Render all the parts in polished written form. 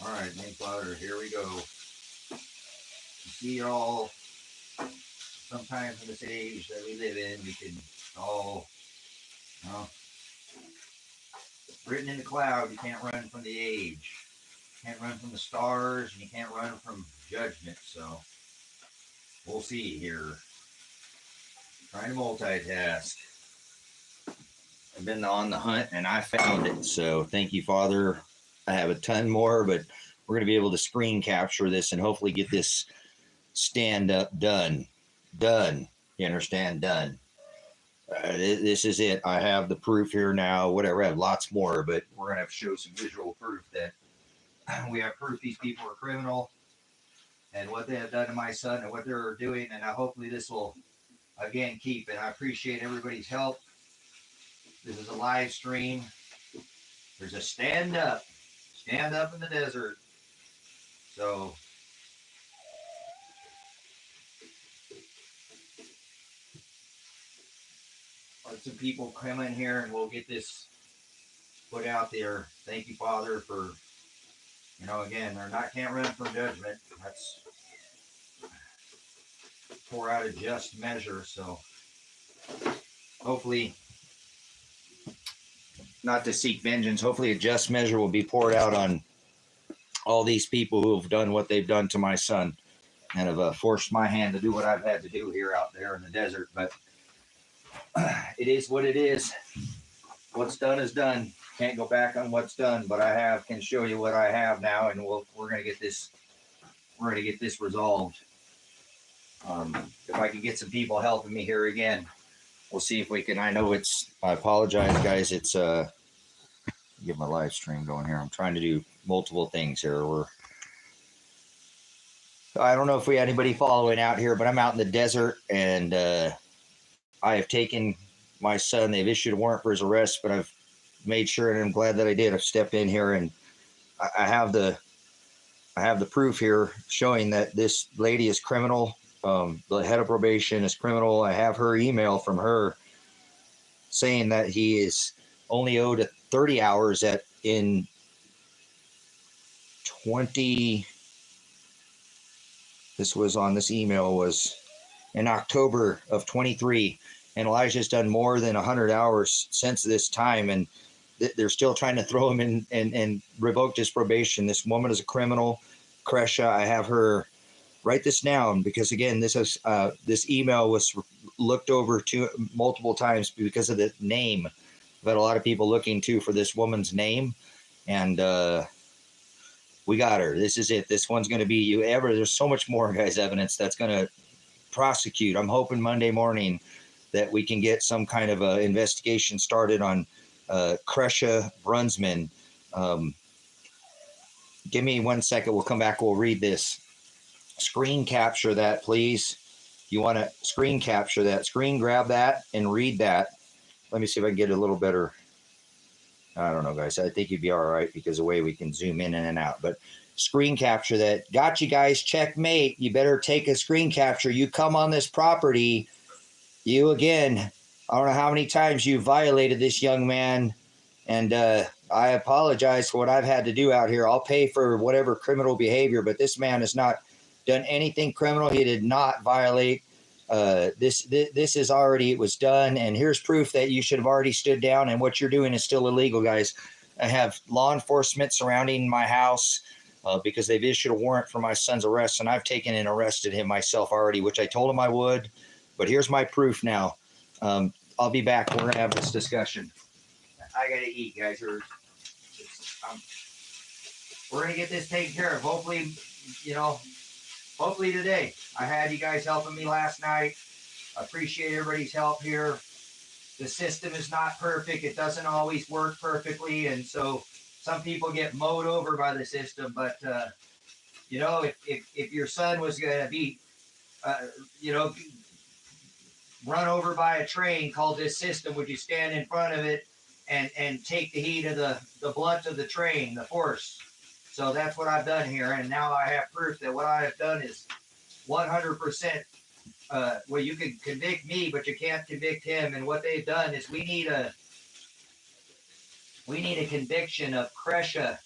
All right, Nate Louder, here we go. You see, all sometimes in this age that we live in, we can all, you know, written in the cloud, you can't run from the age. You can't run from the stars, and you can't run from judgment. So we'll see here. Trying to multitask. I've been on the hunt and I found it. So thank you, Father. I have a ton more, but we're going to be able to screen capture this and hopefully get this stand up done. Done. You understand? Done. This is it. I have the proof here now. Whatever. I have lots more, but we're going to have to show some visual proof that we have proof these people are criminal and what they have done to my son and what they're doing. And hopefully this will, again, keep it. I appreciate everybody's help. This is a live stream. There's a stand up in the desert. So let some people come in here and we'll get this put out there. Thank you, Father, for, again, they're not, can't run from judgment. That's pour out a just measure. So hopefully, not to seek vengeance, hopefully a just measure will be poured out on all these people who have done what they've done to my son and have forced my hand to do what I've had to do here out there in the desert. But it is what it is. What's done is done. Can't go back on what's done, but I can show you what I have now, and we're gonna get this resolved. If I can get some people helping me here again, we'll see if we can. I apologize, guys. It's get my live stream going here. I'm trying to do multiple things here. I don't know if we had anybody following out here, but I'm out in the desert, and I have taken my son. They've issued a warrant for his arrest, but I've made sure, and I'm glad that I did. I've stepped in here, and I have the proof here showing that this lady is criminal. The head of probation is criminal. I have her email from her saying that he is only owed 30 hours in 20. This email was in October of 23, and Elijah's done more than 100 hours since this time, and they're still trying to throw him in and revoke his probation. This woman is a criminal. Kresha, I have her write this down because, again, this email was looked over to multiple times because of the name. I've had a lot of people looking too for this woman's name, and we got her. This is it. This one's going to be there's so much more, guys, evidence that's going to prosecute. I'm hoping Monday morning that we can get some kind of a investigation started on Kresha Brunsman. Give me 1 second. We'll come back. We'll read this. Screen capture that, please. You want to screen capture that. Screen grab that and read that. Let me see if I can get a little better. I don't know, guys. I think you'd be all right because of the way we can zoom in and out. But screen capture that. Got you, guys. Checkmate. You better take a screen capture. You come on this property. You, again, I don't know how many times you violated this young man. And I apologize for what I've had to do out here. I'll pay for whatever criminal behavior, but this man has not done anything criminal. He did not violate. This is already, it was done. And here's proof that you should have already stood down, and what you're doing is still illegal, guys. I have law enforcement surrounding my house because they've issued a warrant for my son's arrest, and I've taken and arrested him myself already, which I told him I would. But here's my proof now. I'll be back. We're going to have this discussion. I got to eat, guys. We're going to get this taken care of. Hopefully, hopefully today. I had you guys helping me last night. I appreciate everybody's help here. The system is not perfect. It doesn't always work perfectly. And so some people get mowed over by the system. But, if your son was going to be, run over by a train called this system, would you stand in front of it and take the heat of the blunt of the train, the force? So that's what I've done here, and now I have proof that what I have done is 100%. Well, you can convict me, but you can't convict him. And what they've done is we need a conviction of Kresha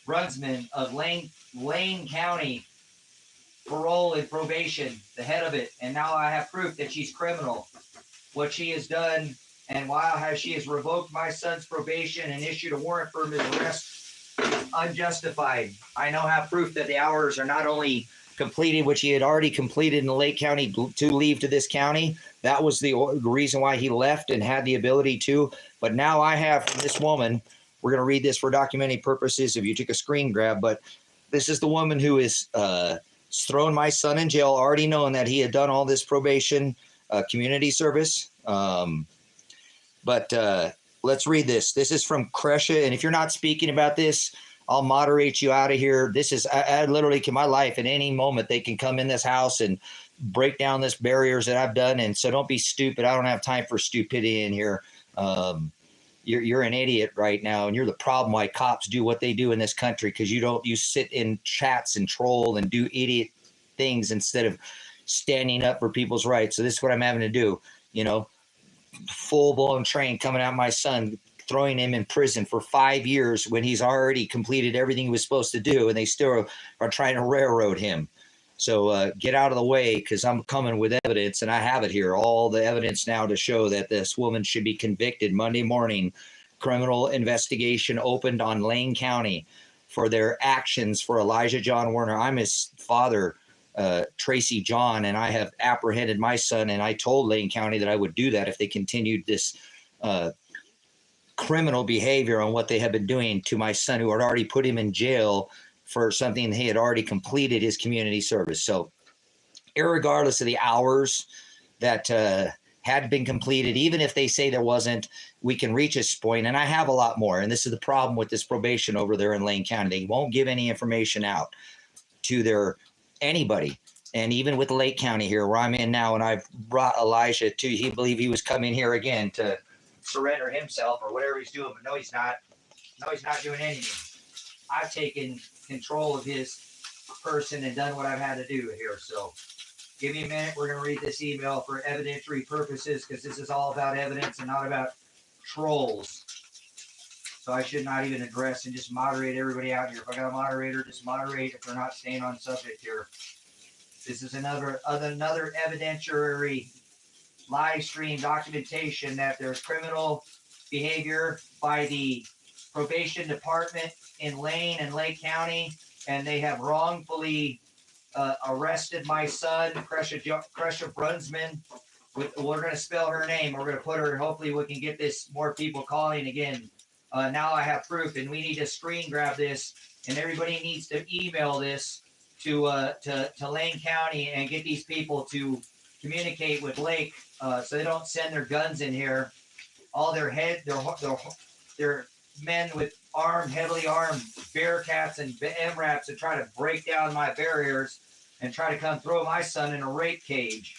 Brunsman of Lane County Parole and Probation, the head of it. And now I have proof that she's criminal. What she has done, and while she has revoked my son's probation and issued a warrant for his arrest, unjustified. I now have proof that the hours are not only completed, which he had already completed in the Lake County to leave to this county. That was the reason why he left and had the ability to. But now I have from this woman, we're going to read this for documenting purposes if you took a screen grab, but this is the woman who is thrown my son in jail, already knowing that he had done all this probation community service. But let's read this. This is from Kresha. And if you're not speaking about this, I'll moderate you out of here. This is, I literally, in my life, at any moment, they can come in this house and break down this barriers that I've done. And so don't be stupid. I don't have time for stupidity in here. You're an idiot right now. And you're the problem why cops do what they do in this country. Because you sit in chats and troll and do idiot things instead of standing up for people's rights. So this is what I'm having to do. You know, full-blown train coming out my son, throwing him in prison for 5 years when he's already completed everything he was supposed to do, and they still are trying to railroad him. So get out of the way, because I'm coming with evidence, and I have it here, all the evidence now to show that this woman should be convicted. Monday morning, criminal investigation opened on Lane County for their actions for Elijah John Werner. I'm his father, Tracy John, and I have apprehended my son, and I told Lane County that I would do that if they continued this criminal behavior on what they have been doing to my son, who had already put him in jail for something he had already completed his community service. So irregardless of the hours that had been completed, even if they say there wasn't, we can reach this point. And I have a lot more. And this is the problem with this probation over there in Lane County. They won't give any information out to anybody. And even with Lake County here, where I'm in now, and I've brought Elijah to, he believed he was coming here again to surrender himself or whatever he's doing, but no, he's not. No, he's not doing anything. I've taken control of his person and done what I've had to do here. So give me a minute. We're going to read this email for evidentiary purposes, because this is all about evidence and not about trolls. So I should not even address and just moderate everybody out here. If I got a moderator, just moderate if they're not staying on subject here. This is another evidentiary live stream documentation that there's criminal behavior by the probation department in Lane and Lake County, and they have wrongfully arrested my son, Kresha Brunsman. We're going to spell her name. We're going to put her, and hopefully we can get this more people calling again. Now I have proof, and we need to screen grab this, and everybody needs to email this to Lane County and get these people to communicate with Lake, so they don't send their guns in here. All their men with heavily armed Bearcats and MRAPs to try to break down my barriers and try to come throw my son in a rape cage.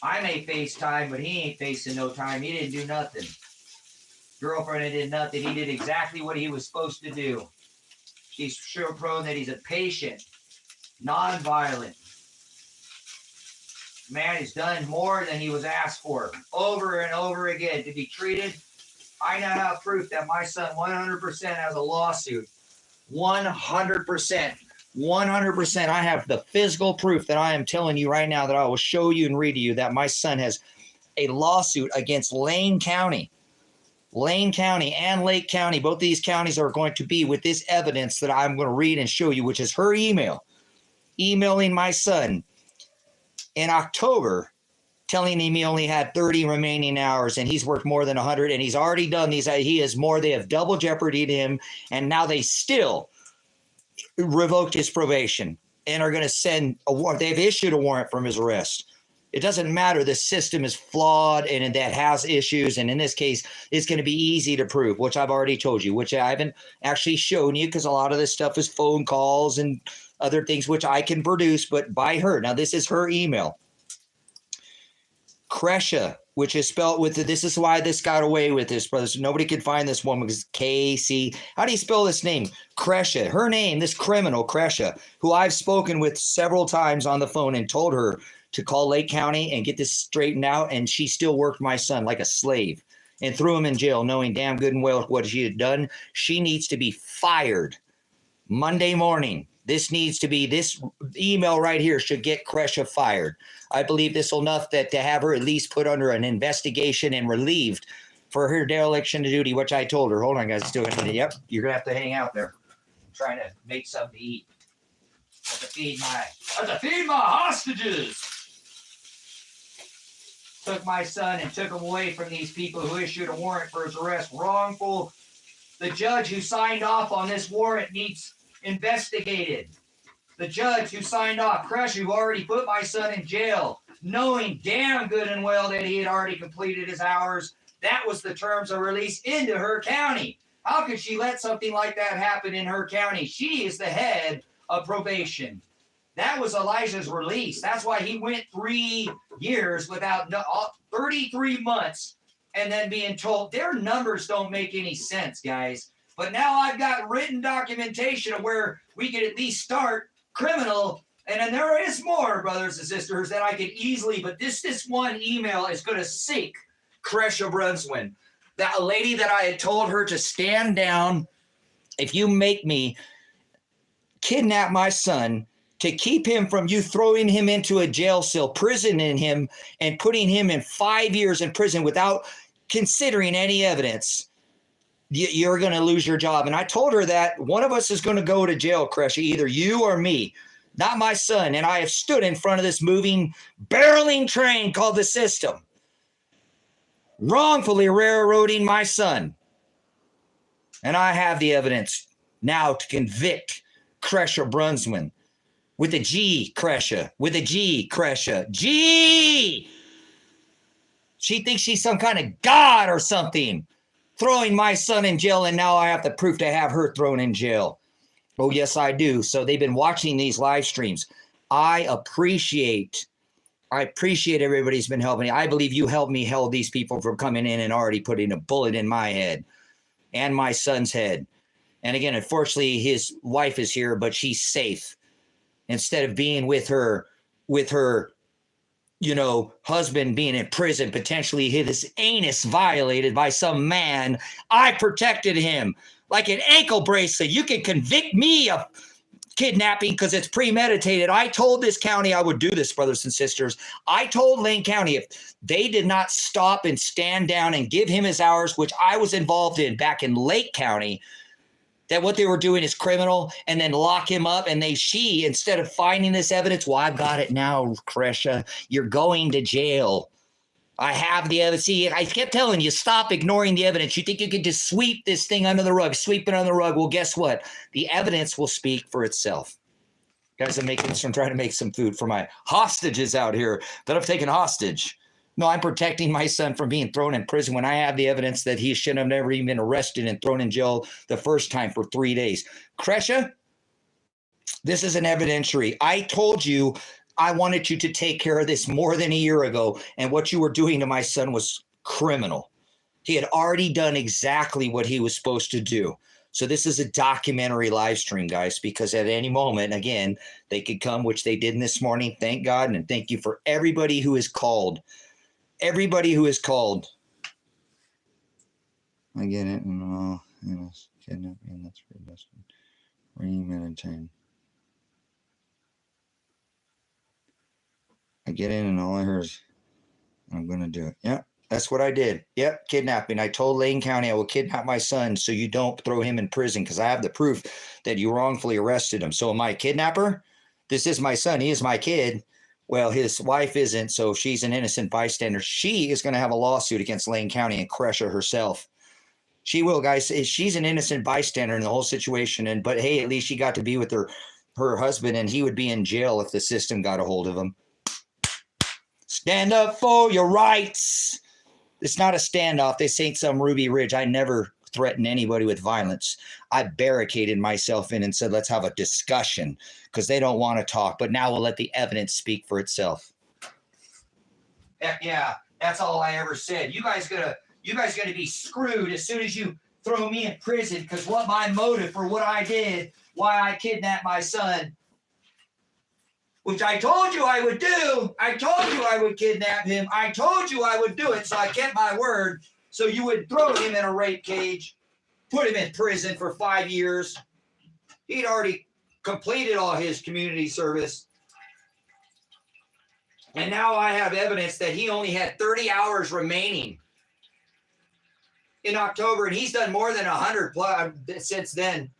I may face time, but he ain't facing no time. He didn't do nothing. Girlfriend did nothing. He did exactly what he was supposed to do. He's sure prone that he's a patient, non-violent man. Has done more than he was asked for over and over again to be treated. I now have proof that my son 100% has a lawsuit. 100%. 100%. I have the physical proof that I am telling you right now that I will show you and read to you that my son has a lawsuit against Lane County. Lane County and Lake County, both these counties are going to be with this evidence that I'm going to read and show you, which is her emailing my son in October, telling him he only had 30 remaining hours and he's worked more than 100, and he's already done these. He is more. They have double jeopardied him, and now they still revoked his probation and are going to send a warrant. They've issued a warrant from his arrest. It doesn't matter. The system is flawed and that has issues. And in this case, it's going to be easy to prove, which I've already told you, which I haven't actually shown you because a lot of this stuff is phone calls and other things, which I can produce, but by her. Now, this is her email. Kresha, which is spelled with this is why this got away with this, brothers. Nobody could find this woman because KC. How do you spell this name? Kresha. Her name, this criminal, Kresha, who I've spoken with several times on the phone and told her to call Lake County and get this straightened out, and she still worked my son like a slave. and threw him in jail, knowing damn good and well what she had done. She needs to be fired Monday morning. This email right here should get Kresha fired. I believe this will enough that to have her at least put under an investigation and relieved for her dereliction of duty, which I told her. Hold on, guys. Still gonna, yep, you're gonna have to hang out there. I'm trying to make something to eat. I have to feed my hostages. Took my son and took him away from these people who issued a warrant for his arrest. Wrongful. The judge who signed off on this warrant needs investigated. The judge who signed off, Kresha, who already put my son in jail, knowing damn good and well that he had already completed his hours. That was the terms of release into her county. How could she let something like that happen in her county? She is the head of probation. That was Elijah's release. That's why he went 3 years without 33 months and then being told. Their numbers don't make any sense, guys. But now I've got written documentation of where we could at least start criminal. And then there is more, brothers and sisters, that I could easily, but this one email is going to sink Kresha Brunswin. That lady that I had told her to stand down. If you make me kidnap my son to keep him from you throwing him into a jail cell, prisoning him, and putting him in 5 years in prison without considering any evidence, you're going to lose your job. And I told her that one of us is going to go to jail, Kresha, either you or me, not my son. And I have stood in front of this moving, barreling train called the system, wrongfully railroading my son. And I have the evidence now to convict Kresha Brunswin. With a G, Kresha. With a G, Kresha. G! She thinks she's some kind of god or something, throwing my son in jail, and now I have the proof to have her thrown in jail. Oh, yes, I do. So they've been watching these live streams. I appreciate everybody's been helping me. I believe you helped me hold these people from coming in and already putting a bullet in my head and my son's head. And again, unfortunately, his wife is here, but she's safe. Instead of being with her, husband being in prison, potentially his anus violated by some man, I protected him like an ankle bracelet. You can convict me of kidnapping because it's premeditated. I told this county I would do this, brothers and sisters. I told Lane County if they did not stop and stand down and give him his hours, which I was involved in back in Lake County, that what they were doing is criminal, and then lock him up. And she, instead of finding this evidence, well, I've got it now, Kresha. You're going to jail. I have the evidence. See, I kept telling you, stop ignoring the evidence. You think you could just sweep this thing under the rug, sweep it under the rug. Well, guess what? The evidence will speak for itself. Guys, I'm trying to make some food for my hostages out here that I've taken hostage. No, I'm protecting my son from being thrown in prison when I have the evidence that he should have never even been arrested and thrown in jail the first time for 3 days. Kresha, this is an evidentiary. I told you I wanted you to take care of this more than a year ago, and what you were doing to my son was criminal. He had already done exactly what he was supposed to do. So this is a documentary live stream, guys, because at any moment, again, they could come, which they did this morning. Thank God, and thank you for everybody who is called. Everybody who is called. I get it. No, kidnapping, that's predestined. Premeditated. I get in and all I heard is, I'm going to do it. Yep, that's what I did. Yep, kidnapping. I told Lane County I will kidnap my son so you don't throw him in prison because I have the proof that you wrongfully arrested him. So am I a kidnapper? This is my son. He is my kid. Well, his wife isn't, so she's an innocent bystander. She is going to have a lawsuit against Lane County and Kresha herself. She will, guys. She's an innocent bystander in the whole situation. But hey, at least she got to be with her husband, and he would be in jail if the system got a hold of him. Stand up for your rights. It's not a standoff. This ain't some Ruby Ridge. I never threaten anybody with violence. I barricaded myself in and said, let's have a discussion because they don't want to talk. But now we'll let the evidence speak for itself. Heck yeah, that's all I ever said. You guys gonna be screwed as soon as you throw me in prison because what my motive for what I did, why I kidnapped my son, which I told you I would do. I told you I would kidnap him. I told you I would do it, so I kept my word. So you would throw him in a rape cage, put him in prison for 5 years. He'd already completed all his community service. And now I have evidence that he only had 30 hours remaining in October, and he's done more than 100 plus since then.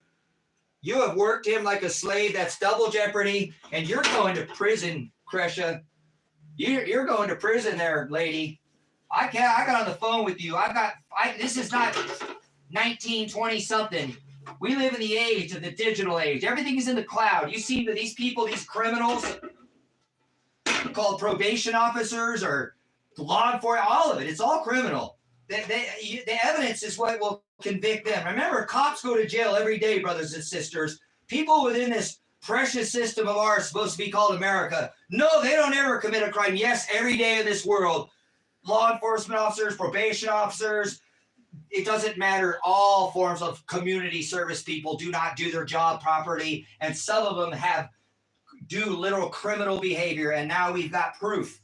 You have worked him like a slave. That's double jeopardy, and you're going to prison, Kresha. You're going to prison there, lady. I got on the phone with you. This is not 1920 something. We live in the age of the digital age. Everything is in the cloud. You see that these people, these criminals, called probation officers or law enforcement, all of it. It's all criminal. The evidence is what will convict them. Remember, cops go to jail every day, brothers and sisters. People within this precious system of ours supposed to be called America. No, they don't ever commit a crime. Yes, every day in this world, law enforcement officers, probation officers, it doesn't matter. All forms of community service people do not do their job properly, and some of them do literal criminal behavior. And now we've got proof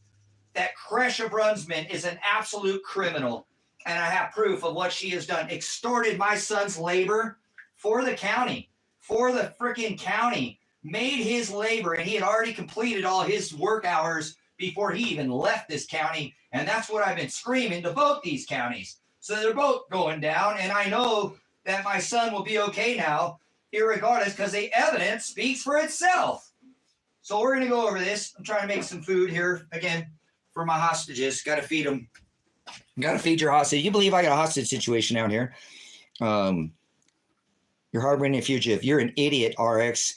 that Kresha Brunsman is an absolute criminal. And I have proof of what she has done. Extorted my son's labor for the county, for the freaking county. Made his labor, and he had already completed all his work hours before he even left this county. And that's what I've been screaming to both these counties. So they're both going down, and I know that my son will be okay now, irregardless, because the evidence speaks for itself. So we're going to go over this. I'm trying to make some food here, again, for my hostages. Got to feed them. Got to feed your hostage. You believe I got a hostage situation down here. You're harboring a fugitive. You're an idiot, RX.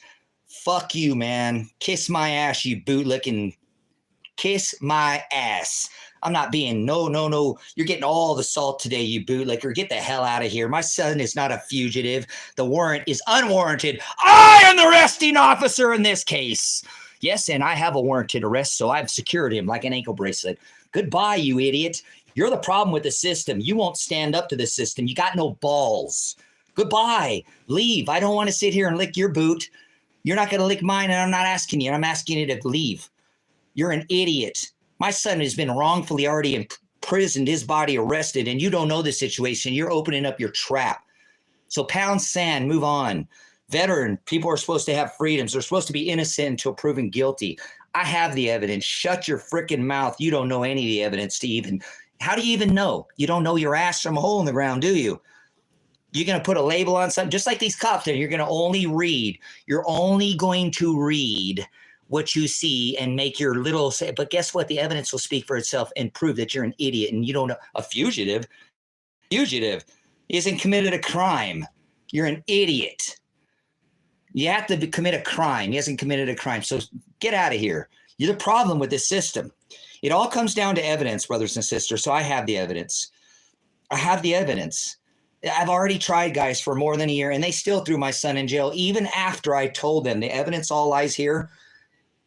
Fuck you, man. Kiss my ass, you bootlicking. Kiss my ass. I'm not being, no. You're getting all the salt today, you bootlicker. Get the hell out of here. My son is not a fugitive. The warrant is unwarranted. I am the arresting officer in this case. Yes, and I have a warranted arrest, so I've secured him like an ankle bracelet. Goodbye, you idiot. You're the problem with the system. You won't stand up to the system. You got no balls. Goodbye. Leave. I don't want to sit here and lick your boot. You're not going to lick mine, and I'm not asking you. I'm asking you to leave. You're an idiot. My son has been wrongfully already imprisoned, his body arrested, and you don't know the situation. You're opening up your trap. So pound sand, move on. Veteran, people are supposed to have freedoms. They're supposed to be innocent until proven guilty. I have the evidence. Shut your freaking mouth. You don't know any of the evidence to even. How do you even know? You don't know your ass from a hole in the ground, do you? You're going to put a label on something, just like these cops there. You're going to only read. You're only going to read what you see and make your little say. But guess what? The evidence will speak for itself and prove that you're an idiot and you don't know. A fugitive isn't committed a crime. You're an idiot. You have to commit a crime. He hasn't committed a crime. So get out of here. You're the problem with this system. It all comes down to evidence, brothers and sisters. So I have the evidence. I have the evidence. I've already tried, guys, for more than a year, and they still threw my son in jail, even after I told them the evidence all lies here.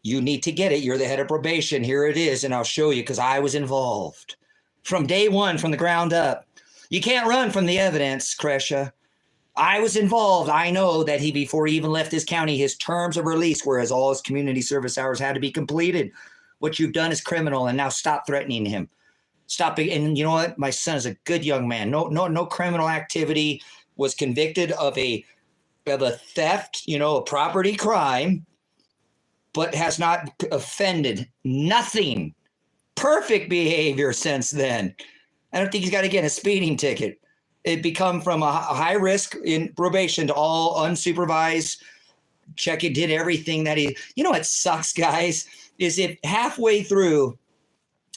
You need to get it. You're the head of probation. Here it is, and I'll show you because I was involved from day one, from the ground up. You can't run from the evidence, Kresha. I was involved. I know that before he even left his county, his terms of release, whereas all his community service hours had to be completed. What you've done is criminal, and now stop threatening him. Stop it. And you know what? My son is a good young man. No criminal activity. Was convicted of a theft, a property crime, but has not offended. Nothing. Perfect behavior since then. I don't think he's got to get a speeding ticket. It become from a high risk in probation to all unsupervised. Check it, did everything that he. You know what sucks, guys, is if halfway through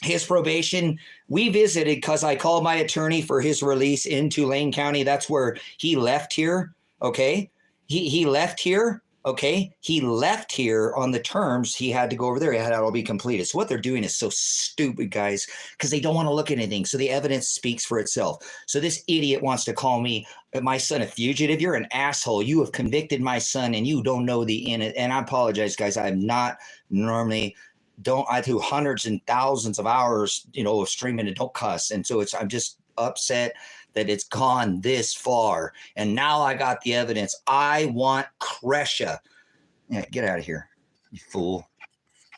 his probation, we visited because I called my attorney for his release into Lane County. That's where he left here. Okay. He left here. Okay. He left here on the terms. He had to go over there. It had to all be completed. So what they're doing is so stupid, guys, because they don't want to look at anything. So the evidence speaks for itself. So this idiot wants to call me, my son, a fugitive. You're an asshole. You have convicted my son and you don't know the in it. And I apologize, guys. I'm not normally I do hundreds and thousands of hours, of streaming and don't cuss. And so I'm just upset that it's gone this far. And now I got the evidence. I want Kresha. Yeah, get out of here, you fool.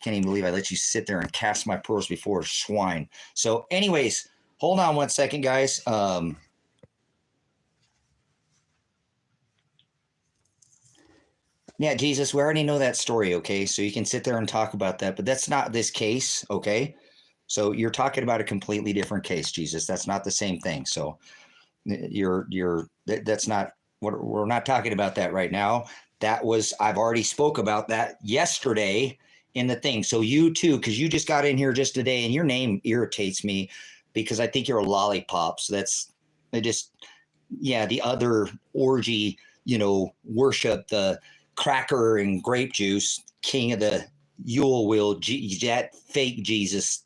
Can't even believe I let you sit there and cast my pearls before swine. So anyways, Hold on one second, guys. Yeah, Jesus, we already know that story, okay? So you can sit there and talk about that, but that's not this case, okay? So you're talking about a completely different case, Jesus. That's not the same thing. So that's not what we're not talking about that right now. That was I've already spoke about that yesterday in the thing. So you too, because you just got in here just today, and your name irritates me because I think you're a lollipop. So that's I just yeah, the other orgy, worship the cracker and grape juice, king of the Yule wheel, that fake Jesus.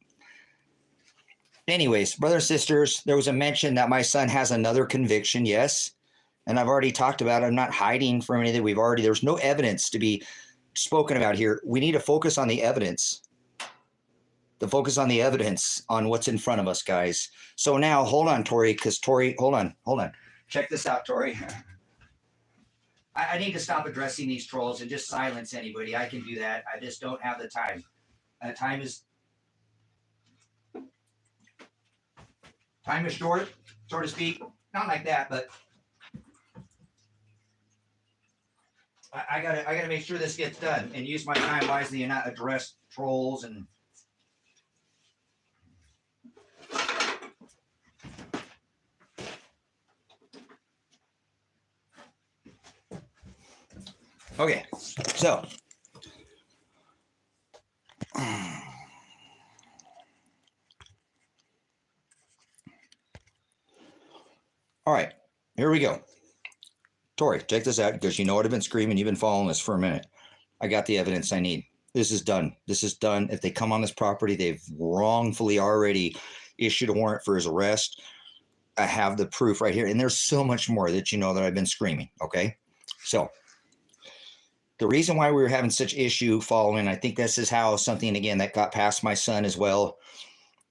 Anyways, brothers and sisters, there was a mention that my son has another conviction. Yes. And I've already talked about it. I'm not hiding from anything. There's no evidence to be spoken about here. We need to focus on the evidence. To focus on the evidence on what's in front of us, guys. So now, hold on, Tori, because Tori, hold on. Check this out, Tori. I need to stop addressing these trolls and just silence anybody. I can do that. I just don't have the time. Time is short, so to speak. Not like that, but I gotta make sure this gets done and use my time wisely and not address trolls and. Okay, so all right, here we go. Tori, check this out because you know what I've been screaming. You've been following this for a minute. I got the evidence I need. This is done. This is done. If they come on this property, they've wrongfully already issued a warrant for his arrest. I have the proof right here. And there's so much more that you know that I've been screaming. Okay. So the reason why we were having such issue following, I think this is how something, again, that got past my son as well,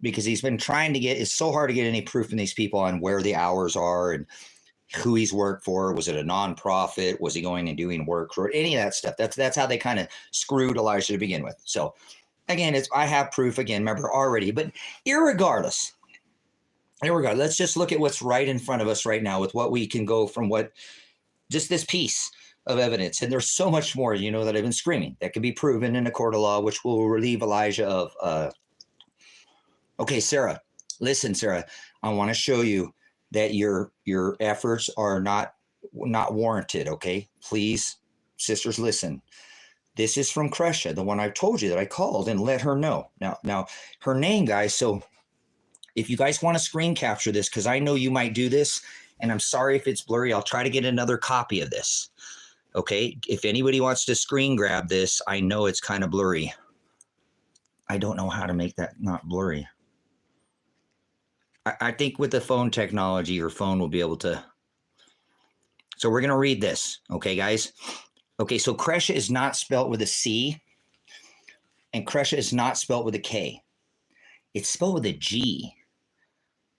because he's been trying to get, it's so hard to get any proof from these people on where the hours are and who he's worked for. Was it a nonprofit? Was he going and doing work for any of that stuff? That's how they kind of screwed Elijah to begin with. So again, I have proof again, remember already, but irregardless, let's just look at what's right in front of us right now with what we can go from just this piece of evidence. And there's so much more, that I've been screaming that can be proven in a court of law, which will relieve Elijah of, okay, Sarah, listen, Sarah, I want to show you that your efforts are not warranted. Okay, please, sisters, listen. This is from Kresha, the one I told you that I called and let her know. Now her name, guys. So if you guys want to screen capture this, because I know you might do this, and I'm sorry if it's blurry. I'll try to get another copy of this. Okay, if anybody wants to screen grab this, I know it's kind of blurry. I don't know how to make that not blurry. I think with the phone technology, your phone will be able to. So we're going to read this. Okay, guys. Okay, so Kresha is not spelled with a C, and Kresha is not spelled with a K. It's spelled with a G.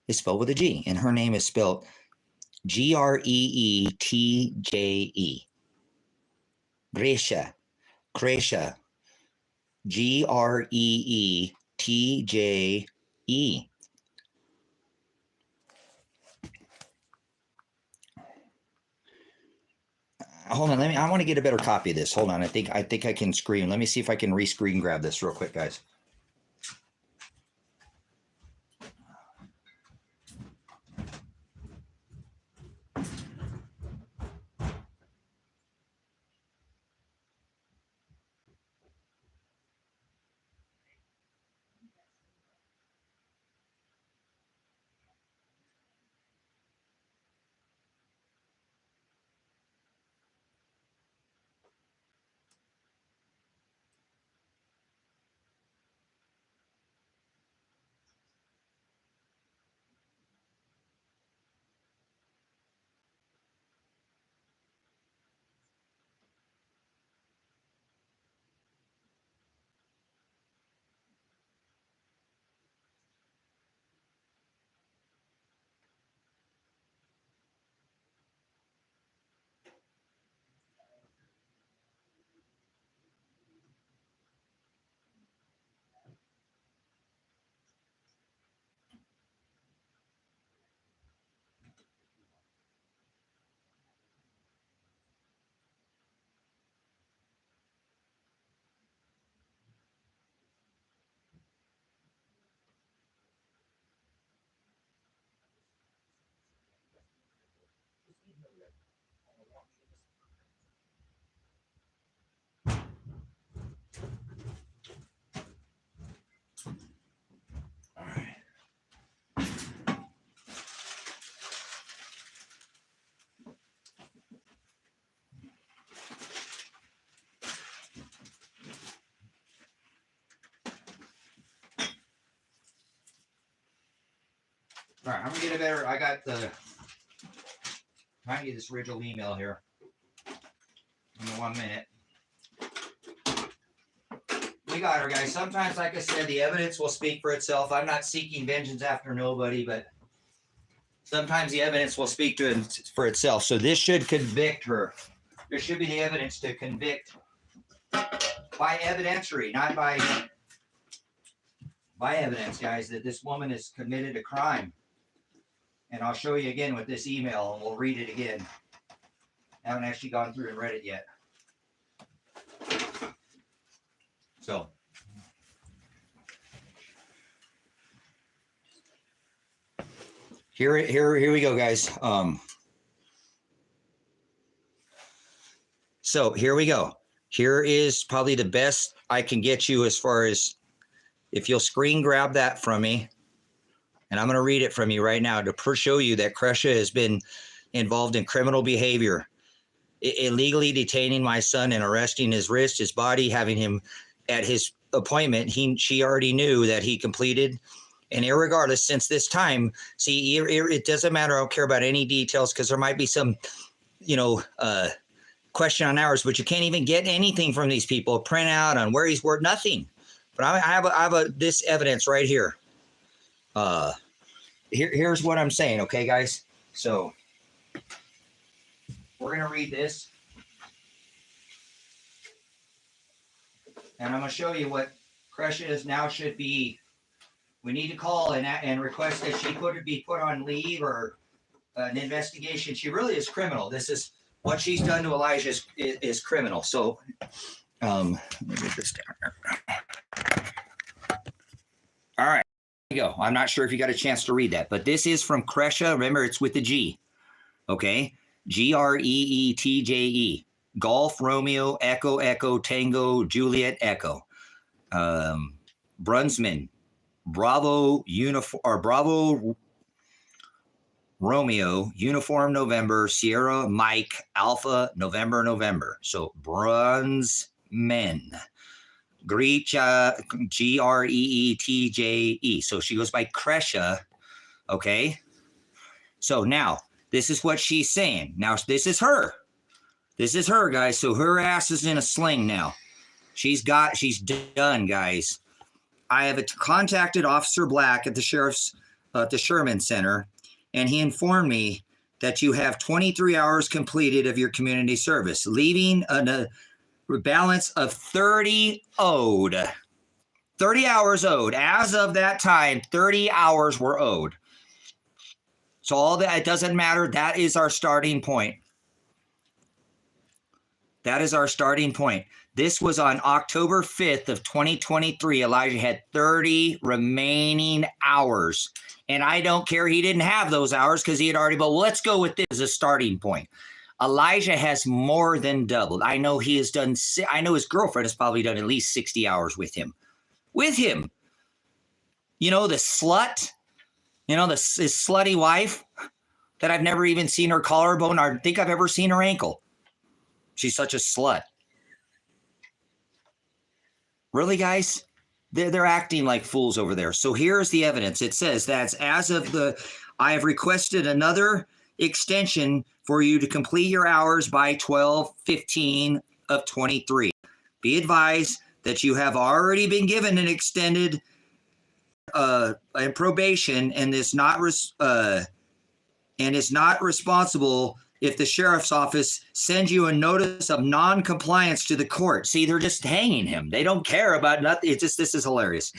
It's spelled with a G, and her name is spelled Greetje. Kresha. Greetje. Hold on, I want to get a better copy of this. Hold on, I think I can screen. Let me see if I can re-screen grab this real quick, guys. All right, I'm gonna get a better. I got the. Trying to get this original email here. In 1 minute. We got her, guys. Sometimes, like I said, the evidence will speak for itself. I'm not seeking vengeance after nobody, but sometimes the evidence will speak for itself. So this should convict her. There should be the evidence to convict by evidentiary, not by evidence, guys, that this woman has committed a crime. And I'll show you again with this email, and we'll read it again. I haven't actually gone through and read it yet. So, here we go, guys. So here we go. Here is probably the best I can get you as far as if you'll screen grab that from me. And I'm going to read it from you right now to show you that Kresha has been involved in criminal behavior, illegally detaining my son and arresting his wrist, his body, having him at his appointment. She already knew that he completed. And irregardless, since this time, see, it doesn't matter. I don't care about any details because there might be some, question on hours, but you can't even get anything from these people. Print out on where he's worked, nothing. But I have this evidence right here. Here's what I'm saying, okay, guys? So we're gonna read this, and I'm gonna show you what Kresha is now should be. We need to call and request that she be put on leave or an investigation. She really is criminal. This is what she's done to Elijah is criminal. So let me get this down here. All right. Go. I'm not sure if you got a chance to read that, but this is from Kresha. Remember, it's with the G. Okay. Greetje. Golf, Romeo, Echo, Echo, Tango, Juliet, Echo. Brunsman, Bravo, Bravo, Romeo, Uniform, November, Sierra, Mike, Alpha, November. So Brunsman. Greetje, Greetje. So she goes by Kresha. Okay. So now this is what she's saying. Now this is her. This is her, guys. So her ass is in a sling now. She's done, guys. I have contacted Officer Black at the sheriff's at the Sherman Center, and he informed me that you have 23 hours completed of your community service, leaving a balance of 30 owed. 30 hours owed. As of that time, 30 hours were owed. So all that, it doesn't matter. That is our starting point. That is our starting point. This was on October 5th of 2023. Elijah had 30 remaining hours. And I don't care. He didn't have those hours because he had already, but let's go with this as a starting point. Elijah has more than doubled. I know he has done, I know his girlfriend has probably done at least 60 hours with him. With him. You know, the slut, you know, his slutty wife that I've never even seen her collarbone or think I've ever seen her ankle. She's such a slut. Really, guys? They're acting like fools over there. So here's the evidence. It says that as of I have requested another extension for you to complete your hours by 12/15 of 23. Be advised that you have already been given an extended probation and is not responsible if the sheriff's office sends you a notice of non-compliance to the court. See, they're just hanging him. They don't care about nothing. It's just, this is hilarious.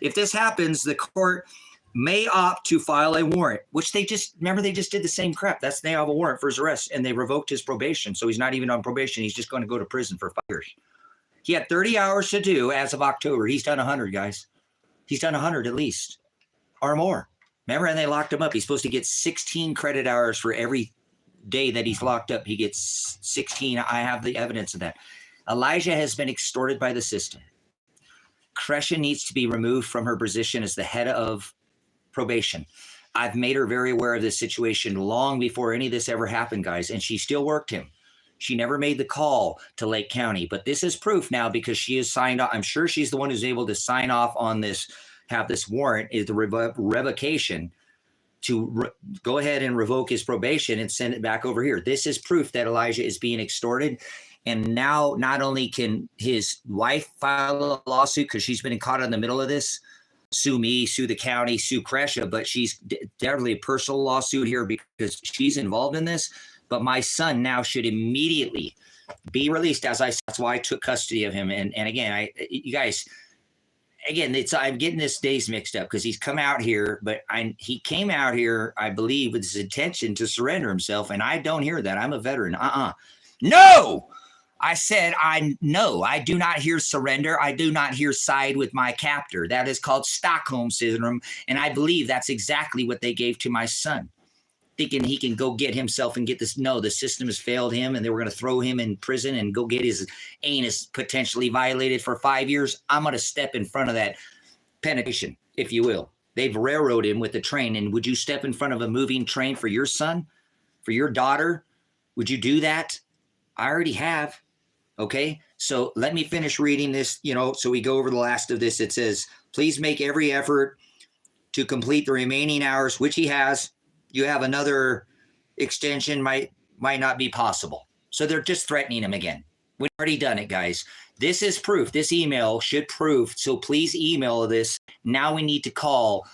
If this happens, the court may opt to file a warrant, which they just did the same crap. They have a warrant for his arrest and they revoked his probation. So he's not even on probation. He's just going to go to prison for 5 years. He had 30 hours to do as of October. He's done 100, guys. He's done 100 at least or more. Remember, and they locked him up. He's supposed to get 16 credit hours for every day that he's locked up. He gets 16. I have the evidence of that. Elijah has been extorted by the system. Kresha needs to be removed from her position as the head of probation. I've made her very aware of this situation long before any of this ever happened, guys, and she still worked him. She never made the call to Lake County, but this is proof now because she has signed off. I'm sure she's the one who's able to sign off on this, have this warrant, is the revocation. go ahead and revoke his probation and send it back over here. This is proof that Elijah is being extorted. And now not only can his wife file a lawsuit because she's been caught in the middle of this, sue me, sue the county, sue Kresha, but she's definitely a personal lawsuit here because she's involved in this. But my son now should immediately be released. That's why I took custody of him. And again, you guys, again, I'm getting this days mixed up because he's come out here, but he came out here, I believe, with his intention to surrender himself. And I don't hear that. I'm a veteran. No! I said, no, I do not hear surrender. I do not hear side with my captor. That is called Stockholm Syndrome. And I believe that's exactly what they gave to my son, thinking he can go get himself and get this. No, the system has failed him and they were going to throw him in prison and go get his anus potentially violated for 5 years. I'm going to step in front of that penetration, if you will. They've railroaded him with the train. And would you step in front of a moving train for your son, for your daughter? Would you do that? I already have. Okay, so let me finish reading this, so we go over the last of this. It says, please make every effort to complete the remaining hours, which he has. You have another extension, might not be possible. So they're just threatening him again. We've already done it, guys. This is proof. This email should prove. So please email this. Now we need to call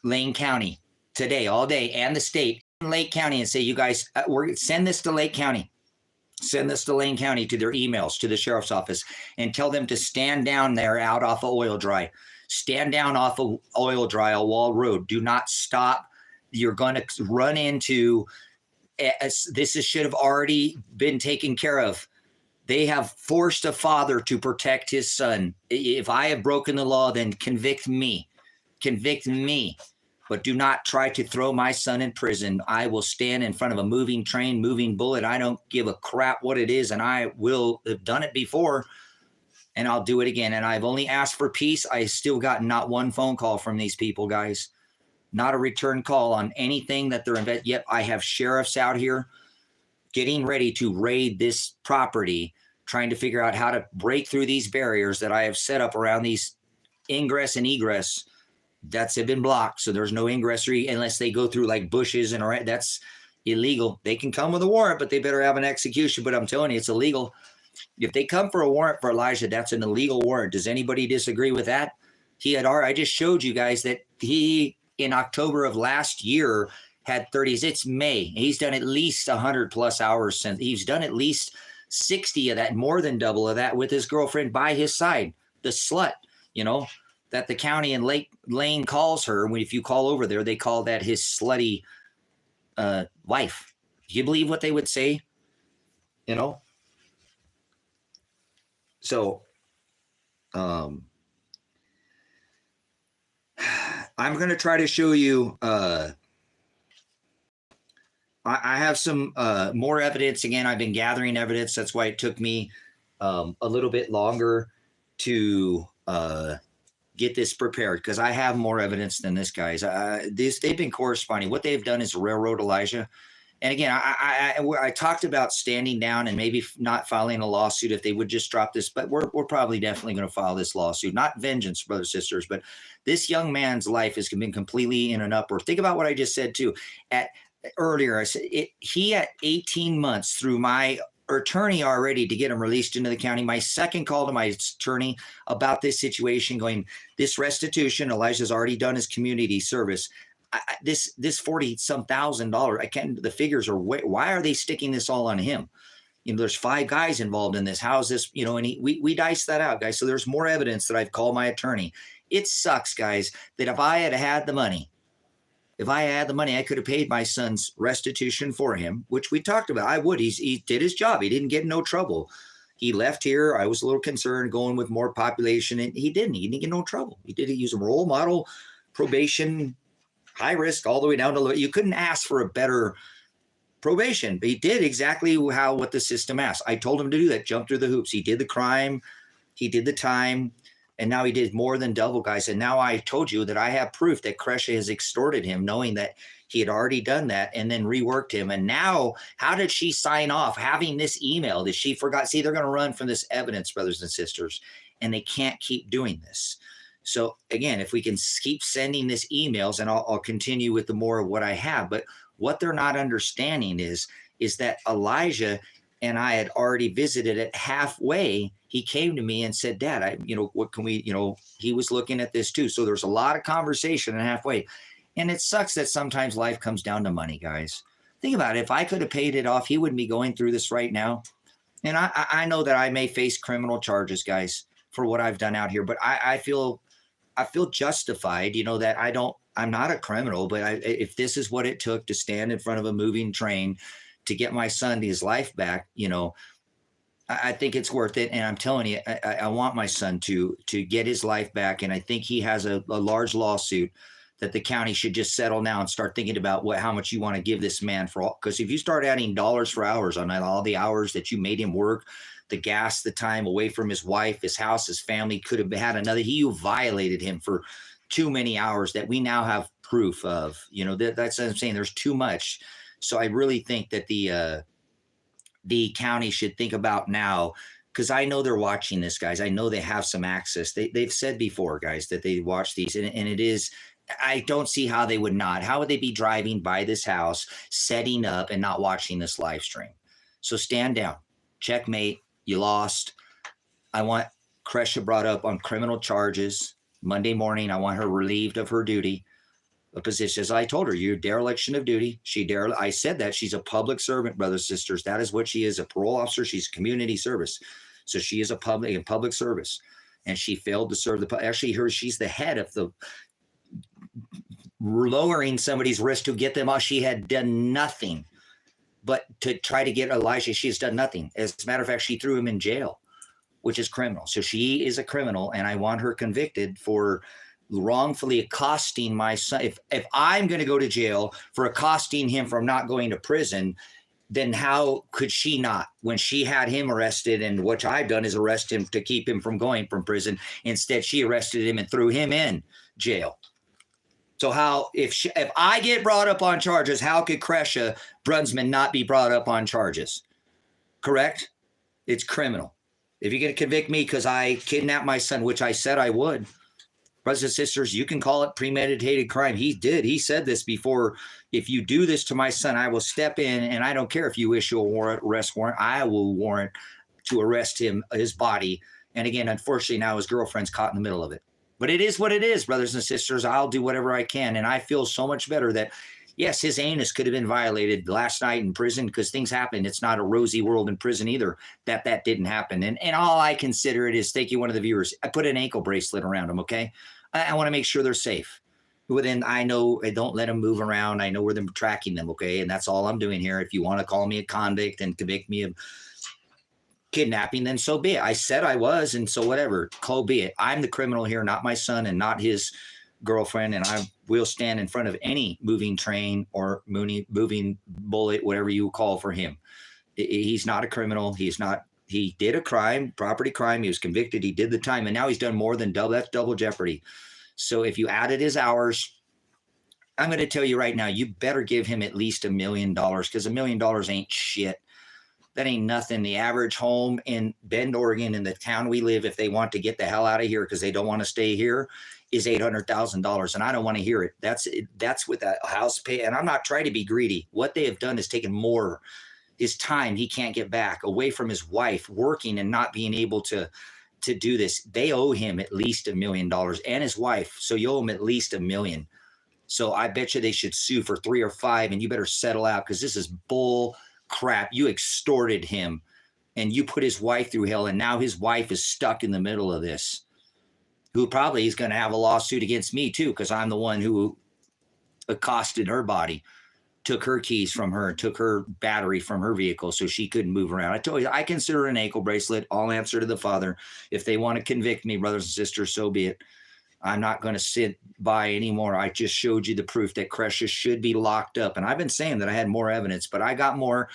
Lane County today, all day, and the state, Lake County, and say, you guys, send this to Lake County. Send this to Lane County, to their emails, to the sheriff's office, and tell them to stand down there out off of Oil Dry. Stand down off of Oil Dry, a wall road. Do not stop. You're going to run into, this should have already been taken care of. They have forced a father to protect his son. If I have broken the law, then convict me. Convict me. But do not try to throw my son in prison. I will stand in front of a moving train, moving bullet. I don't give a crap what it is, and I will have done it before, and I'll do it again. And I've only asked for peace. I still got not one phone call from these people, guys. Not a return call on anything that they're Yep, I have sheriffs out here getting ready to raid this property, trying to figure out how to break through these barriers that I have set up around these ingress and egress. That's been blocked, so there's no ingress unless they go through like bushes and that's illegal. They can come with a warrant, but they better have an execution. But I'm telling you, it's illegal. If they come for a warrant for Elijah, that's an illegal warrant. Does anybody disagree with that? I just showed you guys that he, in October of last year, had 30s. It's May. He's done at least 100 plus hours since. He's done at least 60 of that, more than double of that, with his girlfriend by his side, the slut, that the county and Lane calls her. If you call over there, they call that his slutty wife. Do you believe what they would say? So I'm going to try to show you. I have some more evidence. Again, I've been gathering evidence. That's why it took me a little bit longer to get this prepared, because I have more evidence than this, guys. They've been corresponding. What they've done is railroad Elijah. And again, I talked about standing down and maybe not filing a lawsuit if they would just drop this, but we're probably definitely going to file this lawsuit. Not vengeance, brothers and sisters, but this young man's life has been completely in an uproar. Think about what I just said too. Earlier, I said he had 18 months through my attorney already to get him released into the county. My second call to my attorney about this situation, going, this restitution, Elijah's already done his community service. This $40-some thousand, the figures are why are they sticking this all on him? There's 5 guys involved in this. How's this, and we diced that out, guys. So there's more evidence that I've called my attorney. It sucks, guys, that if I had the money, I could have paid my son's restitution for him, which we talked about. I would. He did his job. He didn't get in no trouble. He left here. I was a little concerned going with more population, and he didn't. He didn't get no trouble. He used a role model, probation, high risk, all the way down to, you couldn't ask for a better probation, but he did exactly what the system asked. I told him to do that, jump through the hoops. He did the crime. He did the time. And now he did more than double, guys. And now I told you that I have proof that Kresha has extorted him, knowing that he had already done that and then reworked him. And now, how did she sign off having this email? Did she forgot? See, they're going to run from this evidence, brothers and sisters, and they can't keep doing this. So again, if we can keep sending this emails, and I'll continue with the more of what I have, but what they're not understanding is that Elijah and I had already visited it halfway. He came to me and said, Dad, what can we, he was looking at this too. So there's a lot of conversation and halfway. And it sucks that sometimes life comes down to money, guys. Think about it. If I could have paid it off, he wouldn't be going through this right now. And I know that I may face criminal charges, guys, for what I've done out here, but I feel justified, that I'm not a criminal, but if this is what it took to stand in front of a moving train to get my son his life back, I think it's worth it. And I'm telling you, I want my son to get his life back. And I think he has a large lawsuit that the county should just settle now and start thinking about how much you want to give this man for all. Because if you start adding dollars for hours on all the hours that you made him work, the gas, the time away from his wife, his house, his family, could have had another. You violated him for too many hours that we now have proof of. That's what I'm saying. There's too much. So I really think that the county should think about now, because I know they're watching this, guys. I know they have some access. They've said before, guys, that they watch these, and it is. I don't see how they would not. How would they be driving by this house, setting up, and not watching this live stream? So stand down. Checkmate. You lost. I want Kresha brought up on criminal charges. Monday morning, I want her relieved of her duty. A position, as I told her, you're dereliction of duty. I said that she's a public servant, brothers and sisters. That is what she is, a parole officer. She's community service. So she is in public service. And she failed to serve she's the head of the lowering somebody's risk to get them off. She had done nothing but to try to get Elijah. She has done nothing. As a matter of fact, she threw him in jail, which is criminal. So she is a criminal, and I want her convicted for wrongfully accosting my son. If I'm going to go to jail for accosting him from not going to prison, then how could she not, when she had him arrested? And what I've done is arrest him to keep him from going from prison. Instead, she arrested him and threw him in jail. So how, if I get brought up on charges, how could Kresha Brunsman not be brought up on charges? Correct? It's criminal. If you're going to convict me because I kidnapped my son, which I said I would, brothers and sisters, you can call it premeditated crime. He did. He said this before. If you do this to my son, I will step in, and I don't care if you issue a arrest warrant. I will warrant to arrest him, his body. And again, unfortunately, now his girlfriend's caught in the middle of it. But it is what it is, brothers and sisters. I'll do whatever I can. And I feel so much better that, yes, his anus could have been violated last night in prison, because things happen. It's not a rosy world in prison either, that didn't happen. And all I consider it is, thank you, one of the viewers, I put an ankle bracelet around them, okay? I want to make sure they're safe. Within, I know, I don't let them move around. I know where they're tracking them, okay? And that's all I'm doing here. If you want to call me a convict and convict me of kidnapping, then so be it. I said I was, and so whatever, so be it. I'm the criminal here, not my son and not his girlfriend, and I will stand in front of any moving train or moving bullet, whatever you call for him. He's not a criminal. He did a crime, property crime. He was convicted. He did the time, and now he's done more than double. That's double jeopardy. So if you added his hours, I'm going to tell you right now, you better give him at least $1 million, because $1 million ain't shit. That ain't nothing. The average home in Bend, Oregon, in the town we live, if they want to get the hell out of here because they don't want to stay here, is $800,000. And I don't want to hear it. That's with a house pay. And I'm not trying to be greedy. What they have done is taken more. His time he can't get back, away from his wife, working and not being able to do this. They owe him at least $1 million, and his wife. So you owe him at least $1 million. So I bet you they should sue for 3 or 5, and you better settle out, because this is bull crap. You extorted him, and you put his wife through hell, and now his wife is stuck in the middle of this, who probably is going to have a lawsuit against me too, because I'm the one who accosted her body, took her keys from her, took her battery from her vehicle so she couldn't move around. I told you, I consider an ankle bracelet. I'll answer to the Father. If they want to convict me, brothers and sisters, so be it. I'm not going to sit by anymore. I just showed you the proof that Kresha should be locked up. And I've been saying that I had more evidence, but I got more.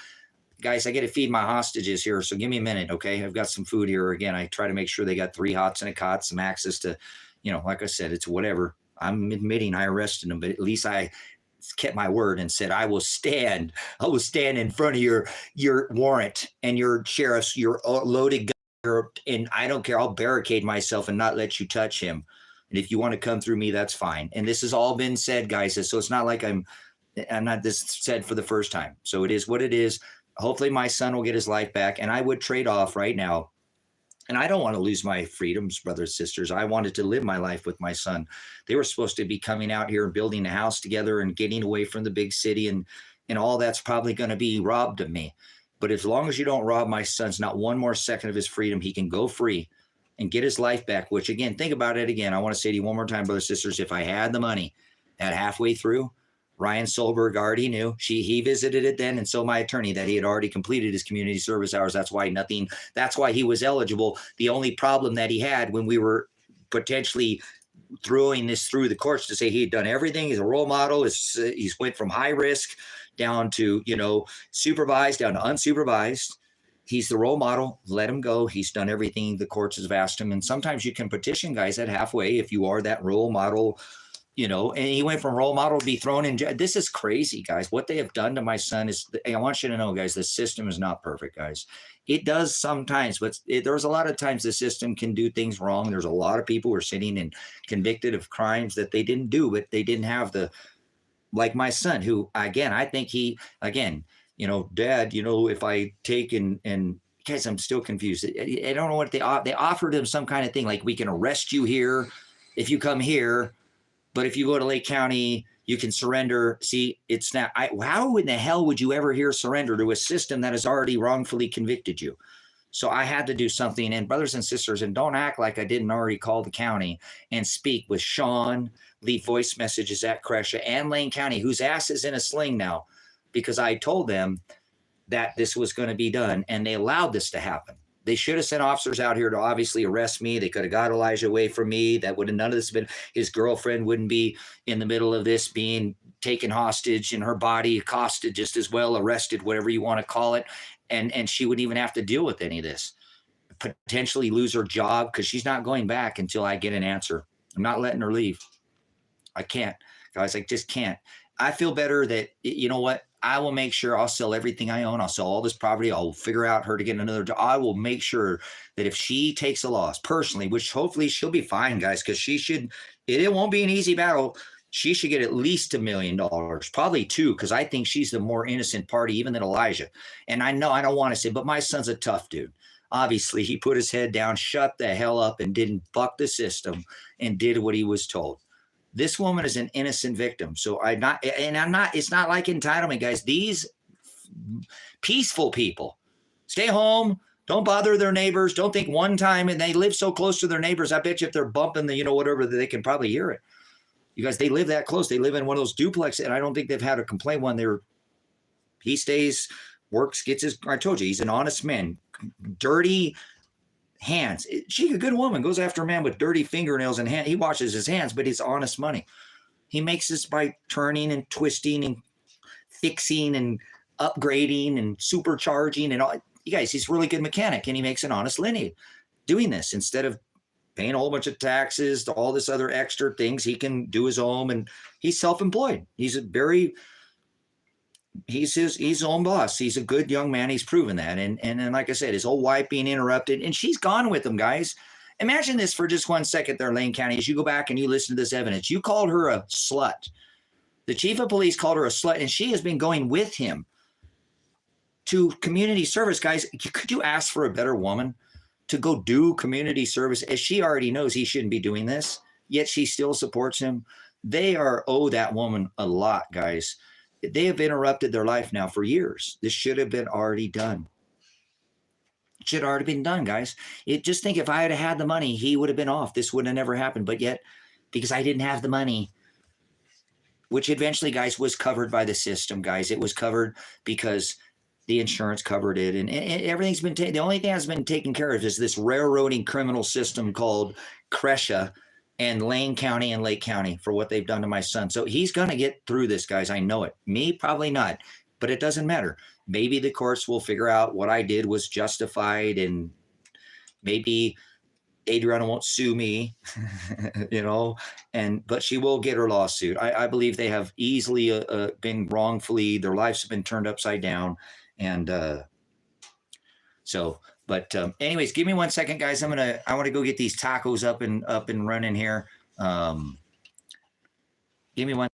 Guys, I got to feed my hostages here, so give me a minute, okay? I've got some food here. Again, I try to make sure they got 3 hots and a cot, some access to, like I said, it's whatever. I'm admitting I arrested them, but at least I kept my word and said, I will stand in front of your warrant and your sheriff's, your loaded gun, and I don't care. I'll barricade myself and not let you touch him. And if you want to come through me, that's fine. And this has all been said, guys. So it's not like I'm not this said for the first time. So it is what it is. Hopefully my son will get his life back. And I would trade off right now. And I don't want to lose my freedoms, brothers and sisters. I wanted to live my life with my son. They were supposed to be coming out here and building a house together and getting away from the big city. And all that's probably going to be robbed of me. But as long as you don't rob my son's not one more second of his freedom, he can go free and get his life back, which again, think about it again. I want to say to you one more time, brothers and sisters, if I had the money at halfway through, Ryan Solberg already knew. He visited it then, and so my attorney, that he had already completed his community service hours. That's why he was eligible. The only problem that he had when we were potentially throwing this through the courts to say he had done everything, he's a role model, he's went from high risk down to, supervised, down to unsupervised. He's the role model. Let him go. He's done everything the courts have asked him. And sometimes you can petition guys at halfway if you are that role model, and he went from role model to be thrown in jail. This is crazy, guys. What they have done to my son is, I want you to know, guys, the system is not perfect, guys. It does sometimes, but there's a lot of times the system can do things wrong. There's a lot of people who are sitting and convicted of crimes that they didn't do, but they didn't have like my son, who, again, I think Dad, if I take and guys, I'm still confused. I don't know what they offered him some kind of thing, like we can arrest you here if you come here, but if you go to Lake County, you can surrender. See, it's not. How in the hell would you ever hear surrender to a system that has already wrongfully convicted you? So I had to do something. And brothers and sisters, and don't act like I didn't already call the county and speak with Sean, leave voice messages at Cresha and Lane County, whose ass is in a sling now, because I told them that this was going to be done, and they allowed this to happen. They should have sent officers out here to obviously arrest me. They could have got Elijah away from me. That would have none of this been. His girlfriend wouldn't be in the middle of this being taken hostage and her body accosted just as well, arrested, whatever you want to call it. And she wouldn't even have to deal with any of this. Potentially lose her job because she's not going back until I get an answer. I'm not letting her leave. I can't, guys. I just can't. I feel better that, you know what? I will make sure I'll sell everything I own. I'll sell all this property. I'll figure out her to get another job. I will make sure that if she takes a loss personally, which hopefully she'll be fine, guys, because it won't be an easy battle. She should get at least $1 million, probably $2 million, because I think she's the more innocent party even than Elijah. And I know I don't want to say, but my son's a tough dude. Obviously, he put his head down, shut the hell up, and didn't buck the system and did what he was told. This woman is an innocent victim. So it's not like entitlement, guys. These peaceful people stay home, don't bother their neighbors, don't think one time, and they live so close to their neighbors. I bet you if they're bumping whatever, they can probably hear it. You guys, they live that close. They live in one of those duplexes, and I don't think they've had a complaint when he stays, works, I told you, he's an honest man. Dirty hands. She's a good woman, goes after a man with dirty fingernails and hand. He washes his hands, but it's honest money. He makes this by turning and twisting and fixing and upgrading and supercharging and all. You guys, he's a really good mechanic, and he makes an honest living doing this instead of paying a whole bunch of taxes to all this other extra things. He can do his own, and he's self-employed. He's his own boss. He's a good young man. He's proven that. And like I said, his old wife being interrupted, and she's gone with him, guys. Imagine this for just 1 second there, Lane County, as you go back and you listen to this evidence. You called her a slut. The chief of police called her a slut, and she has been going with him to community service, guys. Could you ask for a better woman to go do community service, as she already knows he shouldn't be doing this, yet she still supports him? They owe that woman a lot, guys. They have interrupted their life now for years. This should have been already done. It should have already been done, guys. Just think, if I had had the money, he would have been off. This would have never happened. But yet, because I didn't have the money, which eventually, guys, was covered by the system, guys. It was covered because the insurance covered it, and everything's been taken. The only thing that's been taken care of is this railroading criminal system called Cresha and Lane County and Lake County for what they've done to my son. So he's going to get through this, guys. I know it. Me, probably not, but it doesn't matter. Maybe the courts will figure out what I did was justified, and maybe Adriana won't sue me, but she will get her lawsuit. I believe they have easily been wrongfully, their lives have been turned upside down. And anyways, give me 1 second, guys. I want to go get these tacos up and running here. Give me one.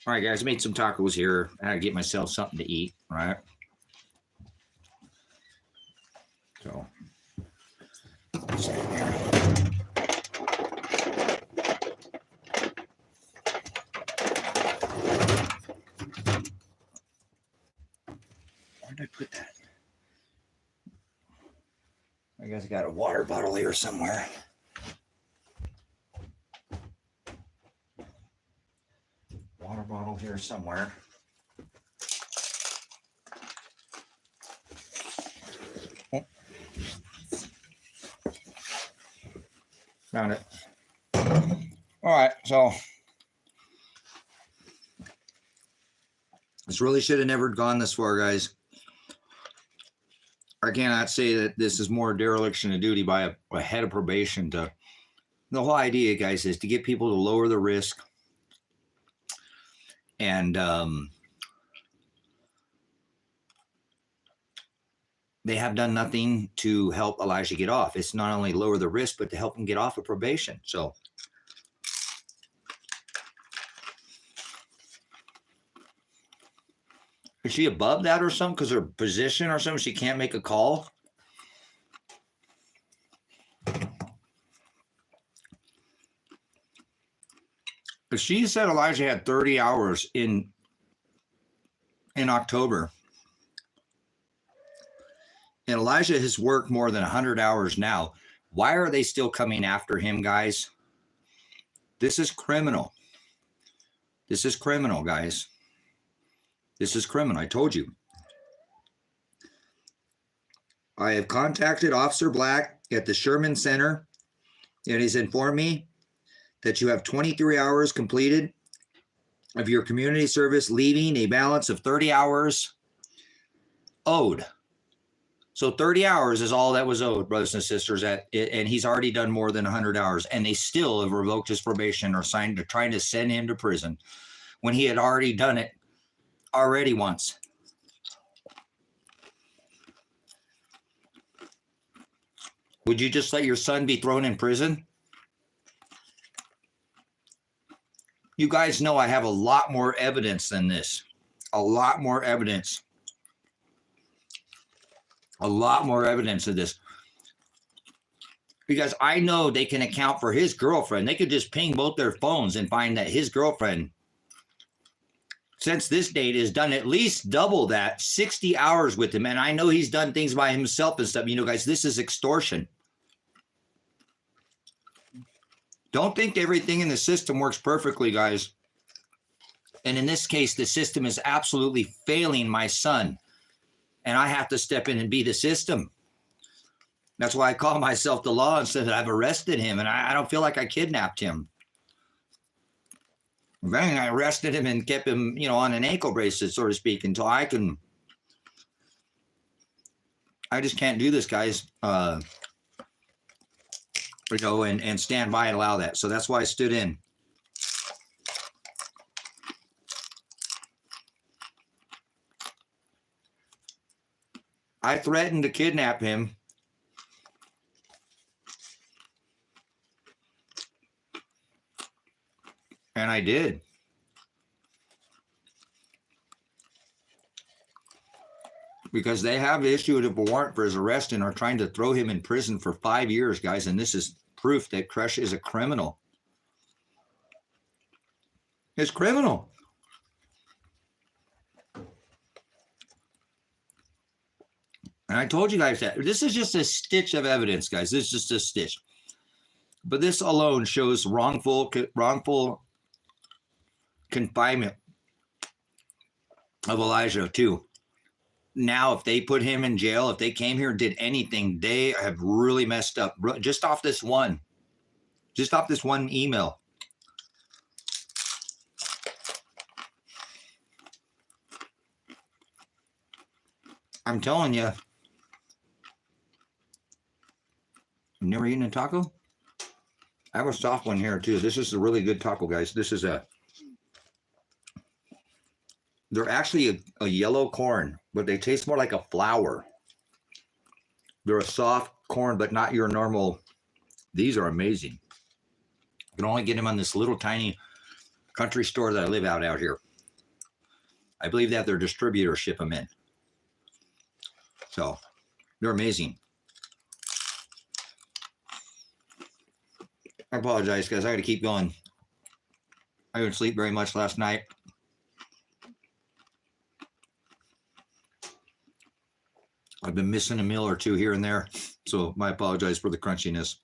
All right, guys, I made some tacos here. I gotta get myself something to eat, right? So, where did I put that? I guess I got a water bottle here somewhere. Water bottle here somewhere. Oh. Found it. All right, so this really should have never gone this far, guys. I cannot say that this is more dereliction of duty by a head of probation. The whole idea, guys, is to get people to lower the risk. And they have done nothing to help Elijah get off. It's not only lower the risk, but to help him get off of probation. So, is she above that or something? Because her position or something, she can't make a call? But she said Elijah had 30 hours in October. And Elijah has worked more than 100 hours now. Why are they still coming after him, guys? This is criminal. This is criminal, guys. This is criminal. I told you. I have contacted Officer Black at the Sherman Center, and he's informed me that you have 23 hours completed of your community service, leaving a balance of 30 hours owed. So 30 hours is all that was owed, brothers and sisters, and he's already done more than 100 hours, and they still have revoked his probation or trying to send him to prison when he had already done it once. Would you just let your son be thrown in prison? You guys know I have a lot more evidence than this. A lot more evidence. A lot more evidence of this. Because I know they can account for his girlfriend. They could just ping both their phones and find that his girlfriend, since this date, has done at least double that, 60 hours with him. And I know he's done things by himself and stuff. You know, guys, this is extortion. Don't think everything in the system works perfectly, guys. And in this case, the system is absolutely failing my son. And I have to step in and be the system. That's why I call myself the law and said that I've arrested him. And I don't feel like I kidnapped him. I arrested him and kept him, you know, on an ankle bracelet, so to speak, until I just can't do this, guys, you know, and stand by and allow that. So that's why I stood in. I threatened to kidnap him. And I did. Because they have issued a warrant for his arrest and are trying to throw him in prison for 5 years, guys. And this is proof that Crush is a criminal. It's criminal. And I told you guys that. This is just a stitch of evidence, guys. This is just a stitch. But this alone shows wrongful confinement of Elijah too. Now, if they put him in jail, if they came here and did anything, they have really messed up. Just off this one email. I'm telling you. You've never eaten a taco? I have a soft one here too. This is a really good taco, guys. This is they're actually a yellow corn, but they taste more like a flour. They're a soft corn, but not your normal These are amazing. You can only get them on this little tiny country store that I live out here. I believe that their distributors ship them in. So they're amazing. I apologize, guys. I got to keep going. I didn't sleep very much last night. I've been missing a meal or two here and there, so I apologize for the crunchiness.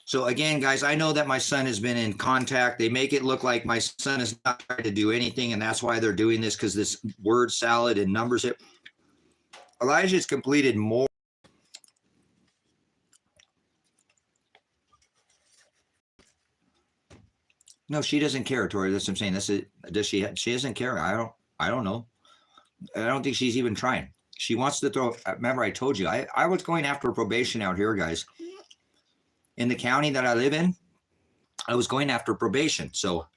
So again, guys, I know that my son has been in contact. They make it look like my son is not trying to do anything, and that's why they're doing this, because this word salad and numbers. Elijah's completed more. No, she doesn't care, Tori. That's what I'm saying. That's it. Does she? She doesn't care. I don't know. I don't think she's even trying. She wants to throw. Remember, I told you I was going after probation out here, guys. In the county that I live in, I was going after probation. So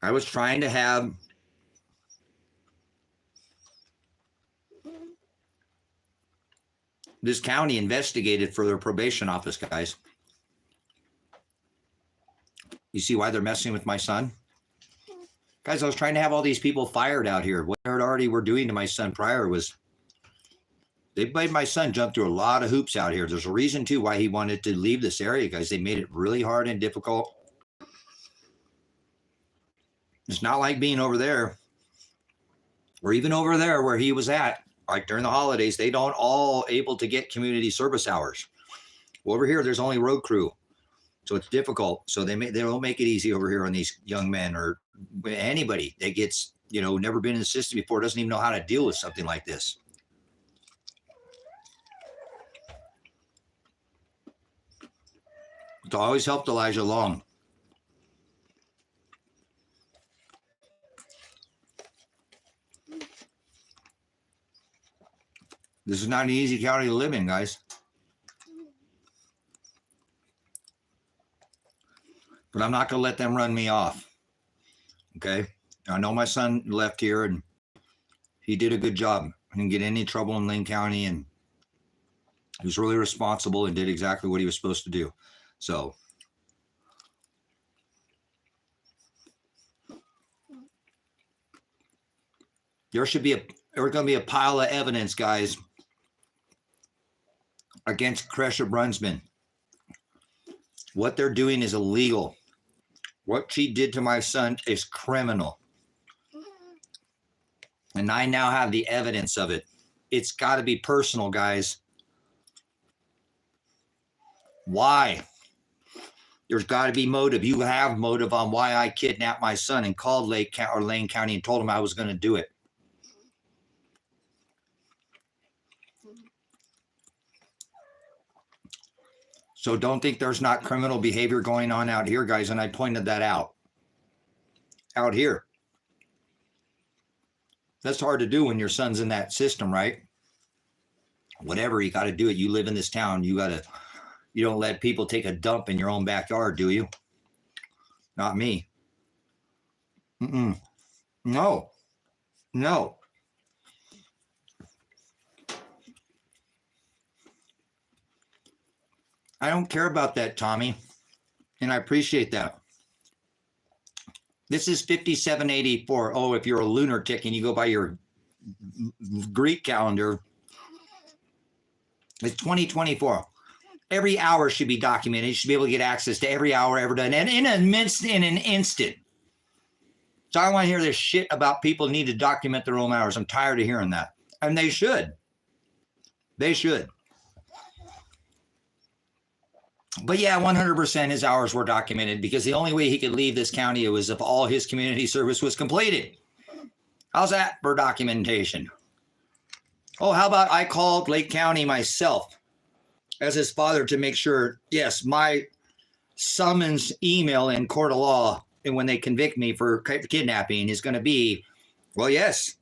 I was trying to have this county investigated for their probation office, guys. You see why they're messing with my son? Guys, I was trying to have all these people fired out here. What they already were doing to my son prior was they made my son jump through a lot of hoops out here. There's a reason, too, why he wanted to leave this area, guys. They made it really hard and difficult. It's not like being over there, or even over there where he was at, like during the holidays. They don't all able to get community service hours. Well, over here, there's only road crew, so it's difficult. So they don't make it easy over here on these young men or anybody that gets, never been in the system before, doesn't even know how to deal with something like this. It's always helped Elijah along. This is not an easy county to live in, guys. But I'm not going to let them run me off. Okay? I know my son left here and he did a good job. I didn't get any trouble in Lane County, and he was really responsible and did exactly what he was supposed to do. So there's going to be a pile of evidence, guys, against Kresha Brunsman. What they're doing is illegal. What she did to my son is criminal. And I now have the evidence of it. It's got to be personal, guys. Why? There's got to be motive. You have motive on why I kidnapped my son and called Lane County and told him I was going to do it. So don't think there's not criminal behavior going on out here, guys. And I pointed that out. Out here. That's hard to do when your son's in that system, right? Whatever, you got to do it. You live in this town. You don't let people take a dump in your own backyard, do you? Not me. No. I don't care about that, Tommy. And I appreciate that. This is 5784. Oh, if you're a lunatic and you go by your Greek calendar, it's 2024. Every hour should be documented. You should be able to get access to every hour ever done, and in an instant. So I don't want to hear this shit about people need to document their own hours. I'm tired of hearing that. And they should. They should. But yeah, 100% his hours were documented, because the only way he could leave this county was if all his community service was completed. How's that for documentation? Oh, how about I called Lake County myself as his father to make sure, yes, my summons email in court of law, and when they convict me for kidnapping, is going to be, well, yes,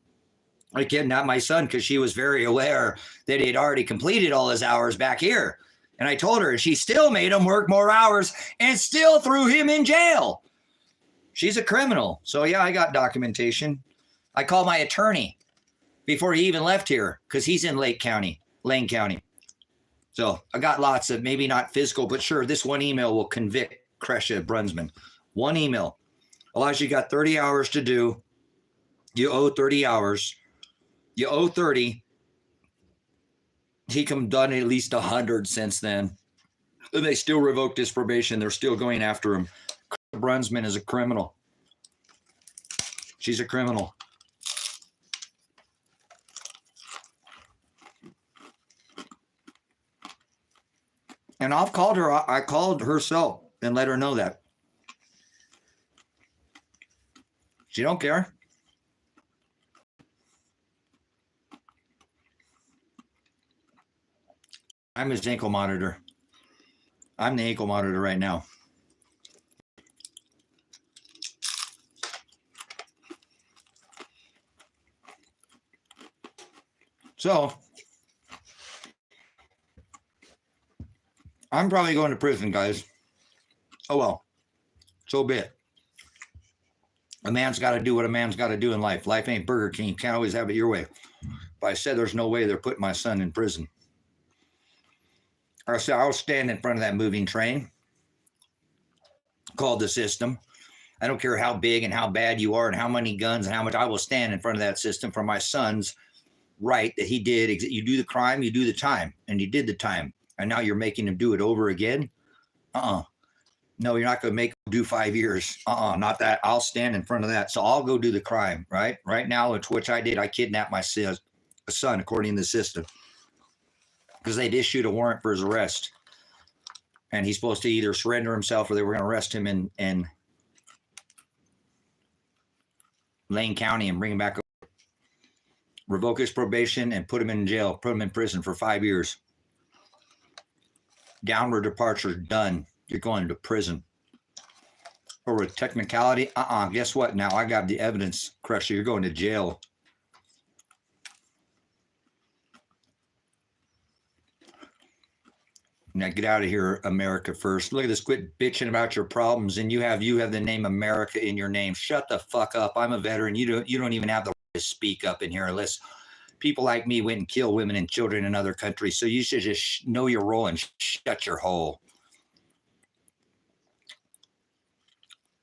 I kidnapped my son because she was very aware that he had already completed all his hours back here. And I told her, she still made him work more hours and still threw him in jail. She's a criminal. So yeah, I got documentation. I called my attorney before he even left here because he's in Lane County. So I got lots of, maybe not physical, but sure, this one email will convict Kresha Brunsman. One email. Elijah, you got 30 hours to do. You owe 30 hours. You owe 30. He come done at least 100 since then. And they still revoked his probation. They're still going after him. Brunsman is a criminal. She's a criminal. And I've called her. I called her cell and let her know that. She don't care. I'm his ankle monitor. I'm the ankle monitor right now. So I'm probably going to prison, guys. Oh, well, so be it. A man's got to do what a man's got to do in life. Life ain't Burger King. You can't always have it your way. But I said there's no way they're putting my son in prison. I said I'll stand in front of that moving train called the system. I don't care how big and how bad you are and how many guns and how much. I will stand in front of that system for my son's right that he did. You do the crime, you do the time. And he did the time. And now you're making him do it over again? No, you're not going to make him do 5 years. Not that. I'll stand in front of that. So I'll go do the crime, right? Right now, it's which I did. I kidnapped my son, according to the system, because they'd issued a warrant for his arrest. And he's supposed to either surrender himself or they were going to arrest him in Lane County and bring him back over. Revoke his probation and put him in jail, put him in prison for 5 years. Downward departure done. You're going to prison. Or with technicality, guess what? Now I got the evidence, Crusher. You're going to jail. Now get out of here, America first. Look at this. Quit bitching about your problems, and you have the name America in your name. Shut the fuck up. I'm a veteran. You don't even have the right to speak up in here unless people like me went and killed women and children in other countries. So you should just know your role and shut your hole.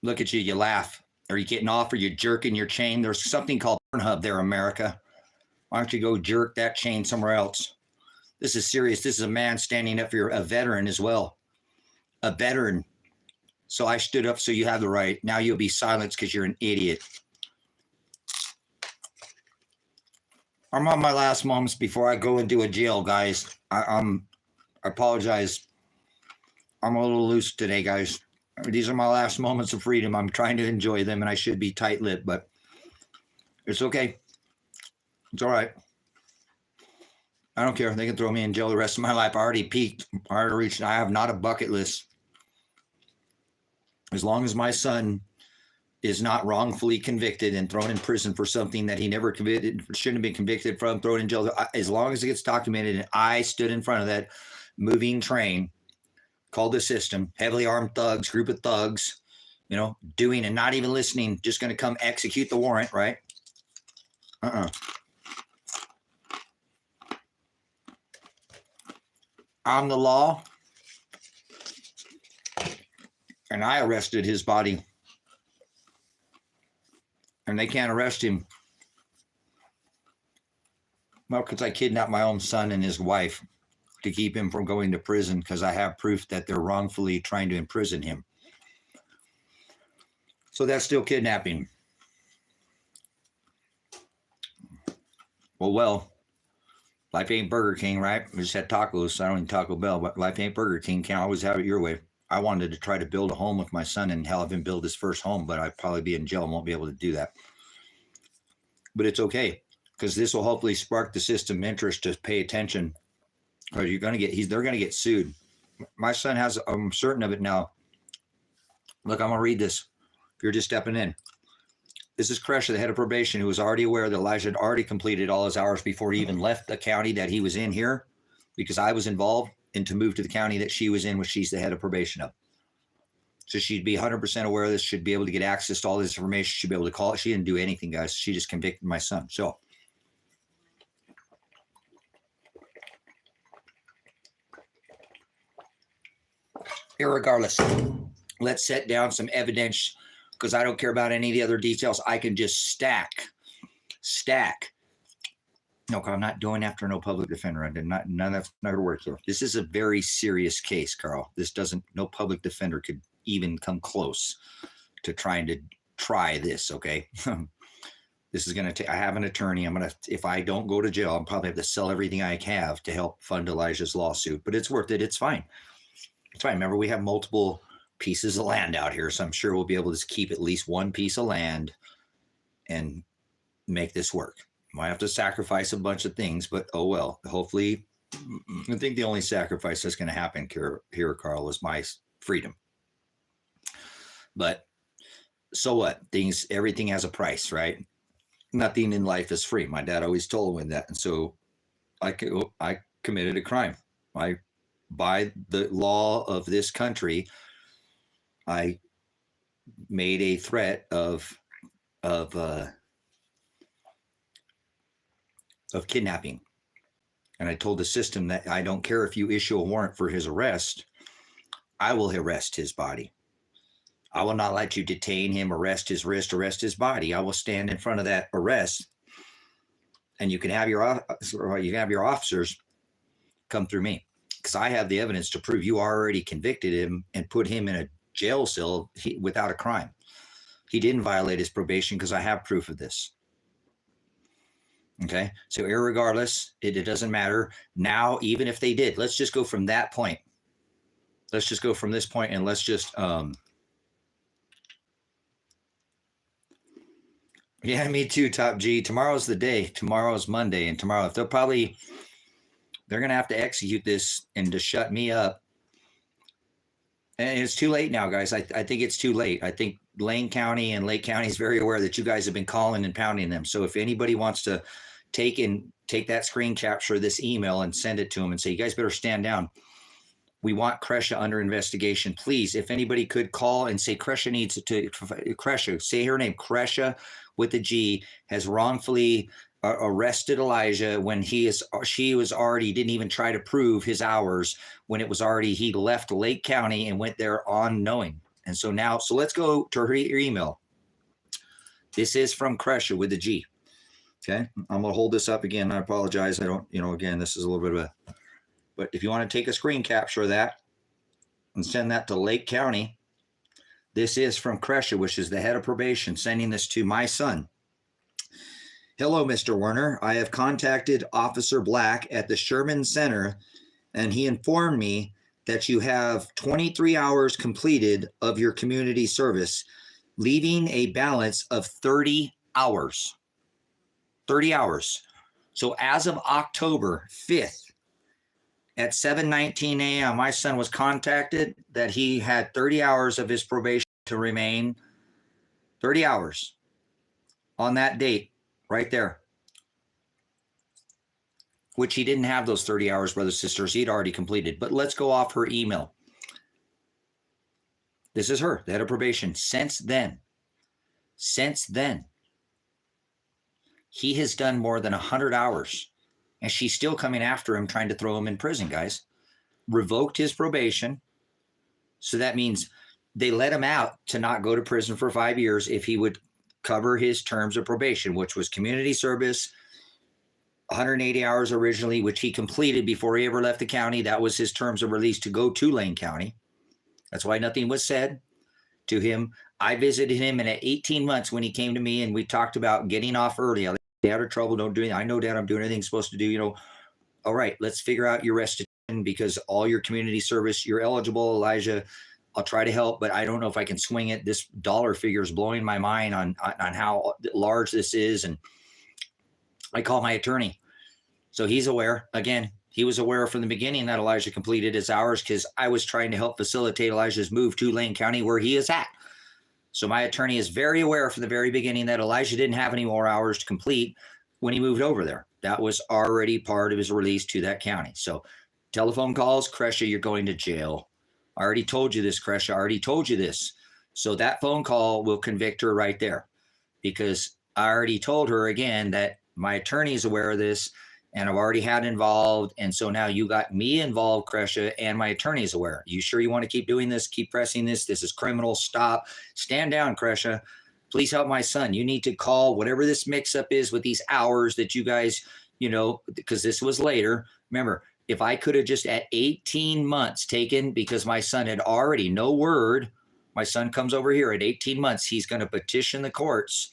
Look at you. You laugh. Are you getting off? Are you jerking your chain? There's something called Pornhub there, America. Why don't you go jerk that chain somewhere else? This is serious. This is a man standing up for a veteran as well. A veteran. So I stood up so you have the right. Now you'll be silenced because you're an idiot. I'm on my last moments before I go into a jail, guys. I apologize. I'm a little loose today, guys. These are my last moments of freedom. I'm trying to enjoy them, and I should be tight-lipped, but it's okay. It's all right. I don't care. They can throw me in jail the rest of my life. I already peaked. I already reached. I have not a bucket list. As long as my son is not wrongfully convicted and thrown in prison for something that he never committed, shouldn't have been convicted from, thrown in jail. As long as it gets documented, and I stood in front of that moving train called the system, heavily armed thugs, group of thugs, doing and not even listening, just going to come execute the warrant, right? I'm the law, and I arrested his body. And they can't arrest him. Well, because I kidnapped my own son and his wife to keep him from going to prison because I have proof that they're wrongfully trying to imprison him. So that's still kidnapping. Well, life ain't Burger King, right? We just had tacos, so I don't eat Taco Bell, but life ain't Burger King. Can't always have it your way. I wanted to try to build a home with my son and have him build his first home, but I'd probably be in jail and won't be able to do that. But it's okay, because this will hopefully spark the system interest to pay attention. Or they're going to get sued. My son has, I'm certain of it now. Look, I'm going to read this. If you're just stepping in. This is Kresha, the head of probation, who was already aware that Elijah had already completed all his hours before he even left the county that he was in here, because I was involved and to move to the county that she was in, which she's the head of probation of. So she'd be 100% aware of this, should be able to get access to all this information, she'd be able to call it. She didn't do anything, guys. She just convicted my son. So irregardless, let's set down some evidence, because I don't care about any of the other details. I can just stack. No, I'm not going after no public defender. None of that's not going to work here. This is a very serious case, Carl. No public defender could even come close to trying to try this, okay? This is going to take, I have an attorney. If I don't go to jail, I'll probably have to sell everything I have to help fund Elijah's lawsuit, but it's worth it. It's fine. It's fine. Remember, we have multiple pieces of land out here, so I'm sure we'll be able to keep at least one piece of land and make this work. Might have to sacrifice a bunch of things, but oh well. Hopefully, I think the only sacrifice that's going to happen here, Carl, is my freedom. But so what? Everything has a price, right? Nothing in life is free. My dad always told me that, and so I committed a crime. By the law of this country, I made a threat of kidnapping. And I told the system that I don't care if you issue a warrant for his arrest, I will arrest his body. I will not let you detain him, arrest his wrist, arrest his body. I will stand in front of that arrest, and you can have your officers come through me, because I have the evidence to prove you already convicted him and put him in a jail cell without a crime. He didn't violate his probation because I have proof of this. Okay, so irregardless, it doesn't matter. Now, even if they did, let's just go from that point. Let's just go from this point, and let's just yeah, me too, Top G. Tomorrow's the day. Tomorrow's Monday, and tomorrow they're going to have to execute this and to shut me up. And it's too late now, guys. I think it's too late. I think Lane County and Lake County is very aware that you guys have been calling and pounding them. So if anybody wants to take that screen capture of this email and send it to them and say, you guys better stand down. We want Kresha under investigation. Please, if anybody could call and say Kresha, say her name, Kresha with a G, has wrongfully arrested Elijah when she was already, didn't even try to prove his hours when it was already, he left Lake County and went there unknowing. And so now, let's go to her email. This is from Kresha with a G. Okay. I'm going to hold this up again. I apologize. I don't, again, this is a little bit of but if you want to take a screen capture of that and send that to Lake County, this is from Kresha, which is the head of probation, sending this to my son. Hello, Mr. Werner. I have contacted Officer Black at the Sherman Center, and he informed me that you have 23 hours completed of your community service, leaving a balance of 30 hours. 30 hours. So as of October 5th at 7:19 a.m., my son was contacted that he had 30 hours of his probation to remain. 30 hours on that date right there, which he didn't have those 30 hours, brothers and sisters. He'd already completed. But let's go off her email. This is her, the head of probation. Since then, he has done more than 100 hours, and she's still coming after him, trying to throw him in prison, guys. Revoked his probation. So that means they let him out to not go to prison for 5 years if he would cover his terms of probation, which was community service, 180 hours originally, which he completed before he ever left the county. That was his terms of release to go to Lane County. That's why nothing was said to him. I visited him in 18 months when he came to me, and we talked about getting off early. I stay out of trouble. Don't do anything. I know, Dad, I'm doing everything I'm supposed to do. All right, let's figure out your restitution, because all your community service, you're eligible, Elijah. I'll try to help, but I don't know if I can swing it. This dollar figure is blowing my mind on how large this is. And I call my attorney. So he's aware. Again, he was aware from the beginning that Elijah completed his hours, because I was trying to help facilitate Elijah's move to Lane County, where he is at. So my attorney is very aware from the very beginning that Elijah didn't have any more hours to complete when he moved over there. That was already part of his release to that county. So Telephone calls, Kresha, you're going to jail. I already told you this, Kresha. I already told you this. So that phone call will convict her right there, because I already told her again that my attorney is aware of this and I've already had involved. And so now you got me involved, Kresha, and my attorney is aware. You sure you want to keep doing this? Keep pressing this? This is criminal. Stop. Stand down, Kresha. Please help my son. You need to call whatever this mix-up is with these hours that you guys, you know, because this was later. Remember, if I could have just at 18 months taken, because my son had already, no word, my son comes over here at 18 months, he's going to petition the courts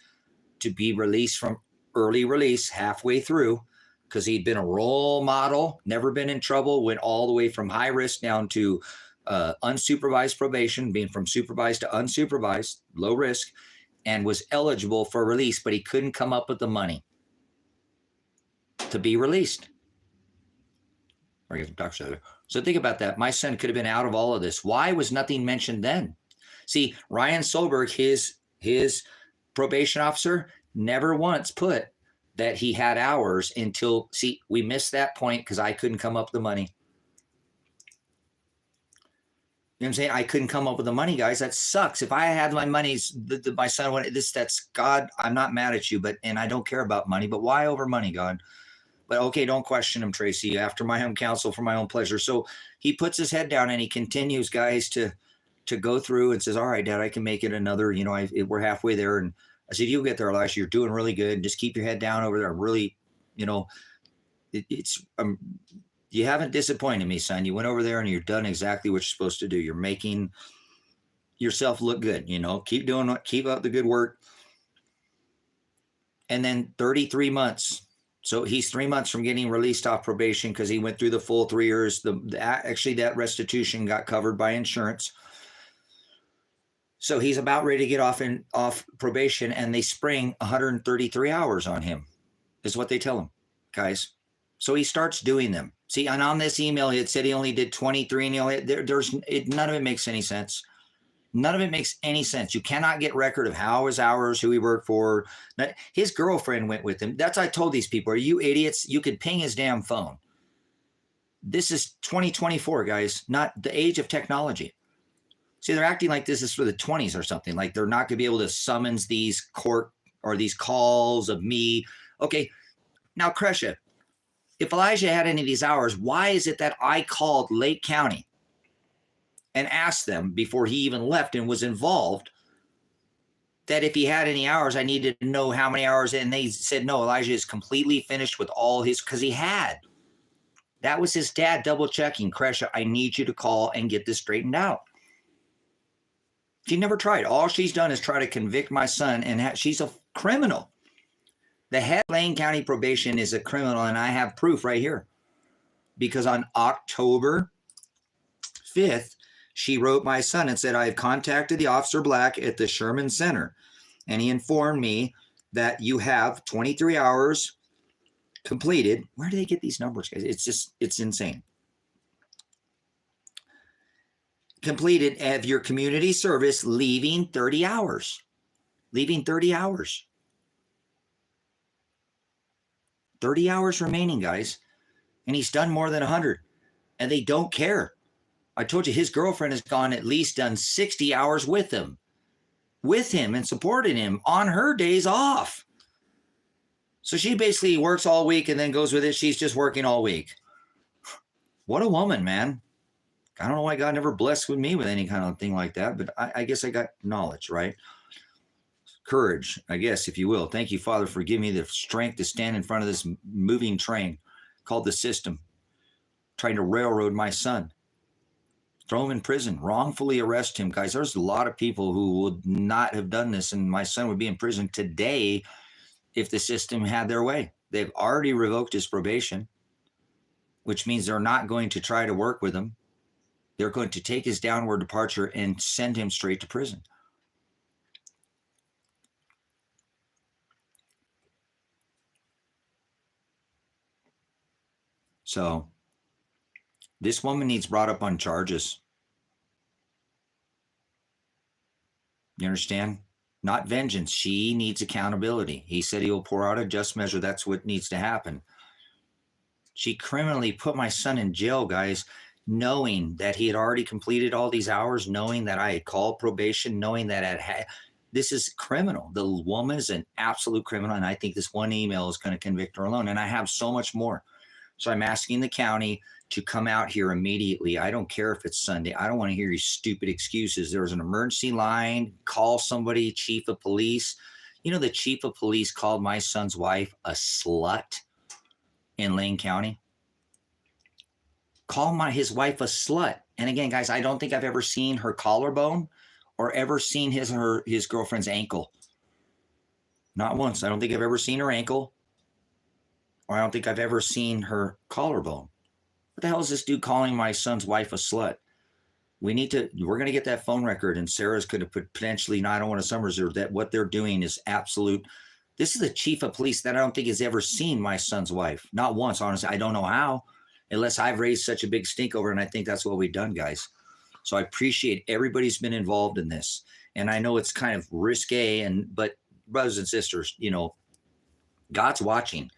to be released from early release halfway through, because he'd been a role model, never been in trouble, went all the way from high risk down to unsupervised probation, being from supervised to unsupervised, low risk, and was eligible for release, but he couldn't come up with the money to be released. So think about that. My son could have been out of all of this. Why was nothing mentioned then? See, Ryan Solberg, his probation officer, never once put that he had hours until, see, we missed that point because I couldn't come up with the money. You know what I'm saying? I couldn't come up with the money, guys. That sucks. If I had my money, my son wanted this, that's God. I'm not mad at you, and I don't care about money, but why over money, God? But okay, don't question him, Tracy, after my own counsel for my own pleasure. So he puts his head down and he continues, guys, to go through and says, all right, Dad, I can make it another, you know, we're halfway there. And I said, you'll get there, Elisha. You're doing really good. Just keep your head down over there. Really, you know, you haven't disappointed me, son. You went over there and you're done exactly what you're supposed to do. You're making yourself look good, you know, keep up the good work. And then 33 months. So he's 3 months from getting released off probation because he went through the full 3 years. Actually, that restitution got covered by insurance. So he's about ready to get off probation, and they spring 133 hours on him, is what they tell him, guys. So he starts doing them. See, and on this email, it said he only did 23, and none of it makes any sense. None of it makes any sense. You cannot get record of how his hours, who he worked for. His girlfriend went with him. That's what I told these people. Are you idiots? You could ping his damn phone. This is 2024, guys, not the age of technology. See, they're acting like this is for the 20s or something. Like they're not going to be able to summons these court or these calls of me. Okay, now, Kresha, if Elijah had any of these hours, why is it that I called Lake County and asked them before he even left and was involved that if he had any hours, I needed to know how many hours? And they said, no, Elijah is completely finished with all his, because he had. That was his dad double checking. Kresha, I need you to call and get this straightened out. She never tried. All she's done is try to convict my son, and she's a criminal. The head of Lane County probation is a criminal, and I have proof right here. Because on October 5th, she wrote my son and said, I have contacted the Officer Black at the Sherman Center, and he informed me that you have 23 hours completed. Where do they get these numbers, guys? It's insane. Completed of your community service, leaving 30 hours. Leaving 30 hours. 30 hours remaining, guys. And he's done more than 100. And they don't care. I told you his girlfriend has gone at least done 60 hours with him and supported him on her days off. So she basically works all week and then goes with it. She's just working all week. What a woman, man. I don't know why God never blessed with me with any kind of thing like that, but I guess I got knowledge, right? Courage, I guess, if you will. Thank you, Father, for giving me the strength to stand in front of this moving train called the system, trying to railroad my son. Throw him in prison, wrongfully arrest him. Guys, there's a lot of people who would not have done this, and my son would be in prison today if the system had their way. They've already revoked his probation, which means they're not going to try to work with him. They're going to take his downward departure and send him straight to prison. So this woman needs brought up on charges. You understand? Not vengeance. She needs accountability. He said he will pour out a just measure. That's what needs to happen. She criminally put my son in jail, guys, knowing that he had already completed all these hours, knowing that I had called probation, knowing that this is criminal. The woman is an absolute criminal, and I think this one email is going to convict her alone. And I have so much more. So I'm asking the county to come out here immediately. I don't care if it's Sunday. I don't want to hear your stupid excuses. There's an emergency line. Call somebody, chief of police. You know, the chief of police called my son's wife a slut in Lane County. Call his wife a slut. And again, guys, I don't think I've ever seen her collarbone or ever seen his girlfriend's ankle. Not once. I don't think I've ever seen her ankle, or I don't think I've ever seen her collarbone. What the hell is this dude calling my son's wife a slut? We're going to get that phone record, and Sarah's going to potentially, I don't want to summarize that what they're doing is absolute. This is the chief of police that I don't think has ever seen my son's wife. Not once, honestly. I don't know how, unless I've raised such a big stink over it, and I think that's what we've done, guys. So I appreciate everybody's been involved in this. And I know it's kind of risque, but brothers and sisters, you know, God's watching.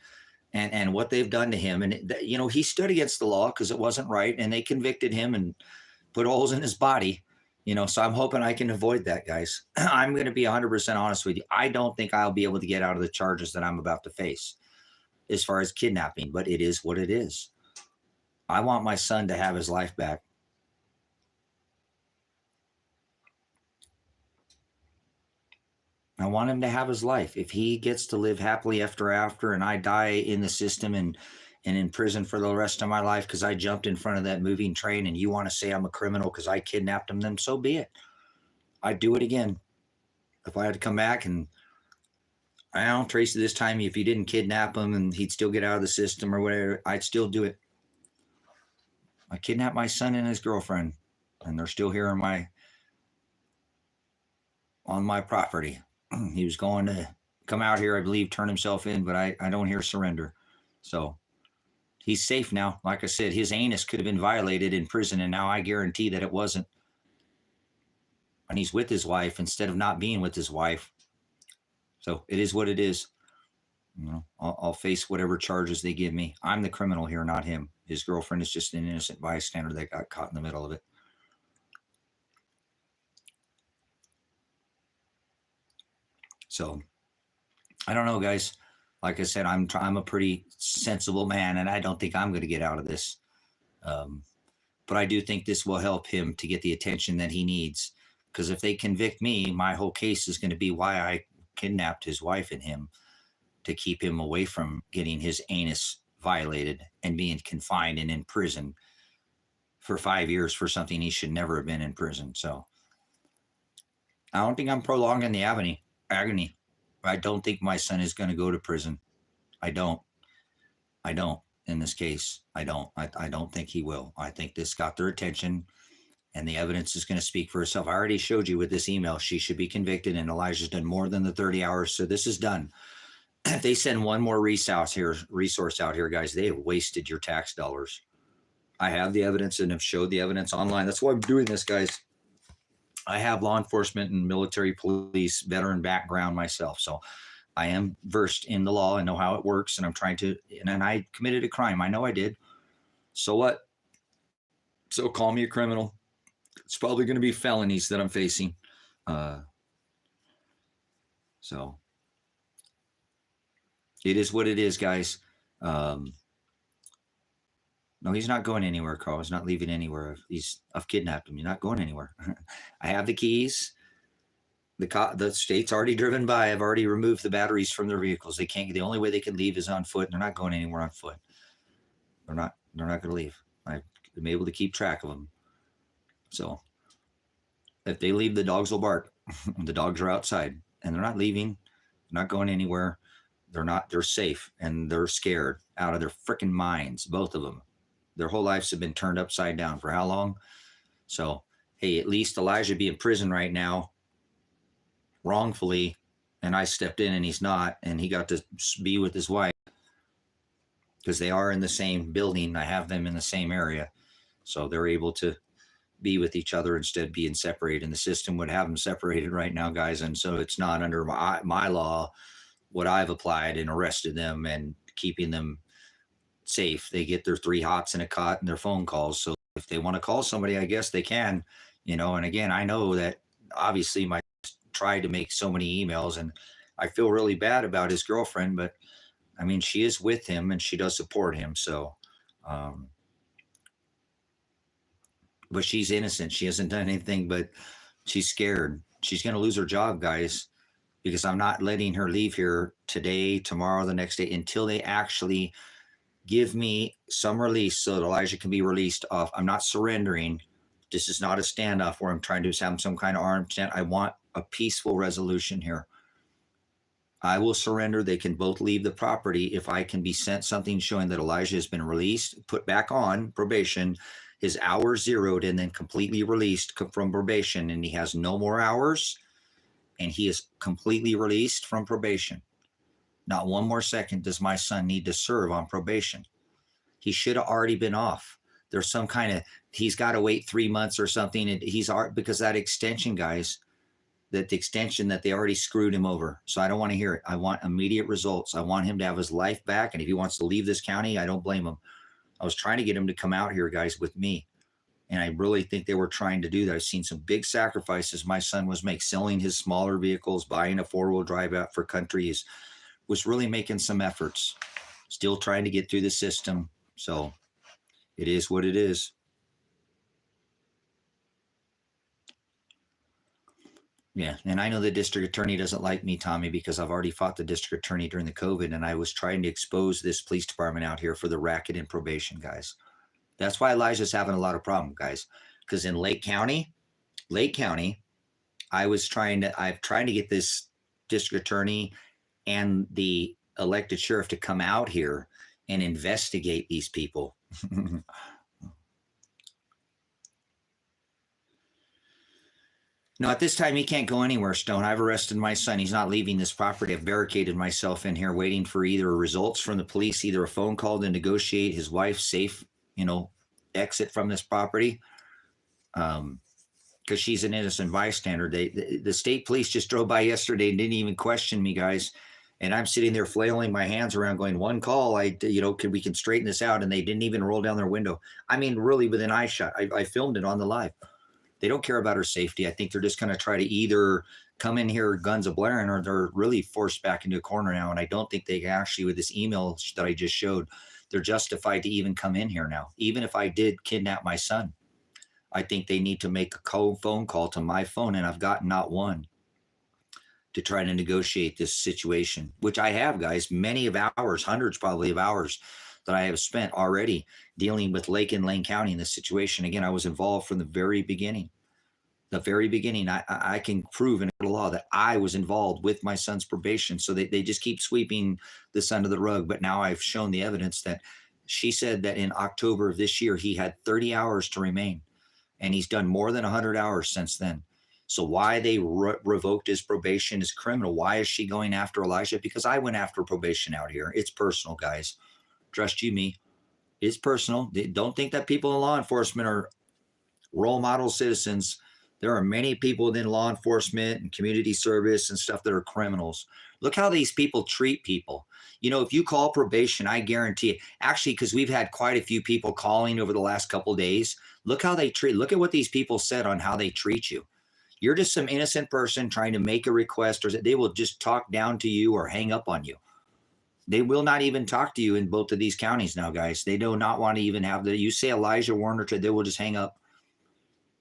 And what they've done to him. And, you know, he stood against the law because it wasn't right. And they convicted him and put holes in his body, you know. So I'm hoping I can avoid that, guys. I'm going to be 100% honest with you. I don't think I'll be able to get out of the charges that I'm about to face as far as kidnapping, but it is what it is. I want my son to have his life back. I want him to have his life. If he gets to live happily ever after and I die in the system and in prison for the rest of my life because I jumped in front of that moving train and you want to say I'm a criminal because I kidnapped him, then so be it. I'd do it again. If I had to come back and I don't Tracy this time, if you didn't kidnap him and he'd still get out of the system or whatever, I'd still do it. I kidnapped my son and his girlfriend and they're still here on my property. He was going to come out here, I believe, turn himself in, but I don't hear surrender. So he's safe now. Like I said, his anus could have been violated in prison, and now I guarantee that it wasn't. And he's with his wife instead of not being with his wife. So it is what it is. You know, I'll face whatever charges they give me. I'm the criminal here, not him. His girlfriend is just an innocent bystander that got caught in the middle of it. So I don't know, guys. Like I said, I'm a pretty sensible man, and I don't think I'm going to get out of this. But I do think this will help him to get the attention that he needs. Because if they convict me, my whole case is going to be why I kidnapped his wife and him, to keep him away from getting his anus violated and being confined and in prison for 5 years for something he should never have been in prison. So I don't think I'm prolonging the agony. I don't think my son is going to go to prison. I don't in this case. I don't think he will. I think this got their attention and the evidence is going to speak for itself. I already showed you with this email, she should be convicted and Elijah's done more than the 30 hours. So this is done. If they send one more resource out here, guys, they have wasted your tax dollars. I have the evidence and have showed the evidence online. That's why I'm doing this, guys. I have law enforcement and military police veteran background myself. So I am versed in the law. I know how it works, and I'm trying to, and I committed a crime. I know I did. So what? So call me a criminal. It's probably going to be felonies that I'm facing. So it is what it is, guys. No, he's not going anywhere, Carl. He's not leaving anywhere. I've kidnapped him. You're not going anywhere. I have the keys. The state's already driven by. I've already removed the batteries from their vehicles. They can't. The only way they can leave is on foot. And they're not going anywhere on foot. They're not going to leave. I'm able to keep track of them. So if they leave, the dogs will bark. The dogs are outside, and they're not leaving. They're not going anywhere. They're safe, and they're scared out of their freaking minds, both of them. Their whole lives have been turned upside down for how long? So, hey, at least Elijah be in prison right now, wrongfully, and I stepped in and he's not, and he got to be with his wife because they are in the same building. I have them in the same area, so they're able to be with each other instead of being separated. And the system would have them separated right now, guys, and so it's not under my law what I've applied and arrested them and keeping them safe. They get their 3 hots and a cot and their phone calls. So if they want to call somebody, I guess they can, and again, I know that obviously my tried to make so many emails, and I feel really bad about his girlfriend, but I mean, she is with him and she does support him. So, um, but she's innocent. She hasn't done anything, but she's scared. She's going to lose her job, guys, because I'm not letting her leave here today, tomorrow, the next day until they actually give me some release so that Elijah can be released off. I'm not surrendering. This is not a standoff where I'm trying to have some kind of armed stand. I want a peaceful resolution here. I will surrender. They can both leave the property if I can be sent something showing that Elijah has been released, put back on probation, his hours zeroed, and then completely released from probation, and he has no more hours, and he is completely released from probation. Not one more second does my son need to serve on probation. He should have already been off. There's some kind of, he's got to wait 3 months or something, and because that extension, guys, that the extension that they already screwed him over. So I don't want to hear it. I want immediate results. I want him to have his life back. And if he wants to leave this county, I don't blame him. I was trying to get him to come out here, guys, with me. And I really think they were trying to do that. I've seen some big sacrifices my son was making, selling his smaller vehicles, buying a 4-wheel drive out for country. Was really making some efforts, still trying to get through the system. So it is what it is. Yeah, and I know the district attorney doesn't like me, Tommy, because I've already fought the district attorney during the COVID, and I was trying to expose this police department out here for the racket in probation, guys. That's why Elijah's having a lot of problems, guys, because in Lake County, I'm trying to get this district attorney and the elected sheriff to come out here and investigate these people. No, at this time, he can't go anywhere, Stone. I've arrested my son. He's not leaving this property. I've barricaded myself in here waiting for either results from the police, either a phone call to negotiate his wife's safe, exit from this property. Because she's an innocent bystander. The state police just drove by yesterday and didn't even question me, guys. And I'm sitting there flailing my hands around going, one call, we can straighten this out. And they didn't even roll down their window. I mean, really within eye shot. I filmed it on the live. They don't care about her safety. I think they're just going to try to either come in here guns a-blaring, or they're really forced back into a corner now. And I don't think they actually, with this email that I just showed, they're justified to even come in here now. Even if I did kidnap my son, I think they need to make a phone call to my phone, and I've gotten not one, to try to negotiate this situation, which I have, guys, many of hours, hundreds probably of hours that I have spent already dealing with Lake and Lane County in this situation. Again, I was involved from the very beginning. I can prove in the law that I was involved with my son's probation. So they just keep sweeping this under the rug. But now I've shown the evidence that she said that in October of this year, he had 30 hours to remain, and he's done more than 100 hours since then. So why they revoked his probation is criminal. Why is she going after Elijah? Because I went after probation out here. It's personal, guys. Trust you me. It's personal. Don't think that people in law enforcement are role model citizens. There are many people within law enforcement and community service and stuff that are criminals. Look how these people treat people. If you call probation, I guarantee it. Actually, because we've had quite a few people calling over the last couple of days. Look how they treat. Look at what these people said on how they treat you. You're just some innocent person trying to make a request, or they will just talk down to you or hang up on you. They will not even talk to you in both of these counties now, guys. They do not want to even have you say Elijah Warner, they will just hang up.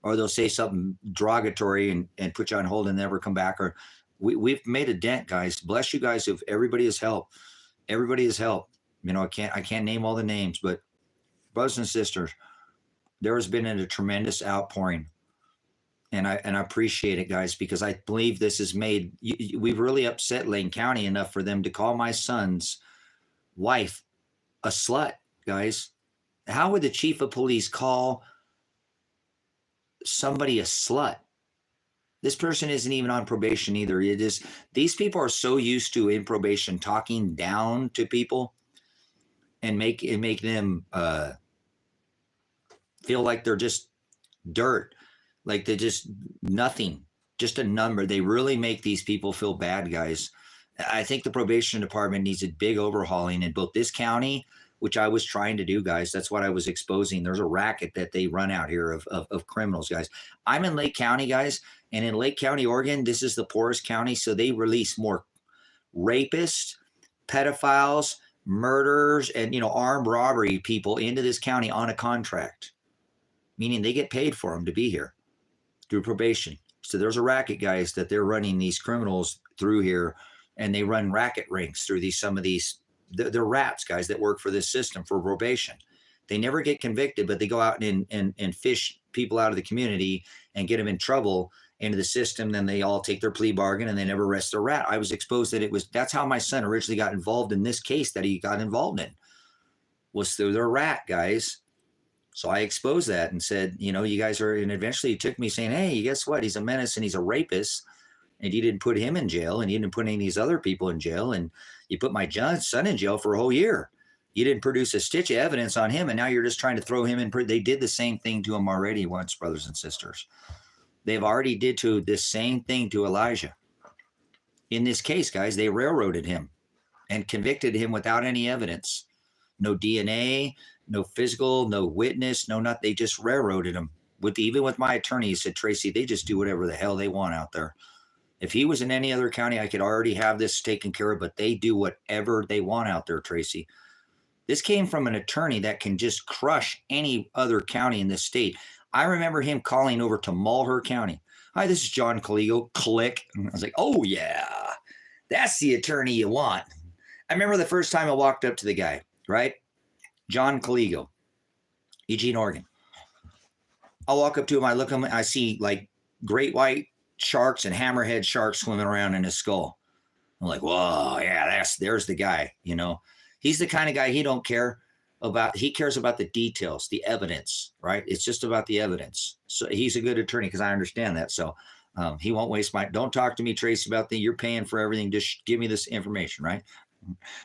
Or they'll say something derogatory and put you on hold and never come back. Or we've made a dent, guys. Bless you guys. If everybody has helped. Everybody has helped. I can't name all the names, but brothers and sisters, there has been a tremendous outpouring. And I appreciate it, guys, because I believe this has made, we've really upset Lane County enough for them to call my son's wife a slut, guys. How would the chief of police call somebody a slut? This person isn't even on probation either. These people are so used to in probation talking down to people and make them feel like they're just dirt. Like they're just nothing, just a number. They really make these people feel bad, guys. I think the probation department needs a big overhauling in both this county, which I was trying to do, guys. That's what I was exposing. There's a racket that they run out here of criminals, guys. I'm in Lake County, guys, and in Lake County, Oregon, this is the poorest county, so they release more rapists, pedophiles, murderers, and armed robbery people into this county on a contract, meaning they get paid for them to be here through probation. So there's a racket, guys, that they're running these criminals through here, and they run racket rings through some of these. They're rats, guys, that work for this system for probation. They never get convicted, but they go out and fish people out of the community and get them in trouble into the system. Then they all take their plea bargain and they never arrest their rat. I was exposed that that's how my son originally got involved in this case that he got involved in, was through their rat, guys. So I exposed that and said, you guys are, and eventually he took me saying, hey, guess what? He's a menace and he's a rapist. And you didn't put him in jail, and you didn't put any of these other people in jail, and you put my son in jail for a whole year. You didn't produce a stitch of evidence on him, and now you're just trying to throw him in prison. They did the same thing to him already once, brothers and sisters. They've already did to this same thing to Elijah. In this case, guys, they railroaded him and convicted him without any evidence. No DNA, no physical, no witness, no nothing. They just railroaded him. Even with my attorney, he said, Tracy, they just do whatever the hell they want out there. If he was in any other county, I could already have this taken care of, but they do whatever they want out there, Tracy. This came from an attorney that can just crush any other county in this state. I remember him calling over to Mulher County. Hi, this is John Caligo. Click. I was like, oh, yeah, that's the attorney you want. I remember the first time I walked up to the guy, right? John Caligo, Eugene, Oregon. I'll walk up to him. I look at him. I see like great white sharks and hammerhead sharks swimming around in his skull. I'm like, whoa, yeah, there's the guy. He's the kind of guy he cares about the details, the evidence, right? It's just about the evidence. So he's a good attorney because I understand that. So he won't waste don't talk to me, Tracy, about you're paying for everything. Just give me this information, right?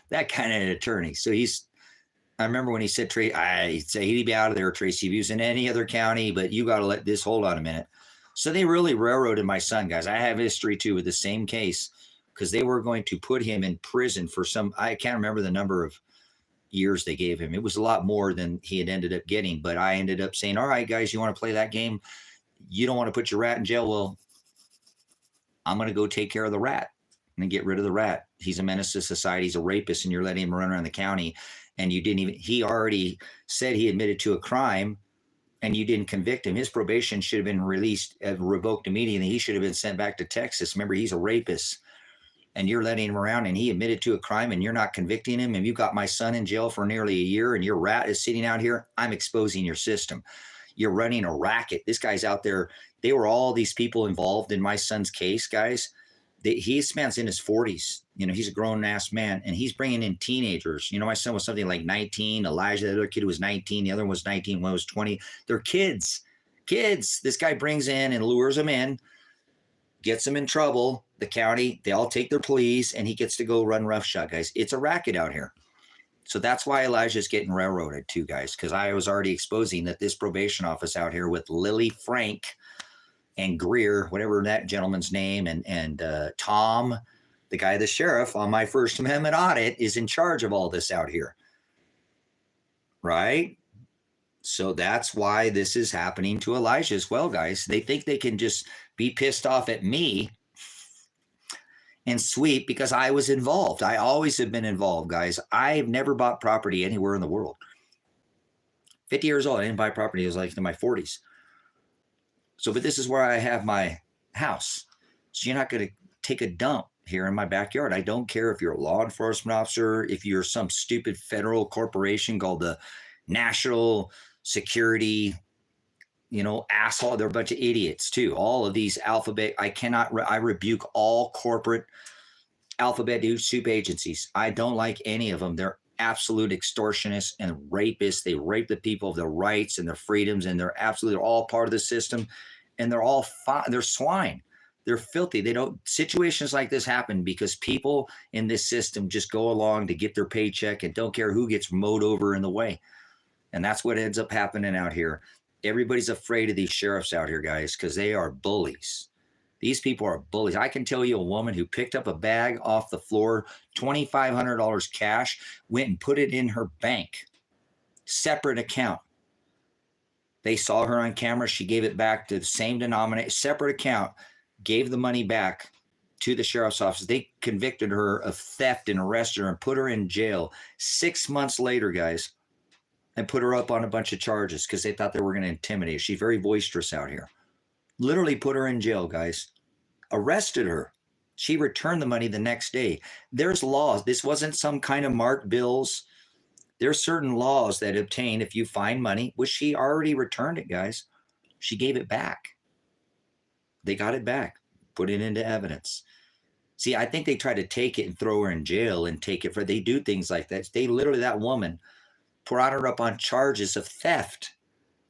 That kind of attorney. So I remember when he said, I'd say he'd be out of there, Tracy, if he was in any other county, but you got to let this, hold on a minute. So they really railroaded my son, guys. I have history too with the same case because they were going to put him in prison for I can't remember the number of years they gave him. It was a lot more than he had ended up getting, but I ended up saying, all right, guys, you want to play that game? You don't want to put your rat in jail? Well, I'm going to go take care of the rat and get rid of the rat. He's a menace to society. He's a rapist, and you're letting him run around the county. And he already said he admitted to a crime, and you didn't convict him. His probation should have been revoked immediately. He should have been sent back to Texas. Remember, he's a rapist, and you're letting him around, and he admitted to a crime, and you're not convicting him. And you got my son in jail for nearly a year, and your rat is sitting out here. I'm exposing your system. You're running a racket. This guy's out there. They were all these people involved in my son's case, guys. This man's in his 40s. He's a grown-ass man, and he's bringing in teenagers. My son was something like 19. Elijah, the other kid, was 19. The other one was 19. One was 20. They're kids. This guy brings in and lures them in, gets them in trouble. The county, they all take their pleas, and he gets to go run roughshod, guys. It's a racket out here. So that's why Elijah's getting railroaded too, guys, because I was already exposing that this probation office out here with Lily Frank and Greer, whatever that gentleman's name, and Tom, the guy, the sheriff on my First Amendment audit, is in charge of all this out here. Right? So that's why this is happening to Elijah as well, guys. They think they can just be pissed off at me and sweep because I was involved. I always have been involved, guys. I've never bought property anywhere in the world. 50 years old, I didn't buy property. It was like in my 40s. So, but this is where I have my house. So you're not going to take a dump here in my backyard. I don't care if you're a law enforcement officer, if you're some stupid federal corporation called the National Security, asshole. They're a bunch of idiots too. All of these alphabet, I rebuke all corporate alphabet soup agencies. I don't like any of them. They're absolute extortionists and rapists. They rape the people of their rights and their freedoms, and they're all part of the system, and they're swine. They're filthy. Situations like this happen because people in this system just go along to get their paycheck and don't care who gets mowed over in the way. And that's what ends up happening out here. Everybody's afraid of these sheriffs out here, guys, because they are bullies. These people are bullies. I can tell you a woman who picked up a bag off the floor, $2,500 cash, went and put it in her bank separate account. They saw her on camera. She gave it back to the same denominator, separate account, gave the money back to the sheriff's office. They convicted her of theft and arrested her and put her in jail 6 months later, guys, and put her up on a bunch of charges because they thought they were going to intimidate her. She's very boisterous out here. Literally put her in jail, guys. Arrested her. She returned the money the next day. There's laws. This wasn't some kind of marked bills. There's certain laws that obtain if you find money, which she already returned it, guys. She gave it back. They got it back, put it into evidence. See, I think they try to take it and throw her in jail and take it for, they do things like that. They literally, that woman brought her up on charges of theft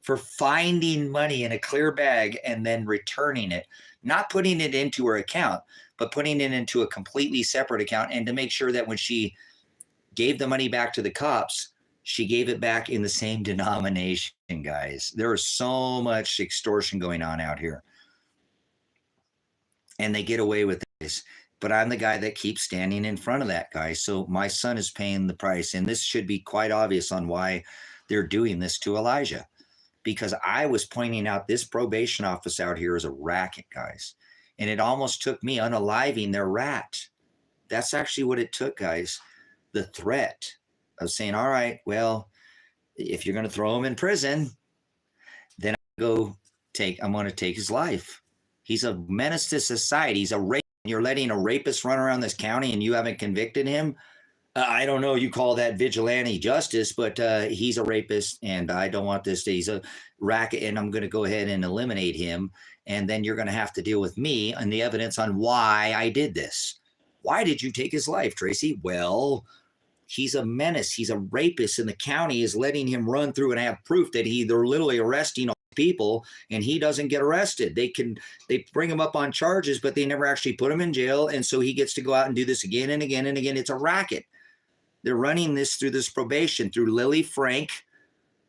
for finding money in a clear bag and then returning it, not putting it into her account, but putting it into a completely separate account. And to make sure that when she gave the money back to the cops, she gave it back in the same denomination, guys. There is so much extortion going on out here. And they get away with this. But I'm the guy that keeps standing in front of that guy. So my son is paying the price. And this should be quite obvious on why they're doing this to Elijah. Because I was pointing out this probation office out here is a racket, guys. And it almost took me unaliving their rat. That's actually what it took, guys. The threat of saying, all right, well, if you're going to throw him in prison, then I'm going to take his life. He's a menace to society. He's a rapist. You're letting a rapist run around this county and you haven't convicted him. I don't know, you call that vigilante justice, but he's a rapist and I don't want this. He's a racket and I'm going to go ahead and eliminate him. And then you're going to have to deal with me and the evidence on why I did this. Why did you take his life, Tracy? Well, he's a menace. He's a rapist and the county is letting him run through and have proof that they're literally arresting all people and he doesn't get arrested. They bring him up on charges, but they never actually put him in jail. And so he gets to go out and do this again and again and again. It's a racket. They're running this through this probation, through Lily Frank,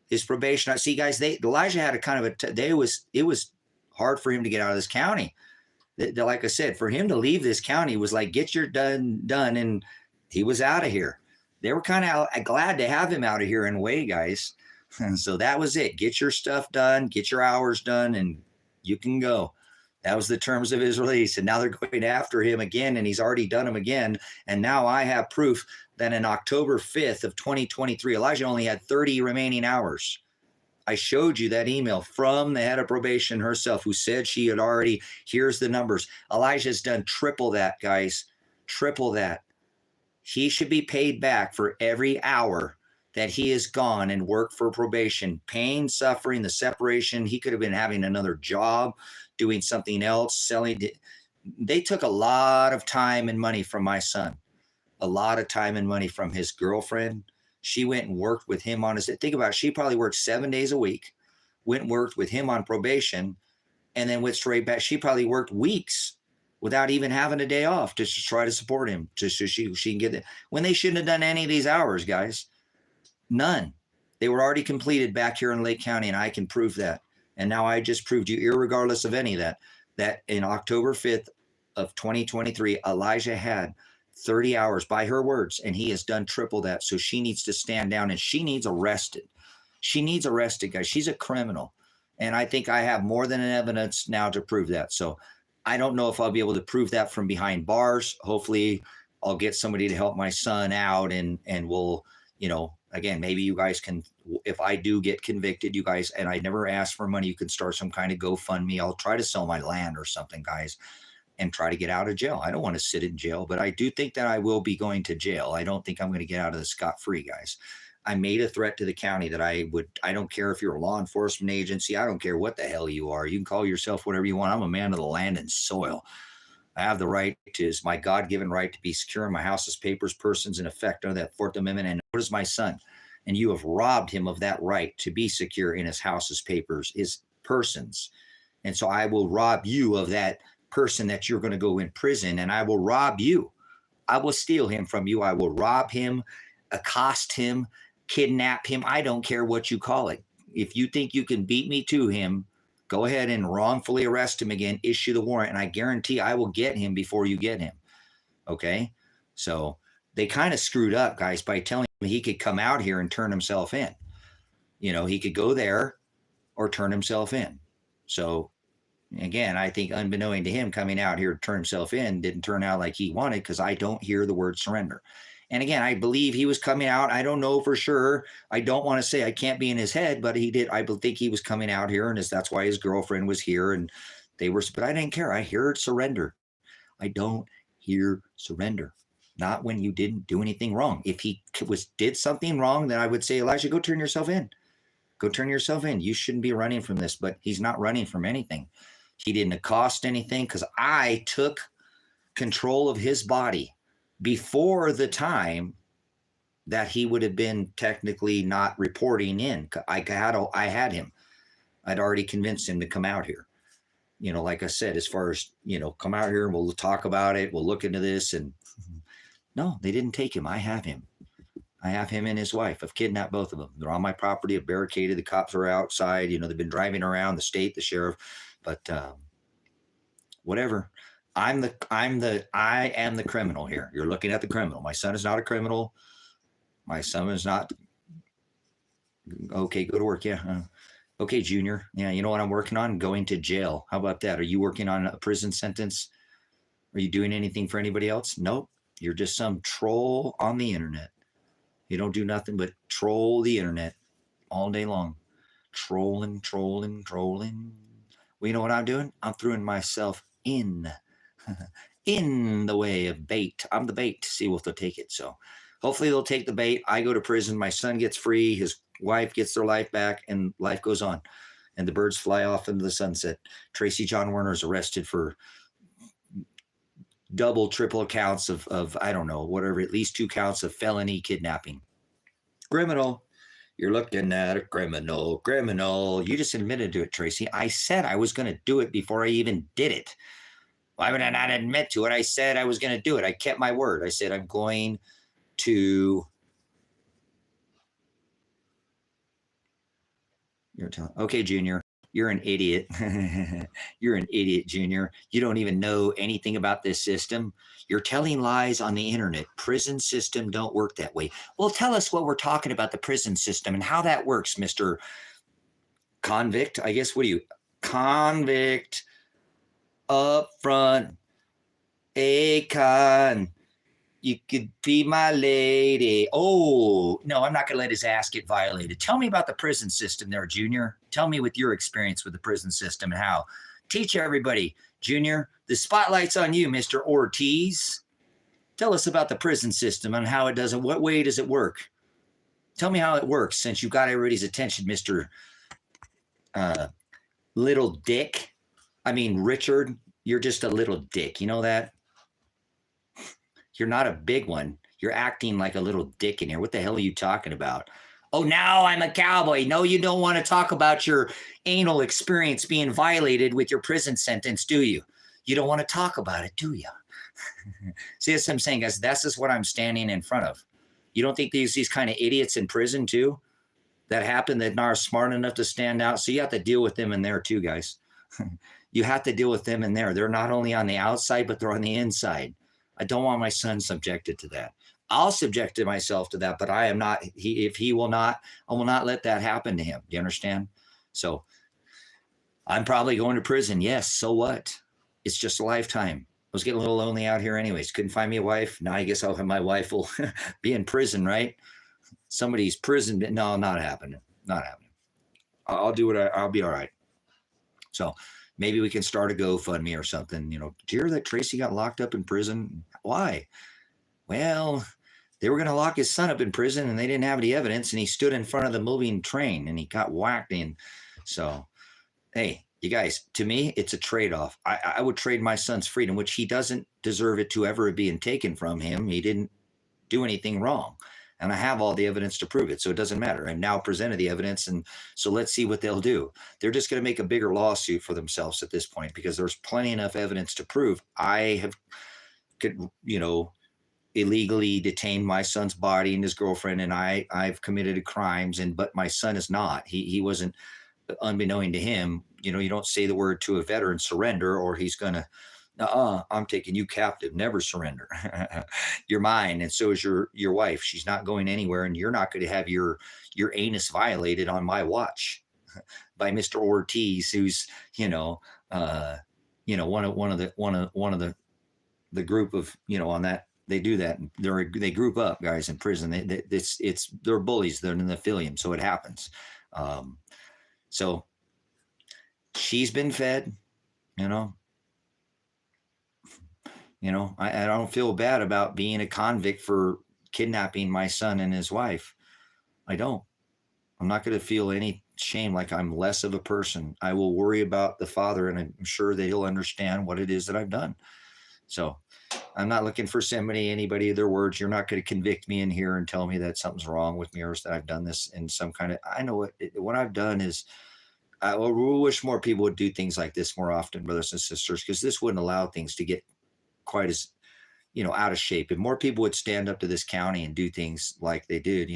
his probation. See, guys, Elijah had a kind of it was hard for him to get out of this county. Like I said, for him to leave this county was like, get your done, and he was out of here. They were kind of glad to have him out of here in a way, guys. And so that was it. Get your stuff done, get your hours done, and you can go. That was the terms of his release. And now they're going after him again, and he's already done them again. And now I have proof that in October 5th of 2023, Elijah only had 30 remaining hours. I showed you that email from the head of probation herself who said she had already, here's the numbers. Elijah's done triple that, guys, triple that. He should be paid back for every hour that he has gone and worked for probation, pain, suffering, the separation. He could have been having another job, doing something else, selling. They took a lot of time and money from my son, a lot of time and money from his girlfriend. She went and worked with him on his, think about it, she probably worked 7 days a week, went and worked with him on probation, and then went straight back. She probably worked weeks without even having a day off just to try to support him, just so she can get it. When they shouldn't have done any of these hours, guys. None. They were already completed back here in Lake County, and I can prove that. And now I just proved you, irregardless of any of that in October 5th of 2023, Elijah had 30 hours by her words, and he has done triple that. So she needs to stand down, and she needs arrested. She needs arrested, guys. She's a criminal. And I think I have more than evidence now to prove that. So I don't know if I'll be able to prove that from behind bars. Hopefully I'll get somebody to help my son out, and we'll, again, maybe you guys can, if I do get convicted, you guys, and I never asked for money, you can start some kind of GoFundMe. I'll try to sell my land or something, guys, and try to get out of jail. I don't want to sit in jail, but I do think that I will be going to jail. I don't think I'm going to get out of this scot-free, guys. I made a threat to the county that I don't care if you're a law enforcement agency. I don't care what the hell you are. You can call yourself whatever you want. I'm a man of the land and soil. I have the right to, it's my God-given right to be secure in my house's papers, persons in effect under that 4th Amendment. And what is my son? And you have robbed him of that right to be secure in his house's papers, his persons. And so I will rob you of that person that you're going to go in prison, and I will rob you. I will steal him from you. I will rob him, accost him, kidnap him. I don't care what you call it. If you think you can beat me to him, go ahead and wrongfully arrest him again, issue the warrant, and I guarantee I will get him before you get him. Okay? So they kind of screwed up, guys, by telling him he could come out here and turn himself in. He could go there or turn himself in. So again, I think unbeknown to him, coming out here to turn himself in didn't turn out like he wanted, because I don't hear the word surrender. And again, I believe he was coming out. I don't know for sure. I don't want to say, I can't be in his head, but he did. I think he was coming out here, and that's why his girlfriend was here, and they were. But I didn't care. I heard surrender. I don't hear surrender. Not when you didn't do anything wrong. If he did something wrong, then I would say, Elijah, go turn yourself in. Go turn yourself in. You shouldn't be running from this. But he's not running from anything. He didn't accost anything, because I took control of his body before the time that he would have been technically not reporting in. I had him. I'd already convinced him to come out here. Like I said, as far as, come out here and we'll talk about it. We'll look into this. And no, they didn't take him. I have him. I have him and his wife. I've kidnapped both of them. They're on my property. I've barricaded. The cops are outside. They've been driving around the state, the sheriff, but whatever. I am the criminal here. You're looking at the criminal. My son is not a criminal. My son is not. Okay, go to work. Yeah. Okay, Junior. Yeah, you know what I'm working on? Going to jail. How about that? Are you working on a prison sentence? Are you doing anything for anybody else? Nope. You're just some troll on the internet. You don't do nothing but troll the internet all day long. Trolling. Well, you know what I'm doing? I'm throwing myself in the way of bait. I'm the bait to see if they'll take it. So hopefully they'll take the bait. I go to prison. My son gets free. His wife gets their life back, and life goes on. And the birds fly off into the sunset. Tracy John Werner is arrested for double, triple counts of I don't know, whatever, at least 2 counts of felony kidnapping. Criminal. You're looking at a criminal. You just admitted to it, Tracy. I said I was going to do it before I even did it. Why would I not admit to it? I said I was going to do it. I kept my word. I said I'm going to. Okay, Junior. You're an idiot. You're an idiot, Junior. You don't even know anything about this system. You're telling lies on the internet. Prison system don't work that way. Well, tell us what we're talking about, the prison system and how that works, Mr. Convict. I guess, what are you? Convict. Up front. Akon. You could be my lady. Oh, no, I'm not going to let his ass get violated. Tell me about the prison system there, Junior. Tell me with your experience with the prison system and how. Teach everybody, Junior. The spotlight's on you, Mr. Ortiz. Tell us about the prison system and how it does it. What way does it work? Tell me how it works, since you got everybody's attention, Mr. Little Dick. I mean, Richard, you're just a little dick. You know that? You're not a big one. You're acting like a little dick in here. What the hell are you talking about? Oh, now I'm a cowboy. No, you don't want to talk about your anal experience being violated with your prison sentence, do you? You don't want to talk about it, do you? See, that's what I'm saying, guys. This is what I'm standing in front of. You don't think these kind of idiots in prison, too, that happen, that are smart enough to stand out? So you have to deal with them in there, too, guys. You have to deal with them in there. They're not only on the outside, but they're on the inside. I don't want my son subjected to that. I'll subject myself to that, but I am not. If he will not, I will not let that happen to him. Do you understand? So I'm probably going to prison. Yes. So what? It's just a lifetime. I was getting a little lonely out here anyways. Couldn't find me a wife. Now I guess my wife will be in prison, right? Somebody's prison. No, not happening. Not happening. I'll do what I'll be all right. So maybe we can start a GoFundMe or something. Did you hear that Tracy got locked up in prison? Why? Well, they were going to lock his son up in prison, and they didn't have any evidence, and he stood in front of the moving train, and he got whacked in. So, hey, you guys, to me, it's a trade-off. I would trade my son's freedom, which he doesn't deserve it to ever being taken from him. He didn't do anything wrong. And I have all the evidence to prove it, so it doesn't matter. I've now presented the evidence, and so let's see what they'll do. They're just going to make a bigger lawsuit for themselves at this point, because there's plenty enough evidence to prove I have, illegally detained my son's body and his girlfriend, and I've committed crimes, but my son is not. He wasn't, unbeknown to him. You don't say the word to a veteran, surrender, or he's going to I'm taking you captive. Never surrender. You're mine, and so is your wife. She's not going anywhere, and you're not going to have your anus violated on my watch by Mr. Ortiz, who's uh, one of the group of on that. They do that. They group up guys in prison. They're bullies. They're in the affilium, so it happens. So she's been fed. You know, I don't feel bad about being a convict for kidnapping my son and his wife. I don't. I'm not going to feel any shame like I'm less of a person. I will worry about the father, and I'm sure that he'll understand what it is that I've done. So I'm not looking for anybody, their words. You're not going to convict me in here and tell me that something's wrong with me or that I've done this in some kind of, I know what I've done is, I wish more people would do things like this more often, brothers and sisters, because this wouldn't allow things to get quite as out of shape. If more people would stand up to this county and do things like they did,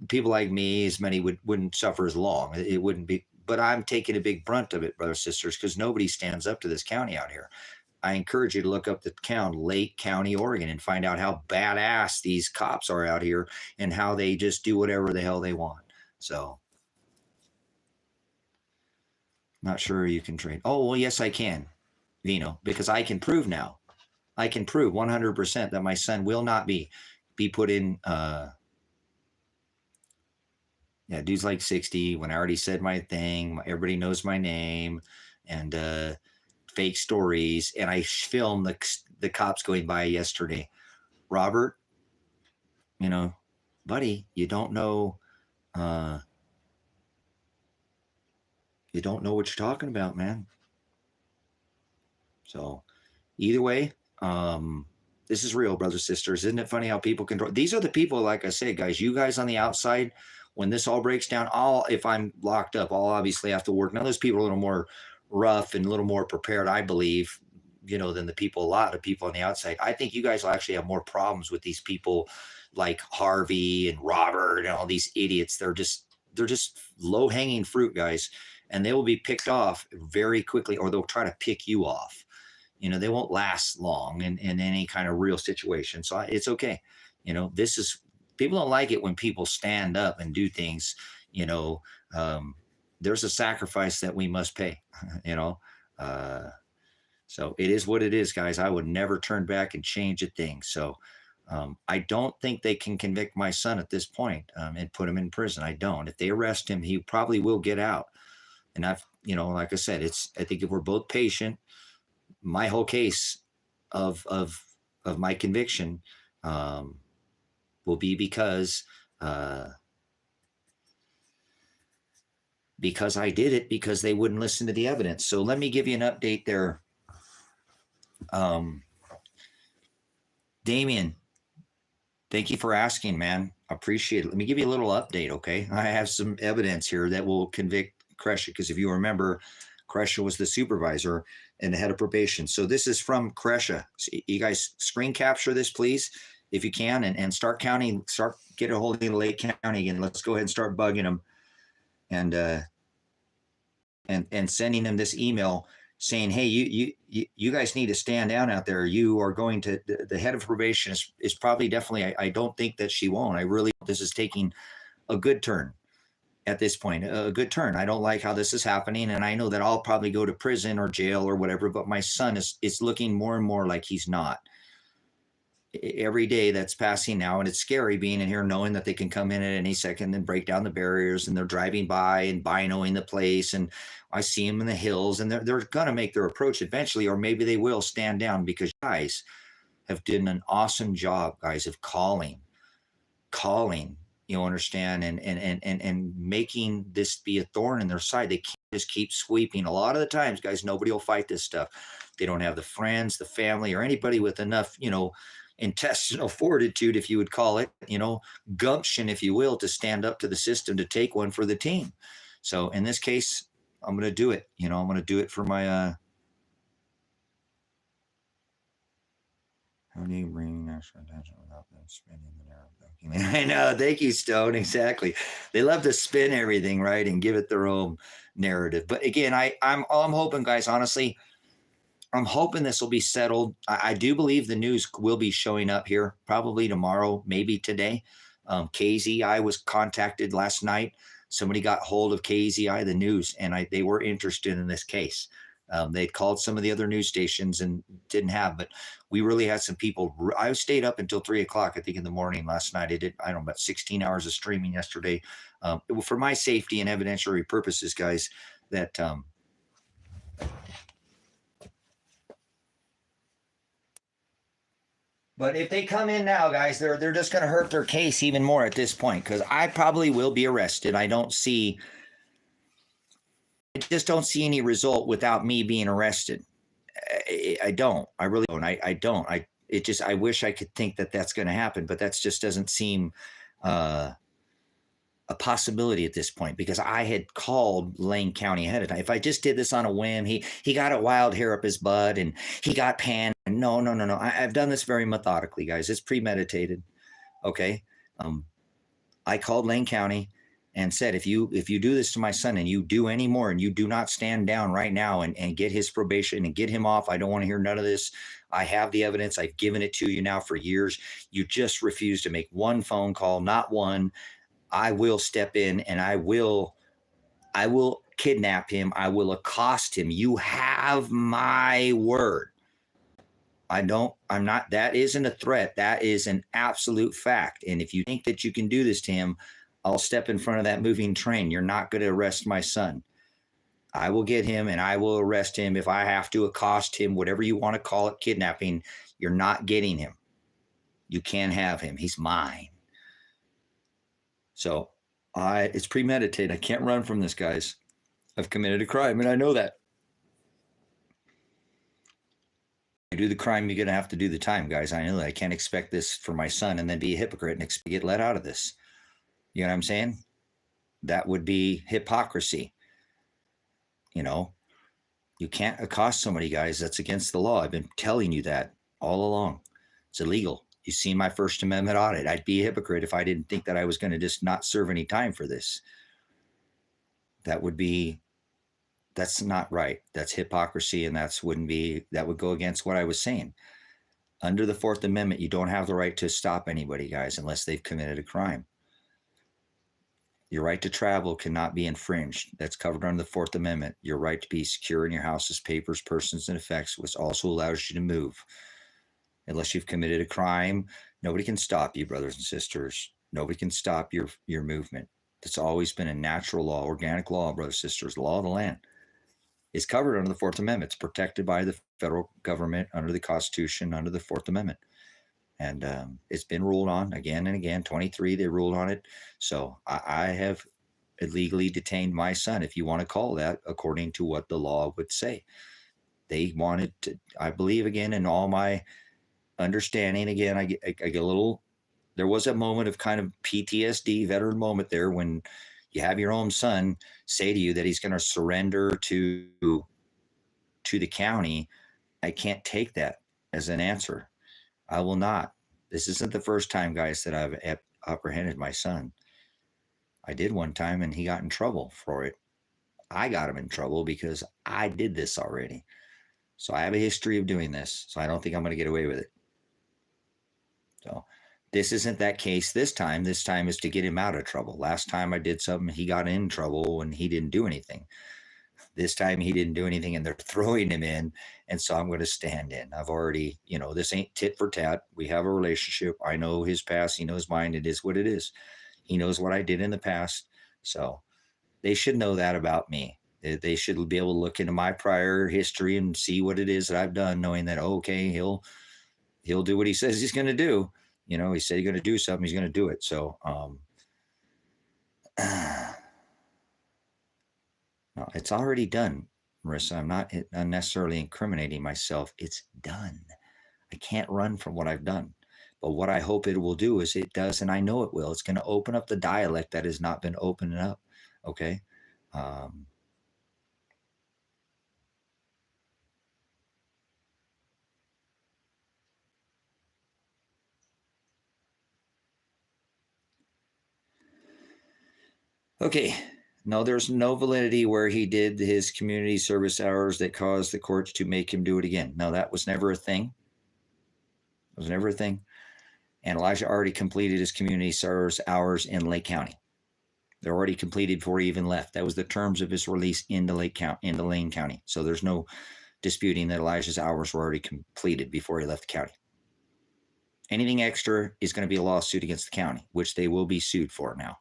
people like me, as many wouldn't suffer as long. It wouldn't be, but I'm taking a big brunt of it, brothers and sisters, because nobody stands up to this county out here. I encourage you to look up the town, Lake County, Oregon, and find out how badass these cops are out here and how they just do whatever the hell they want. So, not sure you can trade. Oh, well, yes, I can, Vino, because I can prove now. I can prove 100% that my son will not be put in. Yeah, dude's like 60. When I already said my thing, everybody knows my name, and fake stories. And I filmed the cops going by yesterday. Robert, buddy, you don't know. You don't know what you're talking about, man. So, either way, this is real, brothers, sisters. Isn't it funny how people control? These are the people, like I say, guys, you guys on the outside, when this all breaks down, if I'm locked up, I'll obviously have to work. Now, those people are a little more rough and a little more prepared, I believe, than a lot of people on the outside. I think you guys will actually have more problems with these people like Harvey and Robert and all these idiots. They're just low-hanging fruit, guys, and they will be picked off very quickly, or they'll try to pick you off. They won't last long in any kind of real situation. So it's okay. People don't like it when people stand up and do things. There's a sacrifice that we must pay. So it is what it is, guys. I would never turn back and change a thing. So I don't think they can convict my son at this point and put him in prison. I don't. If they arrest him, he probably will get out. And like I said, I think if we're both patient, my whole case of my conviction will be because I did it, because they wouldn't listen to the evidence. So let me give you an update there. Damien, thank you for asking, man. I appreciate it. Let me give you a little update, okay? I have some evidence here that will convict Kresha, because if you remember, Kresha was the supervisor and the head of probation. So this is from Kresha. So you guys screen capture this, please, if you can, and start counting, get a hold of the Lake County again. Let's go ahead and start bugging them and sending them this email saying, hey, you guys need to stand down out there. You are going to, the head of probation is probably definitely, I don't think that she won't. I really, this is taking a good turn at this point, a good turn. I don't like how this is happening. And I know that I'll probably go to prison or jail or whatever, but my son is looking more and more like he's not. Every day that's passing now, and it's scary being in here knowing that they can come in at any second and break down the barriers, and they're driving by and binoing the place, and I see them in the hills, and they're going to make their approach eventually, or maybe they will stand down, because you guys have done an awesome job, guys, of calling, understand, and making this be a thorn in their side. They can't just keep sweeping. A lot of the times, guys, nobody will fight this stuff. They don't have the friends, the family, or anybody with enough, intestinal fortitude, if you would call it, gumption, if you will, to stand up to the system, to take one for the team. So in this case, I'm going to do it. I'm going to do it for my, how do you bring national attention without them spinning the narrative? I know. Thank you, Stone. Exactly. They love to spin everything, right, and give it their own narrative. But again, I'm hoping, guys, honestly, I'm hoping this will be settled. I do believe the news will be showing up here probably tomorrow, maybe today. KZI was contacted last night. Somebody got hold of KZI, the news, and they were interested in this case. They'd called some of the other news stations and didn't have, but we really had some people. I stayed up until 3 o'clock, I think, in the morning last night. I did, I don't know, about 16 hours of streaming yesterday. For my safety and evidentiary purposes, guys, that but if they come in now, guys, they're just going to hurt their case even more at this point, because I probably will be arrested. I just don't see any result without me being arrested. I don't. I really don't. I don't. I wish I could think that that's going to happen, but that just doesn't seem a possibility at this point, because I had called Lane County ahead of time. If I just did this on a whim, he got a wild hair up his butt and he got panned. No. I've done this very methodically, guys. It's premeditated. Okay. I called Lane County and said, if you do this to my son and you do any more and you do not stand down right now and get his probation and get him off, I don't want to hear none of this. I have the evidence. I've given it to you now for years. You just refuse to make one phone call, not one. I will step in and I will kidnap him. I will accost him. You have my word. That isn't a threat. That is an absolute fact. And if you think that you can do this to him, I'll step in front of that moving train. You're not going to arrest my son. I will get him and I will arrest him if I have to accost him, whatever you want to call it, kidnapping. You're not getting him. You can't have him. He's mine. So it's premeditated. I can't run from this, guys. I've committed a crime and I know that. I do the crime, you're going to have to do the time, guys. I know that. I can't expect this for my son and then be a hypocrite and get let out of this. You know what I'm saying? That would be hypocrisy. You know, you can't accost somebody, guys. That's against the law. I've been telling you that all along. It's illegal. You see my First Amendment audit. I'd be a hypocrite if I didn't think that I was going to just not serve any time for this. That's not right. That's hypocrisy, and that would go against what I was saying. Under the Fourth Amendment, you don't have the right to stop anybody, guys, unless they've committed a crime. Your right to travel cannot be infringed. That's covered under the Fourth Amendment. Your right to be secure in your house's papers, persons, and effects, which also allows you to move. Unless you've committed a crime, nobody can stop you, brothers and sisters. Nobody can stop your movement. It's always been a natural law, organic law, brothers and sisters. The law of the land is covered under the Fourth Amendment. It's protected by the federal government under the Constitution, under the Fourth Amendment. And it's been ruled on again and again. 23, they ruled on it. So I have illegally detained my son, if you want to call that, according to what the law would say. They wanted to, I believe, again, in all my understanding, again, I get a little, there was a moment of kind of PTSD, veteran moment there, when you have your own son say to you that he's going to surrender to the county. I can't take that as an answer. I will not. This isn't the first time, guys, that I've apprehended my son. I did one time and he got in trouble for it. I got him in trouble because I did this already. So I have a history of doing this. So I don't think I'm going to get away with it. So this isn't that case this time. This time is to get him out of trouble. Last time I did something, he got in trouble and he didn't do anything. This time he didn't do anything and they're throwing him in. And so I'm going to stand in. I've already, this ain't tit for tat. We have a relationship. I know his past. He knows mine. It is what it is. He knows what I did in the past. So they should know that about me. They should be able to look into my prior history and see what it is that I've done, knowing that, okay, he'll do what he says he's going to do. He said he's going to do something. He's going to do it. So, no, it's already done, Marissa. I'm not unnecessarily incriminating myself. It's done. I can't run from what I've done. But what I hope it will do is it does, and I know it will. It's going to open up the dialect that has not been opening up. Okay. Okay. No, there's no validity where he did his community service hours that caused the courts to make him do it again. No, that was never a thing. It was never a thing. And Elijah already completed his community service hours in Lake County. They're already completed before he even left. That was the terms of his release into Lane County. So there's no disputing that Elijah's hours were already completed before he left the county. Anything extra is going to be a lawsuit against the county, which they will be sued for now.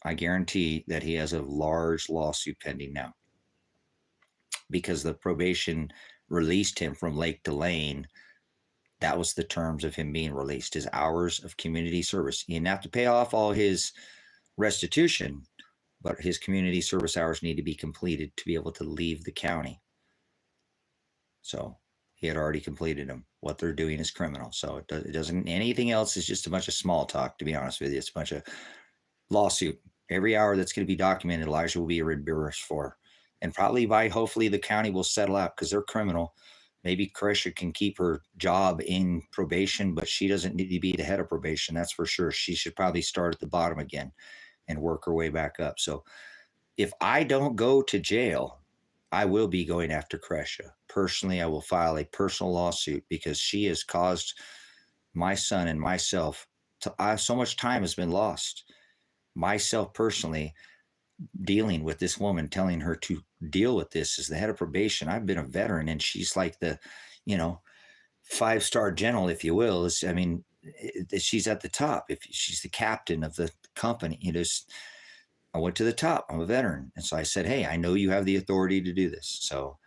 I guarantee that he has a large lawsuit pending now because the probation released him from Lake to Lane. That was the terms of him being released, his hours of community service. He didn't have to pay off all his restitution, but his community service hours need to be completed to be able to leave the county. So he had already completed them. What they're doing is criminal. So it doesn't, anything else is just a bunch of small talk, to be honest with you. It's a bunch of lawsuit. Every hour that's going to be documented, Elijah will be reimbursed for. And probably hopefully the county will settle out because they're criminal. Maybe Krisha can keep her job in probation, but she doesn't need to be the head of probation. That's for sure. She should probably start at the bottom again and work her way back up. So if I don't go to jail, I will be going after Krisha. Personally, I will file a personal lawsuit because she has caused my son and myself so much time has been lost. Myself personally dealing with this woman, telling her to deal with this as the head of probation. I've been a veteran and she's like the, 5-star general, if you will. She's at the top. If she's the captain of the company, I went to the top. I'm a veteran. And so I said, hey, I know you have the authority to do this. So,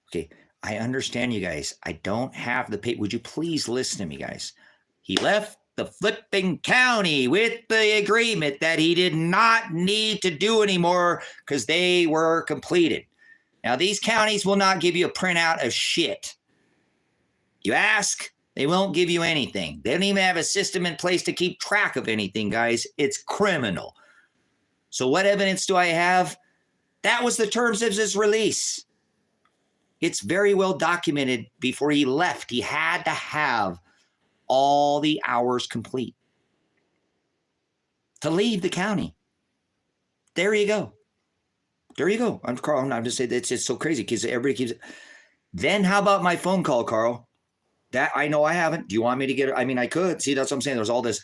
okay. I understand you guys. I don't have the pay. Would you please listen to me, guys? He left the flipping county with the agreement that he did not need to do anymore because they were completed. Now, these counties will not give you a printout of shit. You ask, they won't give you anything. They don't even have a system in place to keep track of anything, guys. It's criminal. So what evidence do I have? That was the terms of his release. It's very well documented. Before he left, he had to have all the hours complete to leave the county. There you go. There you go. I'm Carl. I'm just saying it's just so crazy because everybody keeps. Then how about my phone call, Carl? That I know I haven't. Do you want me to get it? I mean, I could. See, that's what I'm saying. There's all this.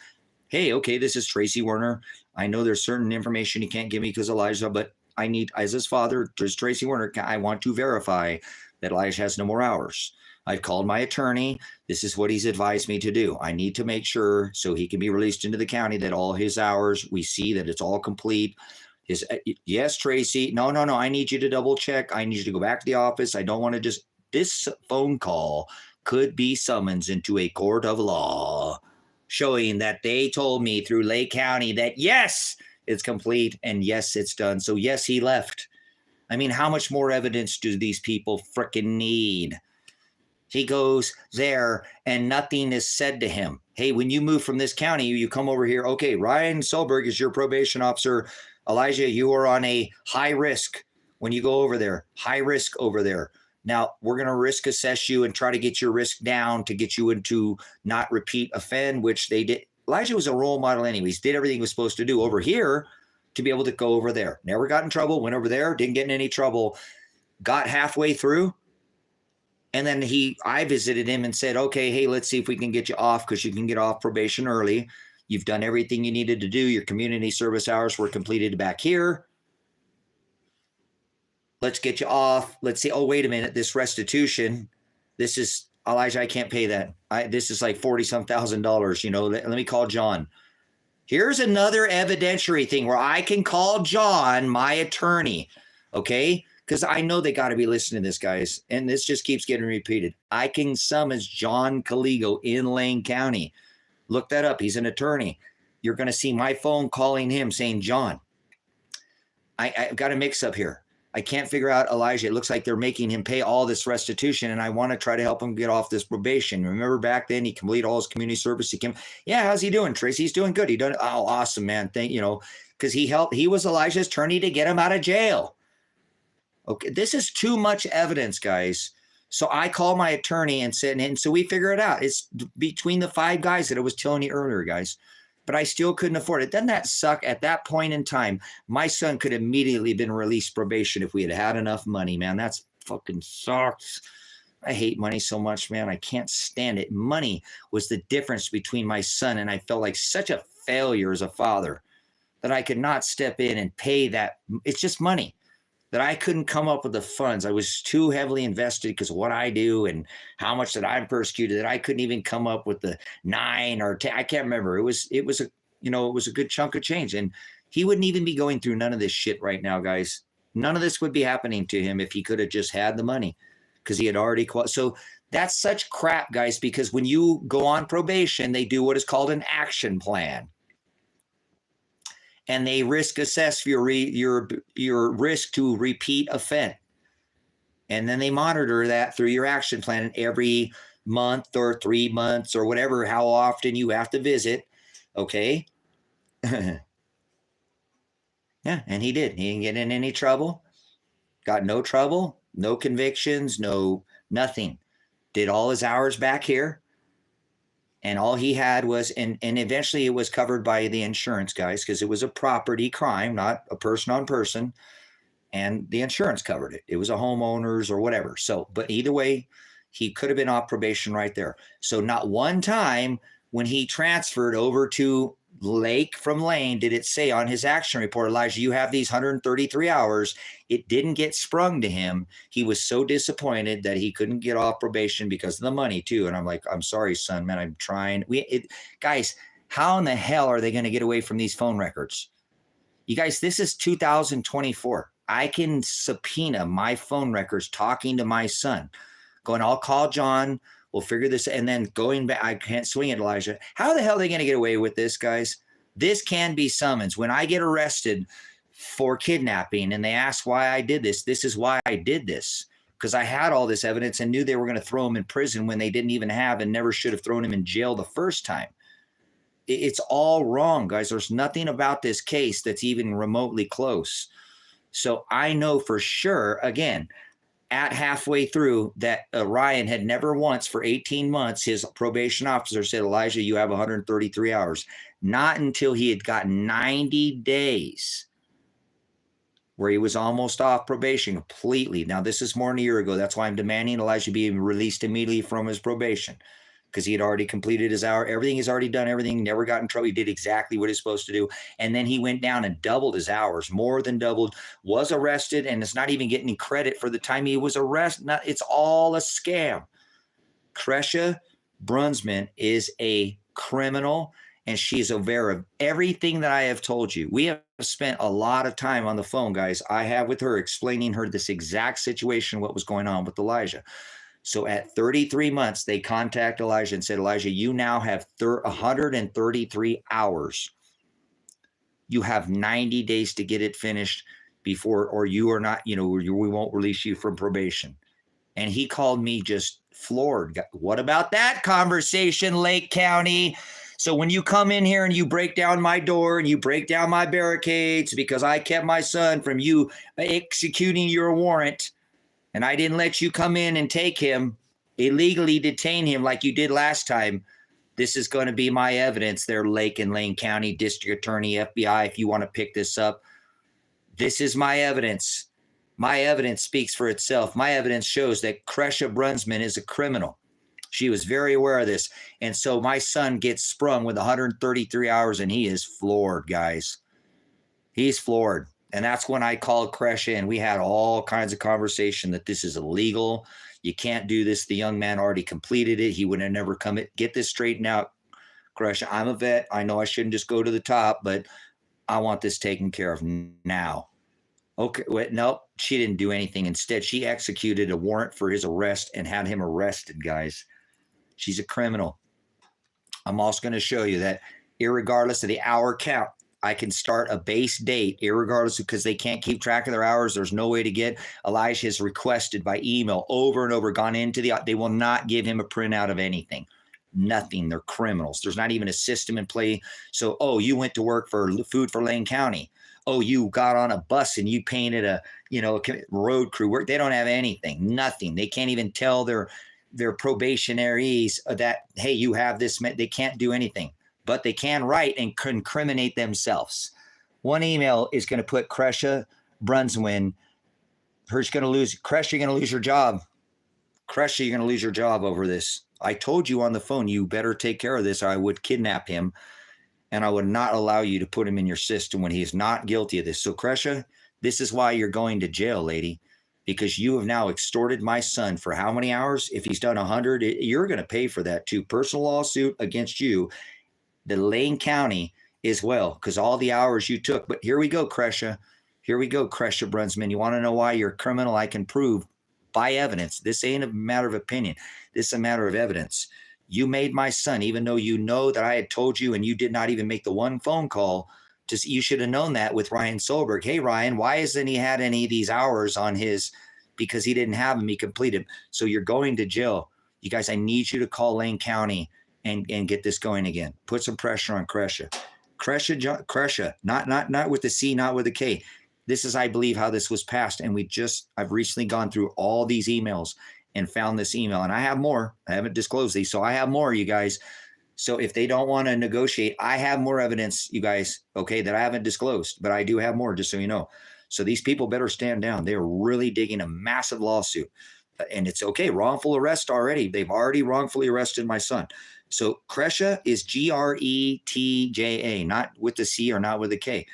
Hey, okay, this is Tracy Werner. I know there's certain information he can't give me because Elijah, but I need, as his father, as Tracy Werner, I want to verify that Elijah has no more hours. I've called my attorney. This is what he's advised me to do. I need to make sure so he can be released into the county that all his hours, we see that it's all complete. Yes, Tracy. No. I need you to double check. I need you to go back to the office. I don't want to just, this phone call could be summons into a court of law showing that they told me through Lake County that yes, it's complete and yes, it's done. So yes, he left. I mean, how much more evidence do these people frickin' need? He goes there and nothing is said to him. Hey, when you move from this county, you come over here. Okay, Ryan Solberg is your probation officer. Elijah, you are on a high risk when you go over there. High risk over there. Now, we're going to risk assess you and try to get your risk down to get you into not repeat offend, which they did. Elijah was a role model anyways. Did everything he was supposed to do over here to be able to go over there. Never got in trouble. Went over there. Didn't get in any trouble. Got halfway through. And then I visited him and said, okay, hey, let's see if we can get you off because you can get off probation early. You've done everything you needed to do. Your community service hours were completed back here. Let's get you off. Let's see. Oh, wait a minute. This restitution, this is, Elijah, I can't pay that. This is like $40-some thousand. Let me call John. Here's another evidentiary thing where I can call John, my attorney, okay? Because I know they got to be listening to this, guys. And this just keeps getting repeated. I can summons John Caligo in Lane County. Look that up. He's an attorney. You're going to see my phone calling him saying, John, I've got a mix up here. I can't figure out Elijah. It looks like they're making him pay all this restitution, and I want to try to help him get off this probation. Remember back then, he completed all his community service. Yeah, how's he doing, Tracy? He's doing good. He done. Oh, awesome, man. Because he was Elijah's attorney to get him out of jail. Okay, this is too much evidence, guys. So I called my attorney and said, and so we figure it out. It's between the 5 guys that I was telling you earlier, guys. but I still couldn't afford it. Doesn't that suck? At that point in time, my son could immediately been released probation if we had had enough money, man. That's fucking sucks. I hate money so much, man. I can't stand it. Money was the difference between my son, and I felt like such a failure as a father that I could not step in and pay that. It's just money that I couldn't come up with the funds. I was too heavily invested because of what I do and how much that I'm persecuted that I couldn't even come up with the 9 or 10. I can't remember. It was a good chunk of change. And he wouldn't even be going through none of this shit right now, guys. None of this would be happening to him if he could have just had the money, because he had already so that's such crap, guys, because when you go on probation, they do what is called an action plan. And they risk assess your risk to repeat offense. And then they monitor that through your action plan every month or 3 months or whatever, how often you have to visit. Okay. Yeah, and he did. He didn't get in any trouble. Got no trouble, no convictions, no nothing. Did all his hours back here. And all he had was, and eventually it was covered by the insurance guys because it was a property crime, not a person on person. And the insurance covered it. It was a homeowner's or whatever. So, but either way, he could have been off probation right there. So not one time when he transferred over to Lake from Lane did it say on his action report, Elijah, you have these 133 hours. It didn't get sprung to him. He was so disappointed that he couldn't get off probation because of the money too. And I'm like, I'm sorry, son, man, I'm trying. Guys, how in the hell are they going to get away from these phone records? You guys, this is 2024. I can subpoena my phone records talking to my son, going, I'll call John. We'll figure this, and then going back, I can't swing it, Elijah. How the hell are they going to get away with this, guys? This can be summons. When I get arrested for kidnapping and they ask why I did this, this is why I did this, because I had all this evidence and knew they were going to throw him in prison when they didn't even have and never should have thrown him in jail the first time. It's all wrong, guys. There's nothing about this case that's even remotely close. So I know for sure, again, at halfway through that Ryan had never once for 18 months, his probation officer said, Elijah, you have 133 hours. Not until he had gotten 90 days where he was almost off probation completely. Now, this is more than a year ago. That's why I'm demanding Elijah be released immediately from his probation, because he had already completed his hour. Everything he's already done, everything, never got in trouble. He did exactly what he's supposed to do. And then he went down and doubled his hours, more than doubled, was arrested, and it's not even getting any credit for the time he was arrested. It's all a scam. Kresha Brunsman is a criminal, and she is aware of everything that I have told you. We have spent a lot of time on the phone, guys. I have with her, explaining her this exact situation, what was going on with Elijah. So at 33 months, they contact Elijah and said, Elijah, you now have 133 hours. You have 90 days to get it finished before, or you are not, we won't release you from probation. And he called me just floored. What about that conversation, Lake County? So when you come in here and you break down my door and you break down my barricades because I kept my son from you executing your warrant, and I didn't let you come in and take him, illegally detain him like you did last time, this is going to be my evidence there, Lake and Lane County District Attorney, FBI, if you want to pick this up. This is my evidence. My evidence speaks for itself. My evidence shows that Kresha Brunsman is a criminal. She was very aware of this. And so my son gets sprung with 133 hours, and he is floored, guys. He's floored. And that's when I called Kresha, and we had all kinds of conversation that this is illegal. You can't do this. The young man already completed it. He would have never come. Get this straightened out, Kresha. I'm a vet. I know I shouldn't just go to the top, but I want this taken care of now. Okay, wait, nope, she didn't do anything. Instead, she executed a warrant for his arrest and had him arrested, guys. She's a criminal. I'm also going to show you that irregardless of the hour count, I can start a base date, irregardless, because they can't keep track of their hours. There's no way to get. Elijah has requested by email over and over, gone into they will not give him a printout of anything. Nothing. They're criminals. There's not even a system in play. So, oh, you went to work for Food for Lane County. Oh, you got on a bus and you painted a road crew work. They don't have anything, nothing. They can't even tell their probationaries that, hey, you have this. They can't do anything. but they can write and incriminate themselves. One email is going to put Kresha Brunswin, Kresha, you're going to lose your job. Kresha, you're going to lose your job over this. I told you on the phone, you better take care of this or I would kidnap him and I would not allow you to put him in your system when he is not guilty of this. So Kresha, this is why you're going to jail, lady, because you have now extorted my son for how many hours? If he's done 100, you're going to pay for that too. Personal lawsuit against you, the Lane County as well, because all the hours you took. But here we go, Kresha. Here we go, Kresha Brunsman. You want to know why you're a criminal? I can prove by evidence. This ain't a matter of opinion. This is a matter of evidence. You made my son, even though you know that I had told you and you did not even make the one phone call. Just you should have known that with Ryan Solberg. Hey, Ryan, why hasn't he had any of these hours on his? Because he didn't have them. He completed. So you're going to jail. You guys, I need you to call Lane County and get this going again. Put some pressure on Kresha. Kresha, not with the C, not with the K. This is, I believe, how this was passed. And I've recently gone through all these emails and found this email. And I have more. I haven't disclosed these. So I have more, you guys. So if they don't want to negotiate, I have more evidence, you guys, okay, that I haven't disclosed. But I do have more, just so you know. So these people better stand down. They're really digging a massive lawsuit. And it's okay. Wrongful arrest already. They've already wrongfully arrested my son. So Kresha is Gretja, not with the C or not with the K.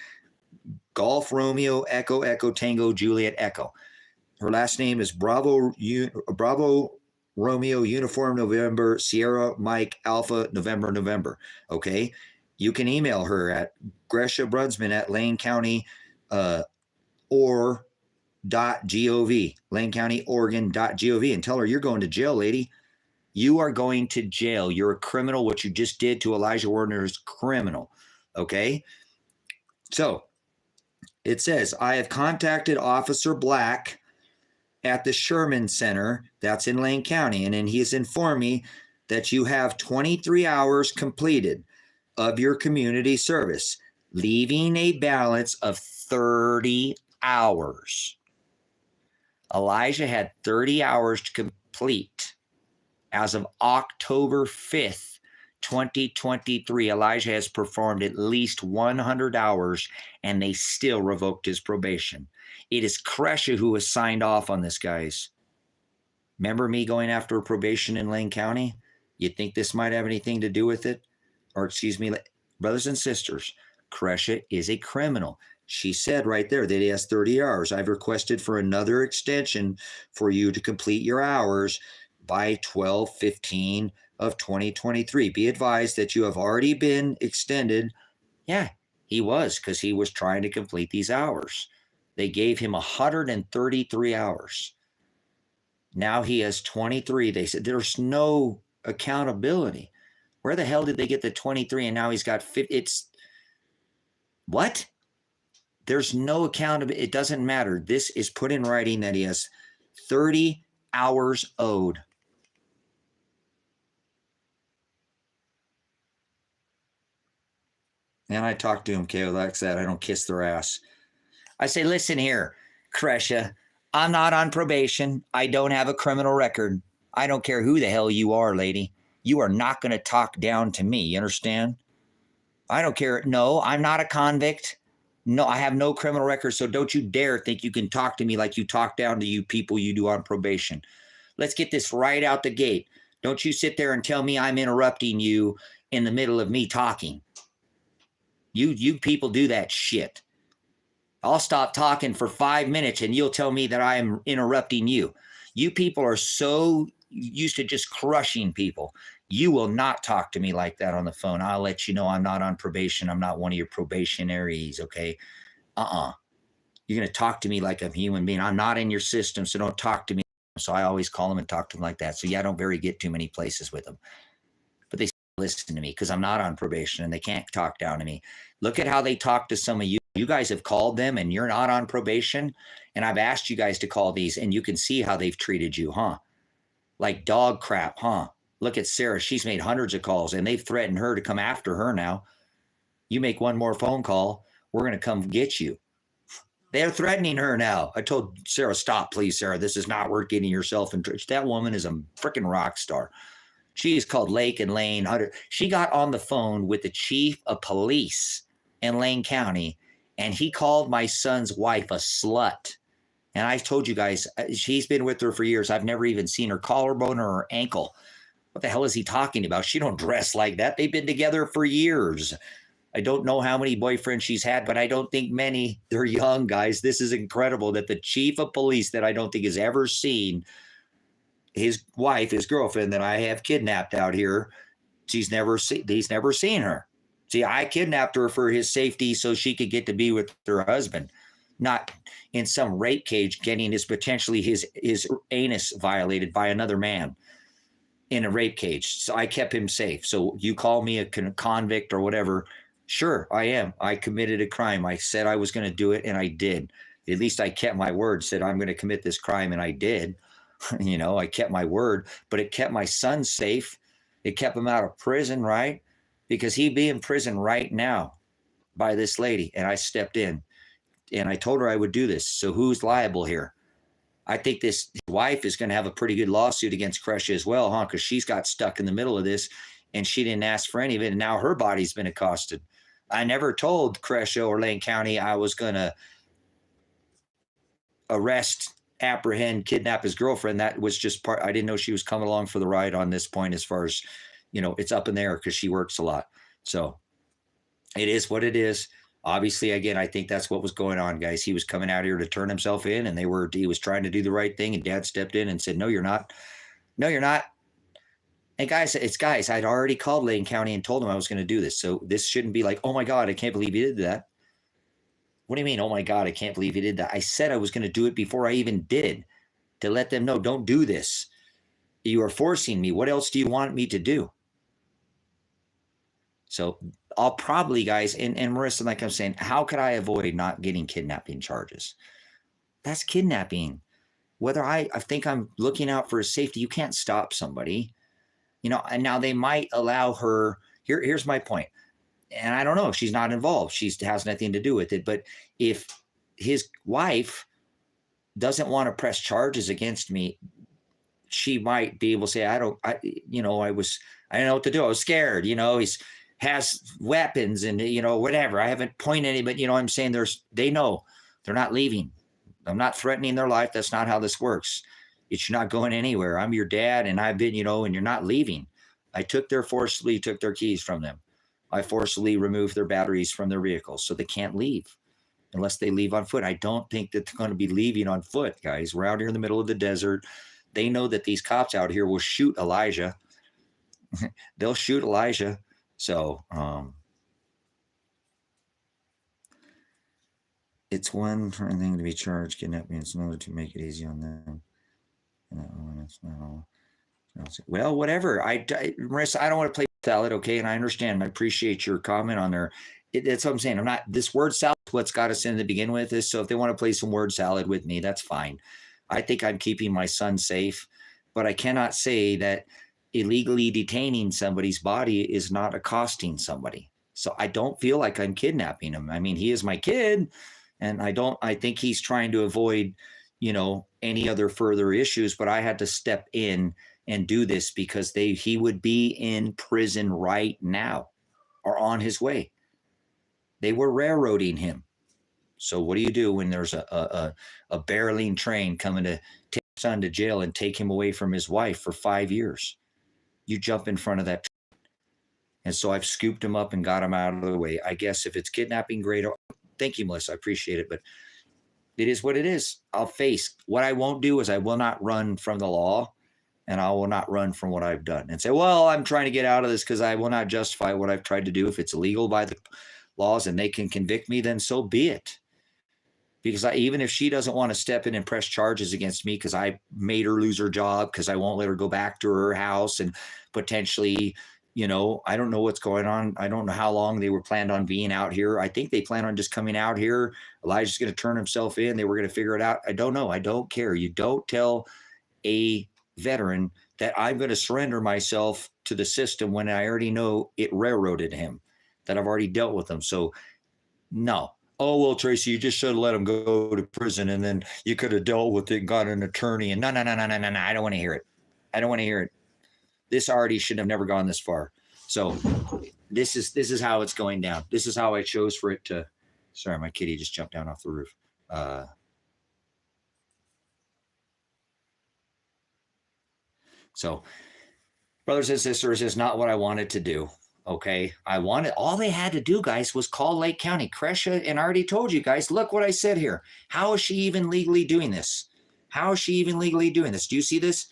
Golf Romeo Echo Echo Tango Juliet Echo. Her last name is Bravo Romeo Uniform November Sierra Mike Alpha November. Okay, you can email her at Kresha Brunsman at Lane County .gov, Lane County Oregon.gov, and tell her you're going to jail, lady. You are going to jail. You're a criminal. What you just did to Elijah Warner is criminal. Okay, so it says, I have contacted Officer Black at the Sherman Center, that's in Lane County, and then he has informed me that you have 23 hours completed of your community service, leaving a balance of 30 hours. Elijah had 30 hours to complete. As of October 5th, 2023, Elijah has performed at least 100 hours, and they still revoked his probation. It is Kresha who has signed off on this, guys. Remember me going after a probation in Lane County? You think this might have anything to do with it? Or excuse me, brothers and sisters, Kresha is a criminal. She said right there that he has 30 hours. I've requested for another extension for you to complete your hours by 12/15 of 2023. Be advised that you have already been extended. Yeah, he was, because he was trying to complete these hours. They gave him 133 hours. Now he has 23. They said there's no accountability. Where the hell did they get the 23 and now he's got 50? It's what? There's no accountability. It doesn't matter. This is put in writing that he has 30 hours owed. And I talked to him, Kayla, like I said, I don't kiss their ass. I say, listen here, Kresha, I'm not on probation. I don't have a criminal record. I don't care who the hell you are, lady. You are not going to talk down to me. You understand? I don't care. No, I'm not a convict. No, I have no criminal record. So don't you dare think you can talk to me like you talk down to you people you do on probation. Let's get this right out the gate. Don't you sit there and tell me I'm interrupting you in the middle of me talking. You people do that shit. I'll stop talking for 5 minutes and you'll tell me that I am interrupting you. You people are so used to just crushing people. You will not talk to me like that on the phone. I'll let you know I'm not on probation. I'm not one of your probationaries, okay? You're going to talk to me like I'm a human being. I'm not in your system, so don't talk to me. So I always call them and talk to them like that. So yeah, I don't very get too many places with them. But they listen to me because I'm not on probation and they can't talk down to me. Look at how they talk to some of you. You guys have called them and you're not on probation. And I've asked you guys to call these and you can see how they've treated you, huh? Like dog crap, huh? Look at Sarah. She's made hundreds of calls and they've threatened her to come after her now. You make one more phone call, we're going to come get you. They're threatening her now. I told Sarah, stop, please, Sarah. This is not worth getting yourself in. That woman is a freaking rock star. She is called Lake and Lane. She got on the phone with the chief of police in Lane County, and he called my son's wife a slut. And I told you guys, she's been with her for years. I've never even seen her collarbone or her ankle. What the hell is he talking about? She don't dress like that. They've been together for years. I don't know how many boyfriends she's had, but I don't think many. They're young, guys. This is incredible that the chief of police that I don't think has ever seen his wife, his girlfriend that I have kidnapped out here, he's never seen her. See, I kidnapped her for his safety so she could get to be with her husband, not in some rape cage getting potentially his anus violated by another man in a rape cage. So I kept him safe. So you call me a convict or whatever. Sure, I am. I committed a crime. I said I was going to do it, and I did. At least I kept my word, said I'm going to commit this crime, and I did. I kept my word, but it kept my son safe. It kept him out of prison, right? Because he'd be in prison right now by this lady, and I stepped in, and I told her I would do this. So who's liable here? I think this wife is going to have a pretty good lawsuit against Crescia as well, huh? Because she's got stuck in the middle of this, and she didn't ask for any of it, and now her body's been accosted. I never told Crescia or Lane County I was going to arrest, apprehend, kidnap his girlfriend. That was just part. I didn't know she was coming along for the ride on this point as far as, it's up in there because she works a lot. So it is what it is. Obviously, again, I think that's what was going on, guys. He was coming out here to turn himself in, and he was trying to do the right thing, and Dad stepped in and said, no, you're not. No, you're not. And guys, I'd already called Lane County and told them I was going to do this. So this shouldn't be like, oh my God, I can't believe you did that. What do you mean? Oh my God, I can't believe you did that. I said I was going to do it before I even did, to let them know, don't do this. You are forcing me. What else do you want me to do? So I'll probably, guys, and Marissa, like I'm saying, how could I avoid not getting kidnapping charges? That's kidnapping. Whether I think I'm looking out for his safety, you can't stop somebody. And now they might allow her. Here's my point. And I don't know if she's not involved. She has nothing to do with it. But if his wife doesn't want to press charges against me, she might be able to say, I didn't know what to do. I was scared. He has weapons and, whatever. I haven't pointed any, but I'm saying they know they're not leaving. I'm not threatening their life. That's not how this works. It's not going anywhere. I'm your dad, and I've been, and you're not leaving. I took their keys from them. I forcibly removed their batteries from their vehicles so they can't leave unless they leave on foot. I don't think that they're going to be leaving on foot, guys. We're out here in the middle of the desert. They know that these cops out here will shoot Elijah. They'll shoot Elijah. So it's one thing to be charged kidnapping. It's another to make it easy on them. That's not all. Well, whatever. Marissa, I don't want to play salad, okay? And I understand. I appreciate your comment on there. That's what I'm saying. This word salad is what's got us in to begin with. So if they want to play some word salad with me, that's fine. I think I'm keeping my son safe, but I cannot say that illegally detaining somebody's body is not accosting somebody. So I don't feel like I'm kidnapping him. I mean, he is my kid, and I think he's trying to avoid, any other further issues, but I had to step in and do this because he would be in prison right now or on his way. They were railroading him. So what do you do when there's a barreling train coming to take your son to jail and take him away from his wife for 5 years? You jump in front of that train. And so I've scooped him up and got him out of the way. I guess if it's kidnapping, great. Thank you, Melissa. I appreciate it. But it is what it is. I'll face. What I won't do is I will not run from the law, and I will not run from what I've done and say, well, I'm trying to get out of this, because I will not justify what I've tried to do. If it's illegal by the laws and they can convict me, then so be it. Because even if she doesn't want to step in and press charges against me because I made her lose her job, because I won't let her go back to her house and potentially, I don't know what's going on. I don't know how long they were planned on being out here. I think they plan on just coming out here. Elijah's going to turn himself in. They were going to figure it out. I don't know. I don't care. You don't tell a veteran that I'm going to surrender myself to the system when I already know it railroaded him, that I've already dealt with him. So no. Oh, well, Tracy, you just should have let him go to prison, and then you could have dealt with it and got an attorney. And no. I don't want to hear it. I don't want to hear it. This already should have never gone this far. So this is how it's going down. This is how I chose for it to. Sorry, my kitty just jumped down off the roof. So, brothers and sisters, is not what I wanted to do. Okay, all they had to do, guys, was call Lake County. Kresha, and I already told you guys, look what I said here. How is she even legally doing this? How is she even legally doing this? Do you see this?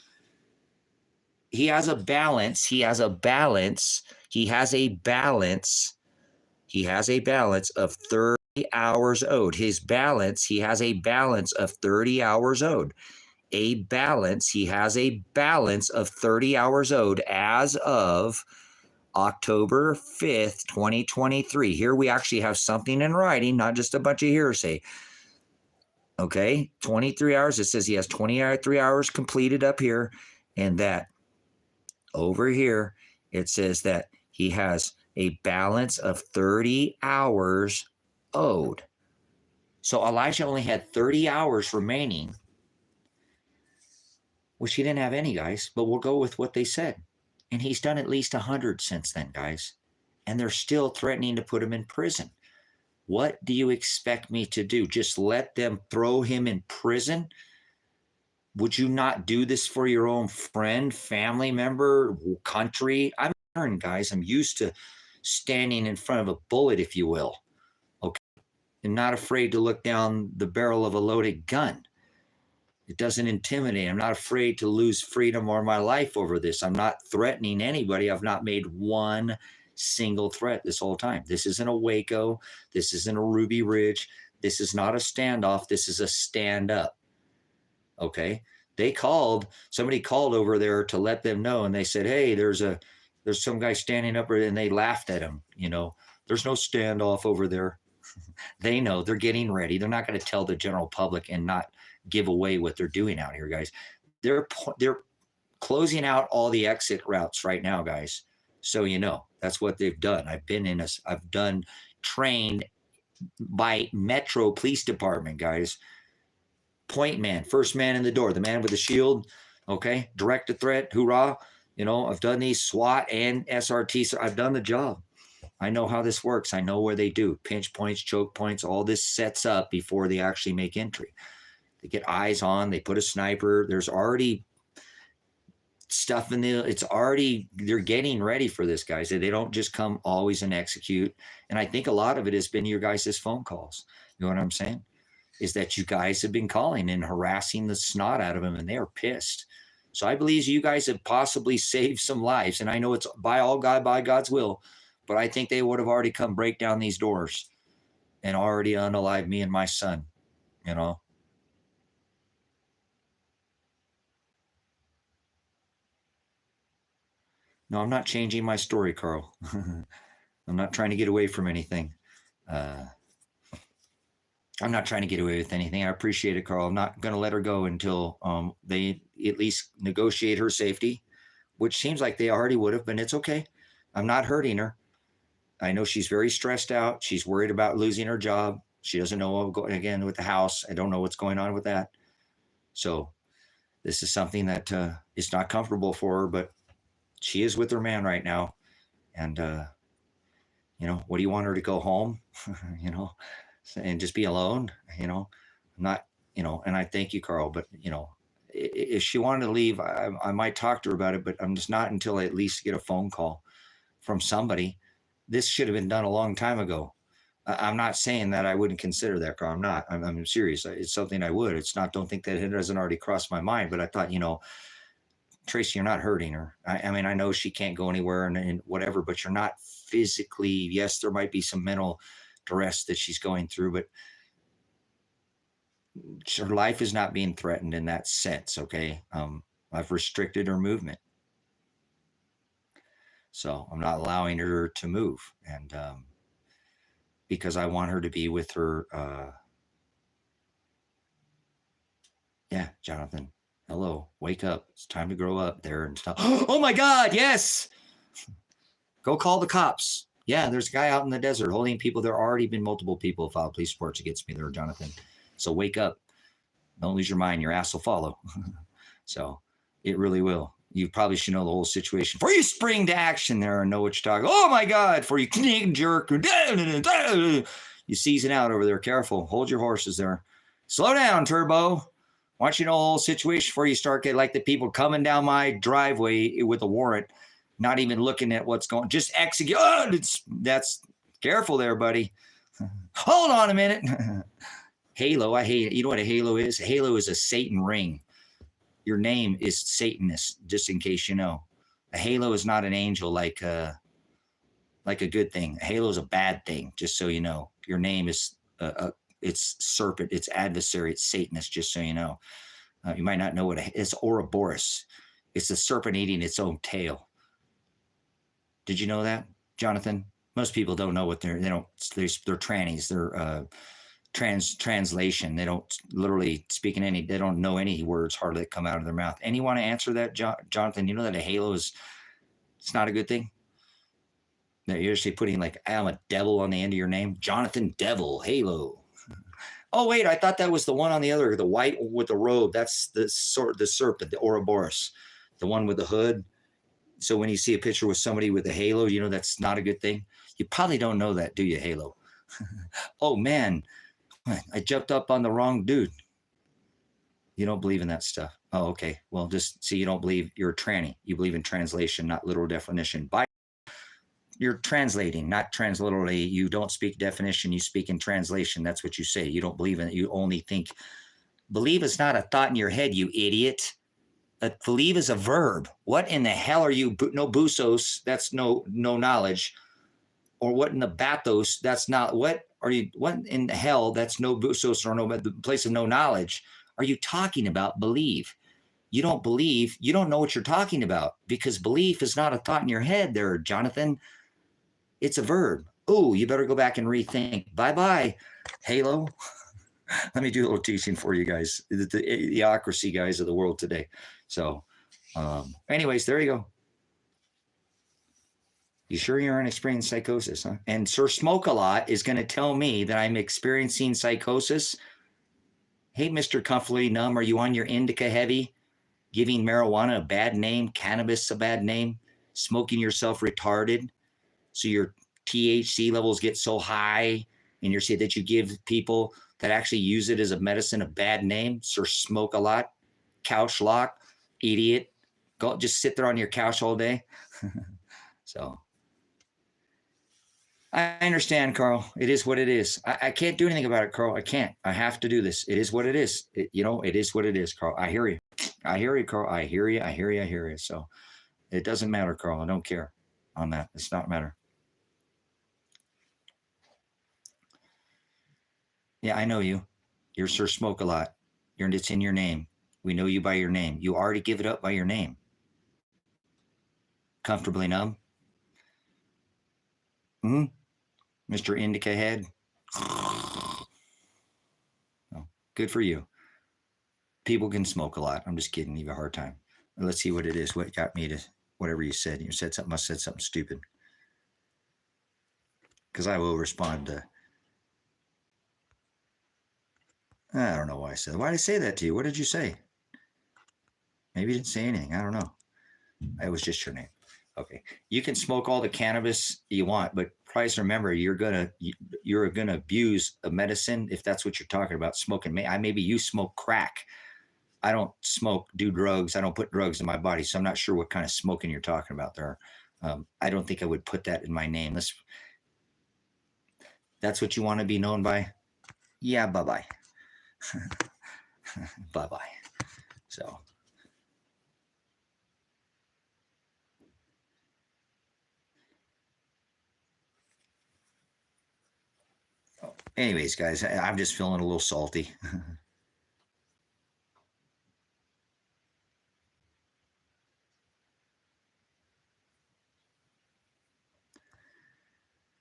He has a balance. He has a balance. He has a balance. He has a balance of 30 hours owed. His balance, he has a balance of 30 hours owed. A balance, he has a balance of 30 hours owed as of October 5th, 2023. Here we actually have something in writing, not just a bunch of hearsay. Okay, 23 hours. It says he has 23 hours completed up here, and that over here, it says that he has a balance of 30 hours owed. So Elijah only had 30 hours remaining, which he didn't have any, guys, but we'll go with what they said. And he's done at least 100 since then, guys. And they're still threatening to put him in prison. What do you expect me to do? Just let them throw him in prison? Would you not do this for your own friend, family member, country? I'm learned, guys. I'm used to standing in front of a bullet, if you will. Okay. I'm not afraid to look down the barrel of a loaded gun. It doesn't intimidate. I'm not afraid to lose freedom or my life over this. I'm not threatening anybody. I've not made one single threat this whole time. This isn't a Waco. This isn't a Ruby Ridge. This is not a standoff. This is a stand up. Okay. Somebody called over there to let them know. And they said, hey, there's some guy standing up, and they laughed at him. You know, there's no standoff over there. They know they're getting ready. They're not going to tell the general public and not give away what they're doing out here, guys. They're closing out all the exit routes right now, guys. So, you know, that's what they've done. I've done trained by Metro Police Department, guys. Point man, first man in the door, the man with the shield. Okay. Direct a threat. Hoorah. You know, I've done these SWAT and SRT. So I've done the job. I know how this works. I know where they do pinch points, choke points. All this sets up before they actually make entry. They get eyes on, they put a sniper. There's already stuff in they're getting ready for this, guys. They don't just come always and execute. And I think a lot of it has been your guys' phone calls. You know what I'm saying? Is that you guys have been calling and harassing the snot out of them, and they're pissed. So I believe you guys have possibly saved some lives. And I know it's by God's will, but I think they would have already come break down these doors and already unalive me and my son, you know? No, I'm not changing my story, Carl. I'm not trying to get away from anything. I'm not trying to get away with anything. I appreciate it, Carl. I'm not going to let her go until they at least negotiate her safety, which seems like they already would have, but it's okay. I'm not hurting her. I know she's very stressed out. She's worried about losing her job. She doesn't know what's going again with the house. I don't know what's going on with that. So this is something that is not comfortable for her, but she is with her man right now. And, you know, what do you want her to go home, you know, and just be alone? You know, I'm not, you know, and I thank you, Carl, but, you know, if she wanted to leave, I might talk to her about it, but I'm just not until I at least get a phone call from somebody. This should have been done a long time ago. I'm not saying that I wouldn't consider that, Carl. I'm not. I'm serious. It's something I would. It's not, don't think that it hasn't already crossed my mind, but I thought, you know, Tracy, you're not hurting her. I mean, I know she can't go anywhere and whatever, but you're not physically, yes, there might be some mental duress that she's going through, but her life is not being threatened in that sense. Okay. I've restricted her movement. So I'm not allowing her to move. And, because I want her to be with her. Yeah, Jonathan, hello, wake up. It's time to grow up there and stuff. Oh my God. Yes. Go call the cops. Yeah. There's a guy out in the desert holding people. There already been multiple people filed police reports against me there, Jonathan. So wake up. Don't lose your mind. Your ass will follow. So it really will. You probably should know the whole situation. Before you spring to action there and know what you're talking. Oh my God, before you jerk. You season out over there. Careful. Hold your horses there. Slow down, Turbo. Why don't you know the whole situation before you start getting like the people coming down my driveway with a warrant, not even looking at what's going, just execute. Oh, that's careful there, buddy. Hold on a minute. Halo, I hate it. You know what a halo is? A halo is a Satan ring. Your name is Satanist, just in case you know. A halo is not an angel like a good thing. A halo is a bad thing, just so you know. Your name is it's serpent, it's adversary, it's Satanist, just so you know. You might not know what it's Ouroboros. It's a serpent eating its own tail. Did you know that, Jonathan? Most people don't know what they're trannies. They're translation. They don't literally speak in they don't know any words hardly that come out of their mouth. And you want to answer that, Jonathan? You know that a halo it's not a good thing? That you're actually putting like, I'm a devil on the end of your name. Jonathan Devil, Halo. Oh, wait, I thought that was the one on the other, the white with the robe. That's the serpent, the Ouroboros, the one with the hood. So when you see a picture with somebody with a halo, you know that's not a good thing. You probably don't know that, do you, Halo? Oh, man, I jumped up on the wrong dude. You don't believe in that stuff. Oh, okay. Well, just see, you don't believe you're a tranny. You believe in translation, not literal definition. You're translating, not transliterally. You don't speak definition. You speak in translation. That's what you say. You don't believe in it. You only think. Believe is not a thought in your head, you idiot. Believe is a verb. What in the hell are you? No busos. That's no knowledge. Or what in the bathos? That's not. What are you? What in the hell? That's no busos or no the place of no knowledge. Are you talking about? Believe. You don't believe. You don't know what you're talking about because belief is not a thought in your head there, Jonathan. It's a verb. Oh, you better go back and rethink. Bye-bye, Halo. Let me do a little teaching for you guys, the idiocracy guys of the world today. So anyways, there you go. You sure you aren't experiencing psychosis, huh? And Sir Smoke-A-Lot is going to tell me that I'm experiencing psychosis. Hey, Mr. Comfortably Numb, are you on your indica heavy? Giving marijuana a bad name, cannabis a bad name, smoking yourself retarded, so your THC levels get so high, and you're saying that you give people that actually use it as a medicine a bad name. Sir Smoke-A-Lot, couch lock, idiot. Go just sit there on your couch all day. So I understand, Carl. It is what it is. I can't do anything about it, Carl. I can't. I have to do this. It is what it is. It is what it is, Carl. I hear you. I hear you, Carl. I hear you. I hear you. I hear you. So it doesn't matter, Carl. I don't care on that. It's not matter. Yeah, I know you. You're Sir Smoke-A-Lot. It's in your name. We know you by your name. You already give it up by your name. Comfortably Numb. Mr. Indica Head. Oh, good for you. People can smoke a lot. I'm just kidding. You have a hard time. Let's see what it is. What got me to whatever you said. You said something. Must have said something stupid. Because I will respond to. I don't know why I said that. Why did I say that to you? What did you say? Maybe you didn't say anything. I don't know. It was just your name. Okay. You can smoke all the cannabis you want, but please remember, you're gonna abuse a medicine if that's what you're talking about. Smoking. Maybe you smoke crack. I don't do drugs. I don't put drugs in my body, so I'm not sure what kind of smoking you're talking about there. I don't think I would put that in my name. That's what you want to be known by? Yeah, bye-bye. Bye-bye. So. Anyways, guys, I'm just feeling a little salty.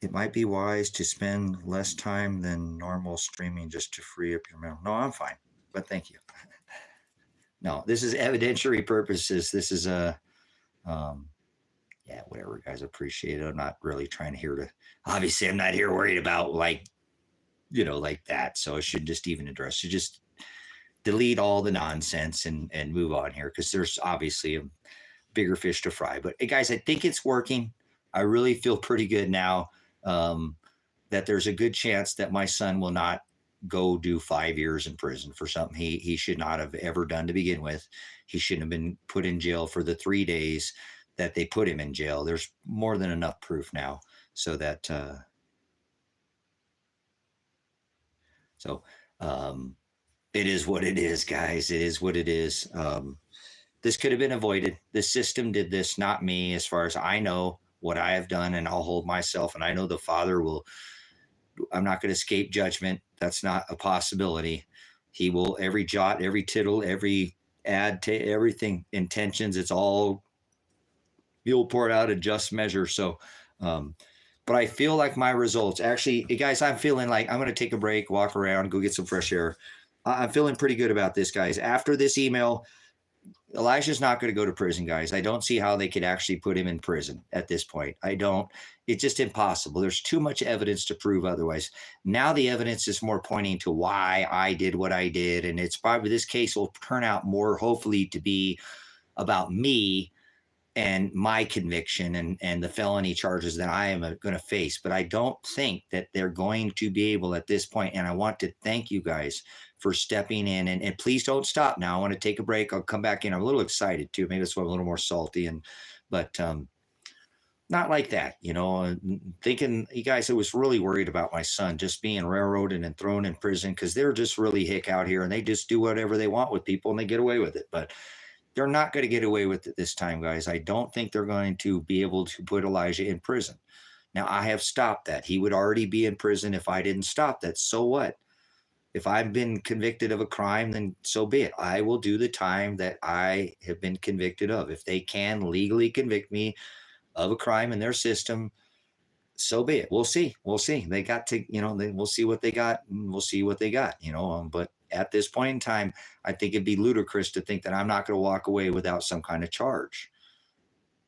It might be wise to spend less time than normal streaming just to free up your memory. No, I'm fine, but thank you. No, this is evidentiary purposes. This is yeah, whatever, guys. Appreciate it. I'm not really trying to obviously, I'm not here worried about like that. So I should just even address. You just delete all the nonsense and move on here because there's obviously bigger fish to fry. But hey, guys, I think it's working. I really feel pretty good now that there's a good chance that my son will not go do 5 years in prison for something he should not have ever done to begin with. He shouldn't have been put in jail for the 3 days that they put him in jail. There's more than enough proof now so that it is what it is, guys. It is what it is. This could have been avoided. The system did this, not me, as far as I know what I have done, and I'll hold myself. And I know the Father will, I'm not going to escape judgment. That's not a possibility. He will, every jot, every tittle, every add to everything, intentions, it's all, he'll pour it out a just measure. So, but I feel like my results, actually, guys, I'm feeling like I'm going to take a break, walk around, go get some fresh air. I'm feeling pretty good about this, guys. After this email, Elijah's not going to go to prison, guys. I don't see how they could actually put him in prison at this point. I don't. It's just impossible. There's too much evidence to prove otherwise. Now the evidence is more pointing to why I did what I did. And it's probably, this case will turn out more, hopefully, to be about me and my conviction and the felony charges that I am going to face. But I don't think that they're going to be able at this point. And I want to thank you guys for stepping in, and please don't stop now. I want to take a break. I'll come back in. I'm a little excited too. Maybe that's why I'm a little more salty, but not like that, thinking, you guys, I was really worried about my son just being railroaded and thrown in prison because they're just really hick out here and they just do whatever they want with people and they get away with it. But they're not going to get away with it this time, guys. I don't think they're going to be able to put Elijah in prison. Now, I have stopped that. He would already be in prison if I didn't stop that. So what? If I've been convicted of a crime, then so be it. I will do the time that I have been convicted of. If they can legally convict me of a crime in their system, so be it. We'll see. We'll see. They got to, we'll see what they got. And we'll see what they got, but at this point in time, I think it'd be ludicrous to think that I'm not going to walk away without some kind of charge.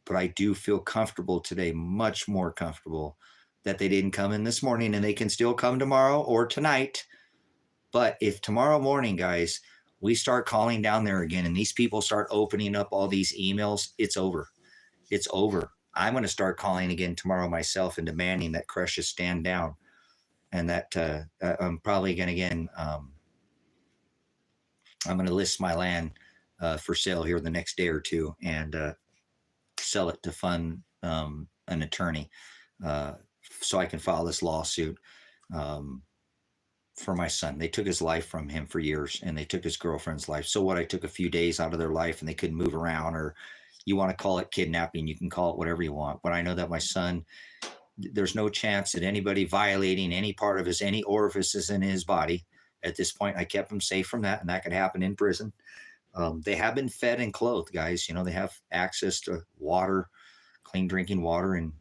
But I do feel comfortable today, much more comfortable, that they didn't come in this morning, and they can still come tomorrow or tonight. But if tomorrow morning, guys, we start calling down there again and these people start opening up all these emails, it's over. It's over. I'm going to start calling again tomorrow myself and demanding that Crush's stand down, and that I'm probably going to, again, I'm going to list my land for sale here the next day or two and sell it to fund an attorney so I can file this lawsuit for my son. They took his life from him for years, and they took his girlfriend's life. So what? I took a few days out of their life and they couldn't move around, or you want to call it kidnapping, you can call it whatever you want. But I know that my son, there's no chance that anybody violating any part of any orifices in his body. At this point, I kept him safe from that, and that could happen in prison. They have been fed and clothed, guys. They have access to water, clean drinking water, and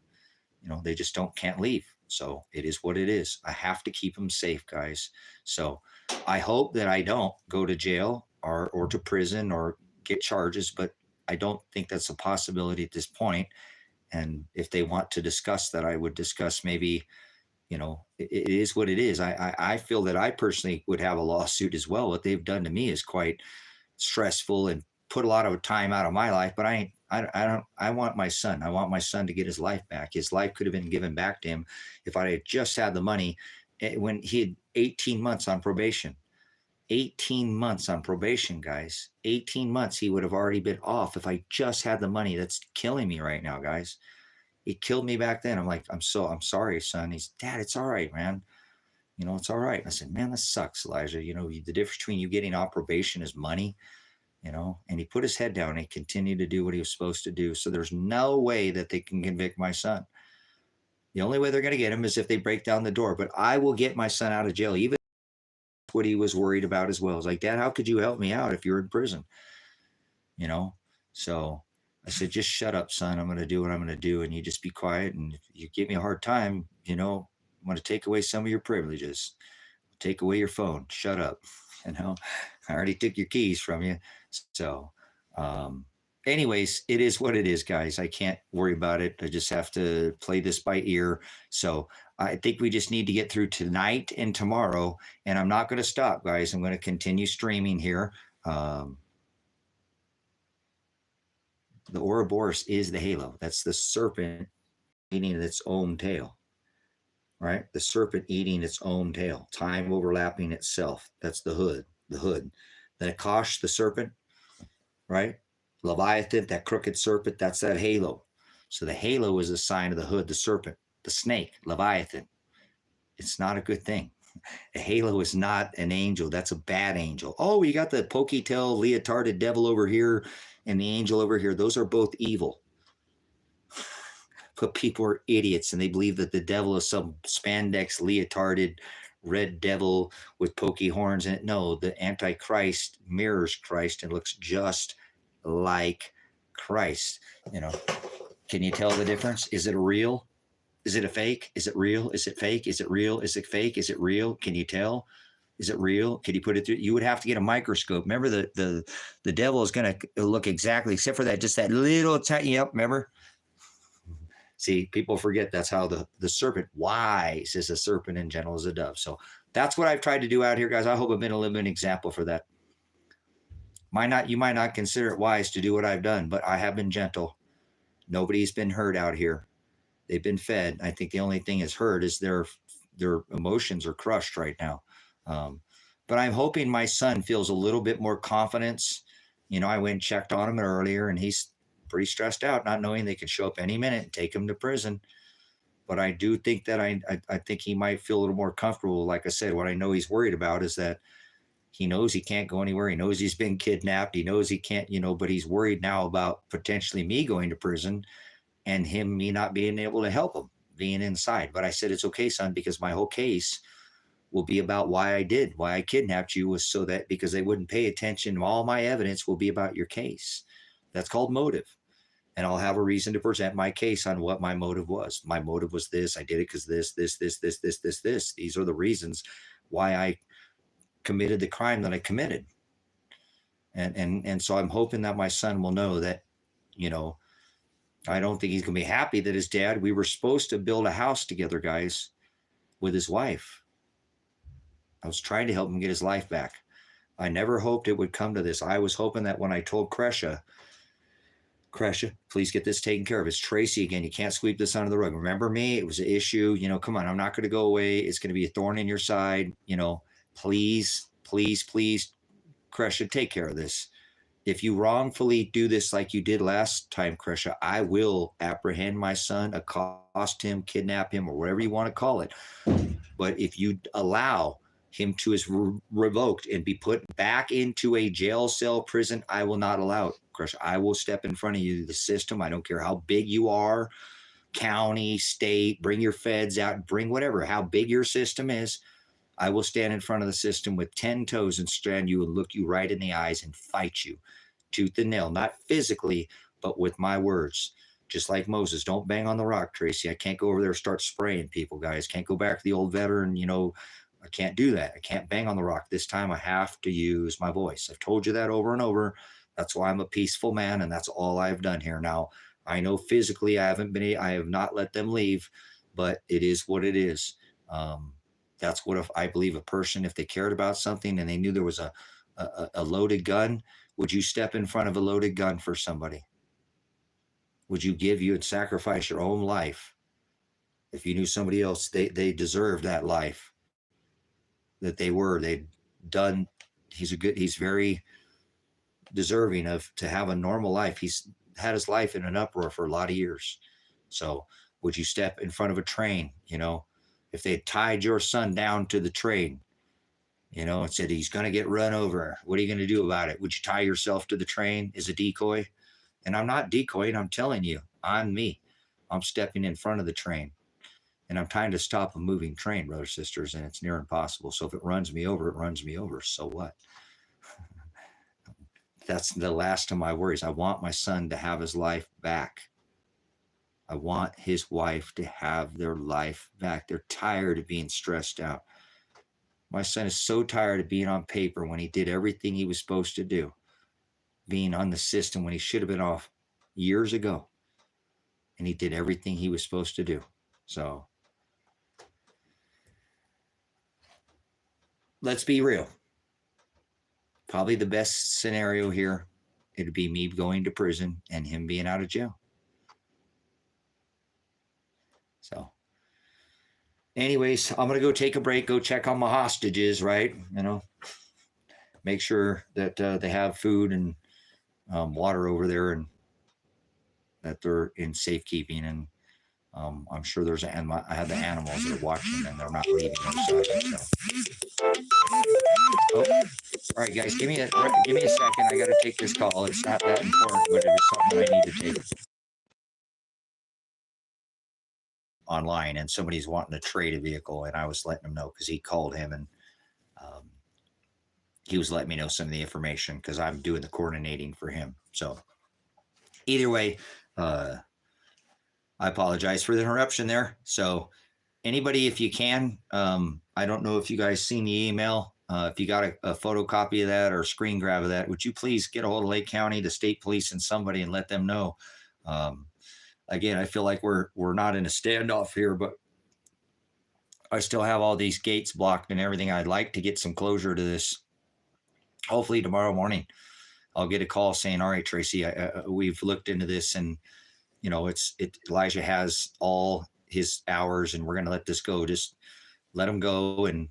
they just can't leave. So it is what it is. I have to keep them safe, guys. So I hope that I don't go to jail or to prison or get charges, but I don't think that's a possibility at this point. And if they want to discuss that, I would discuss maybe, it is what it is. I feel that I personally would have a lawsuit as well. What they've done to me is quite stressful and put a lot of time out of my life, but I want my son. I want my son to get his life back. His life could have been given back to him if I had just had the money when he had 18 months on probation. 18 months on probation, guys. 18 months he would have already been off if I just had the money. That's killing me right now, guys. It killed me back then. I'm like, I'm sorry, son. He's, Dad, it's all right, man. It's all right. I said, man, this sucks, Elijah. The difference between you getting off probation is money. And he put his head down and he continued to do what he was supposed to do. So there's no way that they can convict my son. The only way they're going to get him is if they break down the door. But I will get my son out of jail, even what he was worried about as well. It's like, Dad, how could you help me out if you're in prison? So I said, just shut up, son. I'm going to do what I'm going to do. And you just be quiet. And if you give me a hard time, I'm going to take away some of your privileges. Take away your phone. Shut up. I already took your keys from you. So, anyways, it is what it is, guys. I can't worry about it. I just have to play this by ear. So I think we just need to get through tonight and tomorrow. And I'm not going to stop, guys. I'm going to continue streaming here. The Ouroboros is the halo. That's the serpent eating its own tail, right? The serpent eating its own tail, time overlapping itself. That's the hood, the hood. The Akash, the serpent, right? Leviathan, that crooked serpent, that's that halo. So the halo is a sign of the hood, the serpent, the snake, Leviathan. It's not a good thing. A halo is not an angel. That's a bad angel. Oh, you got the pokey tail, leotarded devil over here and the angel over here. Those are both evil. But people are idiots and they believe that the devil is some spandex, leotarded, red devil with pokey horns in it. No, the Antichrist mirrors Christ and looks just like Christ. You know, can you tell the difference? Is it a real? Is it a fake? Is it real? Is it fake? Is it real? Is it fake? Is it real? Can you tell? Is it real? Can you put it through? You would have to get a microscope. Remember, the devil is going to look exactly, except for that, just that little tiny. Yep, remember? See, people forget that's how the serpent, wise is a serpent and gentle as a dove. So that's what I've tried to do out here, guys. I hope I've been a living example for that. You might not consider it wise to do what I've done, but I have been gentle. Nobody's been hurt out here. They've been fed. I think the only thing is hurt is their emotions are crushed right now. But I'm hoping my son feels a little bit more confidence. You know, I went and checked on him earlier, and he's pretty stressed out, not knowing they could show up any minute and take him to prison. But I do think that I think he might feel a little more comfortable. Like I said, what I know he's worried about is that he knows he can't go anywhere. He knows he's been kidnapped. He knows he can't, but he's worried now about potentially me going to prison and me not being able to help him being inside. But I said, it's okay, son, because my whole case will be about why I kidnapped you was so that because they wouldn't pay attention. All my evidence will be about your case. That's called motive. And I'll have a reason to present my case on what my motive was. My motive was this. I did it because this. These are the reasons why I committed the crime that I committed. And so I'm hoping that my son will know that, I don't think he's going to be happy that his dad, we were supposed to build a house together, guys, with his wife. I was trying to help him get his life back. I never hoped it would come to this. I was hoping that when I told Kresha, please get this taken care of. It's Tracy again. You can't sweep this under the rug. Remember me? It was an issue. Come on. I'm not going to go away. It's going to be a thorn in your side. Please, Kresha, take care of this. If you wrongfully do this like you did last time, Kresha, I will apprehend my son, accost him, kidnap him, or whatever you want to call it. But if you allow him to is revoked and be put back into a jail cell prison, I will not allow it, Kresha. I will step in front of you, the system. I don't care how big you are, county, state, bring your feds out, bring whatever, how big your system is. I will stand in front of the system with 10 toes and stand you and look you right in the eyes and fight you tooth and nail, not physically, but with my words. Just like Moses, don't bang on the rock, Tracy. I can't go over there and start spraying people, guys. Can't go back to the old veteran, I can't do that. I can't bang on the rock. This time I have to use my voice. I've told you that over and over. That's why I'm a peaceful man, and that's all I've done here. Now, I know physically I have not let them leave, but it is what it is. That's what if I believe a person, if they cared about something and they knew there was a loaded gun, would you step in front of a loaded gun for somebody? Would you would sacrifice your own life if you knew somebody else, they deserved that life that they'd done. He's very deserving to have a normal life. He's had his life in an uproar for a lot of years. So would you step in front of a train, if they had tied your son down to the train, and said he's going to get run over, what are you going to do about it? Would you tie yourself to the train as a decoy? And I'm not decoying. I'm telling you, I'm me. I'm stepping in front of the train. And I'm trying to stop a moving train, brothers, sisters, and it's near impossible. So if it runs me over, it runs me over. So what? That's the last of my worries. I want my son to have his life back. I want his wife to have their life back. They're tired of being stressed out. My son is so tired of being on paper when he did everything he was supposed to do, being on the system when he should have been off years ago. And he did everything he was supposed to do. So let's be real. Probably the best scenario here it'd be me going to prison and him being out of jail. So anyways, I'm going to go take a break, go check on my hostages, right? Make sure that they have food and water over there and that they're in safekeeping. And I'm sure I have the animals that are watching and they're not leaving them. So. Oh, all right, guys, give me a second. I got to take this call. It's not that important, but it is something I need to take online. And somebody's wanting to trade a vehicle, and I was letting him know because he called him and he was letting me know some of the information because I'm doing the coordinating for him. So either way, I apologize for the interruption there. So anybody, if you can, I don't know if you guys seen the email. If you got a photocopy of that or a screen grab of that, would you please get a hold of Lake County, the state police, and somebody and let them know. Again, I feel like we're not in a standoff here, but I still have all these gates blocked and everything. I'd like to get some closure to this. Hopefully tomorrow morning, I'll get a call saying, all right, Tracy, we've looked into this and, Elijah has all his hours and we're going to let this go. Just let him go. And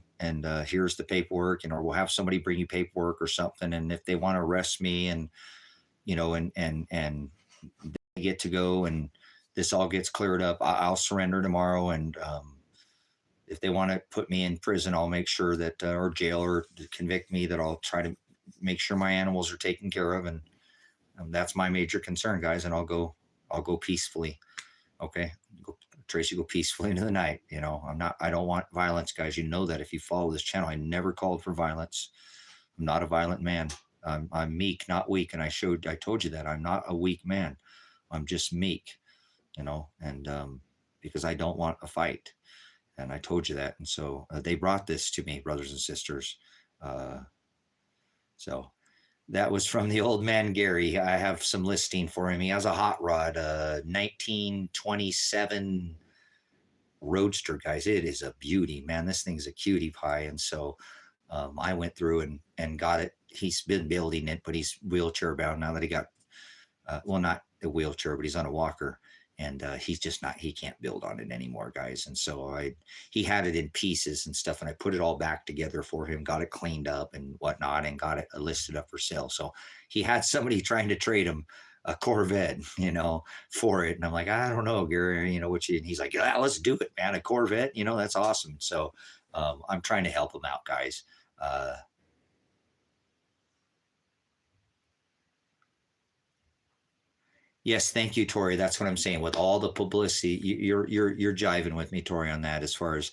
here's the paperwork, or we'll have somebody bring you paperwork or something. And if they want to arrest me and they get to go and this all gets cleared up, I'll surrender tomorrow. And if they want to put me in prison, I'll make sure that, or jail, or convict me, that I'll try to make sure my animals are taken care of. And that's my major concern, guys. And I'll go peacefully. Okay. Tracy, go peacefully into the night. I don't want violence, guys. You know that if you follow this channel, I never called for violence. I'm not a violent man. I'm meek, not weak. And I told you that I'm not a weak man. I'm just meek, and because I don't want a fight. And I told you that. And so they brought this to me, brothers and sisters. So that was from the old man, Gary. I have some listing for him. He has a hot rod, 1927 Roadster, guys. It is a beauty, man. This thing's a cutie pie. And so I went through and got it. He's been building it, but he's wheelchair bound now that he got, not a wheelchair, but he's on a walker. And he's just not, he can't build on it anymore, guys. And so he had it in pieces and stuff, and I put it all back together for him, got it cleaned up and whatnot, and got it listed up for sale. So he had somebody trying to trade him a Corvette, for it. And I'm like, I don't know, Gary, and he's like, yeah, let's do it, man. A Corvette, that's awesome. So I'm trying to help him out, guys. Yes, thank you, Tori. That's what I'm saying. With all the publicity, you're jiving with me, Tori, on that. As far as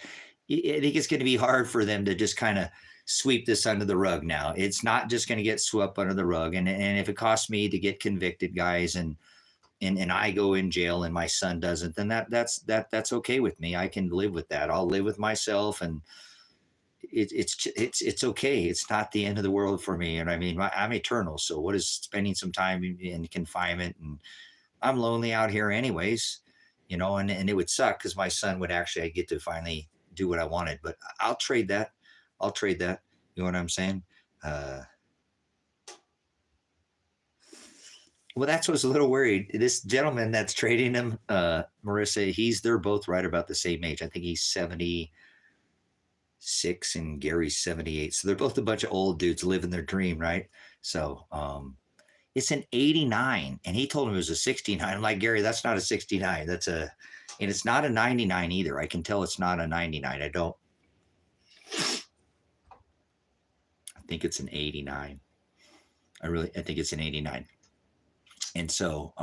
I think it's going to be hard for them to just kind of sweep this under the rug now. It's not just going to get swept under the rug. And if it costs me to get convicted, guys, and I go in jail and my son doesn't, then that's okay with me. I can live with that. I'll live with myself, and it's okay. It's not the end of the world for me. And I mean, I'm eternal. So what is spending some time in confinement? And I'm lonely out here anyways, and it would suck because my son would I get to finally do what I wanted, but I'll trade that. You know what I'm saying? Well, that's what I was a little worried. This gentleman that's trading him, Marissa, they're both right about the same age. I think he's 76 and Gary's 78. So they're both a bunch of old dudes living their dream, right? So it's an 89, and he told him it was a 69. I'm like, Gary, that's not a 69. And it's not a 99 either. I can tell it's not a 99. I think it's an 89. I think it's an 89. And so,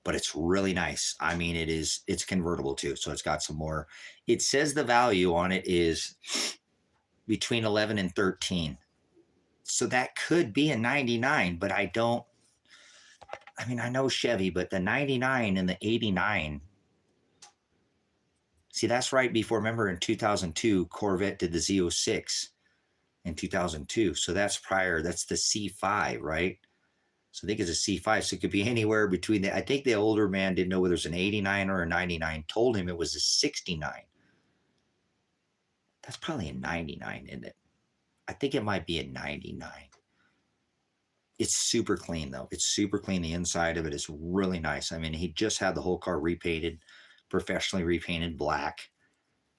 but it's really nice. I mean, it's convertible too. So it's got some more. It says the value on it is between 11 and 13. So that could be a 99, but I know Chevy, but the 99 and the 89. See, that's right before, remember in 2002, Corvette did the Z06 in 2002. So that's prior, that's the C5, right? So I think it's a C5. So it could be anywhere between I think the older man didn't know whether it was an 89 or a 99, told him it was a 69. That's probably a 99, isn't it? I think it might be a 99. It's super clean though. It's super clean. The inside of it is really nice. I mean, he just had the whole car repainted, professionally repainted black.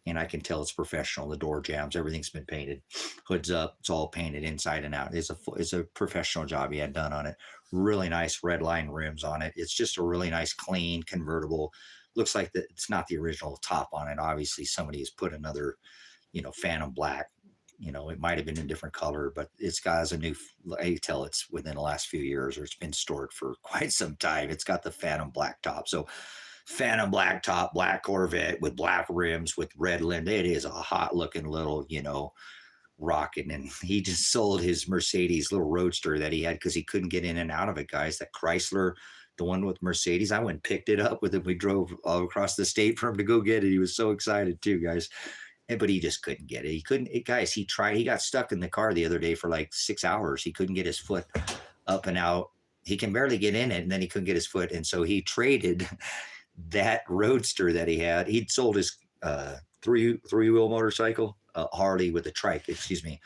And I can tell it's professional. The door jambs, everything's been painted, hoods up, it's all painted inside and out. It's a professional job he had done on it. Really nice red line rims on it. It's just a really nice, clean convertible. Looks like it's not the original top on it. Obviously, somebody has put another, Phantom Black. It might have been a different color, but it's got a new. I tell it's within the last few years, or it's been stored for quite some time. It's got the Phantom Black top. So Phantom Black top, black Corvette with black rims with red lint. It is a hot looking little, rocket. And he just sold his Mercedes little roadster that he had because he couldn't get in and out of it, guys. That Chrysler, the one with Mercedes, I went and picked it up with him. We drove all across the state for him to go get it. He was so excited too, guys. But he just couldn't get it. He couldn't, guys, he got stuck in the car the other day for like 6 hours. He couldn't get his foot up and out. He can barely get in it, and then he couldn't get his foot. And so he traded that roadster that he had. He'd sold his three-wheel motorcycle, Harley with a trike, excuse me.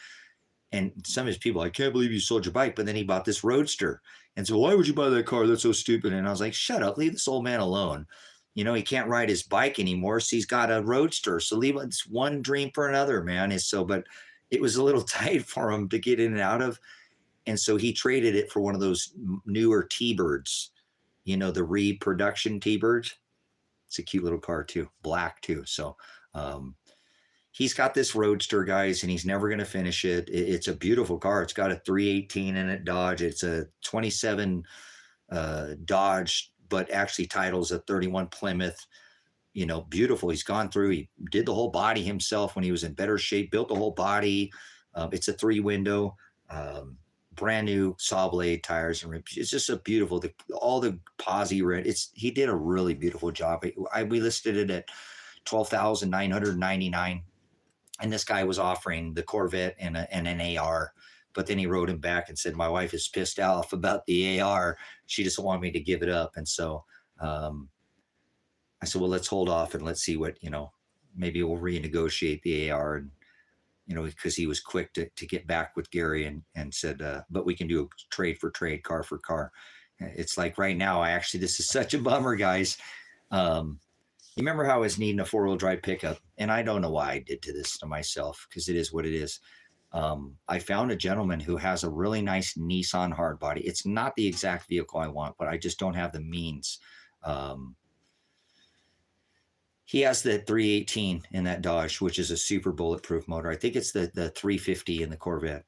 And some of his people, I can't believe you sold your bike, but then he bought this roadster. And so, why would you buy that car? That's so stupid. And I was like, shut up, leave this old man alone. He can't ride his bike anymore, so he's got a roadster. So leave it's one dream for another, man. But it was a little tight for him to get in and out of. And so he traded it for one of those newer T-Birds, the reproduction T-Birds. It's a cute little car too, black too. So he's got this roadster, guys, and he's never going to finish it. It's a beautiful car. It's got a 318 in it Dodge. It's a 27 Dodge, but actually titles a 31 Plymouth. Beautiful. He's gone through. He did the whole body himself when he was in better shape. Built the whole body. It's a 3-window. Brand new saw blade tires and rims. It's just a beautiful, all the posi red. He did a really beautiful job. We listed it at $12,999, and this guy was offering the Corvette and an AR. But then he wrote him back and said, my wife is pissed off about the AR. She just wanted me to give it up. And so I said, well, let's hold off and let's see what, maybe we'll renegotiate the AR. And because he was quick to get back with Gary and said, but we can do a trade for trade, car for car. It's like right now, this is such a bummer, guys. You remember how I was needing a 4-wheel drive pickup? And I don't know why I did this to myself, because it is what it is. I found a gentleman who has a really nice Nissan hardbody. It's not the exact vehicle I want, but I just don't have the means. He has the 318 in that Dodge, which is a super bulletproof motor. I think it's the 350 in the Corvette.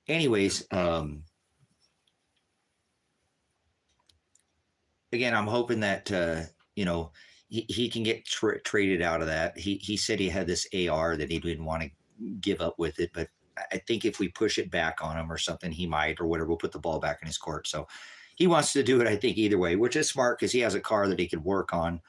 Anyways, again, I'm hoping that, he can get traded out of that. He said he had this AR that he didn't want to give up with it, but I think if we push it back on him or something, he might, or whatever, we'll put the ball back in his court. So he wants to do it, I think, either way, which is smart because he has a car that he could work on.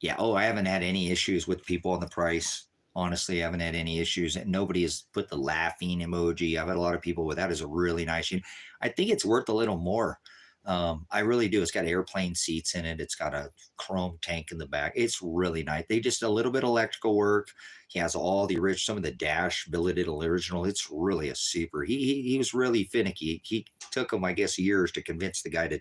Yeah. Oh, I haven't had any issues with people on the price. Honestly, I haven't had any issues. Nobody has put the laughing emoji. I've had a lot of people with that. Is a really nice unit. I think it's worth a little more. I really do. It's got airplane seats in it. It's got a chrome tank in the back. It's really nice. They just a little bit of electrical work. He has all the some of the dash billeted original. It's really a super. He was really finicky. He took him, I guess, years to convince the guy to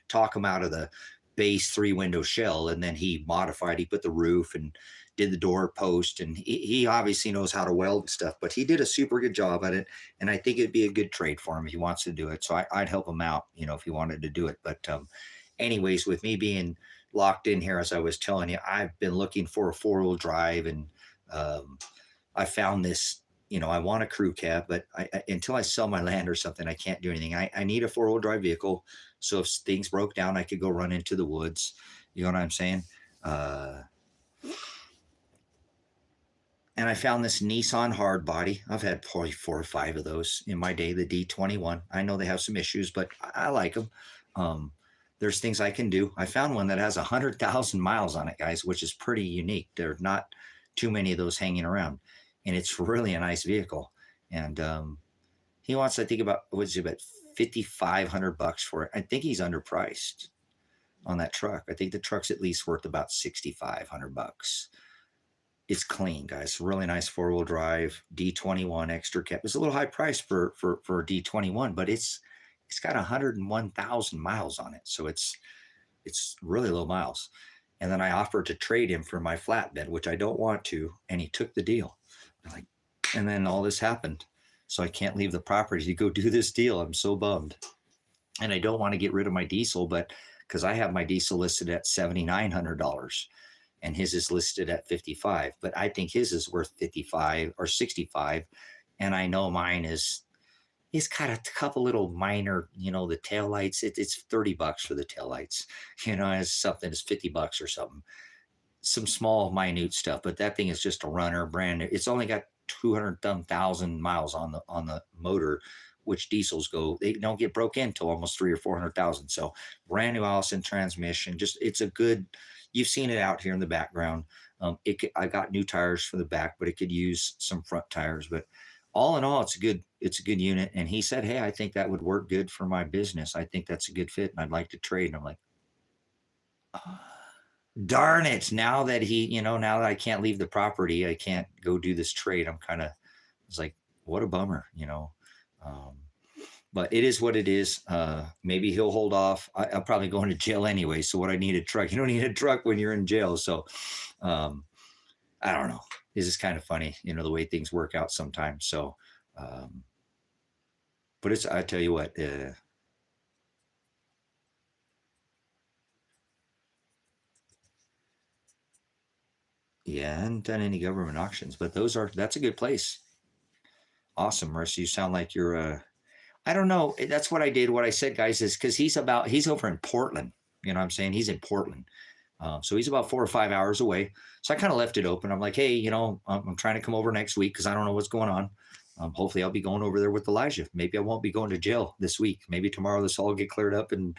talk him out of the base 3-window shell, and then he modified. He put the roof and did the door post, and he obviously knows how to weld and stuff, but he did a super good job at it. And I think it'd be a good trade for him if he wants to do it. So I'd help him out, if he wanted to do it. But anyways, with me being locked in here, as I was telling you, I've been looking for a 4-wheel drive, and I found this, I want a crew cab, but until I sell my land or something, I can't do anything. I need a 4-wheel drive vehicle. So if things broke down, I could go run into the woods. You know what I'm saying? And I found this Nissan hardbody. I've had probably 4 or 5 of those in my day, the D21. I know they have some issues, but I like them. There's things I can do. I found one that has 100,000 miles on it, guys, which is pretty unique. There are not too many of those hanging around. And it's really a nice vehicle. And he wants, I think, about $5,500 for it. I think he's underpriced on that truck. I think the truck's at least worth about $6,500. It's clean, guys. Really nice 4-wheel drive D21 extra cab. It's a little high price for a D21, but it's got 101,000 miles on it, so it's really low miles. And then I offered to trade him for my flatbed, which I don't want to, and he took the deal. I'm like, and then all this happened, so I can't leave the property to go do this deal. I'm so bummed, and I don't want to get rid of my diesel, but because I have my diesel listed at $7,900 and his is listed at 55, but I think his is worth 55 or 65, and I know mine is. He's got a couple little minor, the tail lights. It's $30 for the tail lights. It's something. It's $50 or something. Some small, minute stuff, but that thing is just a runner, brand new. It's only got 200,000 miles on the motor, which diesels go. They don't get broke in till almost 300,000 or 400,000. So brand new Allison transmission. Just it's a good. You've seen it out here in the background. I got new tires for the back, but it could use some front tires. But all in all, it's a good unit. And he said, "Hey, I think that would work good for my business. I think that's a good fit, and I'd like to trade." And I'm like, oh, darn it. Now that now that I can't leave the property, I can't go do this trade. It's like, what a bummer, Um, but it is what it is. Maybe he'll hold off. I'll probably go into jail anyway. So what I need a truck. You don't need a truck when you're in jail. So um, I don't know. This is kind of funny, the way things work out sometimes. So, but I tell you what, yeah, I haven't done any government auctions, but that's a good place. Awesome, Marissa. You sound like you're, I don't know. That's what I did. What I said, guys, is because he's over in Portland. You know what I'm saying? He's in Portland. So he's about 4 or 5 hours away. So I kind of left it open. I'm like, hey, I'm trying to come over next week because I don't know what's going on. Hopefully I'll be going over there with Elijah. Maybe I won't be going to jail this week. Maybe tomorrow this all will get cleared up and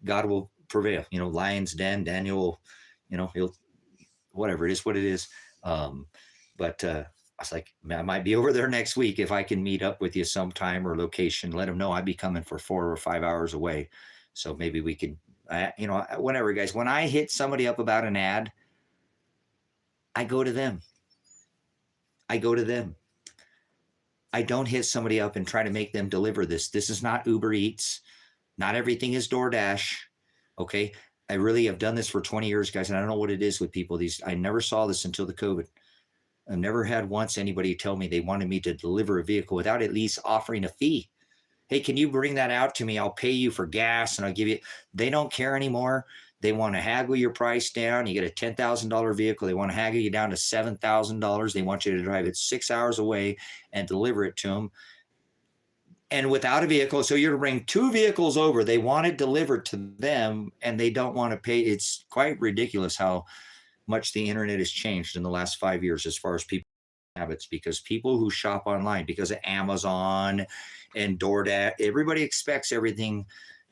God will prevail. Lion's Den, Daniel, he'll, whatever it is, what it is. But I was like, I might be over there next week if I can meet up with you sometime or location. Let them know I'd be coming for 4 or 5 hours away. So maybe we could, whenever, guys, when I hit somebody up about an ad, I go to them. I don't hit somebody up and try to make them deliver this. This is not Uber Eats. Not everything is DoorDash. Okay. I really have done this for 20 years, guys, and I don't know what it is with people. I never saw this until the COVID. I've never had once anybody tell me they wanted me to deliver a vehicle without at least offering a fee. Hey, can you bring that out to me? I'll pay you for gas and I'll give you. They don't care anymore. They want to haggle your price down. You get a $10,000 vehicle. They want to haggle you down to $7,000. They want you to drive it 6 hours away and deliver it to them. And without a vehicle, so you're to bring 2 vehicles over. They want it delivered to them and they don't want to pay. It's quite ridiculous how much the internet has changed in the last 5 years as far as people habits, because people who shop online because of Amazon and DoorDash, everybody expects everything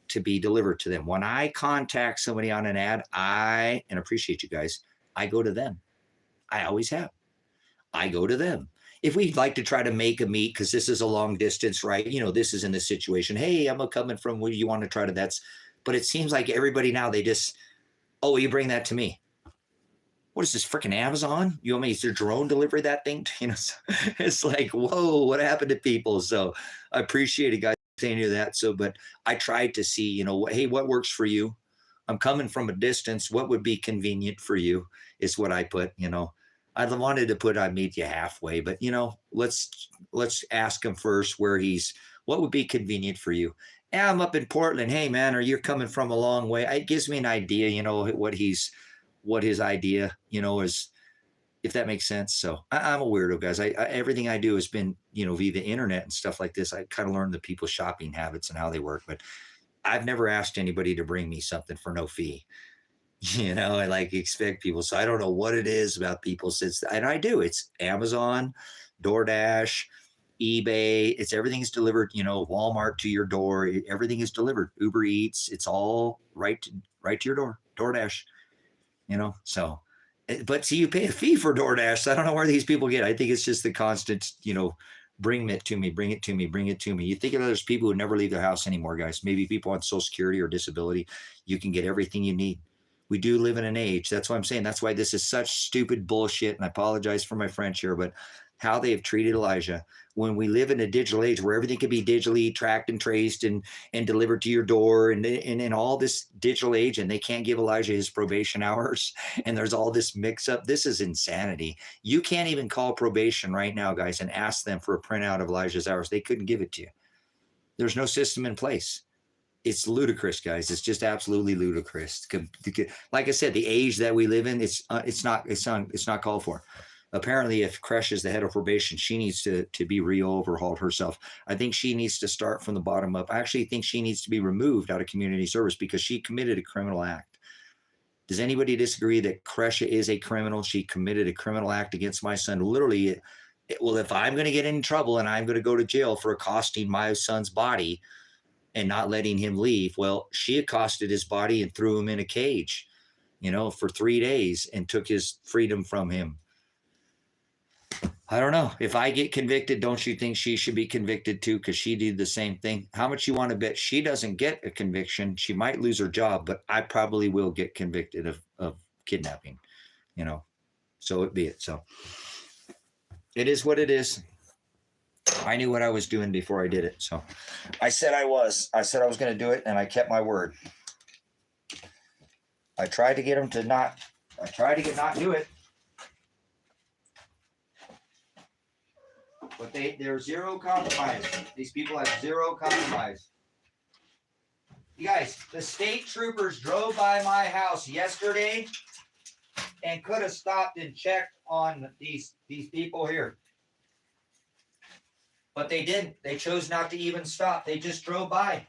to be delivered to them. When I contact somebody on an ad, and appreciate you guys, I go to them. I always have. I go to them. If we'd like to try to make a meet, because this is a long distance, right? This is in this situation. Hey, I'm coming from where you want to try to, but it seems like everybody now, they just, oh, you bring that to me. What is this, freaking Amazon? You want me to drone deliver that thing? It's like, whoa, what happened to people? So I appreciate it, guys, saying that. So, but I tried to see, hey, what works for you? I'm coming from a distance. What would be convenient for you is what I put, I wanted to put, I'd meet you halfway, but let's ask him first what would be convenient for you? Yeah, I'm up in Portland. Hey man, you're coming from a long way. It gives me an idea, what his idea, is, if that makes sense. So I'm a weirdo, guys. Everything I do has been, via the internet and stuff like this. I kind of learned the people's shopping habits and how they work, but I've never asked anybody to bring me something for no fee. I expect people. So I don't know what it is about people and I do. It's Amazon, DoorDash, eBay. Everything's delivered, Walmart to your door. Everything is delivered. Uber Eats. It's all right to your door. DoorDash. So, but see, you pay a fee for DoorDash. So I don't know where these people get. I think it's just the constant, bring it to me, bring it to me, bring it to me. You think of those people who never leave their house anymore, guys. Maybe people on Social Security or disability. You can get everything you need. We do live in an age. That's what I'm saying. That's why this is such stupid bullshit. And I apologize for my French here, but how they have treated Elijah. When we live in a digital age where everything can be digitally tracked and traced and delivered to your door and in all this digital age, and they can't give Elijah his probation hours, and there's all this mix up. This is insanity. You can't even call probation right now, guys, and ask them for a printout of Elijah's hours. They couldn't give it to you. There's no system in place. It's ludicrous, guys. It's just absolutely ludicrous. Like I said, the age that we live in, it's not called for. Apparently, if Kresh is the head of probation, she needs to be re-overhauled herself. I think she needs to start from the bottom up. I actually think she needs to be removed out of community service because she committed a criminal act. Does anybody disagree that Kresh is a criminal? She committed a criminal act against my son. Literally, well, if I'm going to get in trouble and I'm going to go to jail for accosting my son's body and not letting him leave, well, she accosted his body and threw him in a cage, for 3 days and took his freedom from him. I don't know. If I get convicted, don't you think she should be convicted too? Because she did the same thing. How much you want to bet she doesn't get a conviction? She might lose her job, but I probably will get convicted of kidnapping, so it be it. So it is what it is. I knew what I was doing before I did it. So I said I was going to do it, and I kept my word. I tried to get them to not do it. But they're zero compromise. These people have zero compromise. You guys, the state troopers drove by my house yesterday and could have stopped and checked on these people here. But they didn't. They chose not to even stop. They just drove by.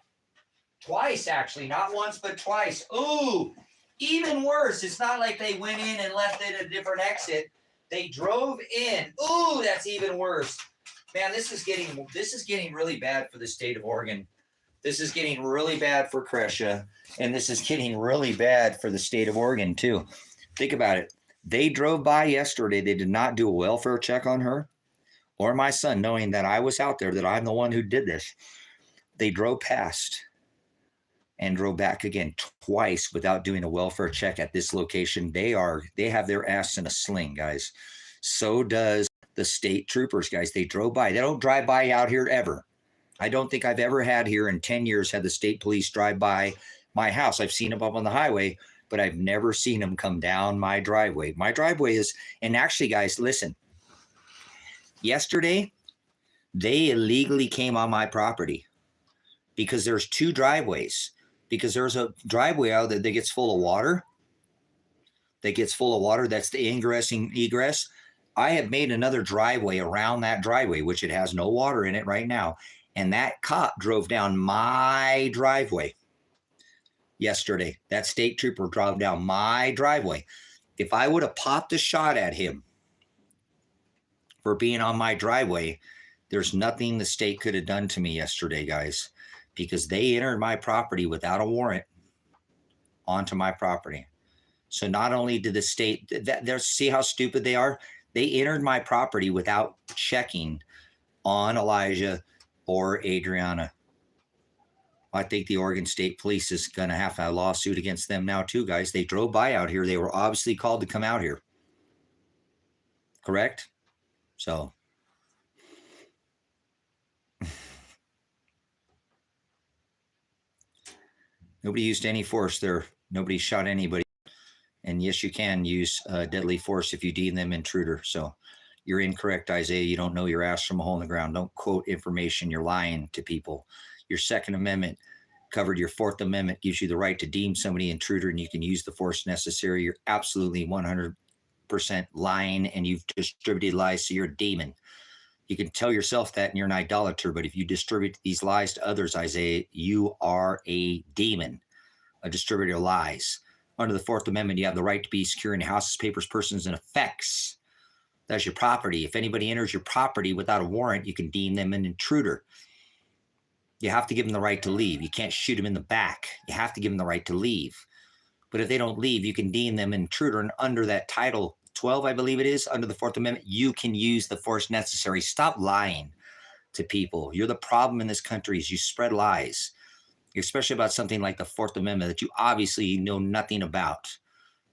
Twice, actually. Not once, but twice. Ooh, even worse. It's not like they went in and left it at a different exit. They drove in. Ooh, that's even worse. Man, this is getting really bad for the state of Oregon. This is getting really bad for Kresha, and this is getting really bad for the state of Oregon too. Think about it. They drove by yesterday. They did not do a welfare check on her or my son, knowing that I was out there, that I'm the one who did this. They drove past and drove back again twice without doing a welfare check at this location. They have their ass in a sling, guys. So does the state troopers, guys. They drove by. They don't drive by out here ever. I don't think I've ever had here in 10 years had the state police drive by my house. I've seen them up on the highway, but I've never seen them come down my driveway. My driveway is, and actually, guys, listen. Yesterday, they illegally came on my property because there's two driveways. Because there's a driveway out there that gets full of water. That's the ingress and egress. I have made another driveway around that driveway, which it has no water in it right now. And that cop drove down my driveway yesterday. That state trooper drove down my driveway. If I would have popped a shot at him for being on my driveway, there's nothing the state could have done to me yesterday, guys, because they entered my property without a warrant onto my property. So not only did the state, see how stupid they are? They entered my property without checking on Elijah or Adriana. I think the Oregon State Police is going to have a lawsuit against them now too, guys. They drove by out here. They were obviously called to come out here. Correct? So. Nobody used any force there. Nobody shot anybody. And yes, you can use deadly force if you deem them intruder. So you're incorrect, Isaiah. You don't know your ass from a hole in the ground. Don't quote information. You're lying to people. Your Second Amendment covered. Your Fourth Amendment gives you the right to deem somebody intruder, and you can use the force necessary. You're absolutely 100% lying, and you've distributed lies, so you're a demon. You can tell yourself that, and you're an idolater, but if you distribute these lies to others, Isaiah, you are a demon, a distributor of lies. Under the Fourth Amendment, you have the right to be secure in houses, papers, persons, and effects. That's your property. If anybody enters your property without a warrant, you can deem them an intruder. You have to give them the right to leave. You can't shoot them in the back. You have to give them the right to leave. But if they don't leave, you can deem them an intruder. And under that Title 12, I believe it is, under the Fourth Amendment, you can use the force necessary. Stop lying to people. You're the problem in this country is you spread lies, especially about something like the Fourth Amendment that you obviously know nothing about.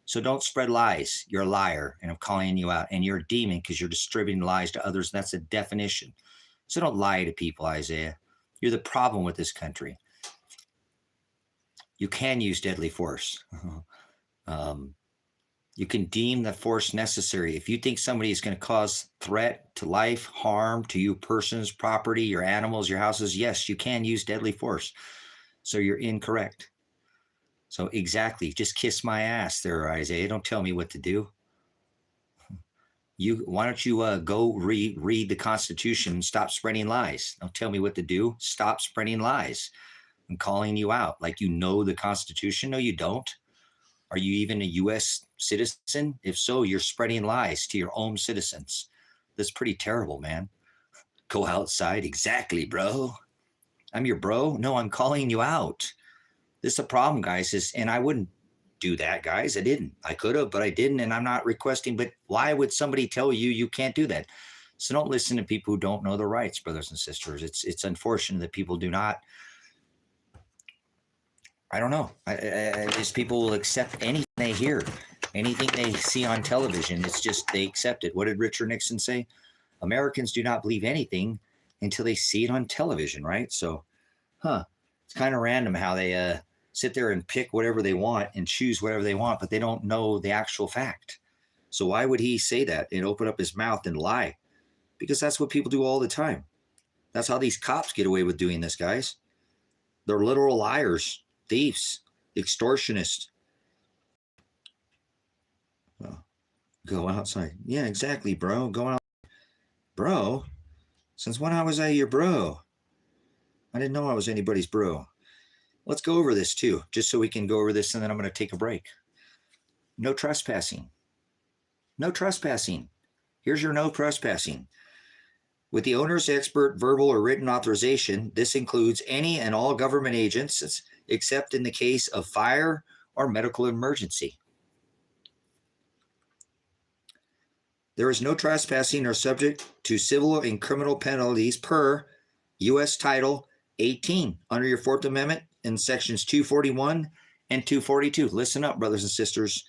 So don't spread lies. You're a liar, and I'm calling you out. And you're a demon because you're distributing lies to others. And that's the definition. So don't lie to people, Isaiah. You're the problem with this country. You can use deadly force. You can deem the force necessary. If you think somebody is going to cause threat to life, harm to you persons, property, your animals, your houses, yes, you can use deadly force. So you're incorrect. So exactly, just kiss my ass there, Isaiah. Don't tell me what to do. Why don't you go read the Constitution and stop spreading lies? Don't tell me what to do. Stop spreading lies. I'm calling you out like you know the Constitution. No, you don't. Are you even a U.S. citizen? If so, you're spreading lies to your own citizens. That's pretty terrible, man. Go outside. Exactly, bro. I'm your bro. No, I'm calling you out. This is a problem, guys. And I wouldn't do that, guys. I didn't. I could have, but I didn't. And I'm not requesting. But why would somebody tell you you can't do that? So don't listen to people who don't know their rights, brothers and sisters. It's unfortunate that people do not. I don't know. These people will accept anything they hear, anything they see on television. It's just they accept it. What did Richard Nixon say? Americans do not believe anything until they see it on television, right? So, it's kind of random how they sit there and pick whatever they want and choose whatever they want, but they don't know the actual fact. So why would he say that and open up his mouth and lie? Because that's what people do all the time. That's how these cops get away with doing this, guys. They're literal liars. Thieves, extortionists. Go outside. Yeah, exactly, bro. Go out. Bro? Since when was I your bro? I didn't know I was anybody's bro. Let's go over this too, just so we can go over this, and then I'm going to take a break. No trespassing. No trespassing. Here's your no trespassing. With the owner's expert verbal or written authorization, this includes any and all government agents, except in the case of fire or medical emergency. There is no trespassing or subject to civil and criminal penalties per U.S. Title 18 under your Fourth Amendment in sections 241 and 242. Listen up, brothers and sisters.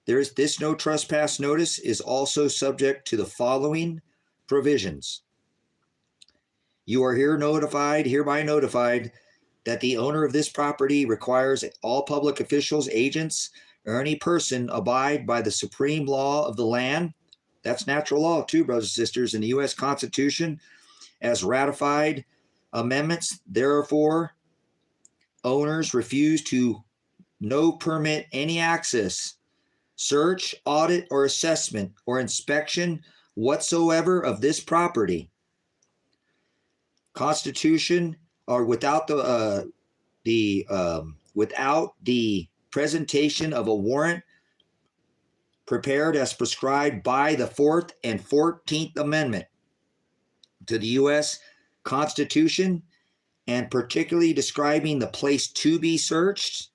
This no trespass notice is also subject to the following provisions. You are hereby notified that the owner of this property requires all public officials, agents, or any person abide by the supreme law of the land. That's natural law too, brothers and sisters, in the U.S. Constitution as ratified amendments. Therefore, owners refuse to permit any access, search, audit, or assessment or inspection whatsoever of this property. Constitution or without the presentation of a warrant prepared as prescribed by the 4th and 14th Amendment to the U.S. Constitution, and particularly describing the place to be searched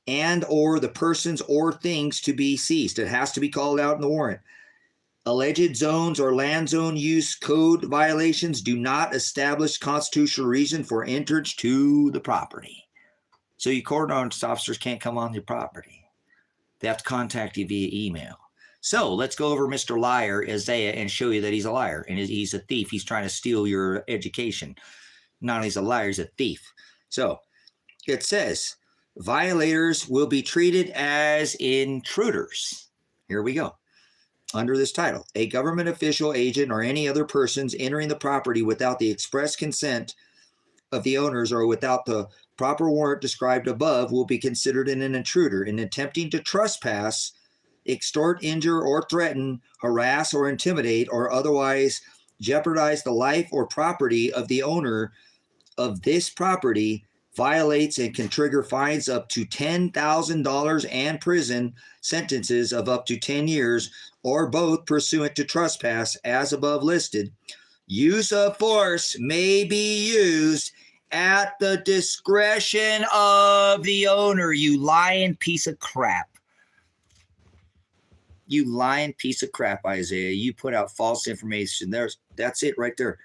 and or the persons or things to be seized. It has to be called out in the warrant. Alleged zones or land zone use code violations do not establish constitutional reason for entrance to the property. So your cordon officers can't come on your property. They have to contact you via email. So let's go over Mr. Liar, Isaiah, and show you that he's a liar and he's a thief. He's trying to steal your education. Not only is a liar, he's a thief. So it says, violators will be treated as intruders. Here we go. Under this title, a government official, agent, or any other persons entering the property without the express consent of the owners or without the proper warrant described above will be considered an intruder in attempting to trespass, extort, injure, or threaten, harass, or intimidate, or otherwise jeopardize the life or property of the owner of this property, violates and can trigger fines up to $10,000 and prison sentences of up to 10 years, or both pursuant to trespass as above listed. Use of force may be used at the discretion of the owner. You lying piece of crap. You lying piece of crap, Isaiah. You put out false information. That's it right there.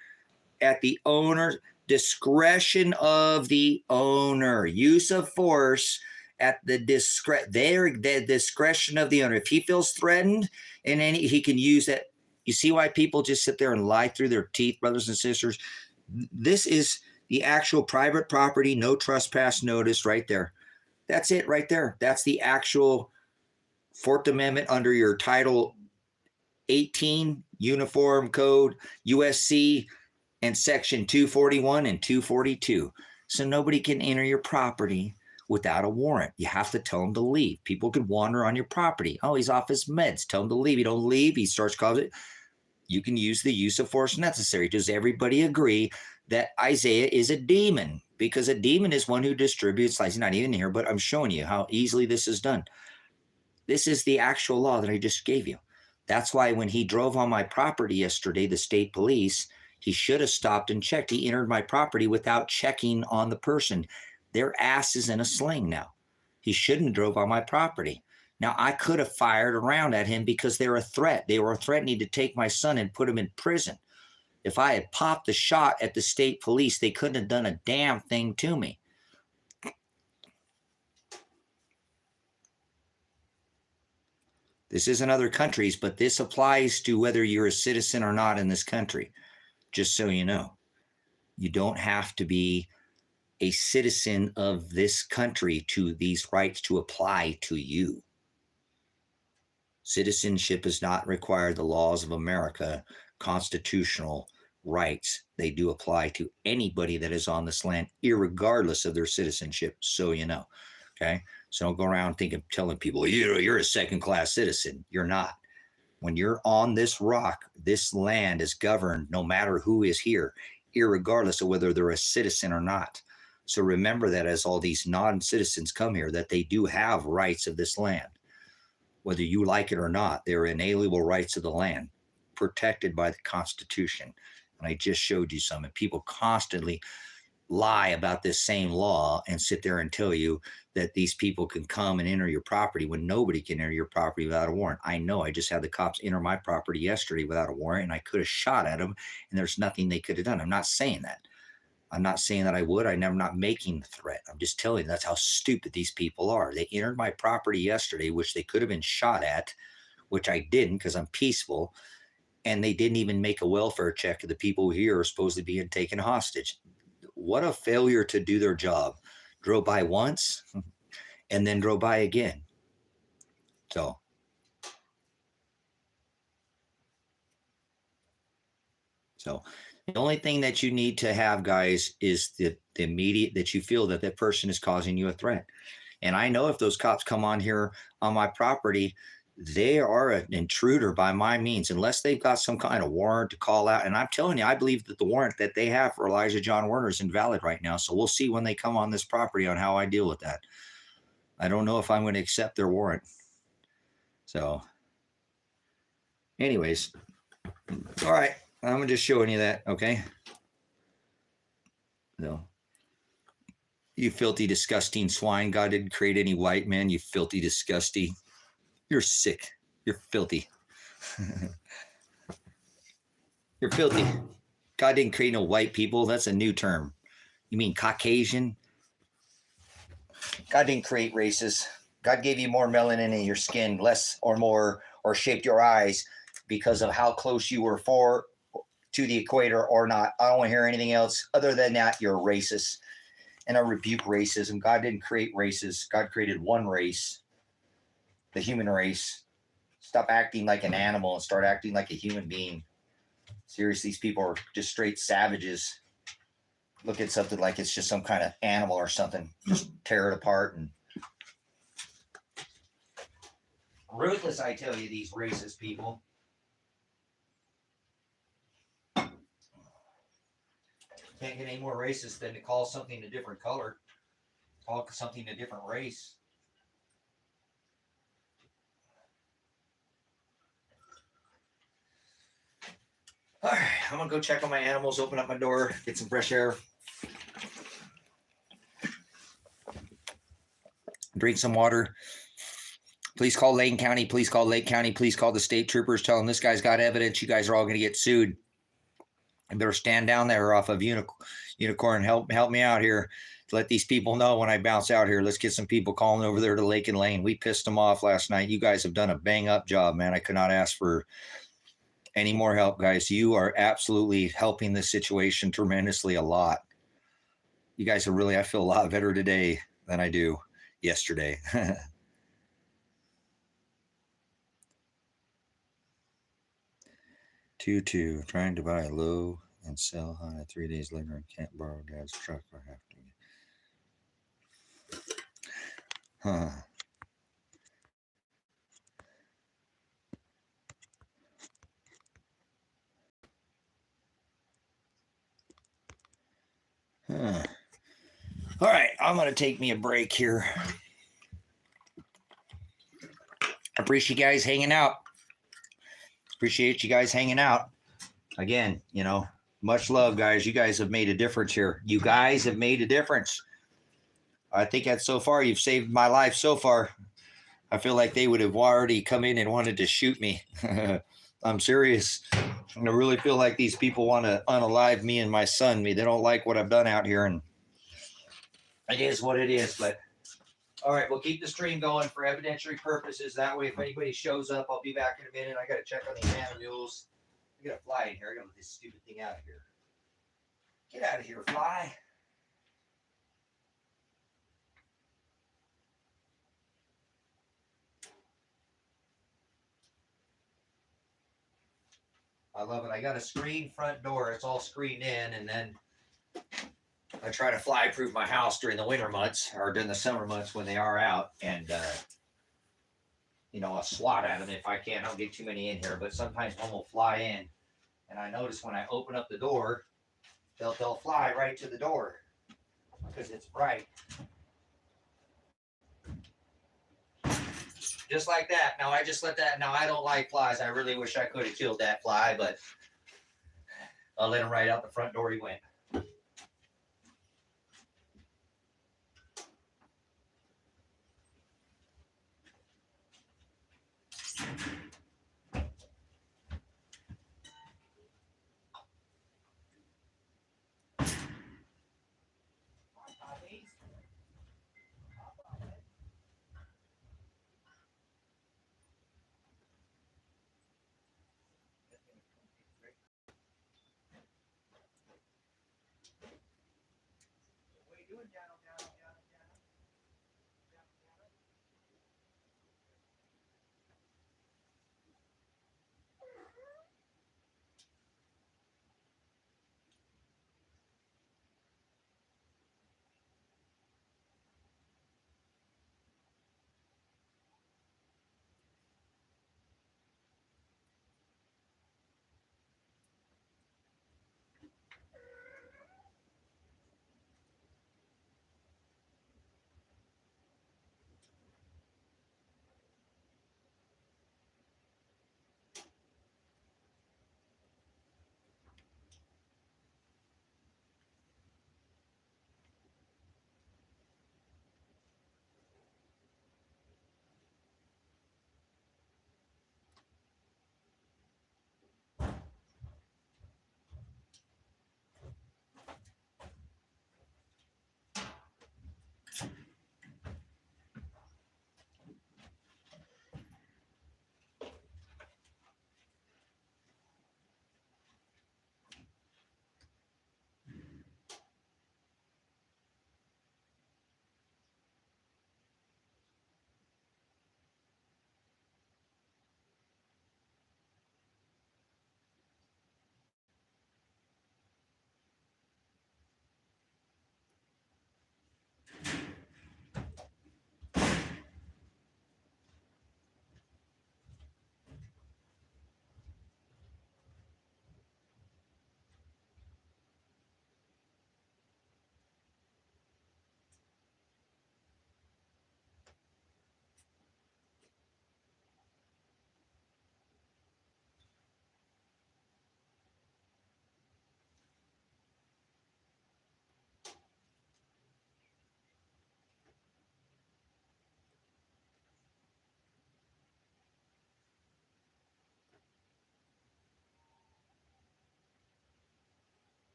At the owner's discretion of the owner. Use of force at the discretion of the owner. If he feels threatened and he can use that. You see why people just sit there and lie through their teeth, brothers and sisters? This is the actual private property, no trespass notice right there. That's it right there. That's the actual Fourth Amendment under your Title 18 Uniform Code, USC, and Section 241 and 242. So nobody can enter your property without a warrant. You have to tell them to leave. People could wander on your property. Oh, he's off his meds. Tell him to leave. You don't leave. He starts causing it. You can use the use of force necessary. Does everybody agree that Isaiah is a demon? Because a demon is one who distributes lies. He's not even here, but I'm showing you how easily this is done. This is the actual law that I just gave you. That's why when he drove on my property yesterday, the state police, he should have stopped and checked. He entered my property without checking on the person. Their ass is in a sling now. He shouldn't have drove on my property. Now, I could have fired around at him because they're a threat. They were threatening to take my son and put him in prison. If I had popped the shot at the state police, they couldn't have done a damn thing to me. This isn't other countries, but this applies to whether you're a citizen or not in this country, just so you know. You don't have to be a citizen of this country to these rights to apply to you. Citizenship does not require the laws of America, constitutional rights. They do apply to anybody that is on this land, irregardless of their citizenship, so you know. Okay? So don't go around telling people, you're a second-class citizen. You're not. When you're on this rock, this land is governed no matter who is here, irregardless of whether they're a citizen or not. So remember that as all these non-citizens come here, that they do have rights of this land. Whether you like it or not, they're inalienable rights of the land, protected by the Constitution. And I just showed you some. And people constantly lie about this same law and sit there and tell you that these people can come and enter your property when nobody can enter your property without a warrant. I know. I just had the cops enter my property yesterday without a warrant, and I could have shot at them, and there's nothing they could have done. I'm not saying that. I'm not saying that I would. I'm not making the threat. I'm just telling you that's how stupid these people are. They entered my property yesterday, which they could have been shot at, which I didn't because I'm peaceful. And they didn't even make a welfare check of the people here are supposedly being taken hostage. What a failure to do their job. Drove by once and then drove by again. So. The only thing that you need to have, guys, is the immediate that you feel that person is causing you a threat. And I know if those cops come on here on my property, they are an intruder by my means, unless they've got some kind of warrant to call out. And I'm telling you, I believe that the warrant that they have for Elijah John Werner is invalid right now. So we'll see when they come on this property on how I deal with that. I don't know if I'm going to accept their warrant. So anyways, all right. I'm just showing you that, okay? No. You filthy, disgusting swine. God didn't create any white men, you filthy, disgusting. You're sick. You're filthy. You're filthy. God didn't create no white people. That's a new term. You mean Caucasian? God didn't create races. God gave you more melanin in your skin, less or more, or shaped your eyes because of how close you were to the equator or not. I don't want to hear anything else. Other than that, you're a racist. And I rebuke racism. God didn't create races. God created one race, the human race. Stop acting like an animal and start acting like a human being. Seriously, these people are just straight savages. Look at something like it's just some kind of animal or something. Just tear it apart. And ruthless, I tell you, these racist people. Can't get any more racist than to call something a different color. Call something a different race. All right, I'm going to go check on my animals, open up my door, get some fresh air. Drink some water. Please call Lane County. Please call Lake County. Please call the state troopers. Tell them this guy's got evidence. You guys are all going to get sued. I better stand down there off of Unicorn. Help me out here. let these people know when I bounce out here. Let's get some people calling over there to Lake and Lane. We pissed them off last night. You guys have done a bang up job, man. I could not ask for any more help, guys. You are absolutely helping this situation tremendously a lot. You guys are really, I feel a lot better today than I do yesterday. 2-2, trying to buy low and sell high 3 days later and can't borrow dad's truck or have to. Huh. Huh. All right, I'm going to take me a break here. I appreciate you guys hanging out. Appreciate you guys hanging out. Again, you know, much love, guys. You guys have made a difference here. You guys have made a difference. I think that so far you've saved my life so far. I feel like they would have already come in and wanted to shoot me. I'm serious. I really feel like these people want to unalive me and my son. They don't like what I've done out here, and it is what it is. But all right, we'll keep the stream going for evidentiary purposes. That way, if anybody shows up, I'll be back in a minute. I got to check on these animals. I got to fly in here. I got to let this stupid thing out of here. Get out of here, fly. I love it. I got a screen front door. It's all screened in, and then I try to fly proof my house during the winter months or during the summer months when they are out, and you know, I'll swat at them if I can. I don't get too many in here, but sometimes one will fly in, and I notice when I open up the door, they'll fly right to the door because it's bright. Just like that. Now I just let that. Now I don't like flies. I really wish I could have killed that fly, but I'll let him right out the front door. He went.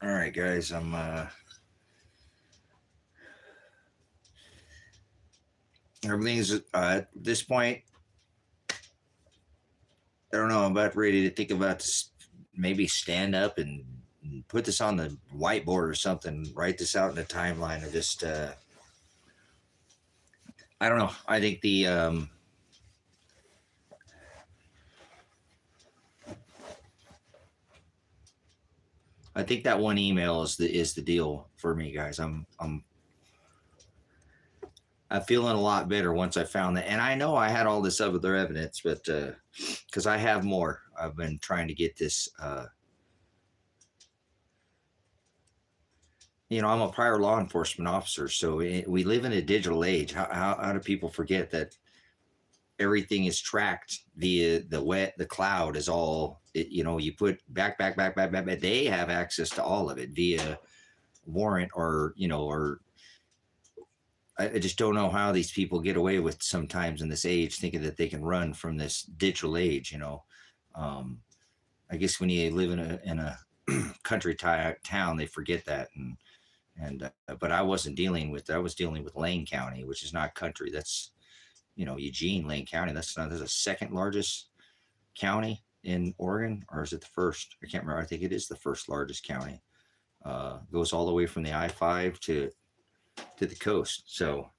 All right, guys. Everything's at this point. I don't know. I'm about ready to think about this, maybe stand up and put this on the whiteboard or something. Write this out in a timeline, or just I don't know. I think that one email is the deal for me, guys. I'm feeling a lot better once I found that, and I know I had all this other evidence, but because I have more, I've been trying to get this. I'm a prior law enforcement officer, so we live in a digital age. How do people forget that everything is tracked via the cloud is all, you put back. They have access to all of it via warrant, or, or I just don't know how these people get away with sometimes in this age thinking that they can run from this digital age. I guess when you live in a country town, they forget that. But I was dealing with Lane County, which is not country. That's, Eugene, Lane County. That's the second largest county in Oregon, or is it the first? I can't remember. I think it is the first largest county. Goes all the way from the I-5 to the coast. So,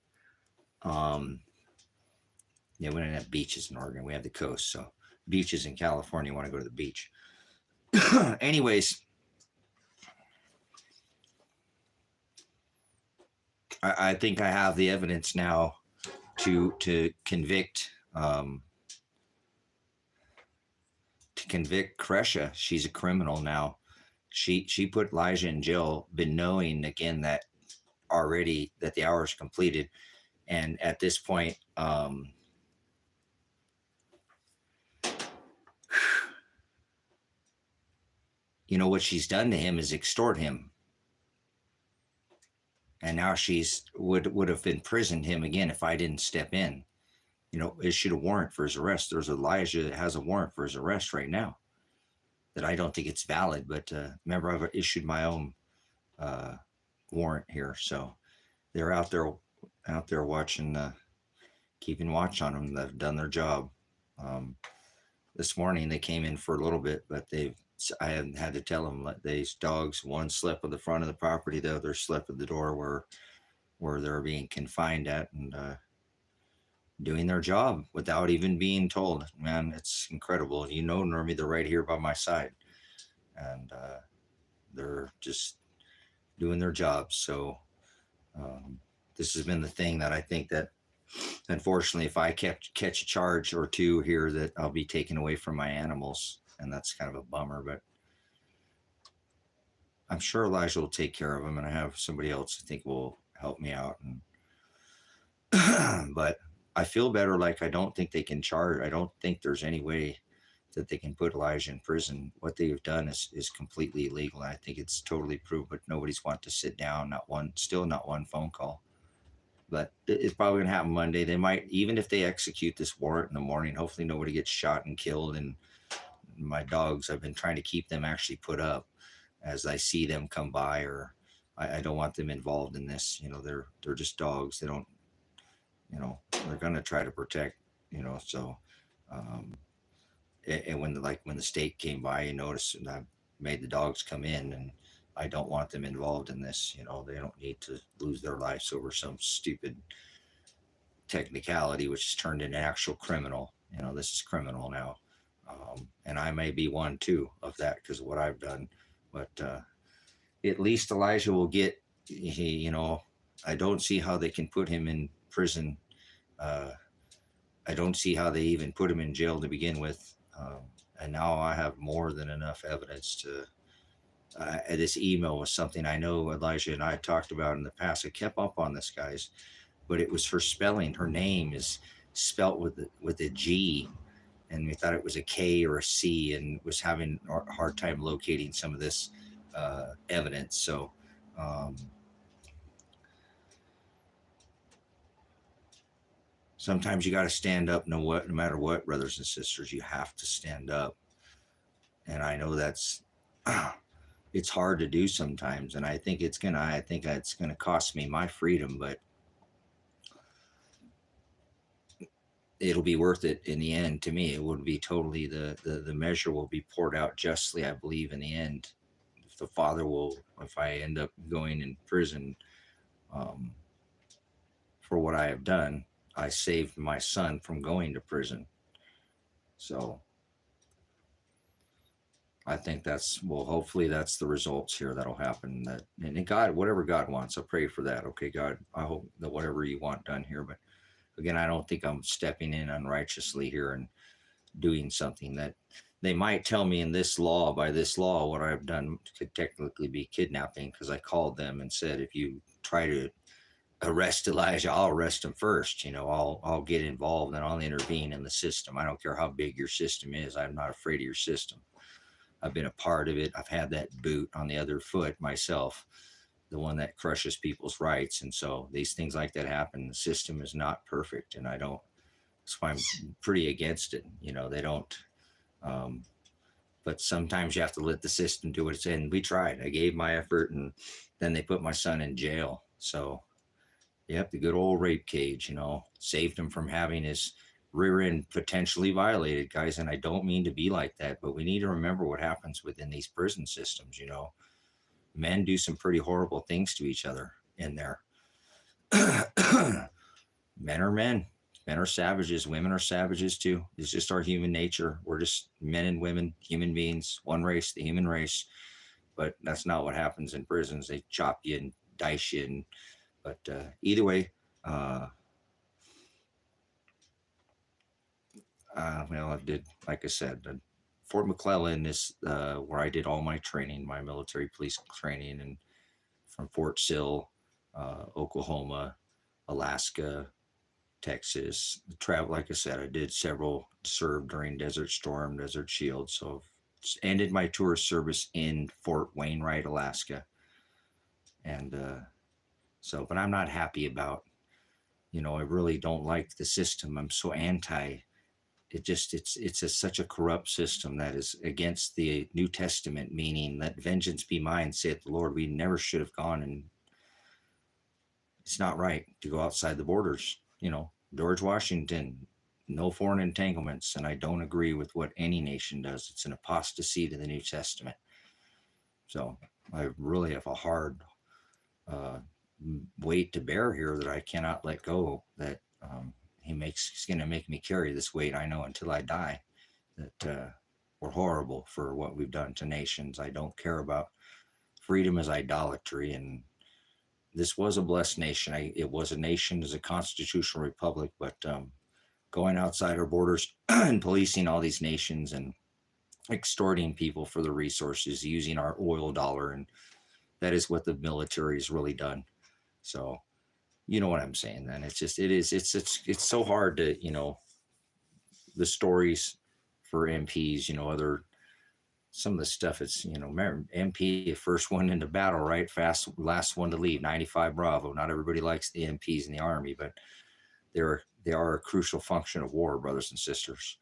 we don't have beaches in Oregon. We have the coast. So beaches in California, you want to go to the beach. Anyways, I think I have the evidence now to convict Kresha. She's a criminal now. She put Elijah in jail, been knowing again that already that the hour is completed, and at this point, what she's done to him is extort him, and now she's would have imprisoned him again if I didn't step in. Issued a warrant for his arrest. There's Elijah that has a warrant for his arrest right now that I don't think it's valid, but remember, I've issued my own warrant here, so they're out there watching, keeping watch on them. They've done their job. This morning they came in for a little bit, but I haven't had to tell them. These dogs, one slept at the front of the property, the other slept at the door where they're being confined at, and doing their job without even being told. Man, it's incredible. Normally they're right here by my side, and they're just doing their job. So this has been the thing that I think that, unfortunately, if I catch a charge or two here, that I'll be taken away from my animals, and that's kind of a bummer. But I'm sure Elijah will take care of them, and I have somebody else I think will help me out. And but I feel better. Like, I don't think they can charge. I don't think there's any way that they can put Elijah in prison. What they've done is completely illegal. And I think it's totally proved, but nobody's want to sit down. Not one phone call. But it's probably going to happen Monday. They might, even if they execute this warrant in the morning, hopefully nobody gets shot and killed. And my dogs, I've been trying to keep them actually put up as I see them come by, or I don't want them involved in this. They're just dogs. They don't, they're going to try to protect, so, and when the state came by, you notice, and I made the dogs come in, and I don't want them involved in this. They don't need to lose their lives over some stupid technicality, which has turned into actual criminal. This is criminal now. And I may be one too of that because of what I've done, but at least Elijah will get, I don't see how they can put him in prison. I don't see how they even put him in jail to begin with. And now I have more than enough evidence to, this email was something I know Elijah and I talked about in the past. I kept up on this, guys, but it was her spelling. Her name is spelt with a G, and we thought it was a K or a C, and was having a hard time locating some of this evidence. So sometimes you got to stand up, no matter what, brothers and sisters. You have to stand up, and I know that's it's hard to do sometimes. And I think it's gonna cost me my freedom, but it'll be worth it in the end. To me, it would be totally the measure will be poured out justly, I believe, in the end. If the Father will, if I end up going in prison um, for what I have done, I saved my son from going to prison. So I think that's, well, hopefully that's the results here that'll happen. That, and God, whatever God wants, I pray for that. Okay, God, I hope that whatever you want done here. But again, I don't think I'm stepping in unrighteously here and doing something that they might tell me in this law, by this law, what I've done could technically be kidnapping, because I called them and said, if you try to arrest Elijah, I'll arrest him first. You know, I'll get involved and I'll intervene in the system. I don't care how big your system is. I'm not afraid of your system. I've been a part of it. I've had that boot on the other foot myself, the one that crushes people's rights. And so these things like that happen. The system is not perfect, and I don't. That's why I'm pretty against it. You know, they don't. But sometimes you have to let the system do what it's in. We tried. I gave my effort, and then they put my son in jail. So, yep, the good old rape cage. You know, saved him from having his rear end potentially violated, guys. And I don't mean to be like that, but we need to remember what happens within these prison systems. You know, men do some pretty horrible things to each other in there. Men are men. Men are savages. Women are savages too. It's just our human nature. We're just men and women, human beings, one race, the human race. But that's not what happens in prisons. They chop you and dice you. But either way, well, I did, like I said, Fort McClellan is where I did all my training, my military police training, and from Fort Sill, Oklahoma, Alaska, Texas. Travel, like I said, I did several, served during Desert Storm, Desert Shield. So ended my tour service in Fort Wainwright, Alaska. And so, but I'm not happy about, you know, I really don't like the system. I'm so anti. It's such a corrupt system that is against the New Testament, meaning let vengeance be mine, saith the Lord. We never should have gone, and it's not right to go outside the borders. You know, George Washington, no foreign entanglements, and I don't agree with what any nation does. It's an apostasy to the New Testament. So I really have a hard weight to bear here that I cannot let go. That he's going to make me carry this weight, I know, until I die. That we're horrible for what we've done to nations. I don't care about freedom as idolatry, and this was a blessed nation. It was a nation, as a constitutional republic, but going outside our borders and policing all these nations and extorting people for the resources, using our oil dollar, and that is what the military has really done. So, you know what I'm saying? Then it's so hard to, you know, the stories for MPs, you know, some of the stuff. It's, you know, MP, first one into battle, right? Last one to leave, 95 Bravo. Not everybody likes the MPs in the Army, but they are a crucial function of war, brothers and sisters.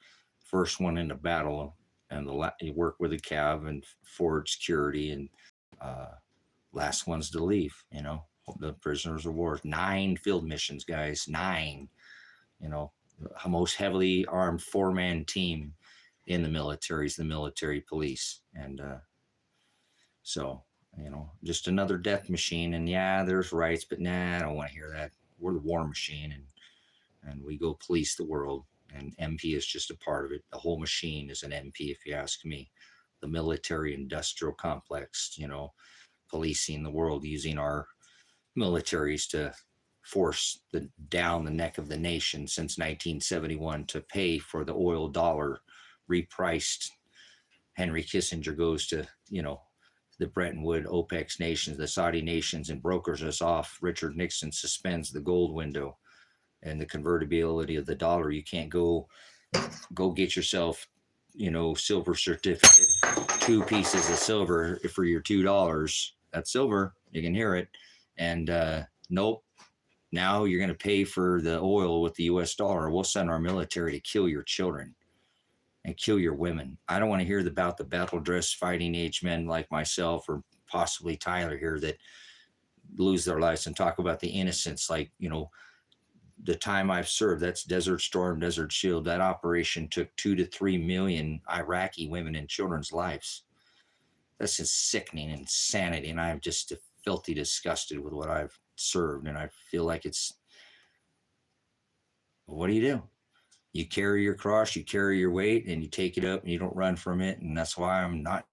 First one into battle, and you work with the cav and forward security, and last ones to leave, you know, the prisoners of war. 9 field missions, guys, 9, you know, the most heavily armed 4-man team in the military is the military police. And so, you know, just another death machine. And yeah, there's rights, but nah, I don't want to hear that. We're the war machine, and we go police the world, and MP is just a part of it. The whole machine is an MP, if you ask me. The military industrial complex, you know, policing the world, using our militaries to force down the neck of the nation since 1971 to pay for the oil dollar repriced. Henry Kissinger goes to, you know, the Bretton Woods, OPEC nations, the Saudi nations, and brokers us off. Richard Nixon suspends the gold window and the convertibility of the dollar. You can't go get yourself, you know, silver certificate, 2 pieces of silver for your $2. That's silver. You can hear it. And nope. Now you're going to pay for the oil with the US dollar. We'll send our military to kill your children. and kill your women. I don't want to hear about the battle dress fighting age men like myself or possibly Tyler here that lose their lives, and talk about the innocents. Like, the time I've served, that's Desert Storm, Desert Shield. That operation took 2 to 3 million Iraqi women and children's lives. That's just sickening insanity. And I'm just filthy disgusted with what I've served. And I feel like what do? You carry your cross, you carry your weight, and you take it up and you don't run from it. And that's why I'm not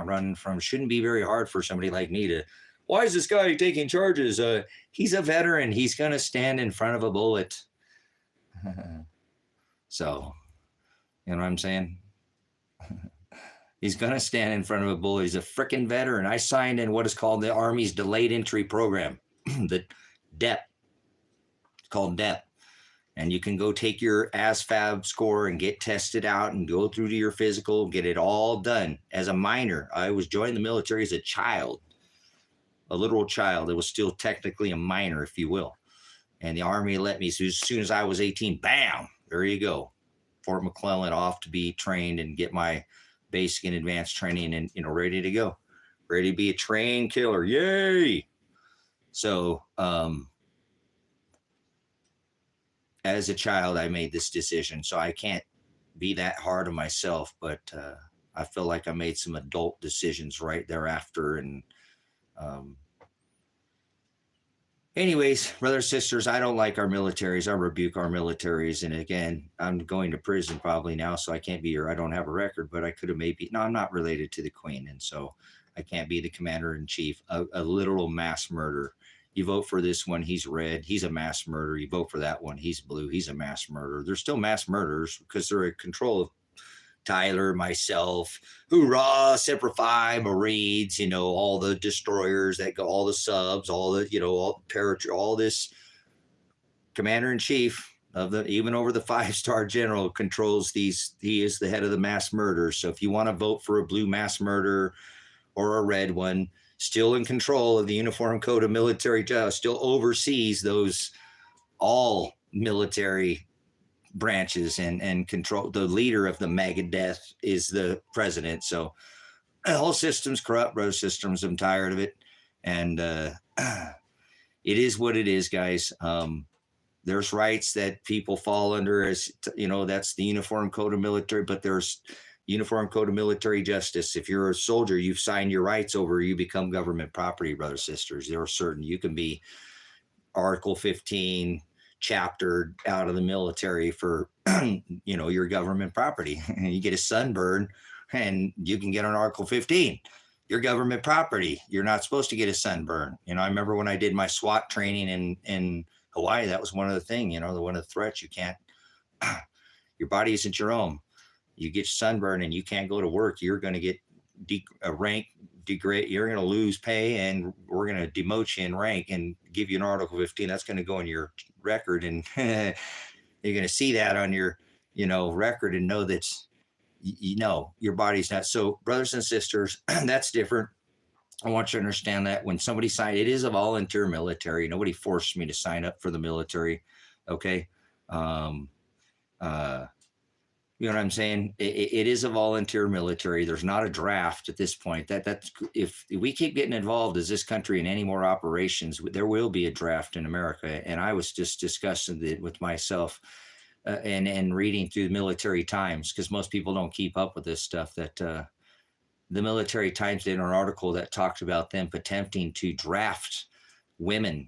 running from. Shouldn't be very hard for somebody like me to, why is this guy taking charges? He's a veteran. He's going to stand in front of a bullet. So, you know what I'm saying? He's going to stand in front of a bullet. He's a freaking veteran. I signed in what is called the Army's Delayed Entry Program, the DEP. It's called DEP. And you can go take your ASFAB score and get tested out and go through to your physical, get it all done. As a minor, I was joined the military as a child, a literal child. It was still technically a minor, if you will. And the Army let me, so as soon as I was 18, bam, there you go. Fort McClellan, off to be trained and get my basic and advanced training and, ready to go. Ready to be a trained killer. Yay! So, as a child, I made this decision, so I can't be that hard on myself, but I feel like I made some adult decisions right thereafter. And anyways, brothers, sisters, I don't like our militaries. I rebuke our militaries. And again, I'm going to prison probably now, so I can't be here. I don't have a record, but I could have maybe, no, I'm not related to the Queen. And so I can't be the commander in chief, a literal mass murder. You vote for this one, he's red, he's a mass murderer. You vote for that one, he's blue, he's a mass murderer. They're still mass murderers because they're in control of Tyler, myself, hoorah, Semper Fi, Marines, all the destroyers that go, all the subs, all the, all this commander-in-chief of even over the 5-star general controls these. He is the head of the mass murder. So if you want to vote for a blue mass murderer or a red one, still in control of the Uniform Code of Military Justice, still oversees those all military branches and control. The leader of the Megadeth is the president. So the whole system's corrupt, bro. Systems, I'm tired of it. And it is what it is, guys. There's rights that people fall under, as that's the Uniform Code of Military, but there's Uniform Code of Military Justice. If you're a soldier, you've signed your rights over, you become government property, brothers, sisters. There are certain, you can be Article 15 chaptered out of the military for, your government property. You get a sunburn and you can get on Article 15. Your government property. You're not supposed to get a sunburn. I remember when I did my SWAT training in Hawaii, that was one of the things, one of the threats. You can't, your body isn't your own. You get sunburned and you can't go to work, you're going to get a rank degrade. You're going to lose pay, and we're going to demote you in rank and give you an Article 15. That's going to go in your record, and you're going to see that on your, record, and know that, your body's not. So, brothers and sisters, that's different. I want you to understand that when somebody signed, it is a volunteer military. Nobody forced me to sign up for the military. Okay. You know what I'm saying? It is a volunteer military. There's not a draft at this point. That's if we keep getting involved as this country in any more operations, there will be a draft in America. And I was just discussing it with myself and reading through the Military Times, because most people don't keep up with this stuff. That the Military Times did an article that talked about them attempting to draft women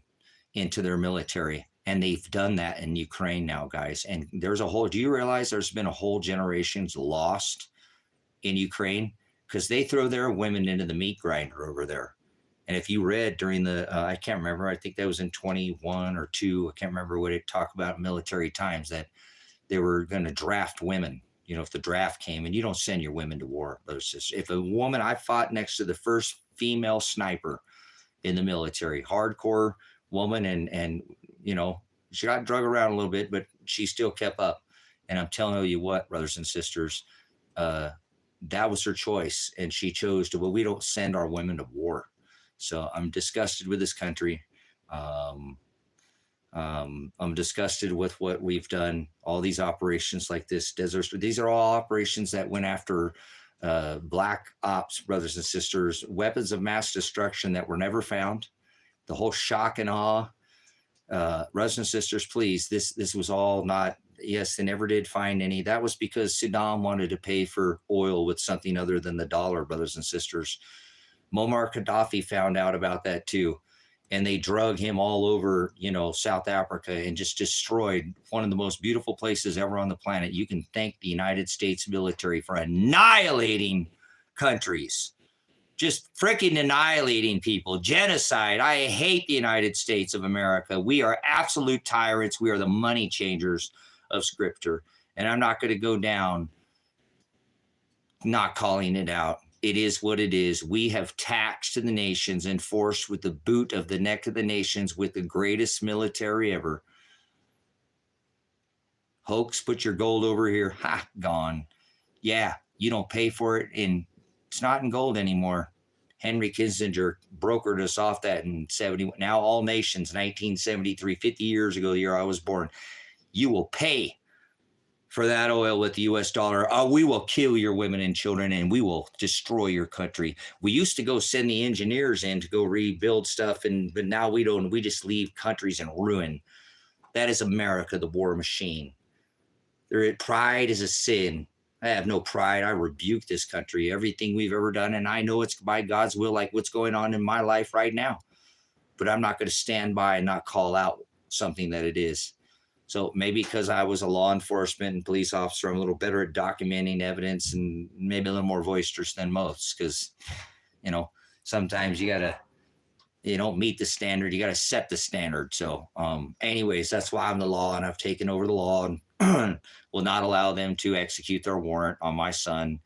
into their military. And they've done that in Ukraine now, guys. And there's do you realize there's been a whole generation's lost in Ukraine? Because they throw their women into the meat grinder over there. And if you read during the, I can't remember, I think that was in 21 or 2, I can't remember what it talked about, Military Times, that they were going to draft women. If the draft came, and you don't send your women to war. If a woman, I fought next to the first female sniper in the military, hardcore woman, and she got drug around a little bit, but she still kept up. And I'm telling you what, brothers and sisters, that was her choice. And she chose to, well, we don't send our women to war. So I'm disgusted with this country. I'm disgusted with what we've done. All these operations like this desert, these are all operations that went after black ops, brothers and sisters, weapons of mass destruction that were never found. The whole shock and awe, brothers and sisters, please, this was all not. Yes, they never did find any. That was because Saddam wanted to pay for oil with something other than the dollar, brothers and sisters. Muammar Gaddafi found out about that too. And they drug him all over, South Africa and just destroyed one of the most beautiful places ever on the planet. You can thank the United States military for annihilating countries, just freaking annihilating people, genocide. I hate the United States of America. We are absolute tyrants. We are the money changers of Scripture. And I'm not going to go down not calling it out. It is what it is. We have taxed the nations and forced with the boot of the neck of the nations with the greatest military ever. Hoax, put your gold over here. Ha, gone. Yeah, you don't pay for it, and it's not in gold anymore. Henry Kissinger brokered us off that in 70. Now all nations, 1973, 50 years ago, the year I was born. You will pay for that oil with the U.S. dollar. We will kill your women and children, and we will destroy your country. We used to go send the engineers in to go rebuild stuff, but now we don't. We just leave countries in ruin. That is America, the war machine. Pride is a sin. I have no pride. I rebuke this country, everything we've ever done, and I know it's by God's will, like what's going on in my life right now. But I'm not going to stand by and not call out something that it is. So maybe because I was a law enforcement and police officer, I'm a little better at documenting evidence and maybe a little more boisterous than most, because, sometimes you don't meet the standard. You got to set the standard. So anyways, that's why I'm the law, and I've taken over the law and will not allow them to execute their warrant on my son.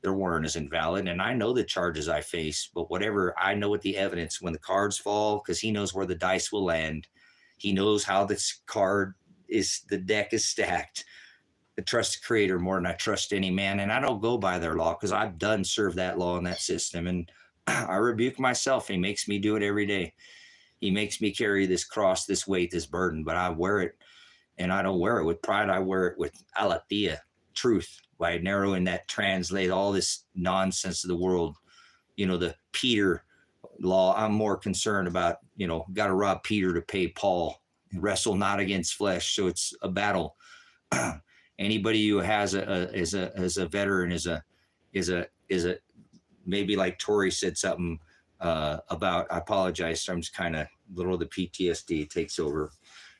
Their warrant is invalid, and I know the charges I face, but whatever, I know what the evidence, when the cards fall, because he knows where the dice will land. He knows how this the deck is stacked. I trust the Creator more than I trust any man, and I don't go by their law because I've served that law and that system, and I rebuke myself. He makes me do it every day. He makes me carry this cross, this weight, this burden, but I wear it, and I don't wear it with pride. I wear it with aletheia, truth, by narrowing that translate all this nonsense of the world. The Peter law, I'm more concerned about, got to rob Peter to pay Paul. Wrestle not against flesh, so it's a battle. Anybody who is a veteran is a maybe like Tori said something about. I apologize. I'm just kind of little of the PTSD takes over.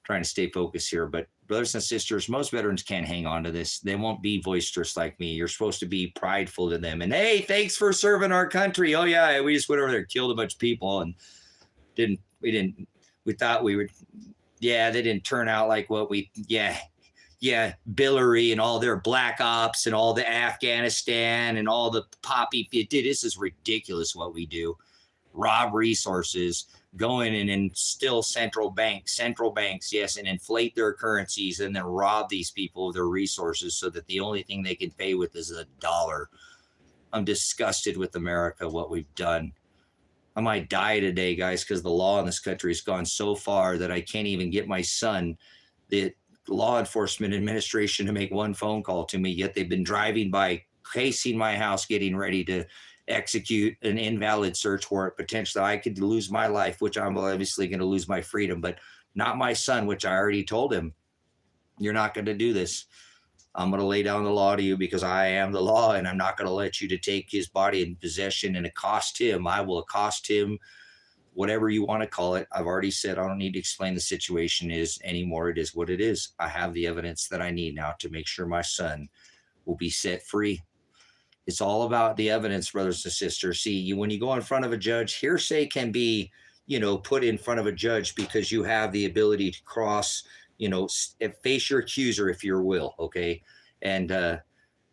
Trying to stay focused here, but brothers and sisters, most veterans can't hang on to this. They won't be boisterous like me. You're supposed to be prideful to them. And hey, thanks for serving our country. Oh yeah, we just went over there and killed a bunch of people and we thought we would. Yeah, they didn't turn out like what Billary and all their black ops and all the Afghanistan and all the poppy. This is ridiculous what we do. Rob resources, go in and instill central banks, yes, and inflate their currencies and then rob these people of their resources so that the only thing they can pay with is a dollar. I'm disgusted with America, what we've done. I might die today, guys, because the law in this country has gone so far that I can't even get my son, the law enforcement administration, to make one phone call to me, yet they've been driving by, casing my house, getting ready to execute an invalid search warrant. Potentially, I could lose my life, which I'm obviously going to lose my freedom, but not my son, which I already told him, you're not going to do this. I'm going to lay down the law to you because I am the law, and I'm not going to let you to take his body in possession and accost him. I will accost him, whatever you want to call it. I've already said I don't need to explain the situation is anymore. It is what it is. I have the evidence that I need now to make sure my son will be set free. It's all about the evidence, brothers and sisters. See, when you go in front of a judge, hearsay can be, put in front of a judge because you have the ability to cross, face your accuser if you will, okay? And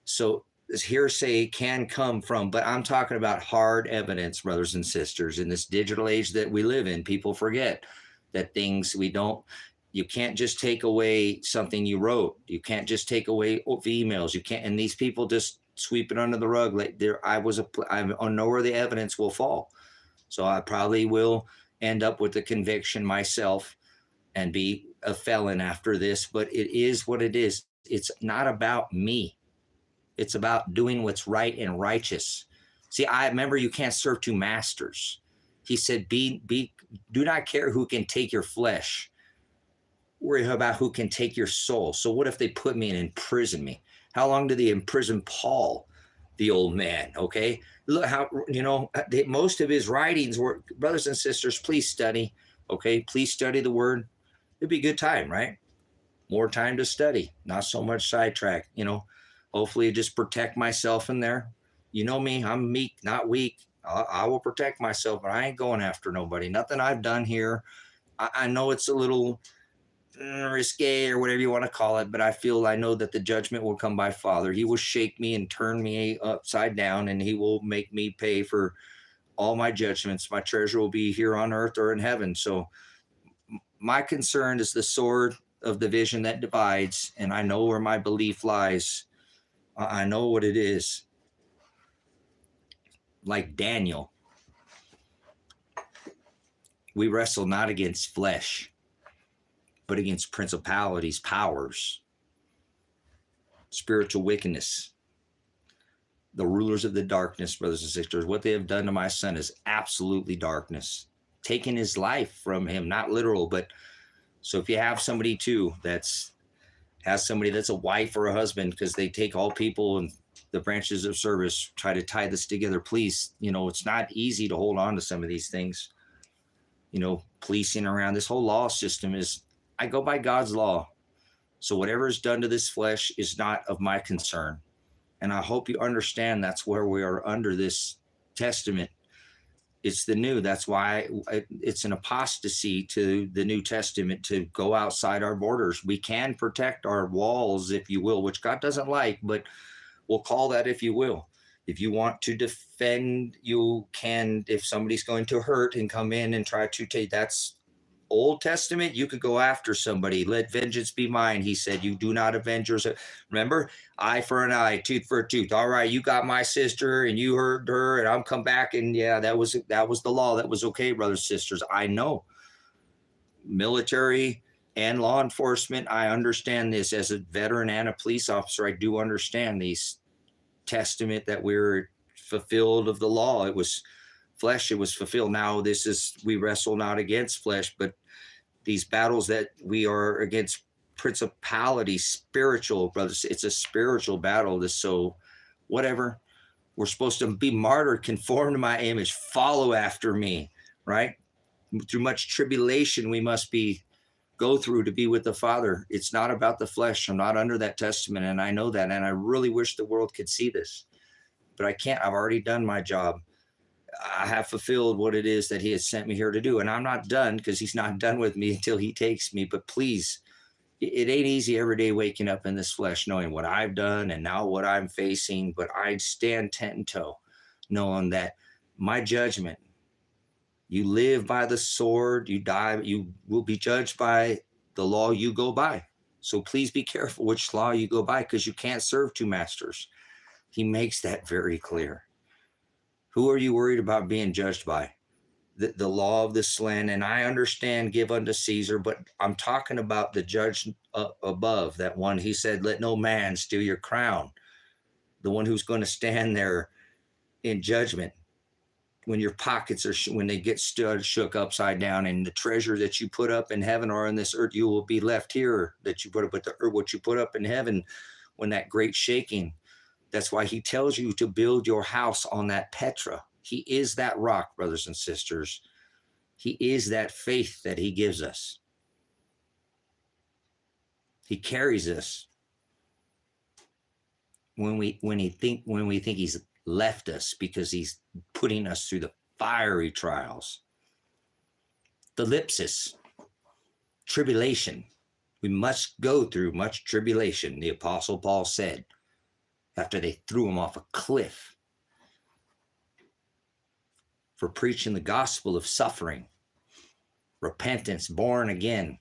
so this hearsay can come from, but I'm talking about hard evidence, brothers and sisters. In this digital age that we live in, people forget that you can't just take away something you wrote. You can't just take away emails. You can't, and these people just sweep it under the rug. Like I know where the evidence will fall. So I probably will end up with a conviction myself and be a felon after this, but it is what it is. It's not about me. It's about doing what's right and righteous. See, I remember you can't serve two masters. He said, do not care who can take your flesh. Worry about who can take your soul. So what if they put me and imprison me? How long did they imprison Paul, the old man? Okay. Look how, most of his writings were, brothers and sisters, please study. Okay. Please study the word. It'd be a good time, right? More time to study, not so much sidetrack, hopefully just protect myself in there. You know me, I'm meek, not weak. I will protect myself, but I ain't going after nobody. Nothing I've done here. I know it's a little risque or whatever you want to call it, but I know that the judgment will come by Father. He will shake me and turn me upside down, and he will make me pay for all my judgments. My treasure will be here on earth or in heaven. So my concern is the sword of the vision that divides, and I know where my belief lies. I know what it is. Like Daniel, we wrestle not against flesh, but against principalities, powers, spiritual wickedness, the rulers of the darkness, brothers and sisters. What they have done to my son is absolutely darkness, taking his life from him, not literal, but so if you have somebody too has somebody that's a wife or a husband, because they take all people and the branches of service, try to tie this together, please. It's not easy to hold on to some of these things. Policing around this whole law system I go by God's law. So whatever is done to this flesh is not of my concern. And I hope you understand that's where we are under this testament. It's the new. That's why it's an apostasy to the New Testament to go outside our borders. We can protect our walls, if you will, which God doesn't like, but we'll call that if you will. If you want to defend, you can. If somebody's going to hurt and come in and try to take, that's Old Testament. You could go after somebody. Let vengeance be mine. He said, you do not avenge yourself. Remember, eye for an eye, tooth for a tooth. All right, you got my sister and you hurt her and I'll come back. And yeah, that was the law. That was okay, brothers and sisters. I know. Military and law enforcement, I understand this. As a veteran and a police officer, I do understand these testament that we're fulfilled of the law. It was flesh, it was fulfilled. Now we wrestle not against flesh, but these battles that we are against principalities, spiritual, brothers. It's a spiritual battle. So whatever, we're supposed to be martyred, conform to my image, follow after me, right? Through much tribulation we must go through to be with the Father. It's not about the flesh. I'm not under that testament, and I know that, and I really wish the world could see this, but I can't. I've already done my job. I have fulfilled what it is that he has sent me here to do, and I'm not done, because he's not done with me until he takes me. But please, it ain't easy every day waking up in this flesh, knowing what I've done and now what I'm facing, but I stand 10 toe, knowing that my judgment, you live by the sword, you die, you will be judged by the law you go by. So please be careful which law you go by, because you can't serve two masters. He makes that very clear. Who are you worried about being judged by? The law of this land. And I understand, give unto Caesar, but I'm talking about the judge above, that one. He said, let no man steal your crown. The one who's going to stand there in judgment when your pockets when they get shook upside down, and the treasure that you put up in heaven or on this earth, you will be left here, that you put up what you put up in heaven, when that great shaking. That's why he tells you to build your house on that Petra. He is that rock, brothers and sisters. He is that faith that he gives us. He carries us when we think he's left us, because he's putting us through the fiery trials, the ellipsis, tribulation. We must go through much tribulation, the Apostle Paul said, after they threw him off a cliff for preaching the gospel of suffering, repentance, born again,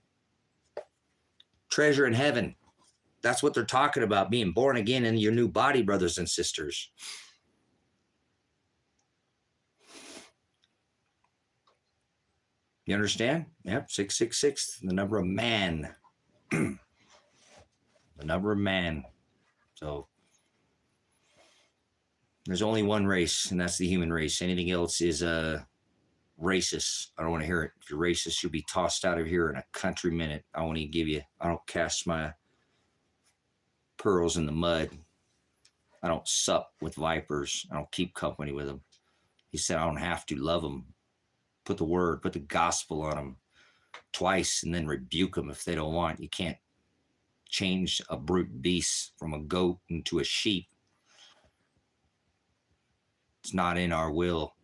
treasure in heaven. That's what they're talking about, being born again in your new body, brothers and sisters. You understand? Yep, 666, the number of man. The number of man. So there's only one race, and that's the human race. Anything else is racist. I don't want to hear it. If you're racist, you'll be tossed out of here in a country minute. I won't even give you, I don't cast my pearls in the mud. I don't sup with vipers. I don't keep company with them. He said I don't have to love them. Put the word, put the gospel on them twice and then rebuke them if they don't want. You can't change a brute beast from a goat into a sheep. It's not in our will.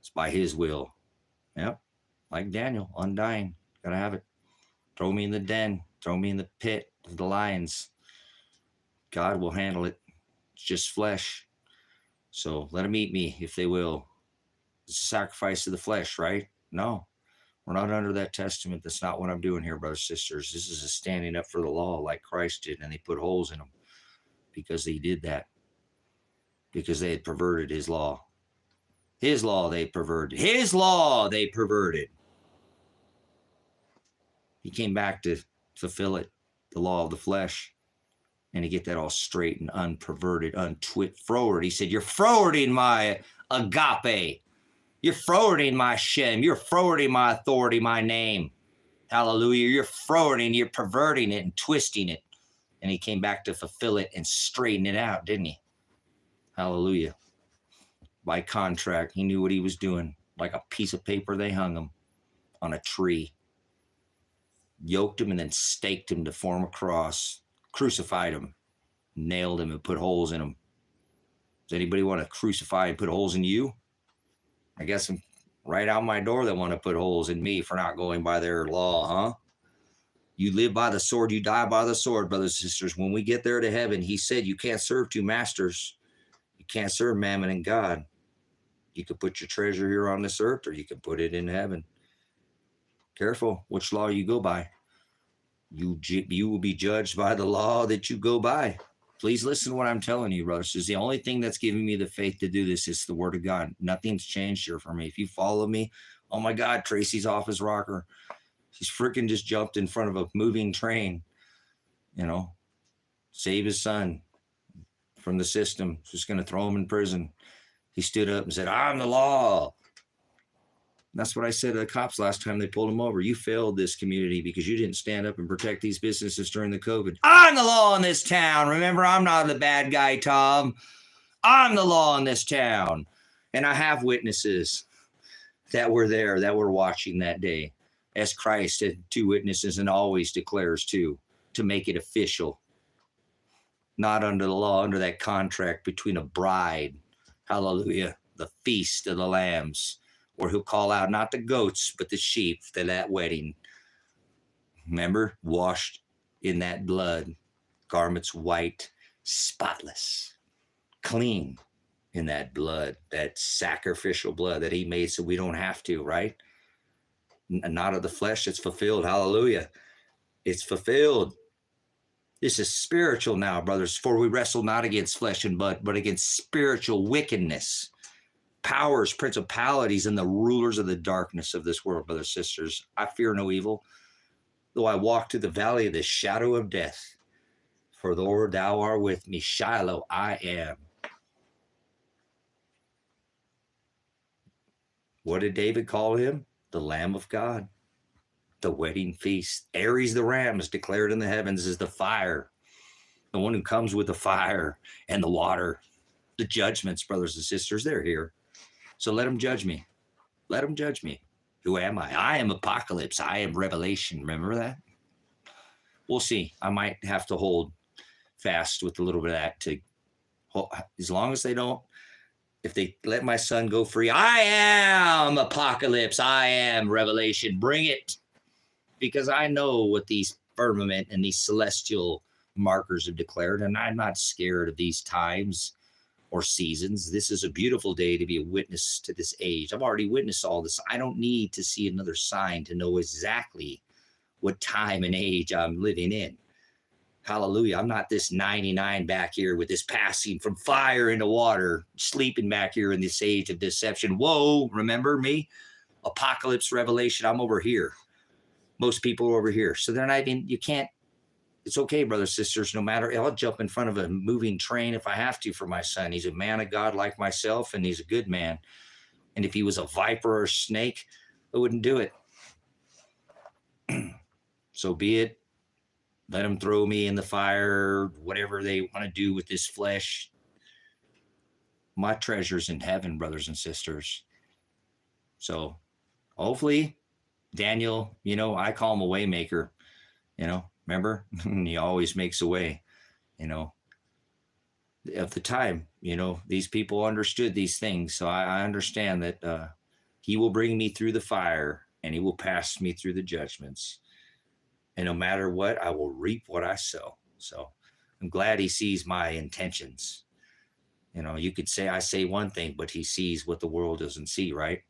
It's by his will. Yep. Like Daniel, undying. Gotta have it. Throw me in the den. Throw me in the pit of the lions. God will handle it. It's just flesh. So let them eat me if they will. It's a sacrifice of the flesh, right? No. We're not under that testament. That's not what I'm doing here, brothers and sisters. This is a standing up for the law like Christ did, and they put holes in them because they did that. Because they had perverted his law. His law they perverted. His law they perverted. He came back to fulfill it, the law of the flesh, and to get that all straight and unperverted, forward. He said, you're forwarding my agape. You're forwarding my shem. You're forwarding my authority, my name. Hallelujah. You're forwarding, you're perverting it and twisting it. And he came back to fulfill it and straighten it out, didn't he? Hallelujah. By contract, he knew what he was doing. Like a piece of paper, they hung him on a tree. Yoked him and then staked him to form a cross. Crucified him. Nailed him and put holes in him. Does anybody want to crucify and put holes in you? I guess I'm right out my door that want to put holes in me for not going by their law, huh? You live by the sword, you die by the sword, brothers and sisters. When we get there to heaven, he said you can't serve two masters. You can't serve mammon and God. You can put your treasure here on this earth or you can put it in heaven. Careful which law you go by. You will be judged by the law that you go by. Please listen to what I'm telling you, brothers. Is the only thing that's giving me the faith to do this is the word of God. Nothing's changed here for me. If you follow me, oh my God, Tracy's off his rocker. He's freaking just jumped in front of a moving train, save his son from the system. Just going to throw him in prison. He stood up and said, I'm the law. That's what I said to the cops last time they pulled him over. You failed this community because you didn't stand up and protect these businesses during the COVID. I'm the law in this town. Remember, I'm not the bad guy, Tom. I'm the law in this town. And I have witnesses that were there, that were watching that day. As Christ had two witnesses and always declares two, to make it official. Not under the law, under that contract between a bride, hallelujah, the feast of the lambs, or he'll call out not the goats, but the sheep to that wedding. Remember, washed in that blood, garments white, spotless, clean in that blood, that sacrificial blood that he made so we don't have to, right? Not of the flesh, it's fulfilled. Hallelujah. It's fulfilled. This is spiritual now, brothers, for we wrestle not against flesh and blood, but against spiritual wickedness. Powers, principalities, and the rulers of the darkness of this world, brothers and sisters. I fear no evil, though I walk through the valley of the shadow of death. For Lord, thou art with me. Shiloh, I am. What did David call him? The Lamb of God. The wedding feast. Aries the ram is declared in the heavens as the fire. The one who comes with the fire and the water. The judgments, brothers and sisters, they're here. So let them judge me. Let them judge me. Who am I? I am Apocalypse. I am Revelation. Remember that? We'll see. I might have to hold fast with a little bit of that as long as they don't. If they let my son go free, I am Apocalypse. I am Revelation. Bring it. Because I know what these firmament and these celestial markers have declared, and I'm not scared of these times or seasons. This is a beautiful day to be a witness to this age. I've already witnessed all this. I don't need to see another sign to know exactly what time and age I'm living in. Hallelujah. I'm not this 99 back here with this passing from fire into water, sleeping back here in this age of deception. Whoa, remember me? Apocalypse, Revelation. I'm over here. Most people are over here. So they're not even, you can't, it's okay, brothers, sisters, no matter, I'll jump in front of a moving train if I have to for my son. He's a man of God like myself, and he's a good man. And if he was a viper or a snake, I wouldn't do it. So be it. Let them throw me in the fire, whatever they want to do with this flesh. My treasure's in heaven, brothers and sisters. So hopefully, Daniel, you know, I call him a way maker, you know, remember? He always makes a way, you know, of the time, you know, these people understood these things. So I understand that he will bring me through the fire and he will pass me through the judgments. And no matter what, I will reap what I sow. So I'm glad he sees my intentions. You know, you could say I say one thing, but he sees what the world doesn't see, right?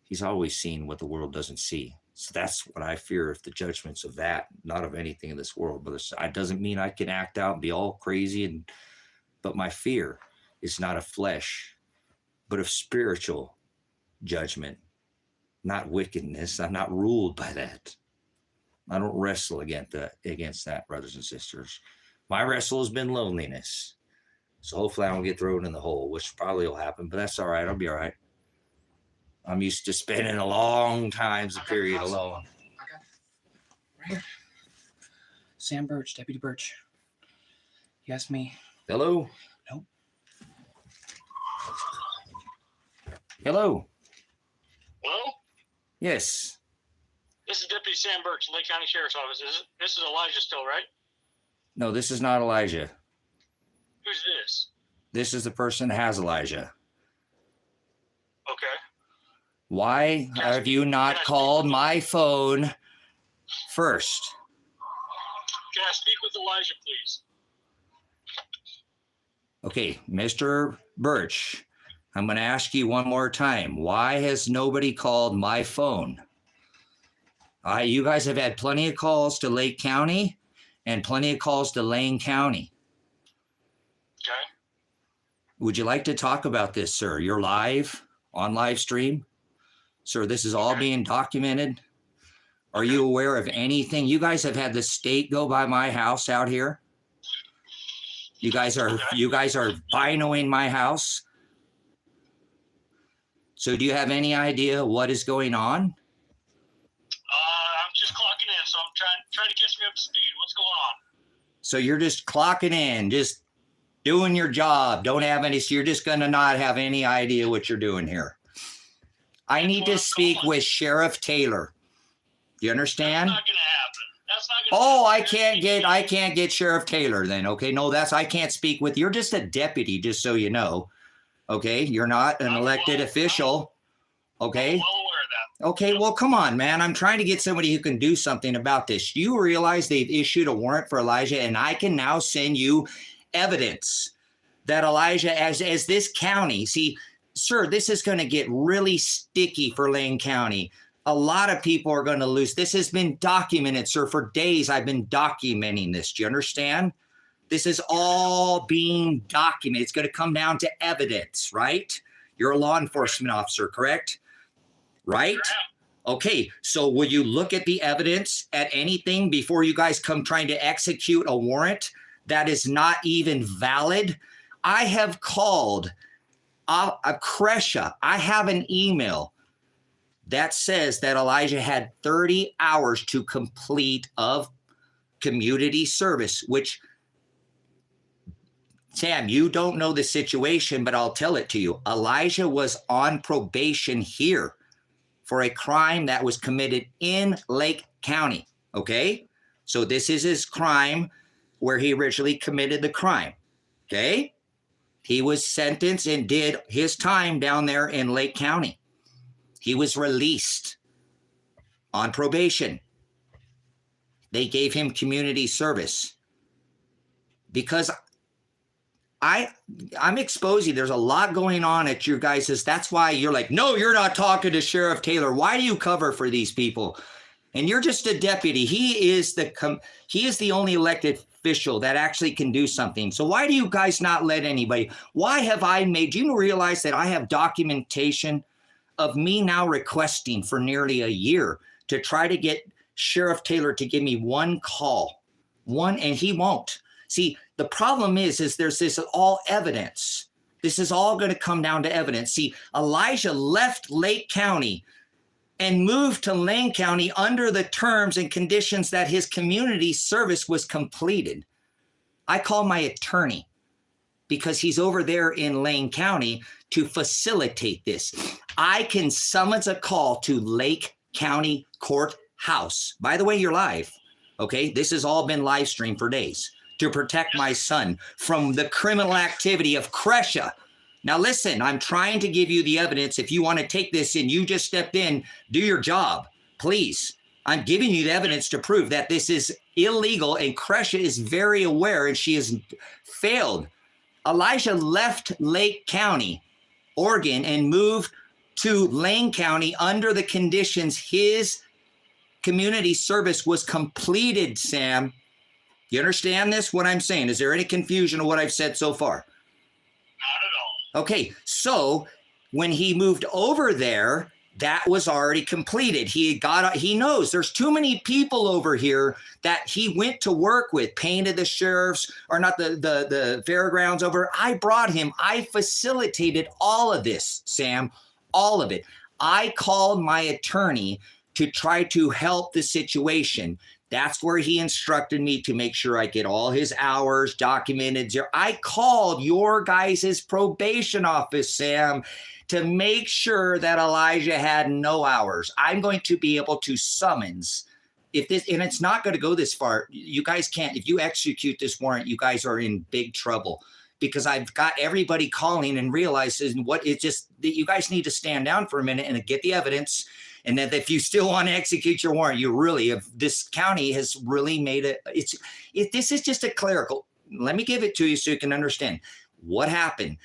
He's always seen what the world doesn't see. So that's what I fear, of the judgments of that, not of anything in this world. But it doesn't mean I can act out and be all crazy. But my fear is not of flesh, but of spiritual judgment, not wickedness. I'm not ruled by that. I don't wrestle against that, brothers and sisters. My wrestle has been loneliness. So hopefully I don't get thrown in the hole, which probably will happen, but that's all right. I'll be all right. I'm used to spending a long times a period alone. Right here. Sam Birch, Deputy Birch. He asked me. Hello? Nope. Hello? Hello? Yes. This is Deputy Sam Birch, Lake County Sheriff's Office. This is Elijah still, right? No, this is not Elijah. Who's this? This is the person that has Elijah. Okay. Why have you not called my phone first? Can I speak with Elijah, please? Okay, Mr. Birch, I'm going to ask you one more time. Why has nobody called my phone? You guys have had plenty of calls to Lake County and plenty of calls to Lane County. Okay. Would you like to talk about this, sir? You're live on live stream. Sir, this is all being documented. Are you aware of anything? You guys have had the state go by my house out here. You guys are binoing my house. So do you have any idea what is going on? I'm just clocking in, so I'm trying to catch me up to speed. What's going on? So you're just clocking in, just doing your job. Don't have any, so you're just going to not have any idea what you're doing here. I need to speak with Sheriff Taylor. Do you understand? That's not going to happen. That's not going to I can't get Sheriff Taylor then. Okay. No, I can't speak with, you're just a deputy, just so you know. Okay. You're not an elected official. Okay. I'm well aware of that. Okay. Well, come on, man. I'm trying to get somebody who can do something about this. You realize they've issued a warrant for Elijah, and I can now send you evidence that Elijah, as this county, see, sir, this is going to get really sticky for Lane County. A lot of people are going to lose. This has been documented, sir. For days, I've been documenting this. Do you understand? This is all being documented. It's going to come down to evidence, right? You're a law enforcement officer, correct? Right? Okay, so will you look at the evidence at anything before you guys come trying to execute a warrant that is not even valid? I have called a Cresha. I have an email that says that Elijah had 30 hours to complete of community service, which, Sam, you don't know the situation, but I'll tell it to you. Elijah was on probation here for a crime that was committed in Lake County, okay? So this is his crime where he originally committed the crime, okay? He was sentenced and did his time down there in Lake County. He was released on probation. They gave him community service because I'm exposing. There's a lot going on at your guys'. That's why you're like, no, you're not talking to Sheriff Taylor. Why do you cover for these people? And you're just a deputy. He is the only elected official that actually can do something. So why do you guys not let anybody? Why have I made you realize that I have documentation of me now requesting for nearly a year to try to get Sheriff Taylor to give me one call, and he won't. See, the problem is there's this all evidence. This is all going to come down to evidence. See, Elijah left Lake County and moved to Lane County under the terms and conditions that his community service was completed. I call my attorney because he's over there in Lane County to facilitate this. I can summons a call to Lake County Courthouse. By the way, you're live. Okay, this has all been live streamed for days to protect my son from the criminal activity of Crescia. Now listen, I'm trying to give you the evidence. If you want to take this and you just stepped in, do your job, please. I'm giving you the evidence to prove that this is illegal, and Crescia is very aware, and she has failed. Elijah left Lake County, Oregon, and moved to Lane County under the conditions his community service was completed, Sam. You understand this, what I'm saying? Is there any confusion of what I've said so far? Not at all. Okay, so when he moved over there, that was already completed. He knows there's too many people over here that he went to work with, painted the sheriffs, or not the fairgrounds over. I brought him. I facilitated all of this, Sam, all of it. I called my attorney to try to help the situation. That's where he instructed me to make sure I get all his hours documented. I called your guys' probation office, Sam, to make sure that Elijah had no hours. I'm going to be able to summons if this, and it's not going to go this far. You guys can't, if you execute this warrant, you guys are in big trouble, because I've got everybody calling and realizing what it's just that you guys need to stand down for a minute and get the evidence. And that if you still want to execute your warrant, you really, if this county has really made it, this is just a clerical. Let me give it to you so you can understand what happened.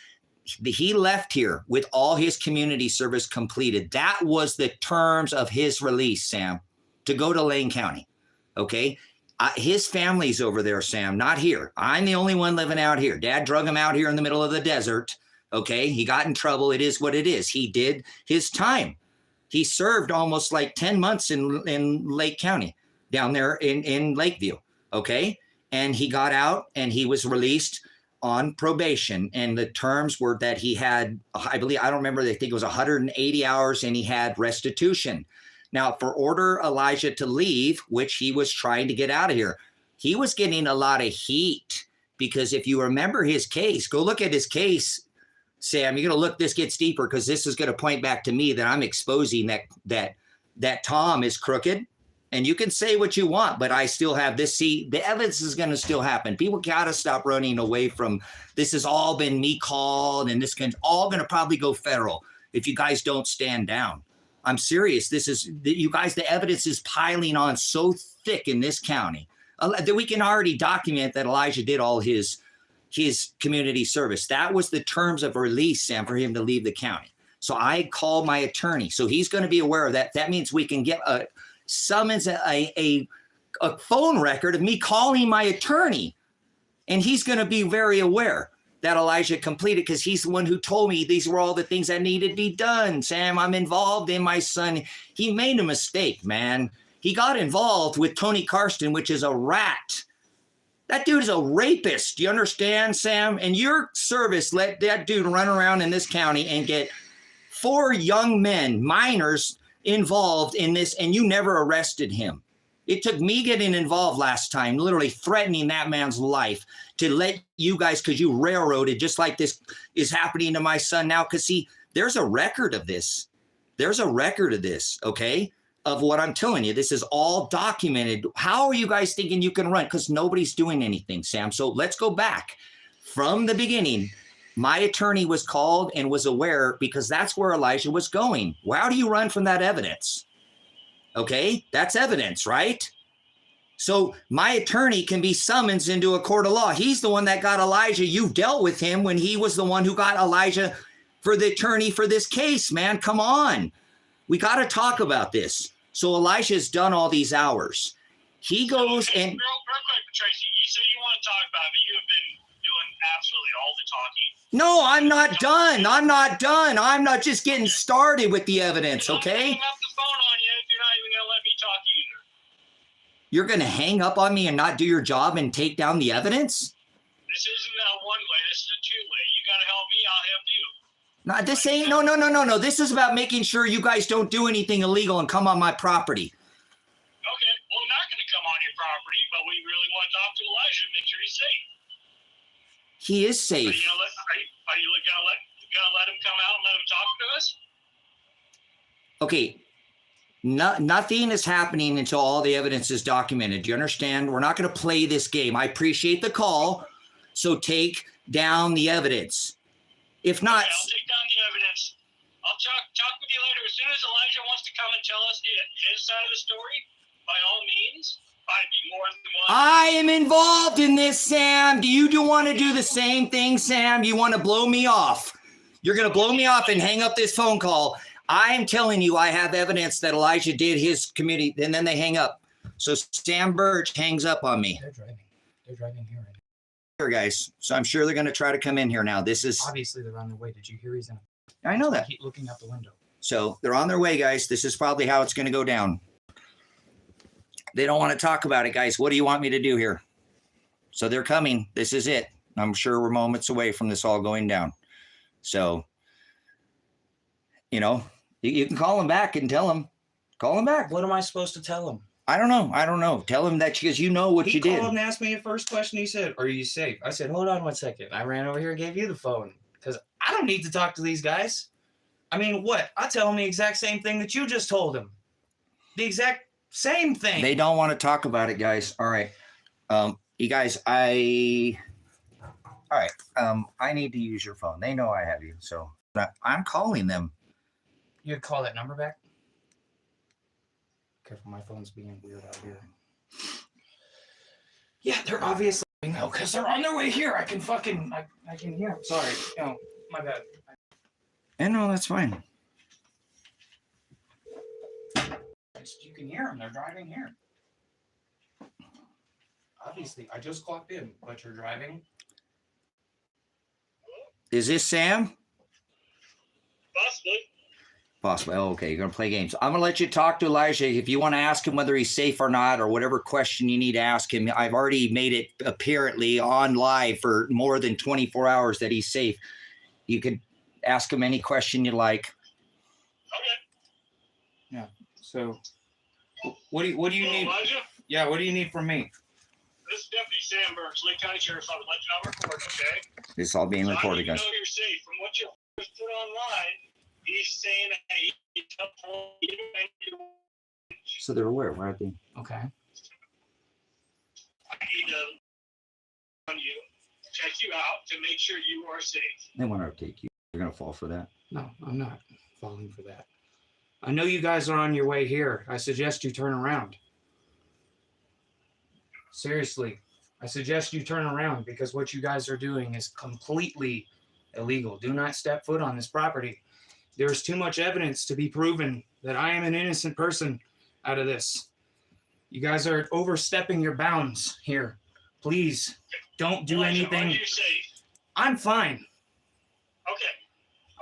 He left here with all his community service completed. That was the terms of his release, Sam, to go to Lane County. Okay. His family's over there, Sam, not here. I'm the only one living out here. Dad drug him out here in the middle of the desert. Okay. He got in trouble. It is what it is. He did his time. He served almost like 10 months in Lake County down there in Lakeview. Okay. And he got out and he was released on probation. And the terms were that he had, I believe, I don't remember, I think it was 180 hours, and he had restitution. Now, for order Elijah to leave, which he was trying to get out of here, he was getting a lot of heat, because if you remember his case, go look at his case, Sam. You're going to look, this gets deeper, because this is going to point back to me that I'm exposing that Tom is crooked. And you can say what you want, but I still have this. See, the evidence is going to still happen. People got to stop running away from this. Has all been me called, and this can all going to probably go federal if you guys don't stand down. I'm serious. This is, you guys, the evidence is piling on so thick in this county that we can already document that Elijah did all his community service. That was the terms of release, Sam, for him to leave the county. So I called my attorney. So he's going to be aware of that. That means we can get a summons, a phone record of me calling my attorney. And he's going to be very aware that Elijah completed, because he's the one who told me these were all the things that needed to be done. Sam, I'm involved in my son. He made a mistake, man. He got involved with Tony Karsten, which is a rat. That dude is a rapist. You understand, Sam? And your service let that dude run around in this county and get 4 young men, minors, involved in this, and you never arrested him. It took me getting involved last time, literally threatening that man's life, to let you guys, because you railroaded, just like this is happening to my son now. Because see, there's a record of this. There's a record of this, okay, of what I'm telling you. This is all documented. How are you guys thinking you can run? Because nobody's doing anything, Sam. So let's go back from the beginning. My attorney was called and was aware, because that's where Elijah was going. How do you run from that evidence? Okay, that's evidence, right? So my attorney can be summoned into a court of law. He's the one that got Elijah. You dealt with him when he was the one who got Elijah for the attorney for this case, man. Come on. We got to talk about this. So Elijah's done all these hours. He goes and... Real quick, Tracy, you said you want to talk about it, but you have been doing absolutely all the talking. No, I'm not done. I'm not done. I'm not just getting started with the evidence, okay? I'm hang up the phone on you if you're not even going to let me talk either. You're going to hang up on me and not do your job and take down the evidence? This isn't a one-way. This is a two-way. You got to help me. I'll help you. No, this ain't, no. This is about making sure you guys don't do anything illegal and come on my property. Okay. Well, I'm not going to come on your property, but we really want to talk to Elijah and make sure he's safe. He is safe. Are you gonna let him come out and let him talk to us? Okay. Nothing is happening until all the evidence is documented. Do you understand? We're not going to play this game. I appreciate the call. So take down the evidence. If not, Okay, I'll take down the evidence. I'll talk with you later. As soon as Elijah wants to come and tell us his side of the story, by all means, I'd be more than willing. I am involved in this, Sam. Do you want to do the same thing, Sam? You want to blow me off? You're going to blow me off and hang up this phone call. I am telling you, I have evidence that Elijah did his community, and then they hang up. So Sam Birch hangs up on me. They're driving. They're driving here right now. Here, guys. So I'm sure they're going to try to come in here now. This is Obviously, they're on their way. Did you hear he's in? I know that. Keep looking out the window. So they're on their way, guys. This is probably how it's going to go down. They don't want to talk about it, guys. What do you want me to do here? So they're coming. This is it. I'm sure we're moments away from this all going down. So, you know, you can call him back and tell him. Call him back. What am I supposed to tell him? I don't know. Tell him that because you know what you did. He called and asked me the first question. He said, "Are you safe?" I said, "Hold on 1 second." I ran over here and gave you the phone because I don't need to talk to these guys. I mean, what? I tell him the exact same thing that you just told him. The exact same thing. They don't want to talk about it, guys. All right. You guys, I need to use your phone. They know I have you. So I'm calling them. You could call that number back? Careful, my phone's being weird out here. Yeah, they're obviously no, because they're on their way here. I can hear them. Sorry. No, my bad. And no, that's fine. You can hear them. They're driving here. Obviously, I just clocked in, but you're driving. Is this Sam? Possibly. Possibly. Oh, okay, you're going to play games. I'm going to let you talk to Elijah. If you want to ask him whether he's safe or not, or whatever question you need to ask him, I've already made it apparently on live for more than 24 hours that he's safe. You could ask him any question you like. Okay. Yeah. So, what do you need? Elijah? Yeah. What do you need from me? This is Deputy Sam Burks, Lake County Sheriff's Office. Let you know I'm recording, okay? This is all being So recorded, I need to guys. know you're safe. From what you put online, he's saying that he told you and you. So they're aware, right? Okay. I need to on you, check you out to make sure you are safe. They want to take you. They're going to fall for that. No, I'm not falling for that. I know you guys are on your way here. I suggest you turn around. Seriously, I suggest you turn around because what you guys are doing is completely illegal. Do not step foot on this property. There's too much evidence to be proven that I am an innocent person out of this. You guys are overstepping your bounds here. Please don't do Elijah, anything. Are you safe? I'm fine. Okay.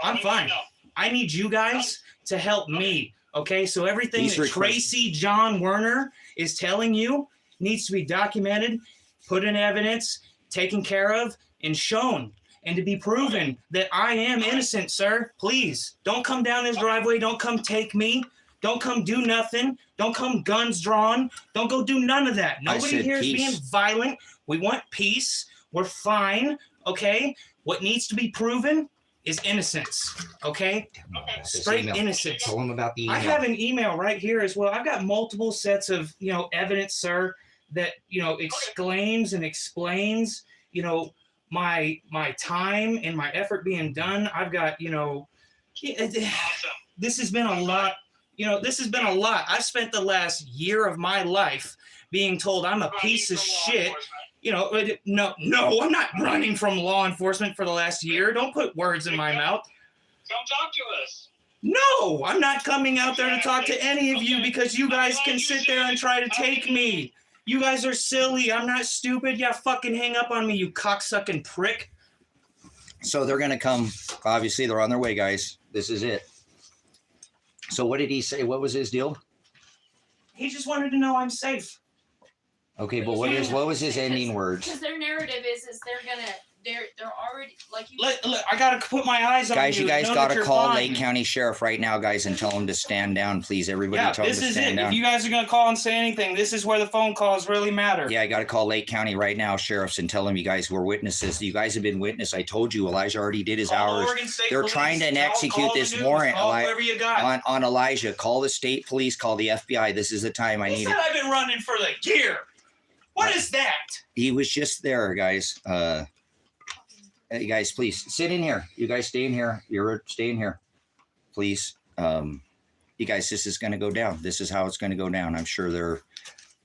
I'm fine. No. I need you guys to help me. Okay, so everything These that requests- Tracy John Werner is telling you needs to be documented, put in evidence, taken care of, and shown, and to be proven that I am innocent, sir. Please, don't come down this driveway. Don't come take me. Don't come do nothing. Don't come guns drawn. Don't go do none of that. Nobody said here is peace. being violent. We want peace. We're fine, okay? What needs to be proven is innocence, okay? Straight innocence. Tell them about the email. I have an email right here as well. I've got multiple sets of, evidence, sir, that, exclaims and explains, my time and my effort being done. I've got, this has been a lot. This has been a lot. I've spent the last year of my life being told I'm a piece of shit. No, I'm not running from law enforcement for the last year. Don't put words in my mouth. Come talk to us. No, I'm not coming out there to talk to any of you because you guys can sit there and try to take me. You guys are silly. I'm not stupid. Yeah, fucking hang up on me, you cocksucking prick. So they're going to come. Obviously, they're on their way, guys. This is it. So what did he say? What was his deal? He just wanted to know I'm safe. Okay, but what was his ending words? Because their narrative is they're already like you. Look, I gotta put my eyes on you. Guys, you guys know got that to you're call fine. Lake County Sheriff right now, guys, and tell them to stand down, please. Everybody Yeah, tell them to this is stand it. down. If you guys are gonna call and say anything, this is where the phone calls really matter. Yeah, I got to call Lake County right now, sheriffs, and tell them you guys were witnesses. You guys have been witness. I told you, Elijah already did his Call hours. Oregon State They're Police. trying to execute Call this the news. warrant, Call whoever you got. on Elijah. Call the state police. Call the FBI. This is the time I He need said it. I've been running for the year. What is that? He was just there, guys. Hey, guys, please sit in here. You guys stay in here. You're staying here, please. You guys, this is going to go down. This is how it's going to go down. I'm sure they're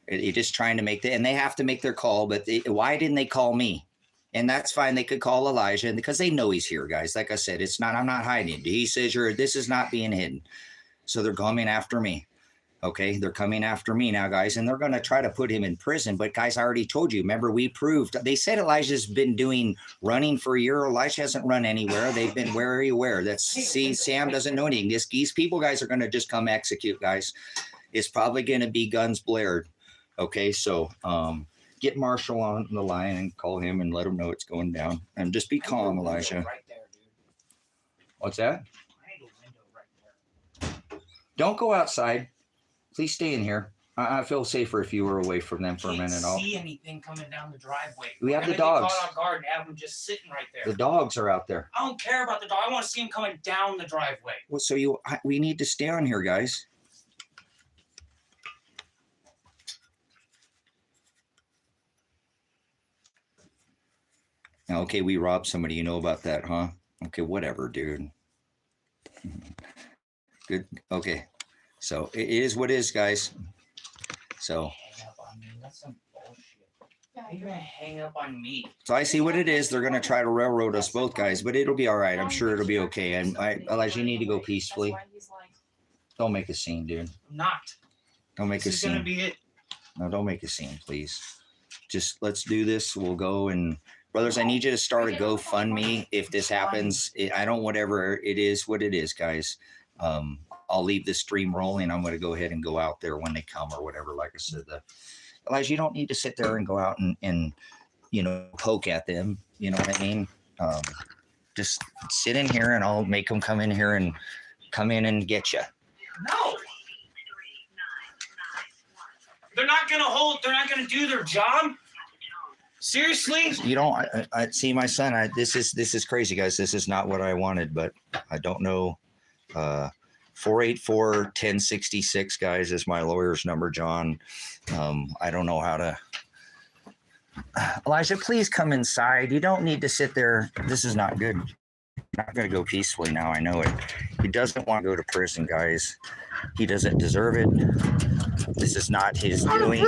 just trying to make and they have to make their call. But why didn't they call me? And that's fine. They could call Elijah because they know he's here, guys. Like I said, it's not. I'm not hiding. He says this is not being hidden. So they're coming after me. Okay, they're coming after me now, guys, and they're going to try to put him in prison. But, guys, I already told you. Remember, we proved. They said Elijah's been running for a year. Elijah hasn't run anywhere. They've been very aware. Sam doesn't know anything. These people, guys, are going to just come execute, guys. It's probably going to be guns blared. Okay, so get Marshall on the line and call him and let him know it's going down. And just be calm, Elijah. Right there, dude. What's that? Behind the window right there. Don't go outside. Please stay in here. I feel safer if you were away from them for a minute. Can't see anything coming down the driveway. We have the Get dogs. caught off guard and have them just sitting right there. The dogs are out there. I don't care about the dog. I want to see him coming down the driveway. Well, so we need to stay on here, guys. Now, okay, we robbed somebody. You know about that, huh? Okay, whatever, dude. Good. Okay. So it is what it is, guys. So Hang up on me. That's some bullshit. Yeah, You're gonna hang up on me. I see what it is. They're gonna try to railroad us both, guys, but it'll be all right. I'm sure it'll be okay. And Elijah, you need to go peacefully. That's why he's like, Don't make a scene, dude. I'm not. Don't make a This is gonna scene. be it. No, don't make a scene, please. Just let's do this. We'll go and brothers, I need you to start a GoFundMe if this happens. I don't whatever it is, what it is, guys. I'll leave this stream rolling. I'm going to go ahead and go out there when they come or whatever. Like I said, Elijah, you don't need to sit there and go out and poke at them. You know what I mean? Just sit in here and I'll make them come in here and get you. No. They're not gonna do their job. Seriously? You don't. I see my son. This is crazy, guys. This is not what I wanted, but I don't know. 484-1066, guys, is my lawyer's number, John. I don't know how to. Elijah, please come inside. You don't need to sit there. This is not good. Not going to go peacefully now. I know it. He doesn't want to go to prison, guys. He doesn't deserve it. This is not his doing.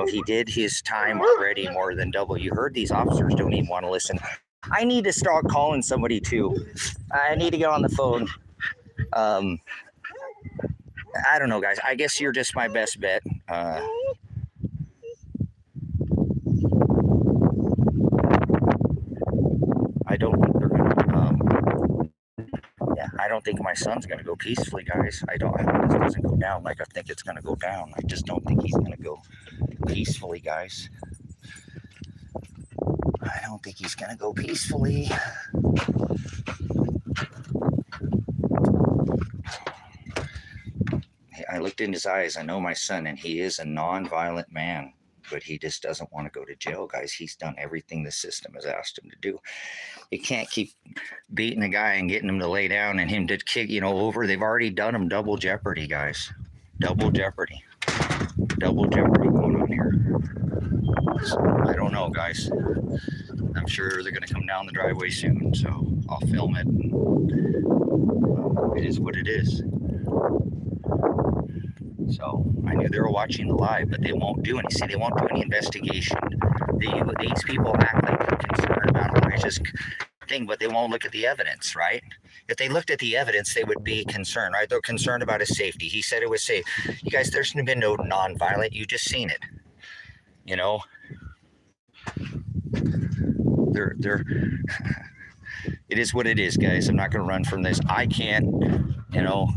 He did his time already, more than double. You heard these officers don't even want to listen. I need to start calling somebody too. I need to get on the phone. I don't know, guys. I guess you're just my best bet. I don't think they're gonna. I don't think my son's gonna go peacefully, guys. I hope this doesn't go down like I think it's gonna go down. I just don't think he's gonna go peacefully, guys. I don't think he's gonna go peacefully. I looked in his eyes. I know my son, and he is a non-violent man, but he just doesn't want to go to jail, guys. He's done everything the system has asked him to do. You can't keep beating a guy and getting him to lay down and him to kick, over. They've already done him double jeopardy, guys. Double jeopardy. Double jeopardy going on here. So, I don't know, guys. I'm sure they're going to come down the driveway soon, so I'll film it. It is what it is. So I knew they were watching the live, but they won't do any. See, they won't do any investigation. These people act like they're concerned about Elijah's thing, but they won't look at the evidence, right? If they looked at the evidence, they would be concerned, right? They're concerned about his safety. He said it was safe. You guys, there's been no non-violent. You just seen it. You know, they're it is what it is, guys. I'm not going to run from this. I can't, you know,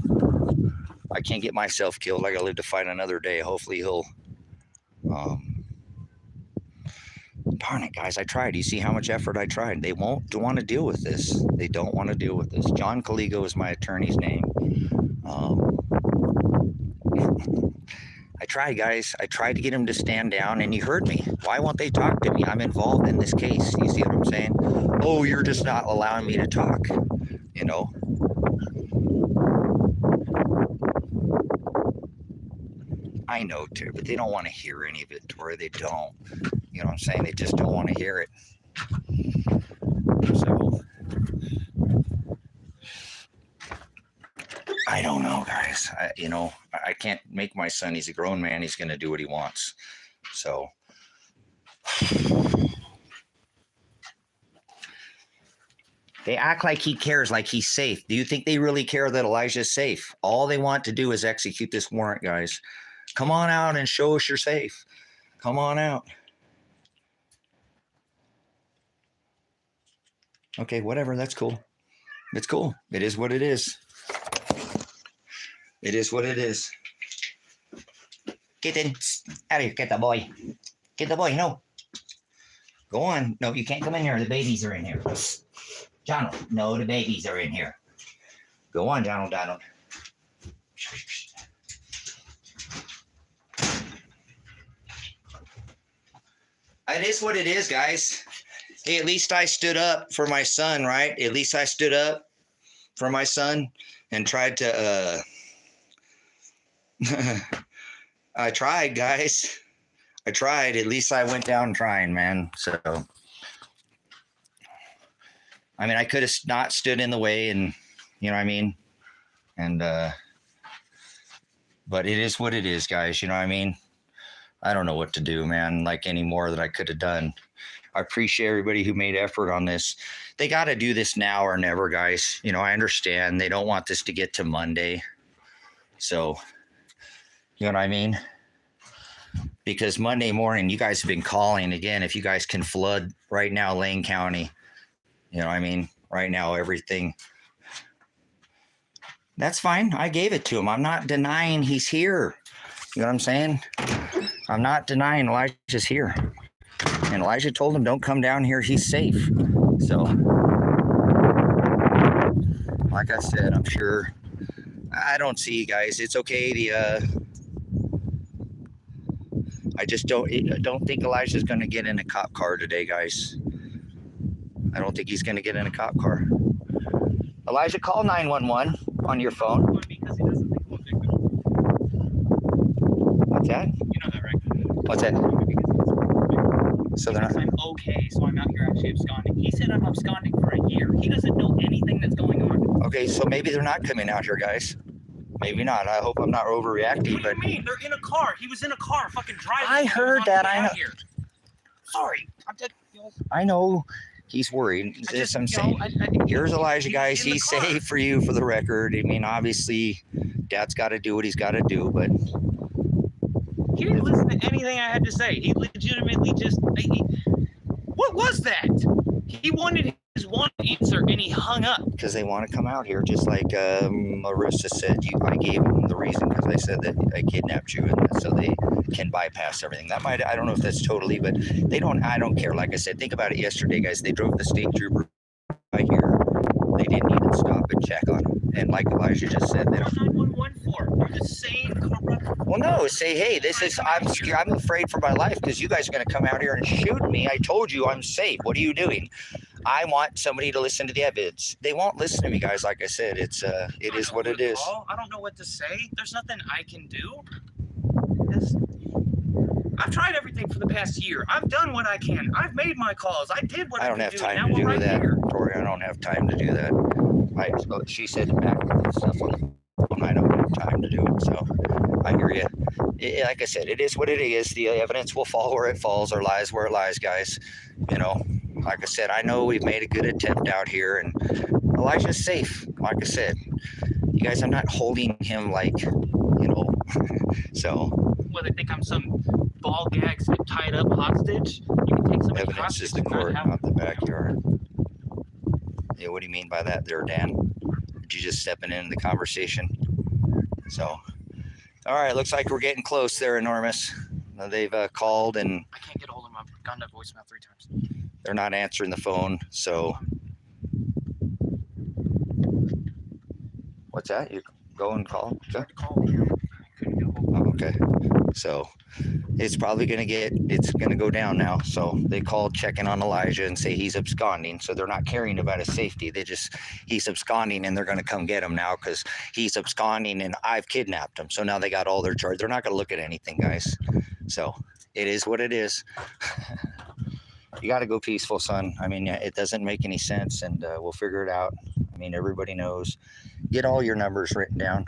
I can't get myself killed. I got to live to fight another day. Hopefully he'll, darn it, guys. I tried. You see how much effort I tried. They won't want to deal with this. They don't want to deal with this. John Caligo is my attorney's name. I tried, guys. I tried to get him to stand down, and he heard me. Why won't they talk to me? I'm involved in this case. You see what I'm saying? Oh, you're just not allowing me to talk, you know? I know, too, but they don't want to hear any of it, Tori. They don't. You know what I'm saying? They just don't want to hear it. So, I don't know, guys. You know, I can't make my son. He's a grown man. He's going to do what he wants. So, they act like he cares, like he's safe. Do you think they really care that Elijah's safe? All they want to do is execute this warrant, guys. Come on out and show us you're safe. Come on out. Okay, whatever. That's cool. It's cool. It is what it is. It is what it is. Get in. Out of here. Get the boy. Get the boy. No. Go on. No, you can't come in here. The babies are in here. Donald. No, the babies are in here. Go on, Donald. Donald. It is what it is, guys. Hey, at least I stood up for my son, right? At least I stood up for my son and tried to, I tried, guys. I tried. At least I went down trying, man. So, I mean, I could have not stood in the way and, you know what I mean? And, but it is what it is, guys. You know what I mean? I don't know what to do, man, like any more that I could have done. I appreciate everybody who made effort on this. They got to do this now or never, guys. You know, I understand they don't want this to get to Monday. So, you know what I mean? Because Monday morning, you guys have been calling again. If you guys can flood right now, Lane County, you know what I mean? Right now, everything. That's fine. I gave it to him. I'm not denying he's here. You know what I'm saying? I'm not denying Elijah's here. And Elijah told him, don't come down here. He's safe. So, like I said, I'm sure. I don't see, guys. It's okay. I just don't think Elijah's going to get in a cop car today, guys. I don't think he's going to get in a cop car. Elijah, call 911 on your phone. Because he doesn't think we'll victim. What's that? You know that, right? What's that? So they're not. I'm okay, so I'm out here actually absconding. He said I'm absconding for a year. He doesn't know anything that's going on. Okay, so maybe they're not coming out here, guys. Maybe not. I hope I'm not overreacting. What do you mean? They're in a car. He was in a car, fucking driving. I heard that. I know. Here. Sorry, I'm dead. I know. He's worried. This I'm saying. Here's Elijah, guys. He's safe for you, for the record. I mean, obviously, Dad's got to do what he's got to do, but he didn't listen to anything I had to say. He legitimately just. What was that? He wanted his one answer and he hung up. Because they want to come out here, just like Marissa said. I gave them the reason because I said that I kidnapped you, and so they can bypass everything. That might, I don't know if that's totally, but they don't. I don't care. Like I said, think about it yesterday, guys. They drove the state trooper by here. They didn't even stop and check on him. And like Elijah just said, they don't. 911 for? They're the same corrupt. Well, no, say, hey, this is, I'm afraid for my life because you guys are going to come out here and shoot me. I told you I'm safe. What are you doing? I want somebody to listen to the evidence. They won't listen to me, guys. Like I said, it is what it is. I don't know what to say. There's nothing I can do. I've tried everything for the past year. I've done what I can. I've made my calls. I did what I don't could have do. time Now to do we're right that, here. Tori. I don't have time to do that. She said it back and stuff on the phone. I don't have time to do it. So I hear you. Like I said, it is what it is. The evidence will fall where it falls or lies where it lies, guys. You know, like I said, I know we've made a good attempt out here, and Elijah's safe. Like I said, you guys, I'm not holding him like, you know, so. Well, they think I'm some ball gags get tied up hostage. You can take somebody Evidence hostage is the and not court, have- not the backyard. Yeah, what do you mean by that there, Dan? Did you just stepping into the conversation? So, all right, looks like we're getting close there, Enormous. They've called and I can't get a hold of them. I've gotten a voicemail 3 times. they're not answering the phone. So, what's that? You go and call? I tried to call him. I couldn't get a hold of him. Oh, okay. So it's probably it's gonna go down now. So they called checking on Elijah and say he's absconding. So they're not caring about his safety. He's absconding and they're gonna come get him now because he's absconding and I've kidnapped him. So now they got all their charge. They're not gonna look at anything, guys. So it is what it is. You got to go peaceful, son. I mean, it doesn't make any sense, and we'll figure it out. I mean, everybody knows. Get all your numbers written down.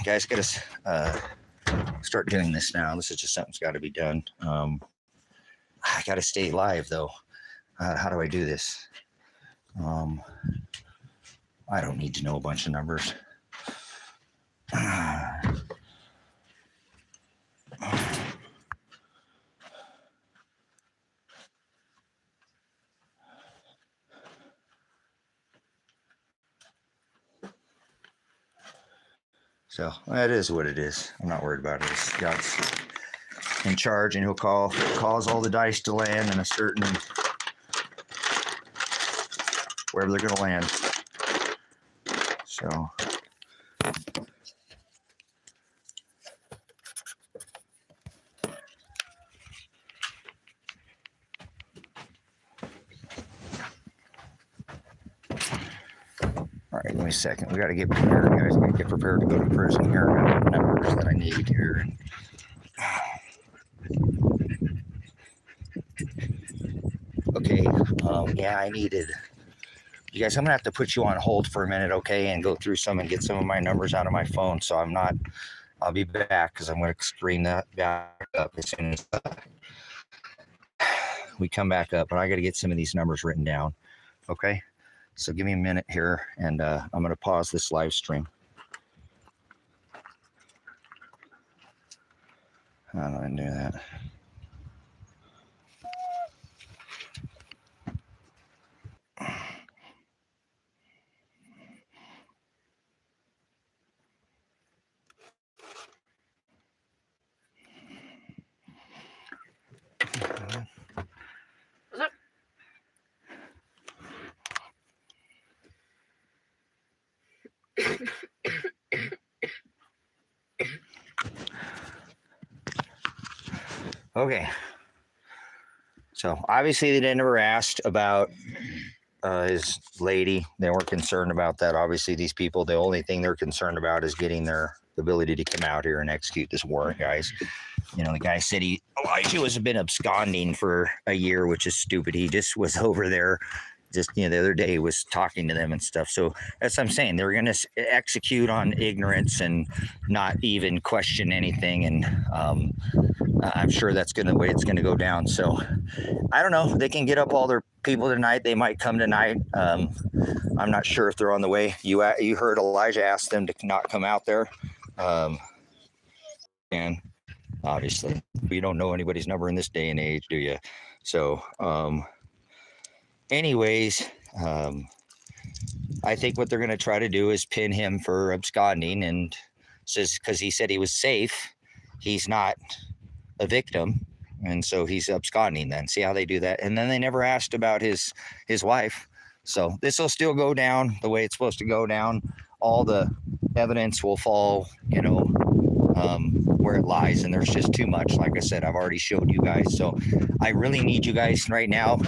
Guys, got to start doing this now. This is just something's got to be done. I got to stay live, though. How do I do this? I don't need to know a bunch of numbers. So that is what it is. I'm not worried about it. God's in charge, and he'll cause all the dice to land in a certain wherever they're going to land. So. All right, give me a second. We got to get prepared, guys. I got to get prepared to go to prison here. I got the numbers that I need here. Okay. Yeah, I needed. You guys, I'm gonna have to put you on hold for a minute, okay, and go through some and get some of my numbers out of my phone. So I'll be back because I'm gonna screen that back up as soon as we come back up. But I got to get some of these numbers written down, okay? So give me a minute here, and I'm going to pause this live stream. How do I do that? Okay. So obviously they never asked about his lady. They weren't concerned about that. Obviously these people, the only thing they're concerned about is getting their ability to come out here and execute this warrant, guys. You know, the guy said Elijah has been absconding for a year, which is stupid. He just was over there. Just, you know, the other day he was talking to them and stuff. So that's what I'm saying. They're going to execute on ignorance and not even question anything. And I'm sure that's the way it's going to go down. So I don't know. They can get up all their people tonight. They might come tonight. I'm not sure if they're on the way. You heard Elijah ask them to not come out there. And obviously, you don't know anybody's number in this day and age, do you? So, anyways, I think what they're going to try to do is pin him for absconding, and says because he said he was safe, he's not a victim, and so he's absconding. Then see how they do that, and then they never asked about his wife. So this will still go down the way it's supposed to go down. All the evidence will fall, you know, where it lies, and there's just too much. Like I said, I've already showed you guys, so I really need you guys right now.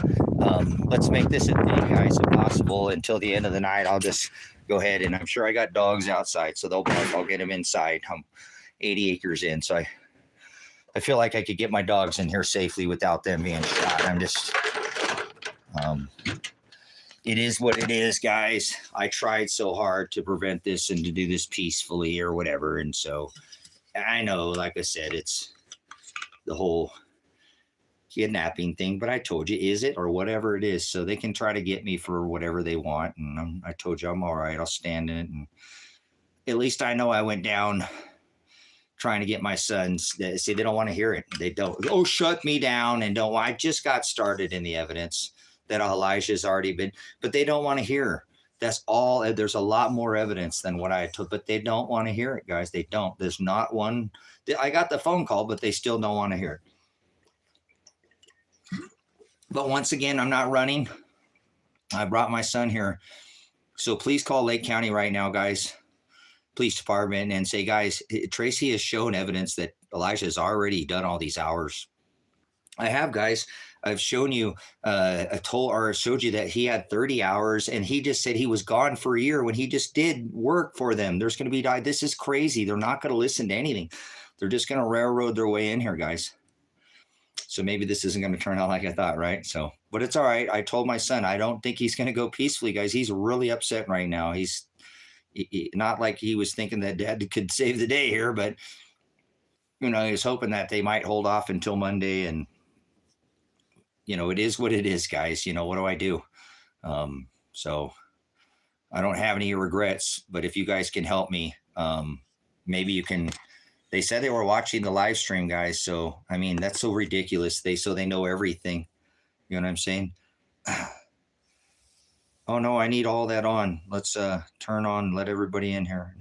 Let's make this a thing, guys, if possible. Until the end of the night, I'll just go ahead, and I'm sure I got dogs outside, so they'll bark. I'll get them inside. I'm 80 acres in, so I feel like I could get my dogs in here safely without them being shot. I'm just, it is what it is, guys. I tried so hard to prevent this and to do this peacefully or whatever. And so I know, like I said, it's the whole kidnapping thing, but I told you, is it or whatever it is. So they can try to get me for whatever they want. And I told you I'm all right. I'll stand it. And at least I know I went down trying to get my sons. See, they don't want to hear it. They don't. Oh, shut me down and don't. I just got started in the evidence that Elijah's already been, but they don't want to hear. That's all. There's a lot more evidence than what I told, but they don't want to hear it, guys. They don't. There's not one. I got the phone call, but they still don't want to hear it. But once again, I'm not running. I brought my son here. So please call Lake County right now, guys. Police department, and say, guys, Tracy has shown evidence that Elijah has already done all these hours. I have, guys. I've shown you, showed you that he had 30 hours, and he just said he was gone for a year when he just did work for them. There's going to be, this is crazy. They're not going to listen to anything. They're just going to railroad their way in here, guys. So maybe this isn't going to turn out like I thought, right? So, but it's all right. I told my son, I don't think he's going to go peacefully, guys. He's really upset right now. He's not like he was thinking that Dad could save the day here, but, you know, he was hoping that they might hold off until Monday. And, you know, it is what it is, guys. You know, what do I do? So I don't have any regrets, but if you guys can help me, maybe you can. They said they were watching the live stream, guys. So, I mean, that's so ridiculous. So they know everything. You know what I'm saying? Oh no, I need all that on. Let's turn on, let everybody in here.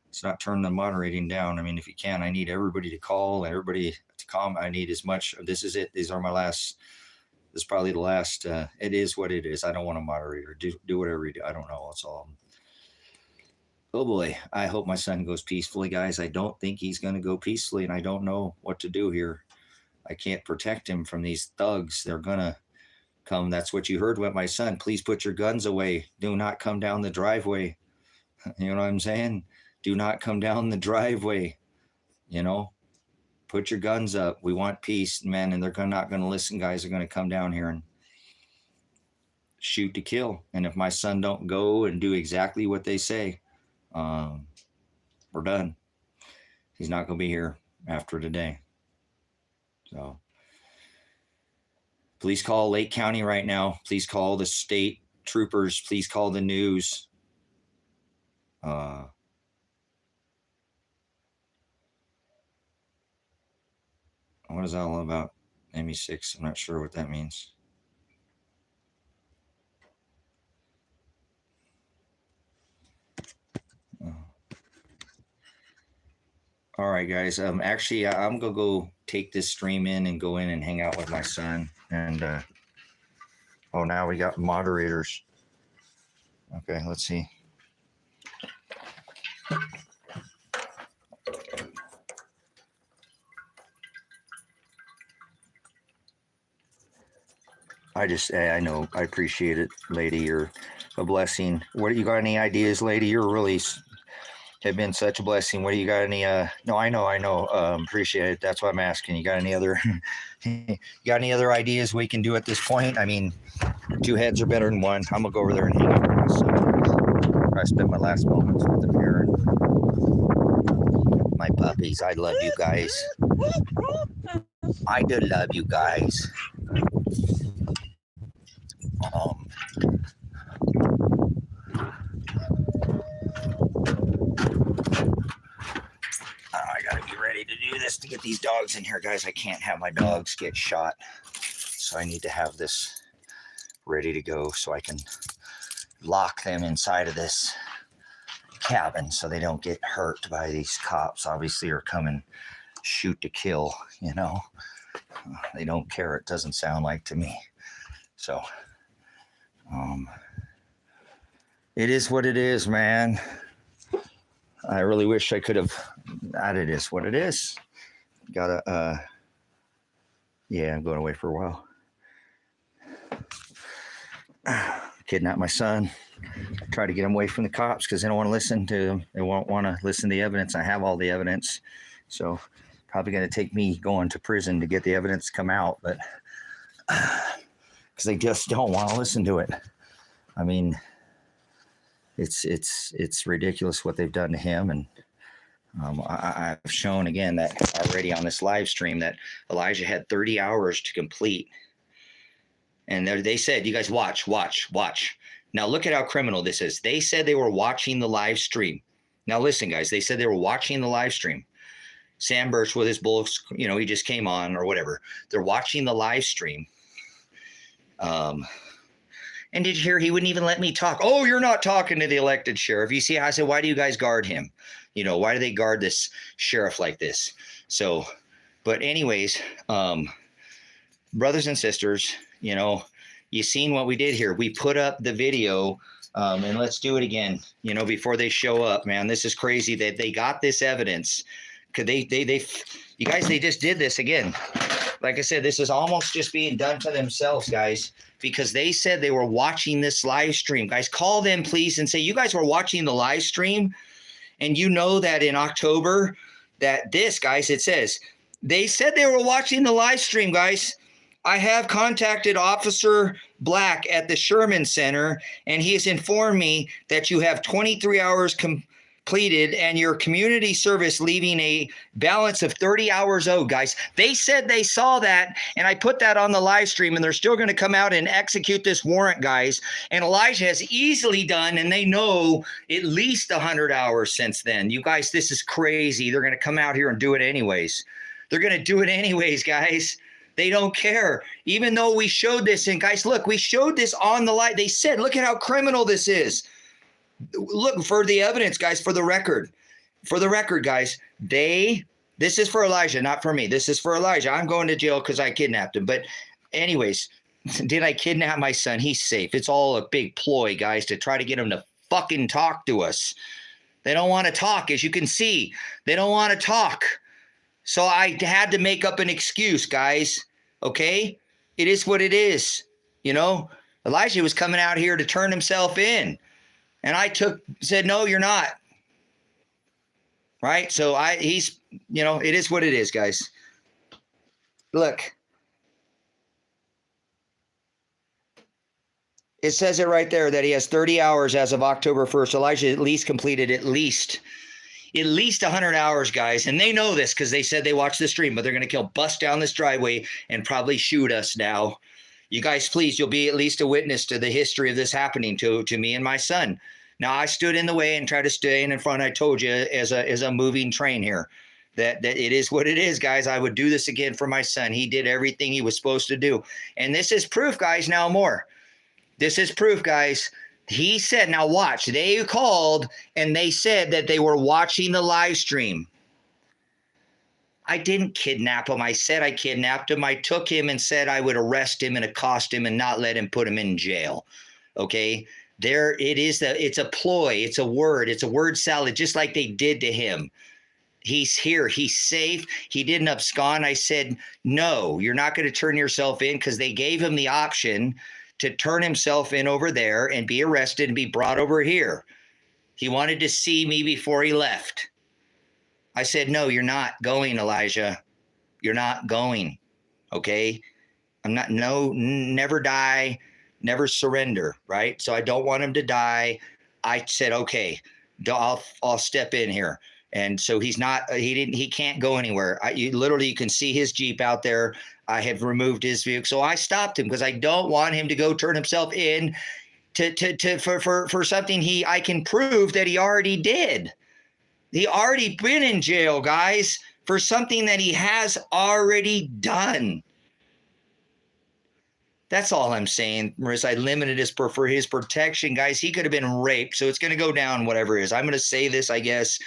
Let's not turn the moderating down. I mean, if you can, I need everybody to call, everybody to come. I need as much. This is it. These are my last. This is probably the last. It is what it is. I don't want a moderator. Do whatever you do. I don't know. It's all. Oh boy. I hope my son goes peacefully, guys. I don't think he's going to go peacefully, and I don't know what to do here. I can't protect him from these thugs. They're going to come. That's what you heard with my son. Please put your guns away. Do not come down the driveway. You know what I'm saying? Do not come down the driveway. You know, put your guns up. We want peace, man. And they're not going to listen, guys. They're going to come down here and shoot to kill. And if my son don't go and do exactly what they say, we're done. He's not going to be here after today. So please call Lake County right now. Please call the state troopers. Please call the news. What is that all about? ME6. I'm not sure what that means. All right, guys. Actually, I'm gonna go take this stream in and go in and hang out with my son. And oh, now we got moderators. Okay, let's see. I know, I appreciate it, lady. You're a blessing. What, you got any ideas, lady? You're really have been such a blessing. What do you got? Any? No, I know. Appreciate it. That's why I'm asking. You got any other? You got any other ideas we can do at this point? I mean, two heads are better than one. I'm gonna go over there and hang out with my son. I spent my last moments with the parent. My puppies. I love you guys. I do love you guys. I gotta be ready to do this to get these dogs in here, guys. I can't have my dogs get shot, so I need to have this ready to go so I can lock them inside of this cabin so they don't get hurt by these cops. Obviously, are coming shoot to kill. You know, they don't care. It doesn't sound like to me. So, it is what it is, man. I really wish I could have. That it is what it is. Gotta, yeah, I'm going away for a while. Kidnap my son. Try to get him away from the cops because they don't want to listen to them. They won't want to listen to the evidence. I have all the evidence. So, probably going to take me going to prison to get the evidence to come out. But, because they just don't want to listen to it. I mean, it's ridiculous what they've done to him. And I've shown again that already on this live stream that Elijah had 30 hours to complete. And they said, you guys watch. Now look at how criminal this is. They said they were watching the live stream. Now listen, guys, they said they were watching the live stream. Sam Birch with his bulls, you know, he just came on or whatever. They're watching the live stream. And did you hear he wouldn't even let me talk? Oh, you're not talking to the elected sheriff. You see, I said, why do you guys guard him? You know, why do they guard this sheriff like this? So, but anyways, brothers and sisters, you know, you seen what we did here. We put up the video, and let's do it again, you know, before they show up, man. This is crazy that they got this evidence. Could you guys, they just did this again. Like I said, this is almost just being done to themselves, guys, because they said they were watching this live stream. Guys, call them, please, and say, you guys were watching the live stream, and you know that in October, that this, guys, it says, they said they were watching the live stream, guys. I have contacted Officer Black at the Sherman Center, and he has informed me that you have 23 hours completed and your community service leaving a balance of 30 hours owed, guys. They said they saw that, and I put that on the live stream, and they're still going to come out and execute this warrant, guys. And Elijah has easily done, and they know, at least 100 hours since then. You guys, this is crazy. They're going to come out here and do it anyways. They're going to do it anyways, guys. They don't care. Even though we showed this, and guys, look, we showed this on the live. They said, look at how criminal this is. Look for the evidence, guys, for the record. For the record, guys, this is for Elijah, not for me. This is for Elijah. I'm going to jail because I kidnapped him. But anyways, did I kidnap my son? He's safe. It's all a big ploy, guys, to try to get him to fucking talk to us. They don't want to talk, as you can see. They don't want to talk. So I had to make up an excuse, guys. Okay? It is what it is. You know, Elijah was coming out here to turn himself in. And I said, no, you're not. Right? So he's, you know, it is what it is, guys. Look. It says it right there that he has 30 hours as of October 1st. Elijah at least completed at least 100 hours, guys. And they know this because they said they watched the stream, but they're going to bust down this driveway and probably shoot us now. You guys, please, you'll be at least a witness to the history of this happening to me and my son. Now, I stood in the way and tried to stay in front. I told you as a moving train here that it is what it is, guys. I would do this again for my son. He did everything he was supposed to do. And this is proof, guys, now more. This is proof, guys. He said, now watch, they called and they said that they were watching the live stream. I didn't kidnap him. I said I kidnapped him. I took him and said I would arrest him and accost him and not let him put him in jail. Okay? There it is. It's a ploy. It's a word salad, just like they did to him. He's here. He's safe. He didn't abscond. I said, no, you're not going to turn yourself in, because they gave him the option to turn himself in over there and be arrested and be brought over here. He wanted to see me before he left. I said, no, you're not going, Elijah. You're not going. Okay? Never die, never surrender, right? So I don't want him to die. I said, okay, I'll step in here. And so he can't go anywhere. You can see his Jeep out there. I have removed his vehicle. So I stopped him because I don't want him to go turn himself in for something I can prove that he already did. He already been in jail, guys, for something that he has already done. That's all I'm saying, Marissa. I limited for his protection, guys. He could have been raped, so it's going to go down, whatever it is. I'm going to say this, I guess,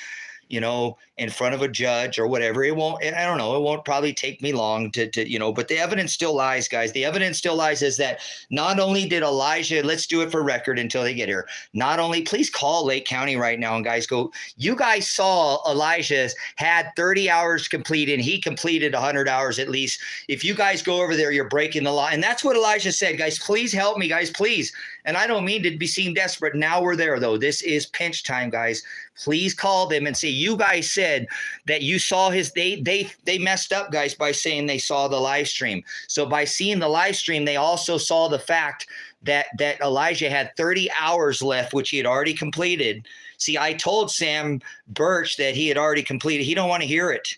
in front of a judge or whatever. It won't, I don't know, it won't probably take me long to but the evidence still lies, guys. The evidence still lies is that not only did Elijah, let's do it for record until they get here. Not only, please call Lake County right now and guys go, you guys saw Elijah's had 30 hours completed. He completed 100 hours at least. If you guys go over there, you're breaking the law. And that's what Elijah said, guys, please help me, guys, please. And I don't mean to seem desperate. Now we're there, though. This is pinch time, guys. Please call them and say, you guys said that you saw they messed up, guys, by saying they saw the live stream. So by seeing the live stream, they also saw the fact that Elijah had 30 hours left, which he had already completed. See, I told Sam Birch that he had already completed. He don't want to hear it.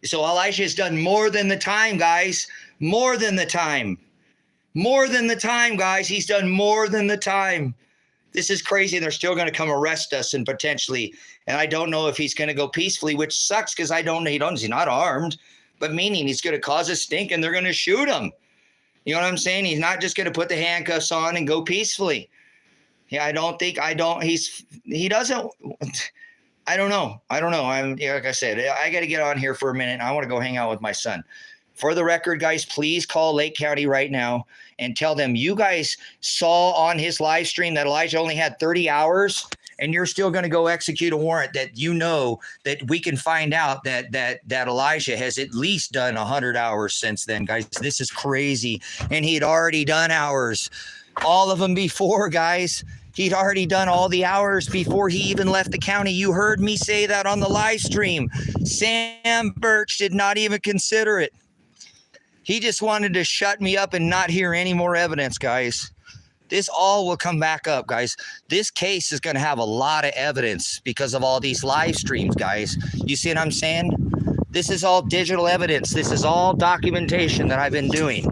So Elijah has done more than the time, guys. More than the time. More than the time, guys. He's done more than the time. This is crazy. They're still going to come arrest us and potentially, and I don't know if he's going to go peacefully, which sucks because he's not armed, but meaning he's going to cause a stink and they're going to shoot him. You know what I'm saying? He's not just going to put the handcuffs on and go peacefully. Yeah, he doesn't, I don't know. Like I said, I got to get on here for a minute. I want to go hang out with my son. For the record, guys, please call Lake County right now and tell them you guys saw on his live stream that Elijah only had 30 hours and you're still going to go execute a warrant that you know that we can find out that Elijah has at least done 100 hours since then, guys. This is crazy. And he'd already done hours, all of them before, guys. He'd already done all the hours before he even left the county. You heard me say that on the live stream. Sam Birch did not even consider it. He just wanted to shut me up and not hear any more evidence, guys. This all will come back up, guys. This case is going to have a lot of evidence because of all these live streams, guys. You see what I'm saying? This is all digital evidence. This is all documentation that I've been doing.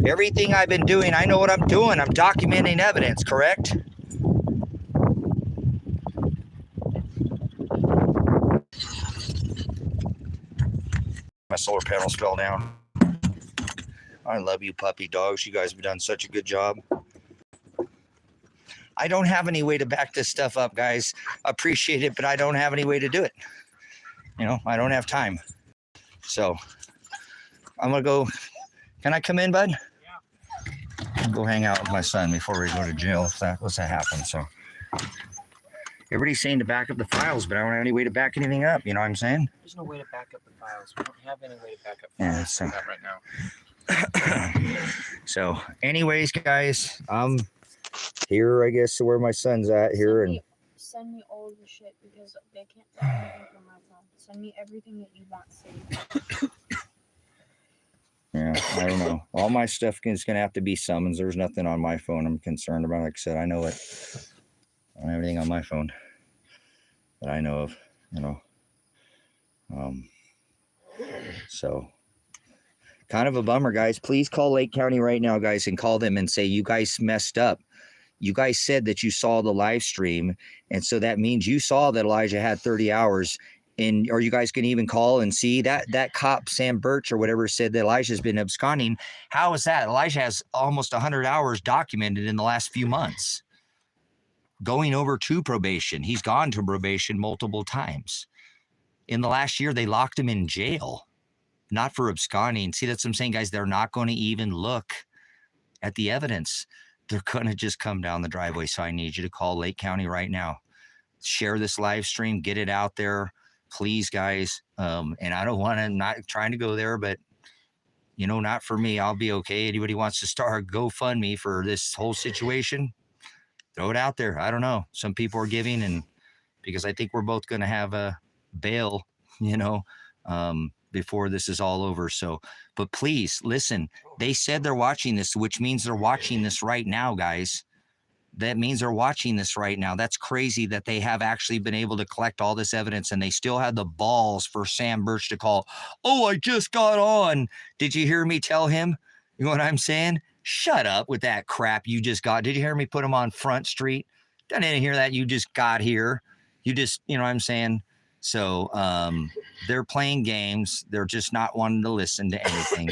Everything I've been doing, I know what I'm doing. I'm documenting evidence, correct? My solar panels fell down. I love you, puppy dogs. You guys have done such a good job. I don't have any way to back this stuff up, guys. Appreciate it, but I don't have any way to do it. You know, I don't have time. So I'm going to go. Can I come in, bud? Yeah. I'll go hang out with my son before we go to jail if that was to happen. So everybody's saying to back up the files, but I don't have any way to back anything up. You know what I'm saying? There's no way to back up the files. We don't have any way to back up Yeah, files so- right now. So anyways, guys, I'm here, I guess, where my son's at here. And Send me all the shit because they can't send anything from my phone. Send me everything that you want saved. yeah, I don't know. All my stuff is going to have to be summons. There's nothing on my phone I'm concerned about. Like I said, I know it. I don't have anything on my phone that I know of, you know. So kind of a bummer, guys. Please call Lake County right now, guys, and call them and say, you guys messed up. You guys said that you saw the live stream. And so that means you saw that Elijah had 30 hours. And or you guys can even call and see that cop, Sam Birch or whatever, said that Elijah's been absconding. How is that? Elijah has almost 100 hours documented in the last few months. Going over to probation. He's gone to probation multiple times. In the last year, they locked him in jail. Not for absconding. See, that's what I'm saying, guys. They're not going to even look at the evidence. They're going to just come down the driveway. So I need you to call Lake County right now. Share this live stream. Get it out there. Please, guys. And I don't want to, not trying to go there, but, you know, not for me. I'll be okay. Anybody wants to start a GoFundMe for this whole situation, throw it out there. I don't know. Some people are giving, and because I think we're both going to have a bail, you know, before this is all over. So, but please listen, they said they're watching this, which means they're watching this right now, guys. That means they're watching this right now. That's crazy that they have actually been able to collect all this evidence and they still had the balls for Sam Birch to call. Oh, I just got on. Did you hear me tell him? You know what I'm saying? Shut up with that crap you just got. Did you hear me put him on Front Street? I didn't hear that. You just got here. You just, you know what I'm saying? So they're playing games. They're just not wanting to listen to anything.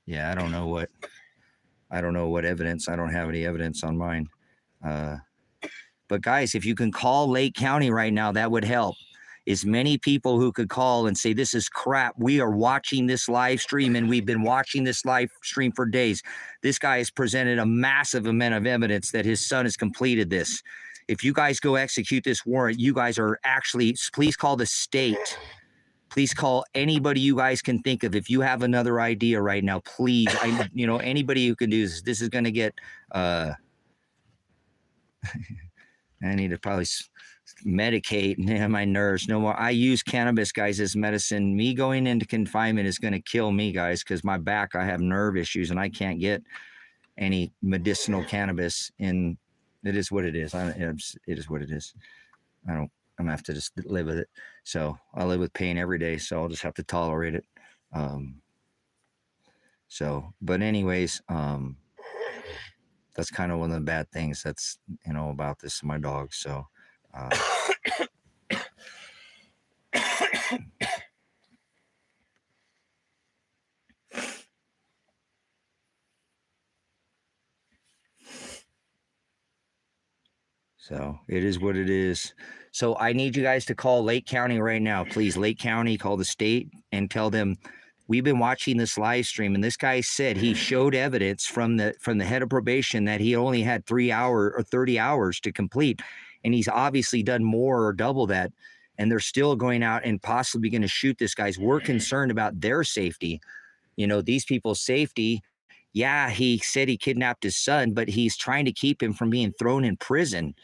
Yeah, I don't know what evidence. I don't have any evidence on mine. But guys, if you can call Lake County right now, that would help. As many people who could call and say, this is crap. We are watching this live stream and we've been watching this live stream for days. This guy has presented a massive amount of evidence that his son has completed this. If you guys go execute this warrant, you guys are actually, please call the state. Please call anybody you guys can think of. If you have another idea right now, please, you know, anybody who can do this. This is going to get, I need to probably medicate my nerves no more. I use cannabis, guys, as medicine. Me going into confinement is going to kill me, guys, because my back, I have nerve issues and I can't get any medicinal cannabis. And it is what it is. It is what it is. I'm gonna have to just live with it. So I live with pain every day, so I'll just have to tolerate it. So, but anyways, that's kind of one of the bad things that's, about this, my dog. So, so it is what it is. So I need you guys to call Lake County right now. Please, Lake County, call the state and tell them we've been watching this live stream, and this guy said he showed evidence from the head of probation that he only had 3 hours or 30 hours to complete, and he's obviously done more or double that, and they're still going out and possibly going to shoot this guy. We're concerned about their safety, these people's safety. Yeah, he said he kidnapped his son, but he's trying to keep him from being thrown in prison.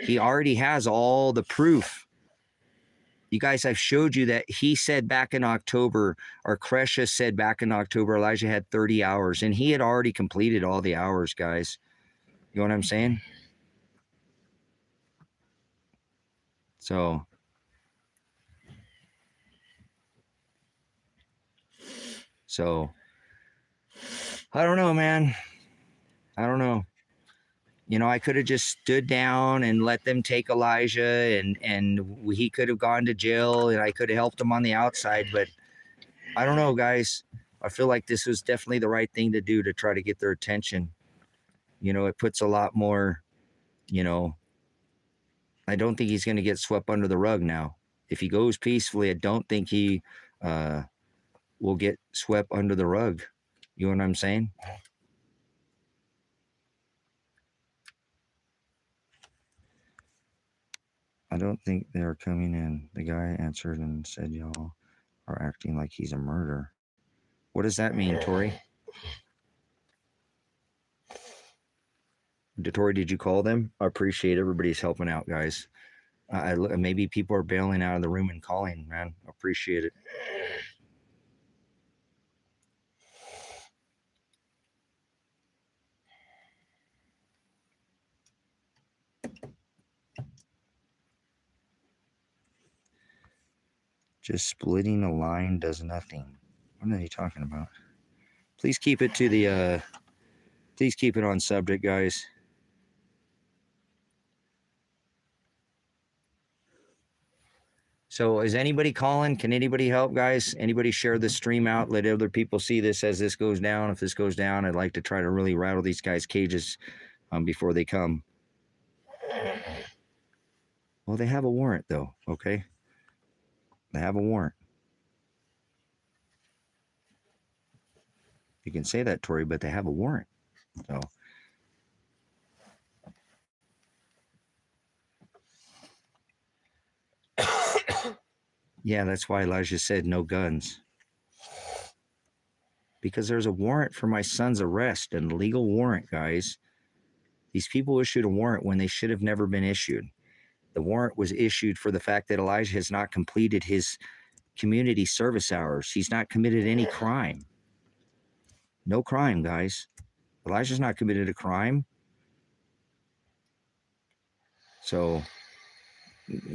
He already has all the proof. You guys, I've showed you that he said back in October, or Kresha said back in October, Elijah had 30 hours, and he had already completed all the hours, guys. You know what I'm saying? So, I don't know, man. I don't know. I could have just stood down and let them take Elijah, and he could have gone to jail, and I could have helped him on the outside. But I don't know, guys. I feel like this was definitely the right thing to do to try to get their attention. It puts a lot more, I don't think he's going to get swept under the rug now. If he goes peacefully, I don't think he will get swept under the rug. You know what I'm saying? I don't think they're coming in. The guy answered and said, y'all are acting like he's a murderer. What does that mean, Tori? Tori, did you call them? I appreciate everybody's helping out, guys. Maybe people are bailing out of the room and calling, man. I appreciate it. Just splitting a line does nothing. What are you talking about? Please keep it to the, please keep it on subject, guys. So is anybody calling? Can anybody help, guys? Anybody share this stream out? Let other people see this as this goes down. If this goes down, I'd like to try to really rattle these guys' cages before they come. Well, they have a warrant, though, okay? They have a warrant. You can say that, Tori, but they have a warrant. So, yeah, that's why Elijah said no guns. Because there's a warrant for my son's arrest, a legal warrant, guys. These people issued a warrant when they should have never been issued. The warrant was issued for the fact that Elijah has not completed his community service hours. He's not committed any crime. No crime, guys. Elijah's not committed a crime. So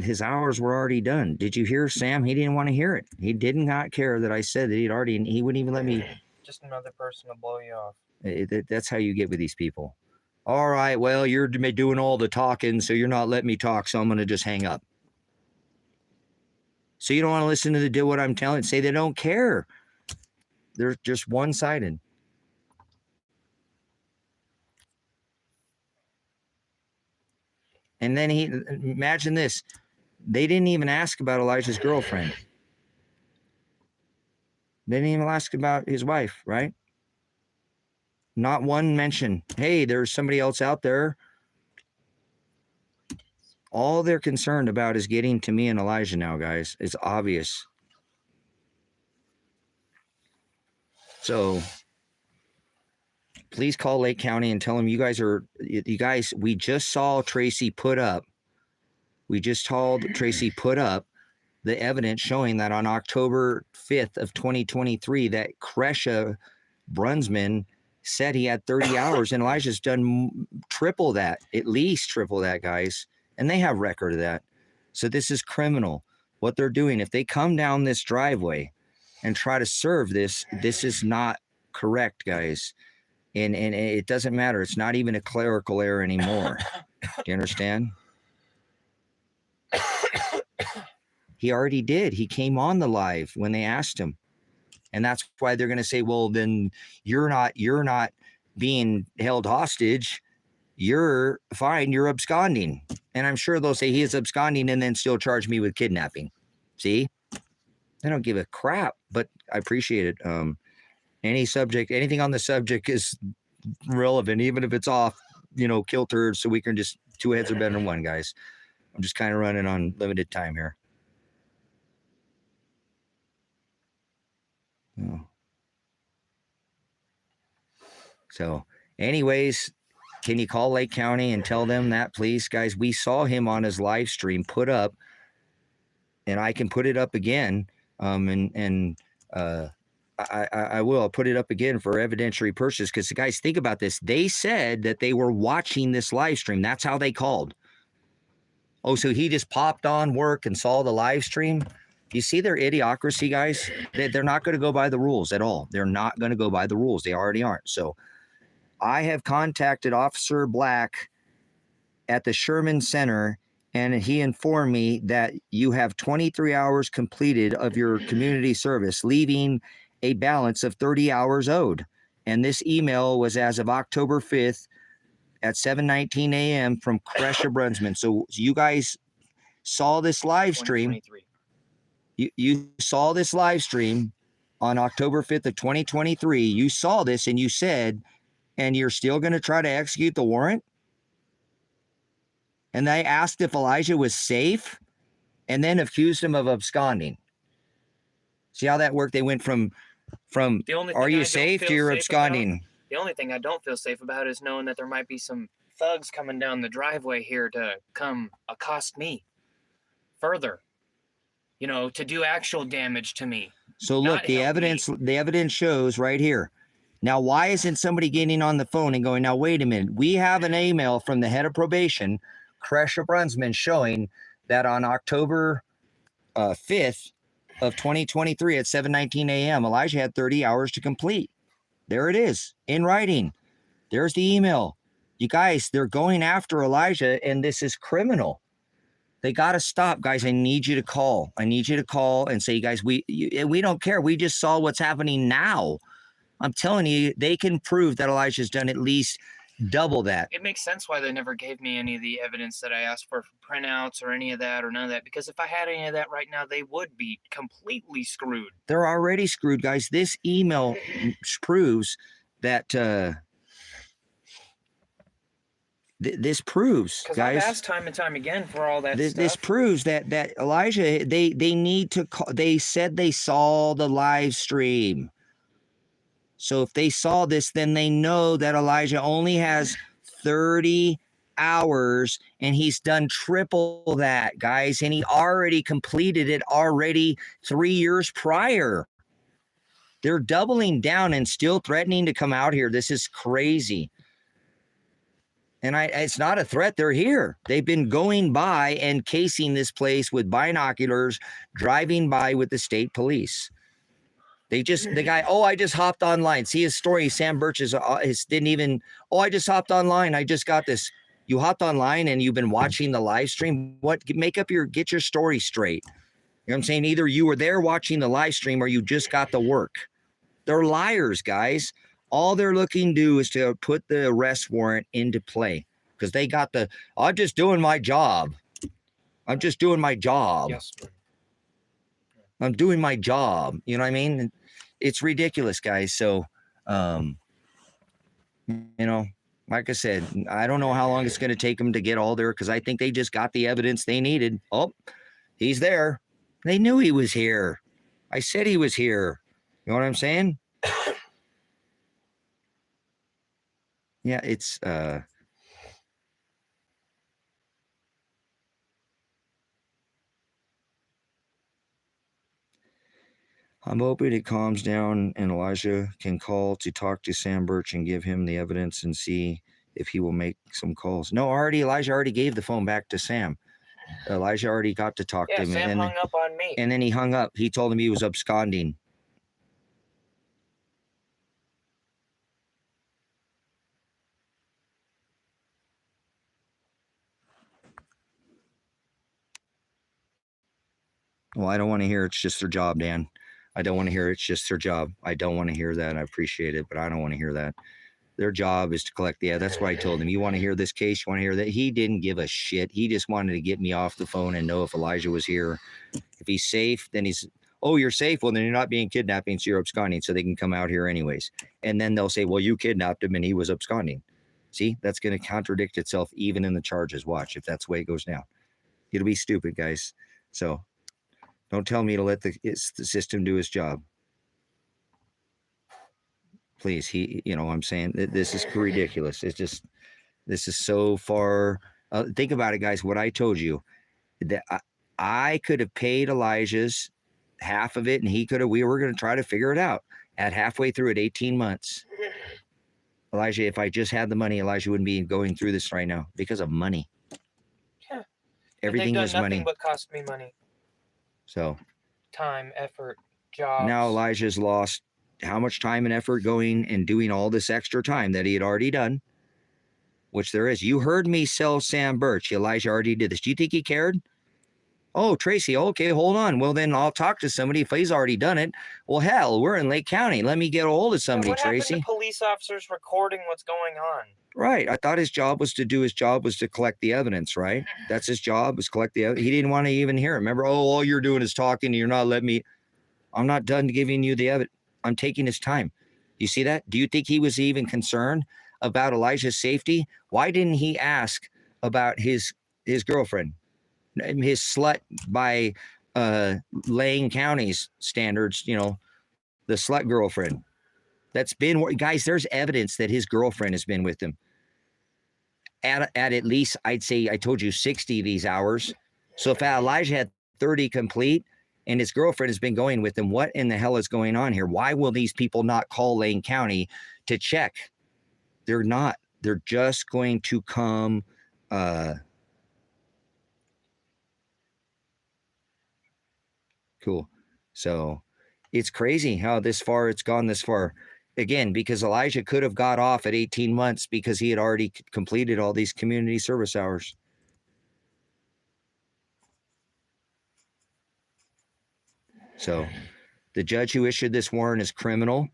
his hours were already done. Did you hear Sam? He didn't want to hear it. He did not care that I said that he wouldn't even let me. Just another person to blow you off. That's how you get with these people. All right, well, you're doing all the talking, so you're not letting me talk, so I'm going to just hang up. So you don't want to listen to what I'm telling? Say they don't care. They're just one-sided. And then imagine this. They didn't even ask about Elijah's girlfriend. They didn't even ask about his wife, right? Not one mention. Hey, there's somebody else out there. All they're concerned about is getting to me and Elijah now, guys. It's obvious. So please call Lake County and tell them you guys, we just saw Tracy put up. We just told Tracy put up the evidence showing that on October 5th of 2023, that Kresha Brunsman said he had 30 hours, and Elijah's done triple that, at least triple that, guys. And they have record of that. So this is criminal. What they're doing, if they come down this driveway and try to serve this, this is not correct, guys. And it doesn't matter. It's not even a clerical error anymore. Do you understand? He already did. He came on the live when they asked him. And that's why they're going to say, well, then you're not being held hostage. You're fine. You're absconding. And I'm sure they'll say he is absconding and then still charge me with kidnapping. See? I don't give a crap, but I appreciate it. Anything on the subject is relevant, even if it's off, kilter, so we can just, two heads are better than one, guys. I'm just kind of running on limited time here. Oh. So anyways, can you call Lake County and tell them that, please, guys? We saw him on his live stream put up, and I can put it up again. I will. I'll put it up again for evidentiary purposes, because guys, think about this. They said that they were watching this live stream. That's how they called. Oh, so he just popped on work and saw the live stream? You see their idiocracy, guys? They're not going to go by the rules at all. They're not going to go by the rules. They already aren't. So I have contacted Officer Black at the Sherman Center, and he informed me that you have 23 hours completed of your community service, leaving a balance of 30 hours owed. And this email was as of October 5th at 7:19 a.m. from Kresha Brunsman. So you guys saw this live stream. You saw this live stream on October 5th of 2023. You saw this and you said, and you're still going to try to execute the warrant? And they asked if Elijah was safe and then accused him of absconding. See how that worked? They went from are you safe to you're absconding. The only thing I don't feel safe about is knowing that there might be some thugs coming down the driveway here to come accost me further, to do actual damage to me. So look, the evidence shows right here. Now, why isn't somebody getting on the phone and going, now, wait a minute, we have an email from the head of probation, Kresha Brunsman, showing that on October 5th of 2023 at 7:19 a.m., Elijah had 30 hours to complete. There it is in writing. There's the email. You guys, they're going after Elijah, and this is criminal. They got to stop, guys. I need you to call. I need you to call and say, guys, we don't care. We just saw what's happening now. I'm telling you, they can prove that Elijah's done at least double that. It makes sense why they never gave me any of the evidence that I asked for printouts or any of that or none of that. Because if I had any of that right now, they would be completely screwed. They're already screwed, guys. This email proves that... This proves, guys. I've asked time and time again for all that stuff. This proves that Elijah, they need to call. They said they saw the live stream. So if they saw this, then they know that Elijah only has 30 hours, and he's done triple that, guys. And he already completed it 3 years prior. They're doubling down and still threatening to come out here. This is crazy. And it's not a threat. They're here. They've been going by and casing this place with binoculars, driving by with the state police. The guy, I just hopped online. See his story. Sam Birch I just hopped online. I just got this. You hopped online and you've been watching the live stream. Get your story straight. You know what I'm saying? Either you were there watching the live stream or you just got the work. They're liars, guys. All they're looking to do is to put the arrest warrant into play, because they got I'm just doing my job. I'm just doing my job. Yes. I'm doing my job. You know what I mean? It's ridiculous, guys. So, like I said, I don't know how long it's going to take them to get all there, because I think they just got the evidence they needed. Oh, he's there. They knew he was here. I said he was here. You know what I'm saying? Yeah, it's I'm hoping it calms down and Elijah can call to talk to Sam Birch and give him the evidence and see if he will make some calls. No, Elijah already gave the phone back to Sam. Elijah already got to talk to him. Sam hung up on me. And then he hung up. He told him he was absconding. Well, I don't want to hear it's just their job, Dan. I don't want to hear it's just their job. I don't want to hear that. I appreciate it, but I don't want to hear that. Their job is to collect the. That's why I told him. You want to hear this case? You want to hear that? He didn't give a shit. He just wanted to get me off the phone and know if Elijah was here. If he's safe, then he's. Oh, you're safe. Well, then you're not being kidnapping, so you're absconding, so they can come out here anyways. And then they'll say, well, you kidnapped him and he was absconding. See, that's going to contradict itself even in the charges. Watch if that's the way it goes down. It'll be stupid, guys. So don't tell me to let the system do his job. Please, I'm saying that this is ridiculous. It's just, this is so far. Think about it, guys. What I told you, that I could have paid Elijah's half of it, and we were going to try to figure it out at halfway through at 18 months. Elijah, if I just had the money, Elijah wouldn't be going through this right now because of money. Yeah. Everything is money. Nothing but cost me money. So time, effort, jobs. Now Elijah's lost how much time and effort going and doing all this extra time that he had already done, which there is. You heard me sell Sam Birch. Elijah already did this. Do you think he cared? Oh, Tracy, okay, hold on. Well, then I'll talk to somebody if he's already done it. Well, hell, we're in Lake County. Let me get a hold of somebody, what Tracy. Happened to police officers recording what's going on? Right. I thought his job was to collect the evidence, right? That's his job, was collect the evidence. He didn't want to even hear it. Remember, all you're doing is talking. You're not letting me. I'm not done giving you the evidence. I'm taking his time. You see that? Do you think he was even concerned about Elijah's safety? Why didn't he ask about his girlfriend, his slut by Lane County's standards, the slut girlfriend? That's been, guys, there's evidence that his girlfriend has been with him at least, I'd say, I told you 60 these hours. So if Elijah had 30 complete and his girlfriend has been going with him, what in the hell is going on here? Why will these people not call Lane County to check? They're not. They're just going to come. Cool. So it's crazy how it's gone this far. Again, because Elijah could have got off at 18 months because he had already completed all these community service hours. So the judge who issued this warrant is criminal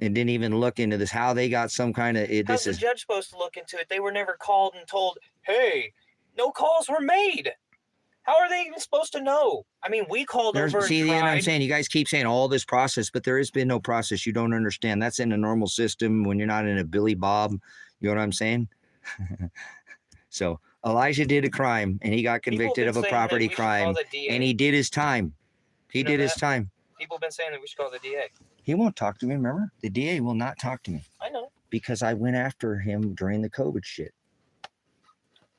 and didn't even look into this, how they got some kind of... How's the judge supposed to look into it? They were never called and told, hey, no calls were made. How are they even supposed to know? I mean, we called over and tried. I'm saying, you guys keep saying all this process, but there has been no process. You don't understand. That's in a normal system when you're not in a Billy Bob. You know what I'm saying? So Elijah did a crime, and he got convicted of a property crime, and he did his time. He did his time. People have been saying that we should call the DA. He won't talk to me, remember? The DA will not talk to me. I know. Because I went after him during the COVID shit.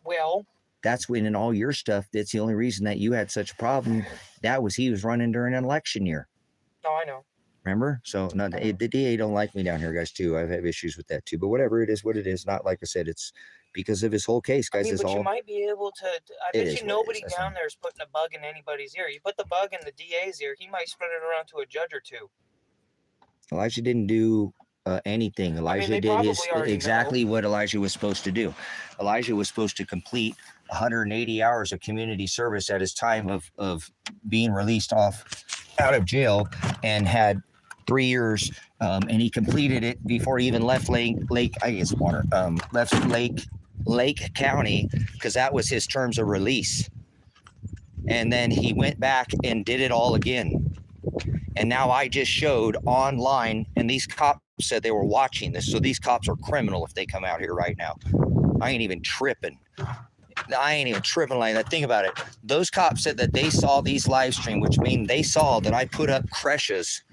Well... That's when in all your stuff, that's the only reason that you had such a problem. He was running during an election year. Oh, I know. Remember? So no, the DA don't like me down here, guys, too. I have issues with that, too. But whatever, it is what it is. Not like I said, it's because of his whole case, guys. But you might be able to... I bet you nobody down there is putting a bug in anybody's ear. You put the bug in the DA's ear, he might spread it around to a judge or two. Elijah didn't do anything. Elijah did exactly what Elijah was supposed to do. Elijah was supposed to complete 180 hours of community service at his time of being released out of jail, and had 3 years, and he completed it before he even left Lake County, because that was his terms of release. And then he went back and did it all again. And now I just showed online, and these cops said they were watching this. So these cops are criminal if they come out here right now. I ain't even tripping like that. Think about it. Those cops said that they saw these live stream, which means they saw that I put up Kresha's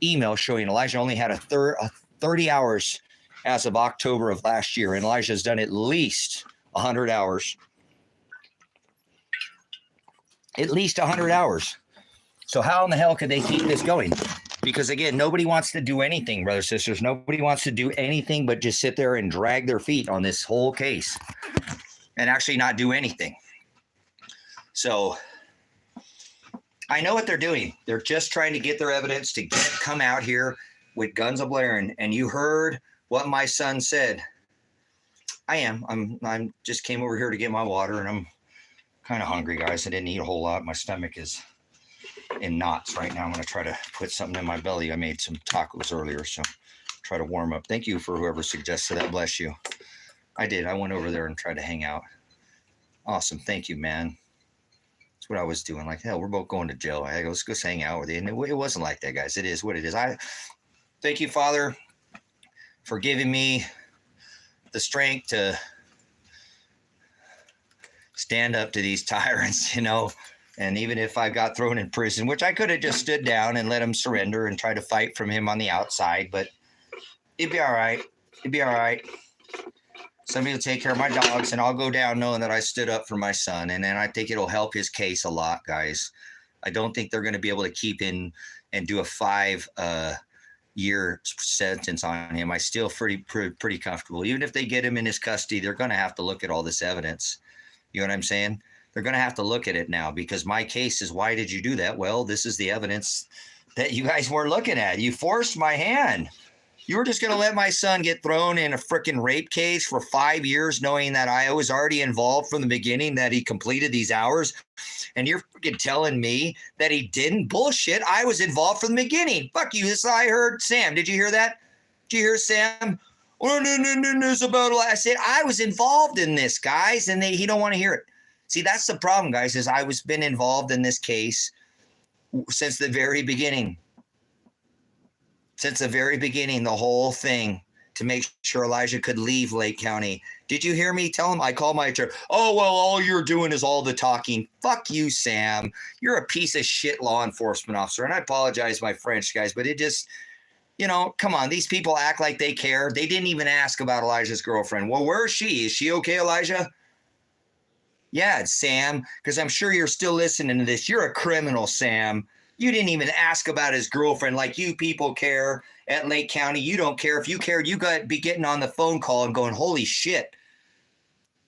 email showing Elijah only had 30 hours as of October of last year. And Elijah's done at least 100 hours. At least 100 hours. So how in the hell could they keep this going? Because again, nobody wants to do anything, brothers, sisters. Nobody wants to do anything but just sit there and drag their feet on this whole case and actually not do anything. So I know what they're doing. They're just trying to get their evidence to come out here with guns a-blaring. And you heard what my son said. I'm just came over here to get my water, and I'm kind of hungry, guys. I didn't eat a whole lot. My stomach is in knots right now. I'm going to try to put something in my belly. I made some tacos earlier, so try to warm up. Thank you for whoever suggested that. Bless you. I did. I went over there and tried to hang out. Awesome. Thank you, man. That's what I was doing. Like, hell, we're both going to jail. I go, let's go hang out with you. And it wasn't like that, guys. It is what it is. I thank you, Father, for giving me the strength to stand up to these tyrants, you know. And even if I got thrown in prison, which I could have just stood down and let him surrender and try to fight from him on the outside, but it'd be all right. It'd be all right. Somebody will take care of my dogs, and I'll go down knowing that I stood up for my son. And then I think it'll help his case a lot, guys. I don't think they're going to be able to keep in and do a 5-year sentence on him. I still pretty comfortable. Even if they get him in his custody, they're going to have to look at all this evidence. You know what I'm saying? They're going to have to look at it now, because my case is, why did you do that? Well, this is the evidence that you guys weren't looking at. You forced my hand. You were just going to let my son get thrown in a freaking rape case for 5 years, knowing that I was already involved from the beginning, that he completed these hours. And you're freaking telling me that he didn't? Bullshit. I was involved from the beginning. Fuck you. This I heard. Sam, did you hear that? Did you hear Sam? Oh, no, it's about, I said, I was involved in this, guys, and he don't want to hear it. See, that's the problem, guys, is I was been involved in this case since the very beginning. Since the very beginning, the whole thing, to make sure Elijah could leave Lake County. Did you hear me tell him? I called my attorney. Oh, well, all you're doing is all the talking. Fuck you, Sam. You're a piece of shit law enforcement officer. And I apologize, my French guys, but it just, you know, come on. These people act like they care. They didn't even ask about Elijah's girlfriend. Well, where is she? Is she okay, Elijah? Yeah, it's Sam, because I'm sure you're still listening to this. You're a criminal, Sam. You didn't even ask about his girlfriend like you people care at Lake County. You don't care. If you cared, you got to be getting on the phone call and going, holy shit.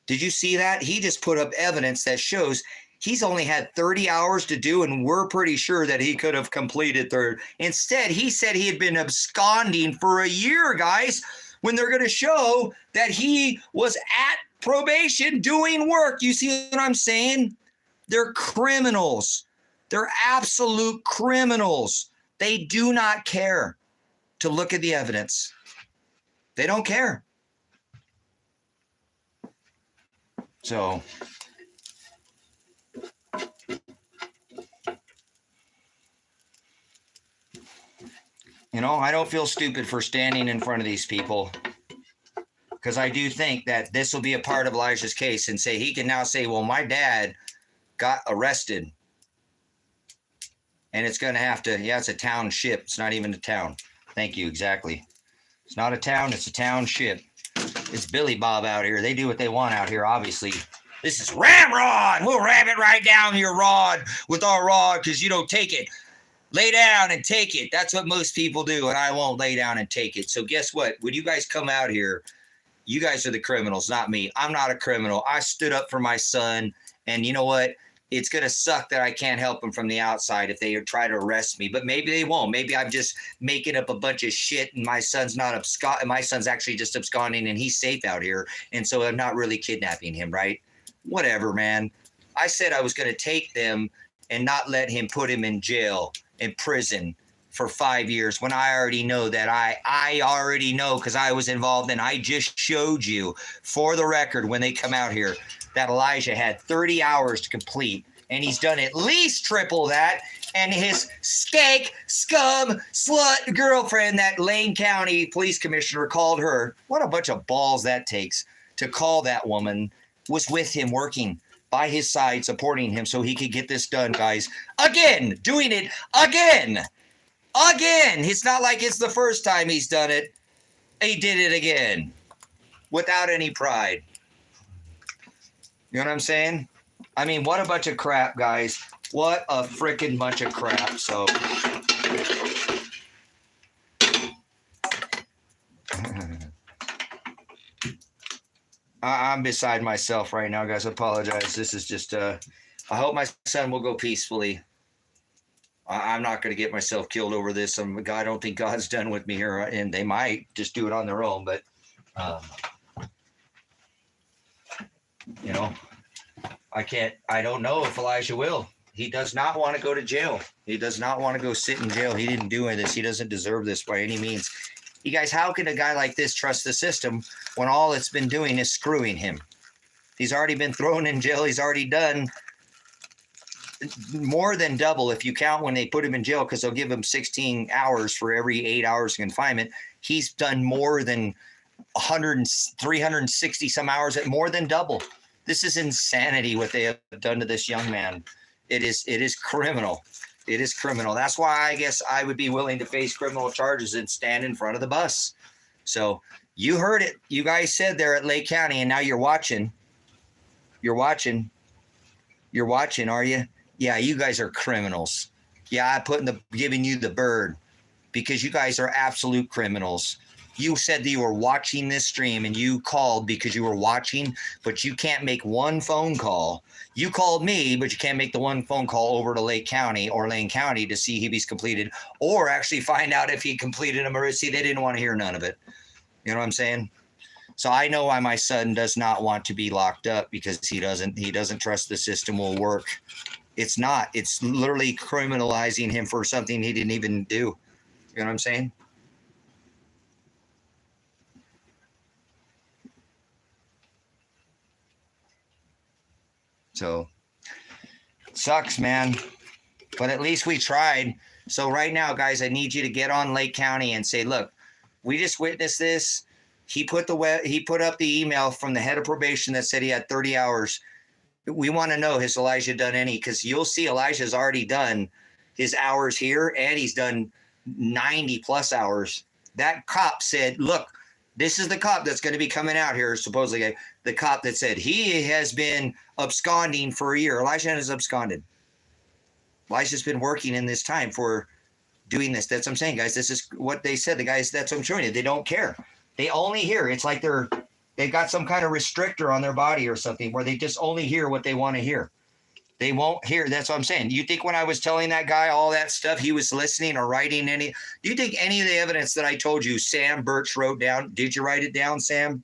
Did you see that? He just put up evidence that shows he's only had 30 hours to do, and we're pretty sure that he could have completed 30. Instead, he said he had been absconding for a year, guys, when they're going to show that he was at probation doing work. You see what I'm saying? They're criminals. They're absolute criminals. They do not care to look at the evidence. They don't care. So, you know, I don't feel stupid for standing in front of these people, because I do think that this will be a part of Elijah's case, and say he can now say, well, my dad got arrested. And it's going to have to, yeah, it's a township. It's not even a town. Thank you, exactly. It's not a town, it's a township. It's Billy Bob out here. They do what they want out here, obviously. This is Ramrod. We'll ram it right down your rod with our rod, because you don't take it. Lay down and take it. That's what most people do, and I won't lay down and take it. So guess what? When you guys come out here, you guys are the criminals, not me. I'm not a criminal. I stood up for my son, and you know what? It's going to suck that I can't help them from the outside if they try to arrest me, but maybe they won't. Maybe I'm just making up a bunch of shit, and my son's not my son's actually just absconding, and he's safe out here. And so I'm not really kidnapping him, right? Whatever, man. I said I was going to take them and not let him put him in jail, in prison for 5 years, when I already know that I already know, because I was involved, and I just showed you for the record when they come out here that Elijah had 30 hours to complete, and he's done at least triple that. And his skank, scum, slut girlfriend, that Lane County police commissioner called her, what a bunch of balls that takes to call that woman, was with him, working by his side, supporting him so he could get this done, guys. Again, doing it again. It's not like it's the first time he's done it. He did it again without any pride. You know what I'm saying? I mean, what a bunch of crap, guys. What a freaking bunch of crap. So, I'm beside myself right now, guys. I apologize. This is just, I hope my son will go peacefully. I'm not going to get myself killed over this. I don't think God's done with me here, and they might just do it on their own, but, you know, I don't know if Elijah will. He does not want to go to jail. He does not want to go sit in jail. He didn't do any of this. He doesn't deserve this by any means. You guys, how can a guy like this trust the system when all it's been doing is screwing him? He's already been thrown in jail. He's already done more than double if you count when they put him in jail, because they'll give him 16 hours for every 8 hours of confinement. He's done more than 360 some hours, at more than double. This is insanity what they have done to this young man. It is criminal. It is criminal. That's why I guess I would be willing to face criminal charges and stand in front of the bus. So you heard it. You guys said there at Lake County, and now you're watching. You're watching. You're watching, are you? Yeah, you guys are criminals. Yeah, giving you the bird because you guys are absolute criminals. You said that you were watching this stream and you called because you were watching, but you can't make one phone call. You called me, but you can't make the one phone call over to Lake County or Lane County to see if he's completed, or actually find out if he completed them, or see, they didn't want to hear none of it. You know what I'm saying? So I know why my son does not want to be locked up, because he doesn't trust the system will work. It's not. It's literally criminalizing him for something he didn't even do. You know what I'm saying? So sucks, man. But at least we tried. So right now, guys, I need you to get on Lake County and say, look, we just witnessed this. He put up the email from the head of probation that said he had 30 hours. We want to know, has Elijah done any? Because you'll see Elijah's already done his hours here, and he's done 90 plus hours. That cop said, look, this is the cop that's going to be coming out here, supposedly the cop that said he has been absconding for a year. Elijah has absconded. Elijah's been working in this time for doing this. That's what I'm saying, guys. This is what they said. The guys, that's what I'm showing you. They don't care. They only hear. It's like they've got some kind of restrictor on their body or something where they just only hear what they want to hear. They won't hear. That's what I'm saying. You think when I was telling that guy all that stuff, he was listening or writing any? Do you think any of the evidence that I told you, Sam Birch wrote down? Did you write it down, Sam?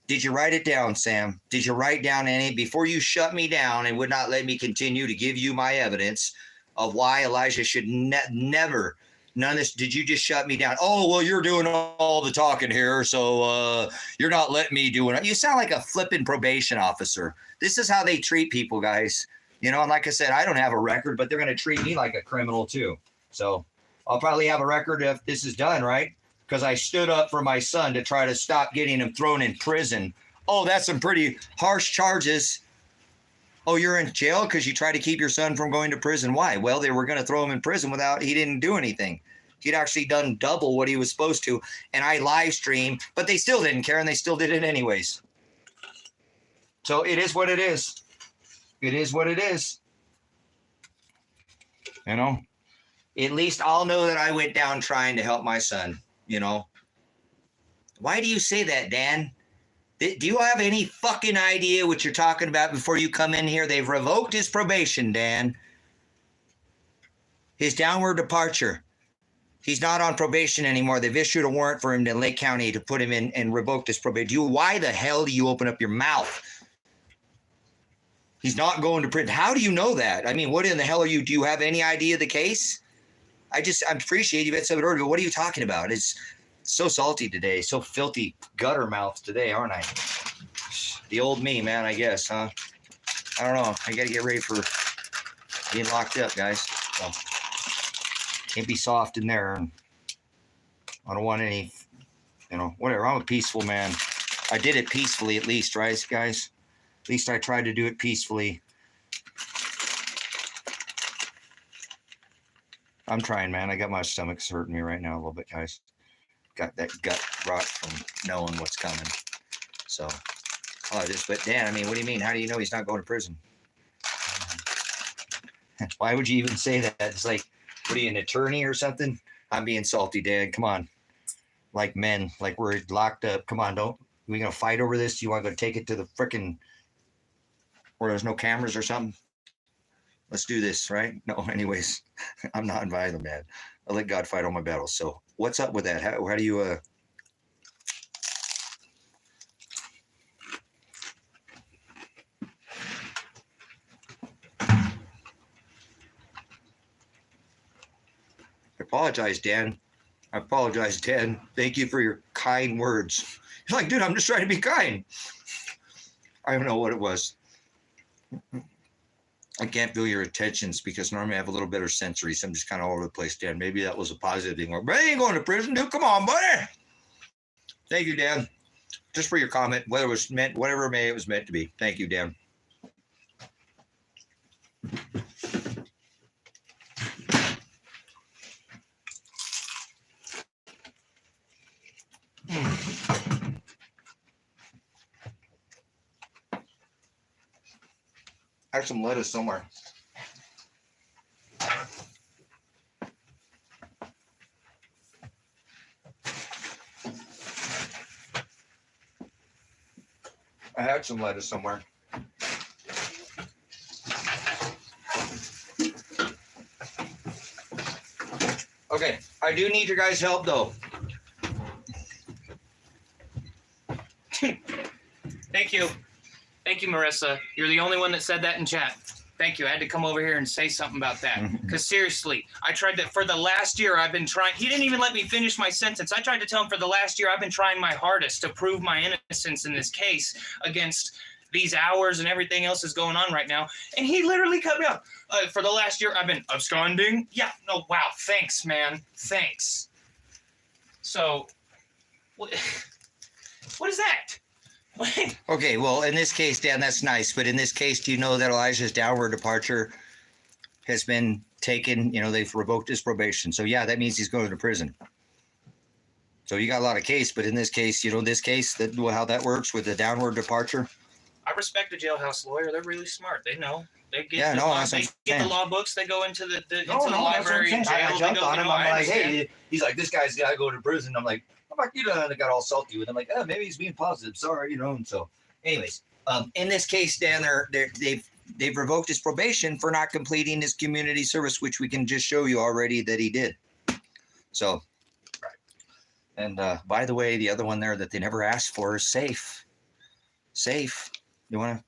Did you write it down, Sam? Did you write down any before you shut me down and would not let me continue to give you my evidence of why Elijah should never? None of this. Did you just shut me down? Oh, well, you're doing all the talking here, so you're not letting me do it. You sound like a flipping probation officer. This is how they treat people, guys. You know, and like I said, I don't have a record, but they're going to treat me like a criminal too. So I'll probably have a record if this is done, right? Because I stood up for my son to try to stop getting him thrown in prison. Oh, that's some pretty harsh charges. Oh, you're in jail because you tried to keep your son from going to prison. Why? Well, they were going to throw him in prison he didn't do anything. He'd actually done double what he was supposed to. And I live streamed, but they still didn't care, and they still did it anyways. So it is what it is. It is what it is. You know, at least I'll know that I went down trying to help my son, you know. Why do you say that, Dan? Do you have any fucking idea what you're talking about before you come in here? They've revoked his probation, Dan. His downward departure. He's not on probation anymore. They've issued a warrant for him in Lake County to put him in and revoked his probation. Why the hell do you open up your mouth? He's not going to prison. How do you know that? I mean, what in the hell do you have any idea of the case? I appreciate you had said it earlier, but what are you talking about? It's so salty today, so filthy gutter mouth today, aren't I? The old me, man, I guess, huh? I don't know. I got to get ready for being locked up, guys. So, can't be soft in there. And I don't want any, you know, whatever. I'm a peaceful man. I did it peacefully at least, right, guys? At least I tried to do it peacefully. I'm trying, man. I got my stomach's hurting me right now a little bit, guys. Got that gut rot from knowing what's coming. So, but Dan, I mean, what do you mean? How do you know he's not going to prison? Why would you even say that? It's like, what are you, an attorney or something? I'm being salty, Dan. Come on. Like men, like we're locked up. Come on, we gonna fight over this? Do you want to go take it to the frickin' where there's no cameras or something? Let's do this, right? No, anyways, I'm not violent, man. I let God fight all my battles. So what's up with that? How do you, apologize, Dan. I apologize, Dan. Thank you for your kind words. He's like, dude, I'm just trying to be kind. I don't know what it was. I can't feel your attentions because normally I have a little better sensory, so I'm just kind of all over the place, Dan. Maybe that was a positive thing. But I ain't going to prison, dude. Come on, buddy. Thank you, Dan. Just for your comment, whether it was meant, whatever it was meant to be. Thank you, Dan. I have some lettuce somewhere. I had some lettuce somewhere. Okay, I do need your guys' help though. Thank you. Thank you, Marissa. You're the only one that said that in chat. Thank you. I had to come over here and say something about that. Because seriously, I tried to, for the last year, I've been trying. He didn't even let me finish my sentence. I tried to tell him for the last year, I've been trying my hardest to prove my innocence in this case against these hours and everything else is going on right now. And he literally cut me off. For the last year, I've been absconding. Yeah, no, wow. Thanks, man. Thanks. So, what is that? Okay, well, in this case, Dan, that's nice. But in this case, do you know that Elijah's downward departure has been taken? You know, they've revoked his probation. So, yeah, that means he's going to prison. So you got a lot of case. But in this case, you know, this case, that how that works with the downward departure. I respect a jailhouse lawyer. They're really smart. They know. They get, Yeah, the, no, law, that's what they I'm get the saying. law books. They go into the No, that's what I'm library in saying. jail. I jumped they go, on him. you know, I'm I like, understand. hey, he's like, this guy's got to go to prison. I'm like, how about you? And I got all salty with him. Like, oh, maybe he's being positive. Sorry, you know. And so, anyways, in this case, Dan, they've revoked his probation for not completing his community service, which we can just show you already that he did. So, Right. And by the way, the other one there that they never asked for is safe. Safe. You want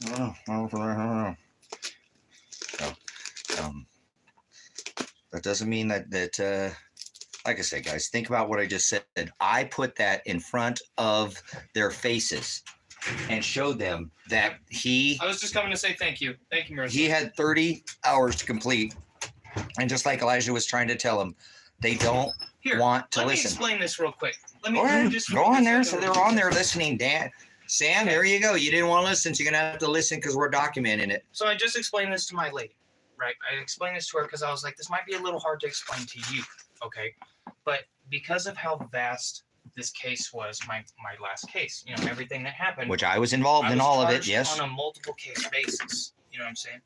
to? That doesn't mean that like I said, guys, think about what I just said. I put that in front of their faces and showed them that I was just coming to say thank you. Thank you, Marissa. he had 30 hours to complete. And just like Elijah was trying to tell him, they don't Here, want to let me listen. explain this real quick. Let me Go ahead. just Go read on this there. out So there. they're on there listening, Dan. Sam, there you go. You didn't want to listen, so you're going to have to listen because we're documenting it. So I just explained this to my lady, right? I explained this to her because I was like, this might be a little hard to explain to you, okay? But because of how vast this case was, my last case, you know, everything that happened. Which I was involved I in was all of it, charged yes. on a multiple case basis. You know what I'm saying?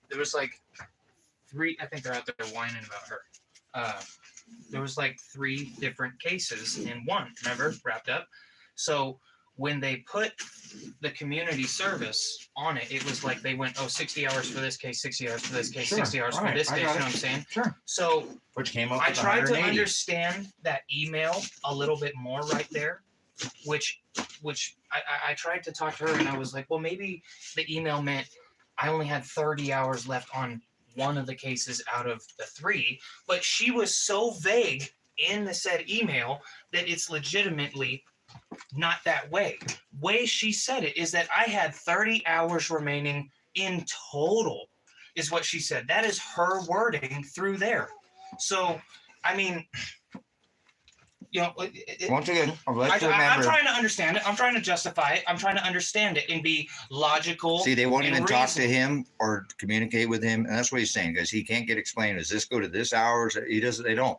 There was like 3, I think they're out there whining about her. There was like 3 different cases in one, remember, wrapped up. So when they put the community service on it, it was like they went, 60 hours for this case, 60 hours for this case, Sure. 60 hours All for right. this I case, you got know it. what I'm saying? Sure. So Which came up I with tried to 180. understand that email a little bit more right there, which I tried to talk to her and I was like, well, maybe the email meant I only had 30 hours left on one of the cases out of the 3, but she was so vague in the said email that it's legitimately not that way. Way she said it is that I had 30 hours remaining in total, is what she said. That is her wording through there. So, I mean, you know, Once again, I'm trying to understand it. I'm trying to justify it. I'm trying to understand it and be logical. See, they won't and even talk to reasonable. him or communicate with him, and that's what he's saying, guys. He can't get explained. Does this go to this hours? He doesn't. They don't.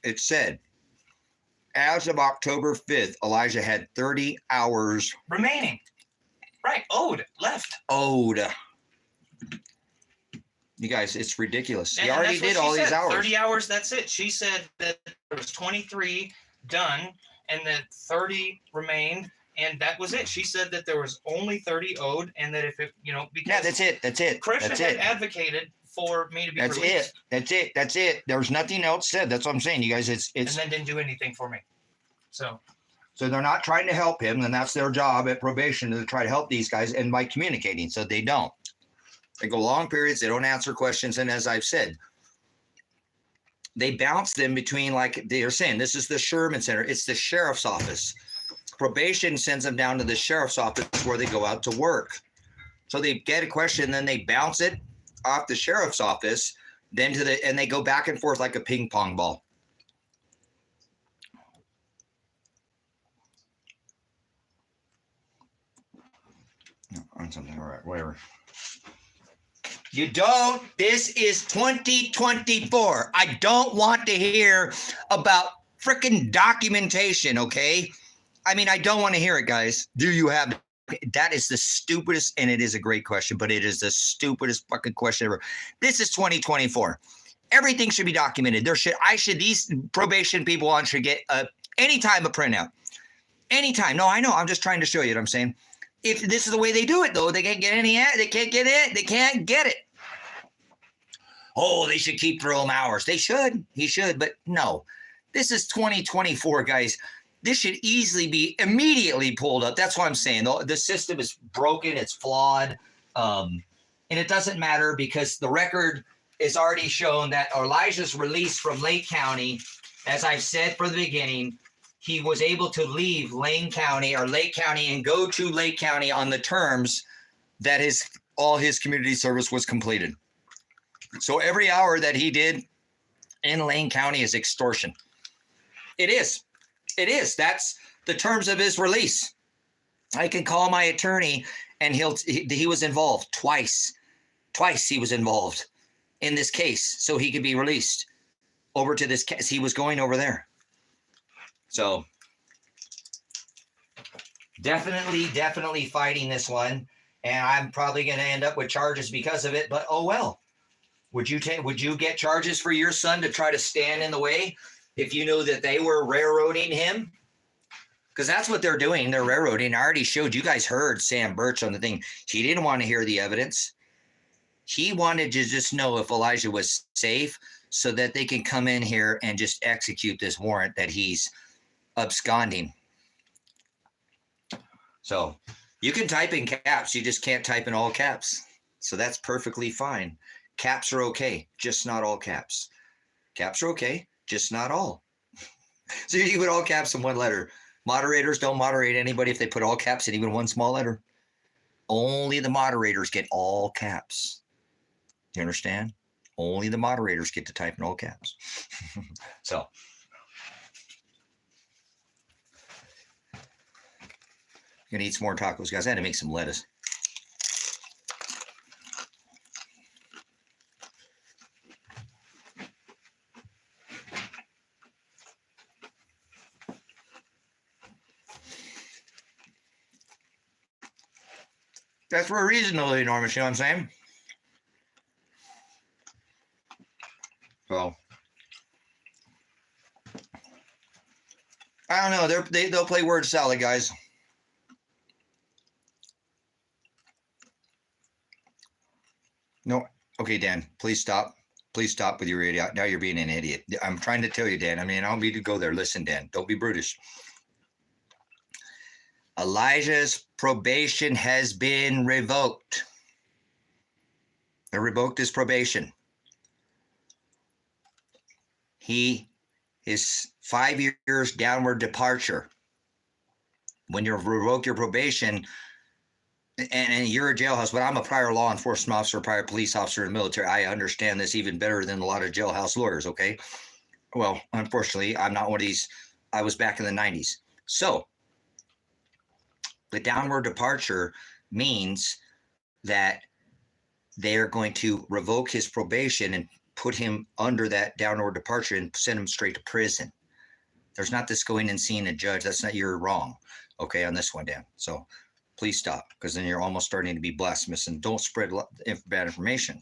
It said, as of October 5th, Elijah had 30 hours Remaining. Right. Left. owed. You guys, it's ridiculous. He And already that's what did she all these said. hours. 30 hours, that's it. She said that there was 23 done and that 30 remained, and that was it. She said that there was only 30 owed, and that if it, you know, because Yeah, that's it. That's it. Krishna That's had it. advocated for me to be That's released. it. That's it. That's it. There's nothing else said. That's what I'm saying, you guys. And It's then didn't do anything for me. So they're not trying to help him, and that's their job at probation to try to help these guys, and by communicating. So they don't. They go long periods. They don't answer questions, and as I've said, they bounce them between, like they're saying, this is the Sherman Center. It's the sheriff's office. Probation sends them down to the sheriff's office where they go out to work. So they get a question, then they bounce it off the sheriff's office, then and they go back and forth like a ping pong ball. On something, all right, whatever. You don't. This is 2024. I don't want to hear about freaking documentation, okay? I mean, I don't want to hear it, guys. Do you have? That is the stupidest, and it is a great question, but it is the stupidest fucking question ever. This is 2024. Everything should be documented. These probation people on should get anytime a printout. Anytime. No, I know. I'm just trying to show you what I'm saying. If this is the way they do it, though, they can't get they can't get it. They can't get it. Oh, they should keep their own hours. They should. He should, but no. This is 2024, guys. This should easily be immediately pulled up. That's what I'm saying. The system is broken. It's flawed. And it doesn't matter because the record is already shown that Elijah's release from Lake County, as I've said from the beginning, he was able to leave Lake County and go to Lake County on the terms that all his community service was completed. So every hour that he did in Lane County is extortion. It is. It is. That's the terms of his release. I can call my attorney and he was involved twice. Twice he was involved in this case so he could be released over to this case. He was going over there. So definitely fighting this one. And I'm probably going to end up with charges because of it, but oh well. Would you get charges for your son to try to stand in the way if you knew that they were railroading him? Because that's what they're doing. They're railroading. I already showed you guys heard Sam Birch on the thing. He didn't want to hear the evidence. He wanted to just know if Elijah was safe so that they can come in here and just execute this warrant that he's absconding. So you can type in caps. You just can't type in all caps. So that's perfectly fine. Caps are okay, just not all caps. Caps are okay, just not all. So you put all caps in one letter. Moderators don't moderate anybody if they put all caps in even one small letter. Only the moderators get all caps. You understand? Only the moderators get to type in all caps. So. Gonna eat some more tacos, guys. I had to make some lettuce. That's for a reason, though, enormous. You know what I'm saying? So I don't know. They'll play word salad, guys. No. Okay, Dan, please stop. Please stop with your idiot. Now you're being an idiot. I'm trying to tell you, Dan. I mean, I don't need to go there. Listen, Dan, don't be brutish. Elijah's probation has been revoked. They revoked his probation. His 5 years downward departure. When you revoke your probation, and you're a jailhouse, but I'm a prior law enforcement officer, prior police officer in the military. I understand this even better than a lot of jailhouse lawyers, okay? Well, unfortunately, I'm not one of these. I was back in the 90s. So the downward departure means that they're going to revoke his probation and put him under that downward departure and send him straight to prison. There's not this going and seeing a judge. That's not, you're wrong, okay, on this one, Dan. So please stop, because then you're almost starting to be blasphemous, and don't spread bad information,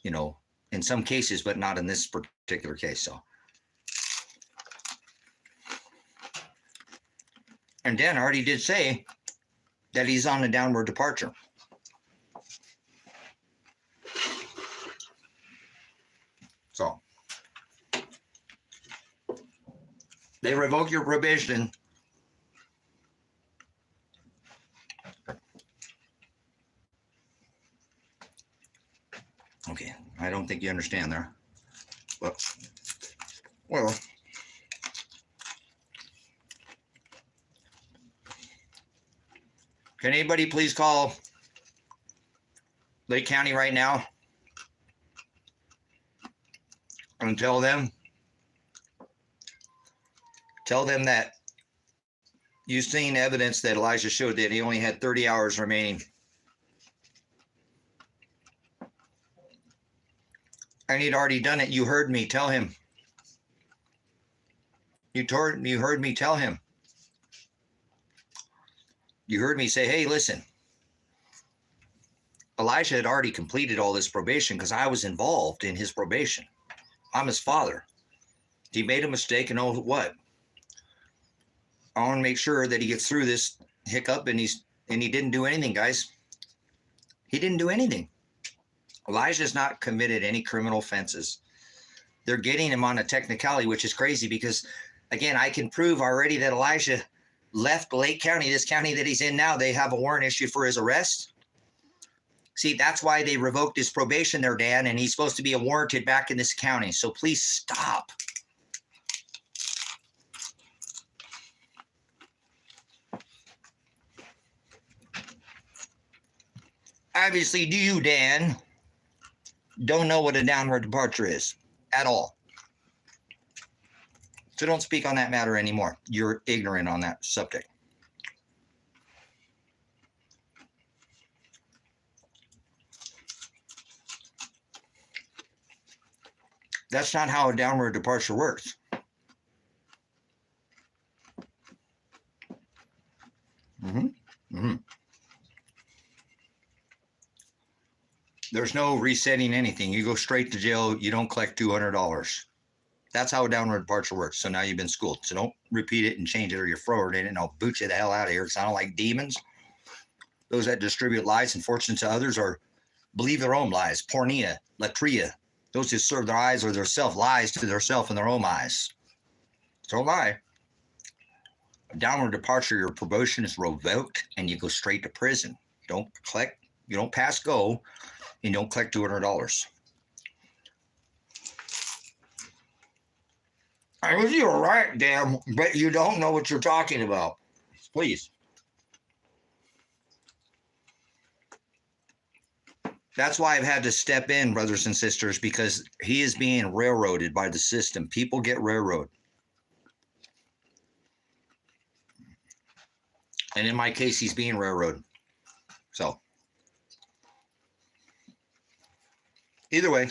you know, in some cases, but not in this particular case. So, and Dan already did say that he's on a downward departure. So they revoke your probation. Okay, I don't think you understand there. but well. Can anybody please call Lake County right now and tell them that you've seen evidence that Elijah showed that he only had 30 hours remaining. And he'd already done it. You heard me tell him. You heard me tell him. You heard me say, hey, listen. Elijah had already completed all this probation because I was involved in his probation. I'm his father. He made a mistake, and oh, what? I want to make sure that he gets through this hiccup, and he didn't do anything, guys. He didn't do anything. Elijah's not committed any criminal offenses. They're getting him on a technicality, which is crazy because, again, I can prove already that Elijah left Lake County, this county that he's in now. They have a warrant issued for his arrest. See, that's why they revoked his probation there, Dan, and he's supposed to be warranted back in this county. So please stop. Obviously, you, Dan, don't know what a downward departure is at all. So don't speak on that matter anymore. You're ignorant on that subject. That's not how a downward departure works. There's no resetting anything. You go straight to jail. You don't collect $200. That's how a downward departure works. So now you've been schooled. So don't repeat it and change it, or you're forward in it, and I'll boot you the hell out of here because I don't like demons. Those that distribute lies and fortune to others or believe their own lies. Pornea, latria. Those who serve their eyes or their self lies to their self and their own eyes. Don't lie. A downward departure, your probation is revoked and you go straight to prison. You don't pass go, and you don't collect $200. I was you're right, damn, but you don't know what you're talking about. Please. That's why I've had to step in, brothers and sisters, because he is being railroaded by the system. People get railroaded. And in my case, he's being railroaded. So, either way,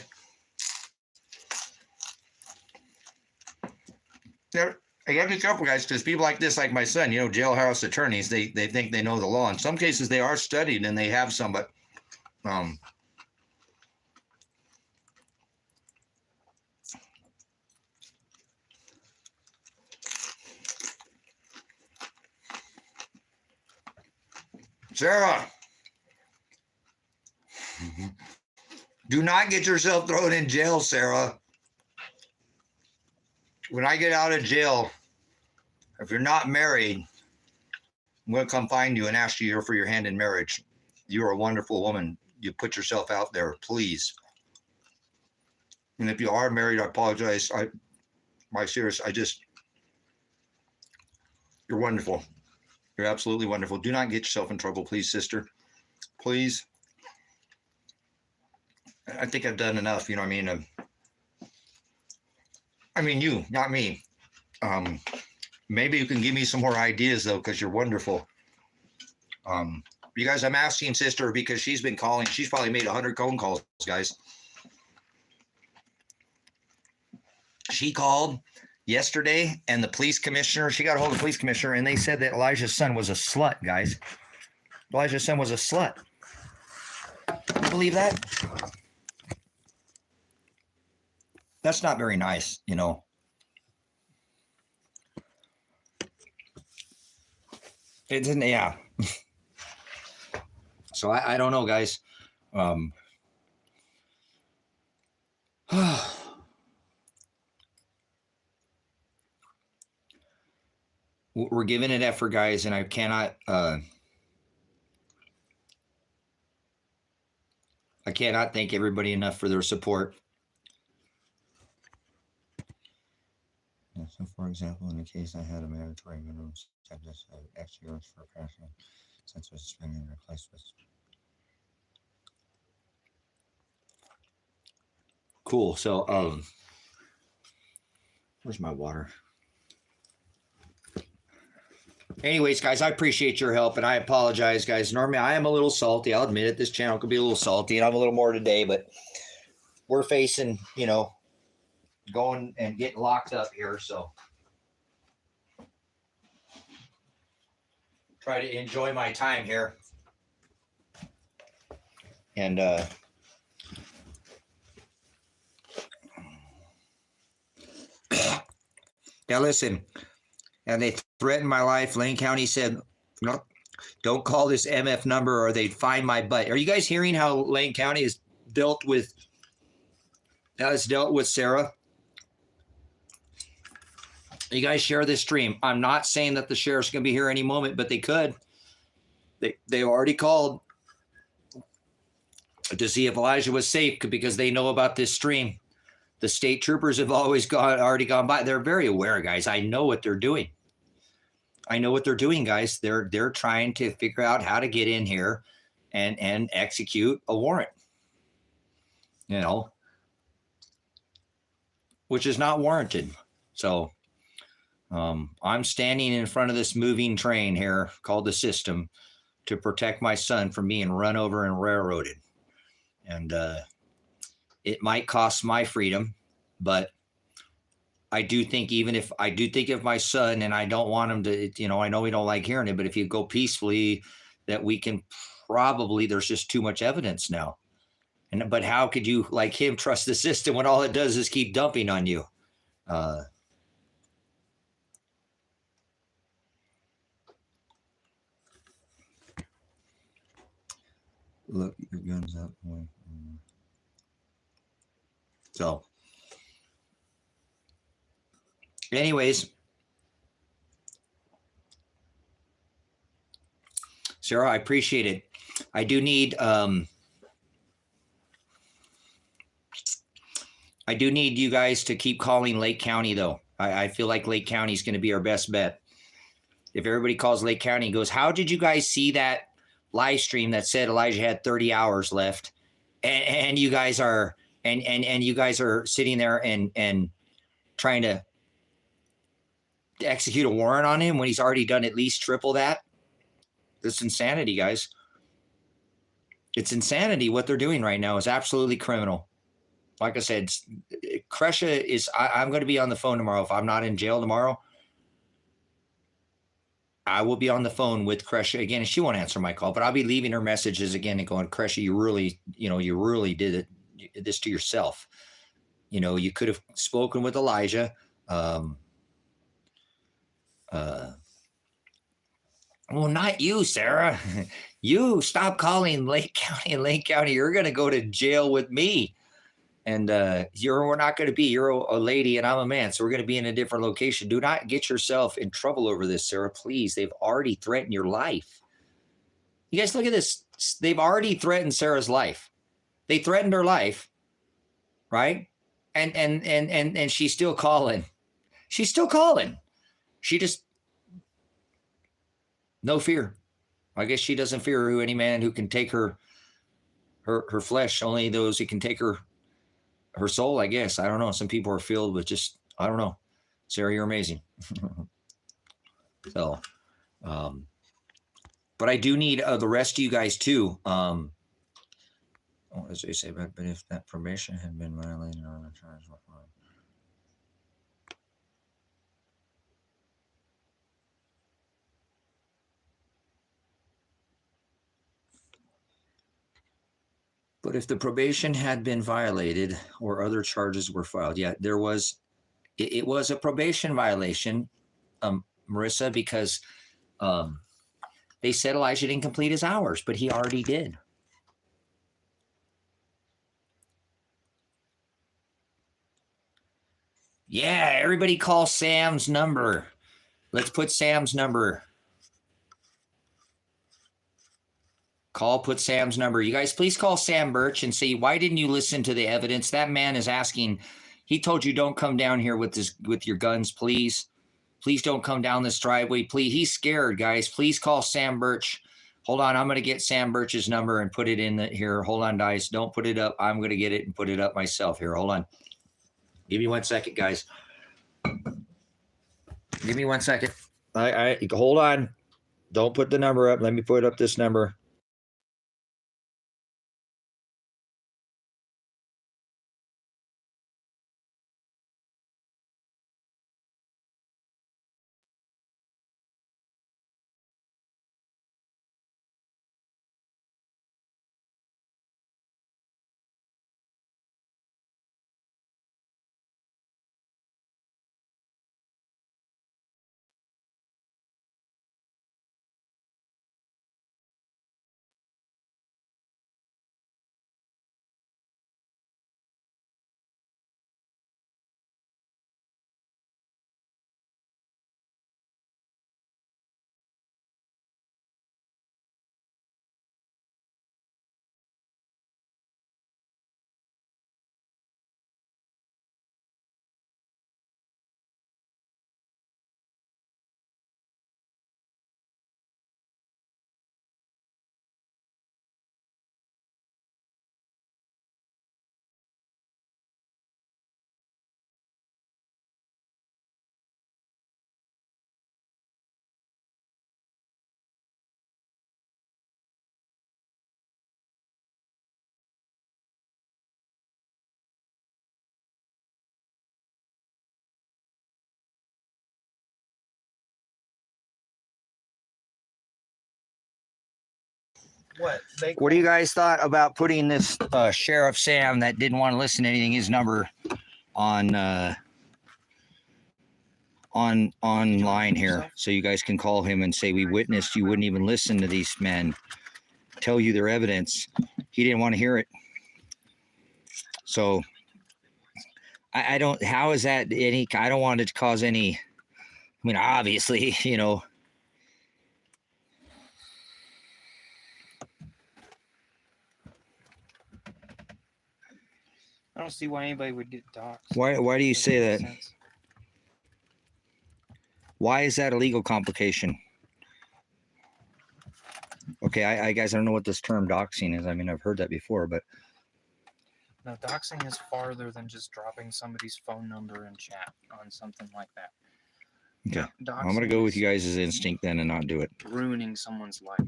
I got to be careful, guys, because people like this, like my son, jailhouse attorneys, they think they know the law. In some cases, they are studied and they have some, but Sarah, do not get yourself thrown in jail, Sarah. When I get out of jail, if you're not married, I'm going to come find you and ask you for your hand in marriage. You're a wonderful woman. You put yourself out there, please. And if you are married, I apologize. You're wonderful. You're absolutely wonderful. Do not get yourself in trouble, please, sister. Please. I think I've done enough, you know what I mean? You, not me. Maybe you can give me some more ideas, though, because you're wonderful. You guys, I'm asking sister because she's been calling. She's probably made 100 phone calls, guys. She called yesterday, and the police commissioner, she got a hold of the police commissioner, and they said that Elijah's son was a slut, guys. Elijah's son was a slut. You believe that? That's not very nice, It didn't, yeah. So I don't know, guys. We're giving it effort, guys, and I cannot thank everybody enough for their support. So, for example, in the case I had a mandatory minimum sentence of X years for passing, since was suspended and replaced with. Cool. So, where's my water? Anyways, guys, I appreciate your help, and I apologize, guys. Normally, I am a little salty. I'll admit it. This channel could be a little salty, and I'm a little more today, but we're facing, you know, going and getting locked up here, so try to enjoy my time here. And now listen, and they threatened my life. Lane County said, no, don't call this MF number or they'd find my butt. Are you guys hearing how Lane County has dealt with Sarah? You guys share this stream. I'm not saying that the sheriff's going to be here any moment, but they could. They already called to see if Elijah was safe because they know about this stream. The state troopers have already gone by. They're very aware, guys. I know what they're doing. I know what they're doing, guys. They're trying to figure out how to get in here and execute a warrant. You know, which is not warranted. So I'm standing in front of this moving train here called the system to protect my son from being run over and railroaded. And it might cost my freedom, but I do think if my son, and I don't want him to, you know, I know we don't like hearing it, but if you go peacefully, that we can probably, there's just too much evidence now. But how could you, like him, trust the system when all it does is keep dumping on you? Look, your gun's up. So, anyways, Sarah, I appreciate it. I do need you guys to keep calling Lake County, though. I feel like Lake County is going to be our best bet. If everybody calls Lake County and goes, how did you guys see that live stream that said Elijah had 30 hours left? And you guys are and you guys are sitting there and trying to execute a warrant on him when he's already done at least triple that. That's insanity, guys. It's insanity. What they're doing right now is absolutely criminal. Like I said, Kresha is, I'm going to be on the phone tomorrow. If I'm not in jail tomorrow, I will be on the phone with Kresha again, and she won't answer my call, but I'll be leaving her messages again and going, Kresha, you really did this to yourself. You know, you could have spoken with Elijah. Well, not you, Sarah. You stop calling Lake County and Lake County. You're going to go to jail with me. And we're not going to be. You're a lady and I'm a man, so we're going to be in a different location. Do not get yourself in trouble over this, Sarah. Please. They've already threatened your life. You guys look at this. They've already threatened Sarah's life. They threatened her life, right? And she's still calling. She's still calling. She just no fear. I guess she doesn't fear any man who can take her flesh. Only those who can take her soul, I guess. I don't know. Some people are filled with just, I don't know. Sarah, you're amazing. So, but I do need the rest of you guys too. As they say, but if that permission had been violated on the charge, what fine? But if the probation had been violated or other charges were filed, yeah, there was, it was a probation violation, Marissa, because they said Elijah didn't complete his hours, but he already did. Yeah, everybody call Sam's number. Let's put Sam's number. Put Sam's number. You guys, please call Sam Birch and say, why didn't you listen to the evidence? That man is asking, He told you don't come down here with your guns, please. Please don't come down this driveway. Please. He's scared, guys. Please call Sam Birch. Hold on. I'm going to get Sam Birch's number and put it in here. Hold on, guys. Don't put it up. I'm going to get it and put it up myself here. Hold on. Give me 1 second, guys. Give me 1 second. I hold on. Don't put the number up. Let me put up this number. What do you guys thought about putting this Sheriff Sam that didn't want to listen to anything, his number online here, so you guys can call him and say we witnessed you wouldn't even listen to these men tell you their evidence. He didn't want to hear it. So I don't. How is that any? I don't want it to cause any. I mean, obviously, you know. I don't see why anybody would get doxxed. Why do you say that? Sense. Why is that a legal complication? Okay, I guys, I don't know what this term doxing is. I mean, I've heard that before, but No, doxing is farther than just dropping somebody's phone number in chat on something like that. okay. No, I'm gonna go with you guys' instinct then and not do it. ruining someone's life.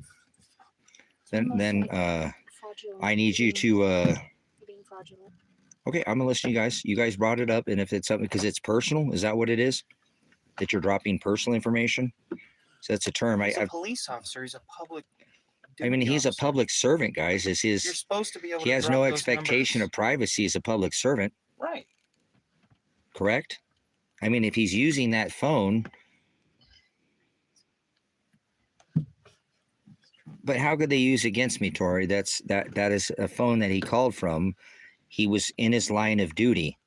Then I need you to Being fraudulent. okay, I'm gonna listen to you guys. You guys brought it up, and if it's something because it's personal, is that what it is? That you're dropping personal information? So that's a term. He's a police officer. He's a public. I mean, he's a officer. public servant, guys. Is You're his supposed to be able. he to has drop no those expectation numbers. of privacy as a public servant, Right. correct? I mean, if he's using that phone, but how could they use against me, Tori? That is a phone that he called from. He was in his line of duty.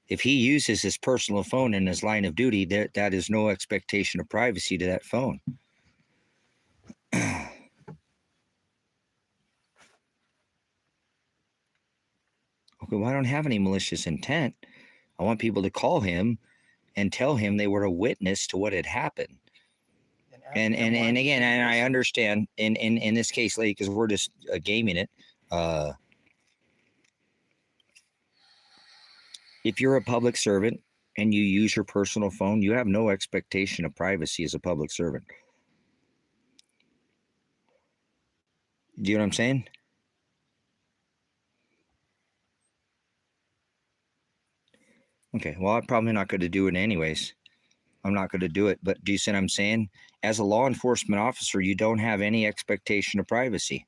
If he uses his personal phone in his line of duty, that is no expectation of privacy to that phone. Okay, well, I don't have any malicious intent. I want people to call him and tell him they were a witness to what had happened. And again, and I understand in this case, lady, because we're just gaming it. If you're a public servant and you use your personal phone, you have no expectation of privacy as a public servant. Do you know what I'm saying? Okay, well, I'm probably not going to do it anyways. I'm not going to do it. But do you see what I'm saying? As a law enforcement officer, you don't have any expectation of privacy.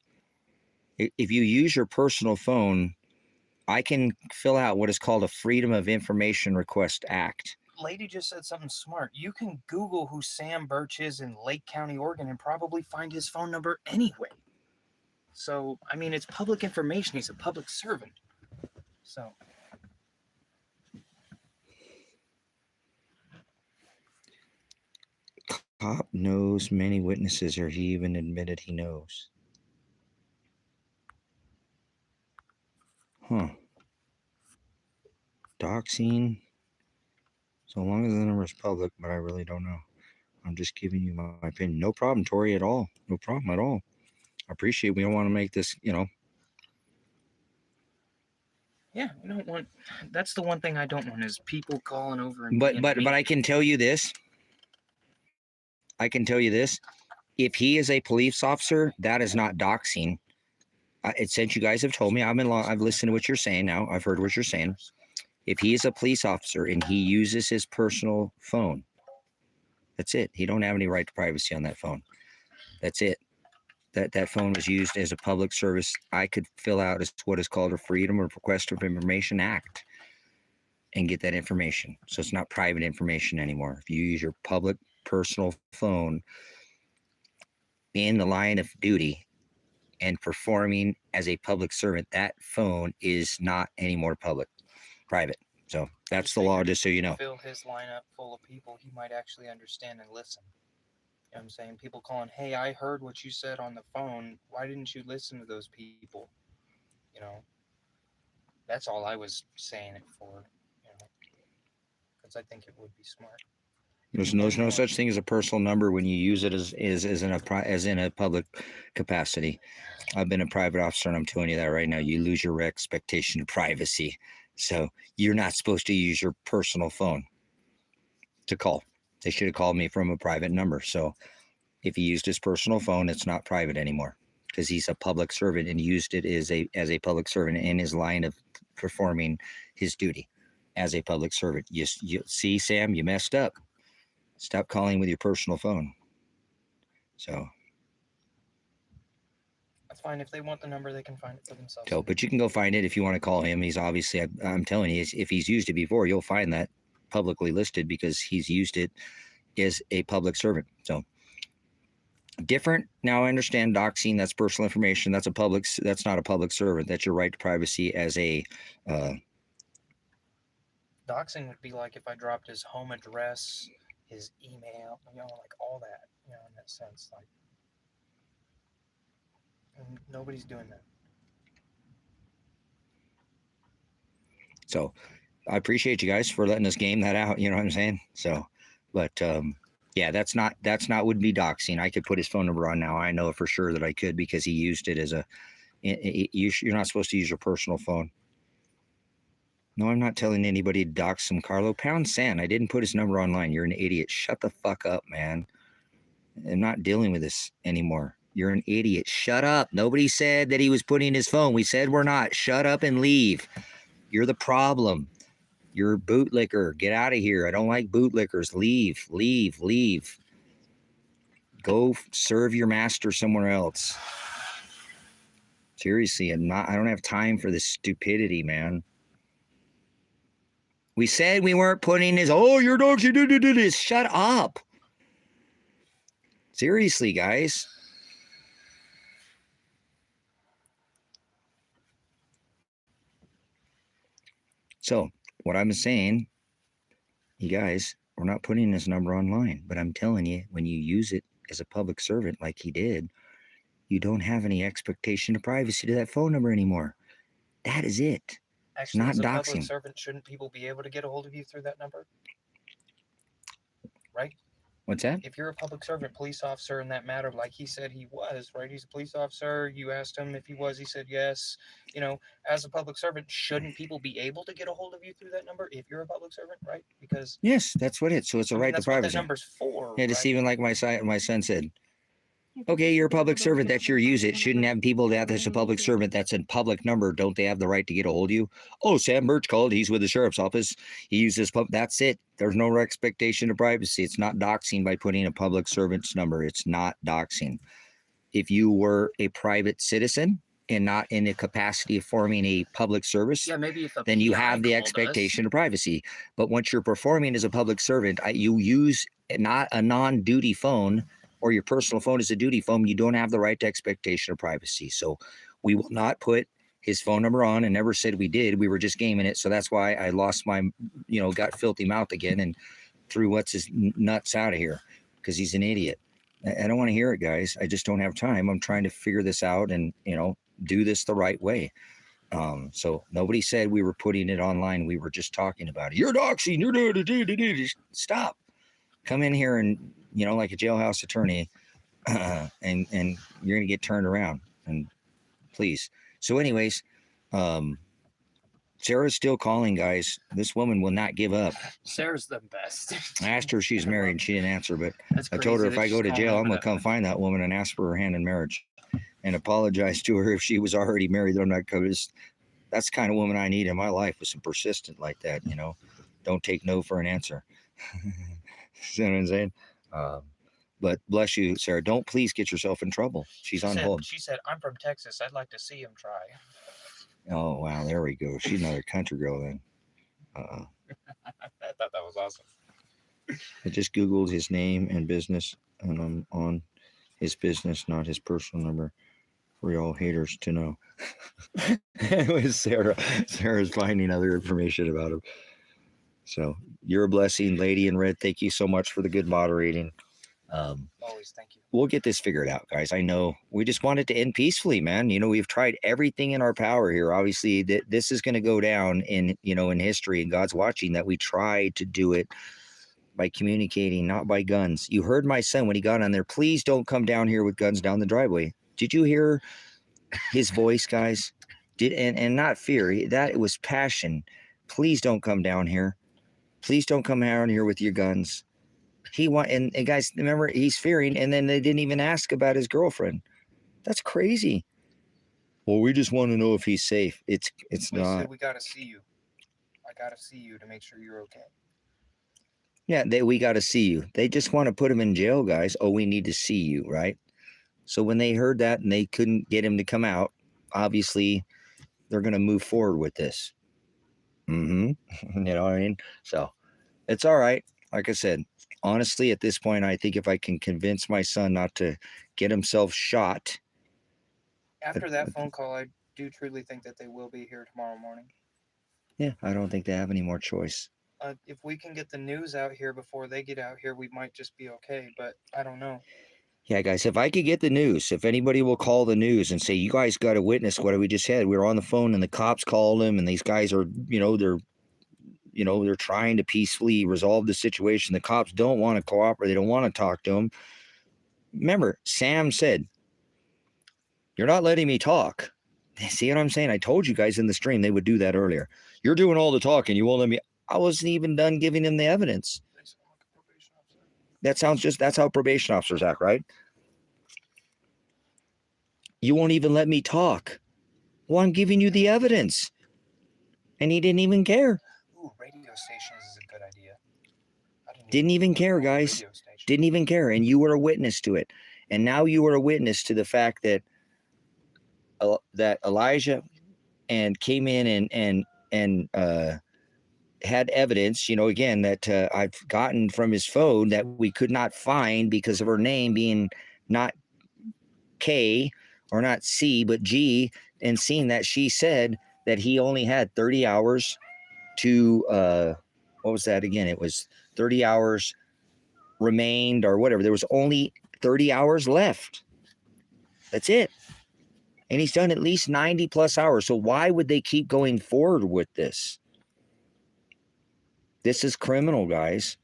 If you use your personal phone, I can fill out what is called a Freedom of Information Request Act. Lady just said something smart. You can Google who Sam Birch is in Lake County, Oregon, and probably find his phone number anyway. So, I mean, it's public information. He's a public servant. So. Cop knows many witnesses, or he even admitted he knows. Huh. Doxing. So long as the number is public, but I really don't know. I'm just giving you my opinion. No problem, Tori, at all. No problem at all. I appreciate it. We don't want to make this, Yeah, we don't want. That's the one thing I don't want is people calling over and. But being mean. I can tell you this. If he is a police officer, that is not doxing. Since you guys have told me, I've listened to what you're saying now. I've heard what you're saying. If he is a police officer and he uses his personal phone, that's it. He don't have any right to privacy on that phone. That's it. That phone was used as a public service. I could fill out as what is called a Freedom of Request of Information Act and get that information. So it's not private information anymore. If you use your public personal phone in the line of duty and performing as a public servant, that phone is not anymore private. So that's the law, just so you know. Fill his lineup full of people he might actually understand and listen. You know what I'm saying? People calling, hey, I heard what you said on the phone. Why didn't you listen to those people? You know, that's all I was saying it for, because I think it would be smart. There's no such thing as a personal number when you use it as in a public capacity. I've been a private officer, and I'm telling you that right now. You lose your expectation of privacy. So you're not supposed to use your personal phone to call. They should have called me from a private number. So if he used his personal phone, it's not private anymore because he's a public servant and used it as a public servant in his line of performing his duty as a public servant. You see, Sam, you messed up. Stop calling with your personal phone. So that's fine. If they want the number, they can find it for themselves. So, but you can go find it if you want to call him. He's obviously, I'm telling you, if he's used it before, you'll find that publicly listed because he's used it as a public servant. So different. Now I understand doxing, that's personal information. That's not a public servant. That's your right to privacy as a, doxing would be like if I dropped his home address, his email, like all that, in that sense, like, and nobody's doing that. So I appreciate you guys for letting us game that out. You know what I'm saying? So, but, yeah, that's not would be doxing. I could put his phone number on now. I know for sure that I could because he used it as you're not supposed to use your personal phone. No, I'm not telling anybody to dox some Carlo Pound Sand. I didn't put his number online. You're an idiot. Shut the fuck up, man. I'm not dealing with this anymore. You're an idiot. Shut up. Nobody said that he was putting his phone. We said we're not. Shut up and leave. You're the problem. You're a bootlicker. Get out of here. I don't like bootlickers. Leave, leave, leave. Go serve your master somewhere else. Seriously, I don't have time for this stupidity, man. We said we weren't putting his, your dogs, you do this. Shut up. Seriously, guys. So, what I'm saying, you guys, we're not putting his number online, but I'm telling you, when you use it as a public servant like he did, you don't have any expectation of privacy to that phone number anymore. That is it. Actually, not as a doxing. public servant, shouldn't people be able to get a hold of you through that number? Right? What's that? If you're a public servant, police officer in that matter, like he said he was, right? He's a police officer. You asked him if he was. He said yes. As a public servant, shouldn't people be able to get a hold of you through that number if you're a public servant, right? Because yes, that's what it's. So it's a right to privacy. That's what that number's for. Yeah, just even like my son said. Okay, you're a public servant. That's your use it. Shouldn't have people that's a public servant. That's a public number. Don't they have the right to get a hold of you? Oh, Sam Birch called. He's with the sheriff's office. He uses that's it. There's no expectation of privacy. It's not doxing by putting a public servant's number. It's not doxing. If you were a private citizen and not in the capacity of forming a public service, maybe then you have the expectation of privacy. But once you're performing as a public servant, you use not a non-duty phone or your personal phone is a duty phone, you don't have the right to expectation of privacy. So we will not put his phone number on and never said we did. We were just gaming it. So that's why I lost my, got filthy mouth again and threw what's his nuts out of here because he's an idiot. I don't want to hear it, guys. I just don't have time. I'm trying to figure this out and, do this the right way. So nobody said we were putting it online. We were just talking about it. You're doxing. You're just stop. Come in here and, you know, like a jailhouse attorney, and you're gonna get turned around. And please. So, anyways, Sarah's still calling, guys. This woman will not give up. Sarah's the best. I asked her if she's married, and she didn't answer. But That's I told her if crazy I that go she's to calling jail, I'm over gonna that come one. find that woman and ask for her hand in marriage, and apologize to her if she was already married. I'm not coming. That's the kind of woman I need in my life, with some persistent like that. You know, don't take no for an answer. You know what I'm saying? But bless you, Sarah. Don't please get yourself in trouble. She's on hold. She said, I'm from Texas. I'd like to see him try. Oh wow, there we go. She's another country girl then. I thought that was awesome. I just Googled his name and business, and I'm on his business, not his personal number, for y'all haters to know. It was Sarah. Sarah's finding other information about him. So you're a blessing, lady in red. Thank you so much for the good moderating. Always, thank you. We'll get this figured out, guys. I know we just want it to end peacefully, man. You know, we've tried everything in our power here. Obviously, this is going to go down in, you know, in history, and God's watching that we tried to do it by communicating, not by guns. You heard my son when he got on there. Please don't come down here with guns down the driveway. Did you hear his voice, guys? And not fear. That it was passion. Please don't come down here. Please don't come down here with your guns. And guys, remember, he's fearing, and then they didn't even ask about his girlfriend. That's crazy. Well, we just want to know if he's safe. It's not. Said, we gotta see you. I gotta see you to make sure you're okay. Yeah, we got to see you. They just want to put him in jail, guys. Oh, we need to see you, right? So when they heard that and they couldn't get him to come out, obviously they're going to move forward with this. You know what I mean? So it's all right. Like I said, honestly, at this point, I think if I can convince my son not to get himself shot. After that phone call, I do truly think that they will be here tomorrow morning. Yeah, I don't think they have any more choice. If we can get the news out here before they get out here, we might just be okay, but I don't know. Yeah, guys, if I could get the news, if anybody will call the news and say, you guys got to witness what we just had. We were on the phone and the cops called him, and these guys are, they're trying to peacefully resolve the situation. The cops don't want to cooperate. They don't want to talk to him. Remember, Sam said, you're not letting me talk. See what I'm saying? I told you guys in the stream they would do that earlier. You're doing all the talking. You won't let me. I wasn't even done giving him the evidence. That's how probation officers act, right? You won't even let me talk. Well, I'm giving you the evidence. And he didn't even care. Ooh, radio stations is a good idea. Didn't even care, guys. Didn't even care. And you were a witness to it. And now you are a witness to the fact that Elijah and came in and had evidence, again, that I've gotten from his phone that we could not find because of her name being not K or not C, but G, and seeing that she said that he only had 30 hours to, what was that again? It was 30 hours remained or whatever. There was only 30 hours left. That's it. And he's done at least 90 plus hours. So why would they keep going forward with this? This is criminal, guys.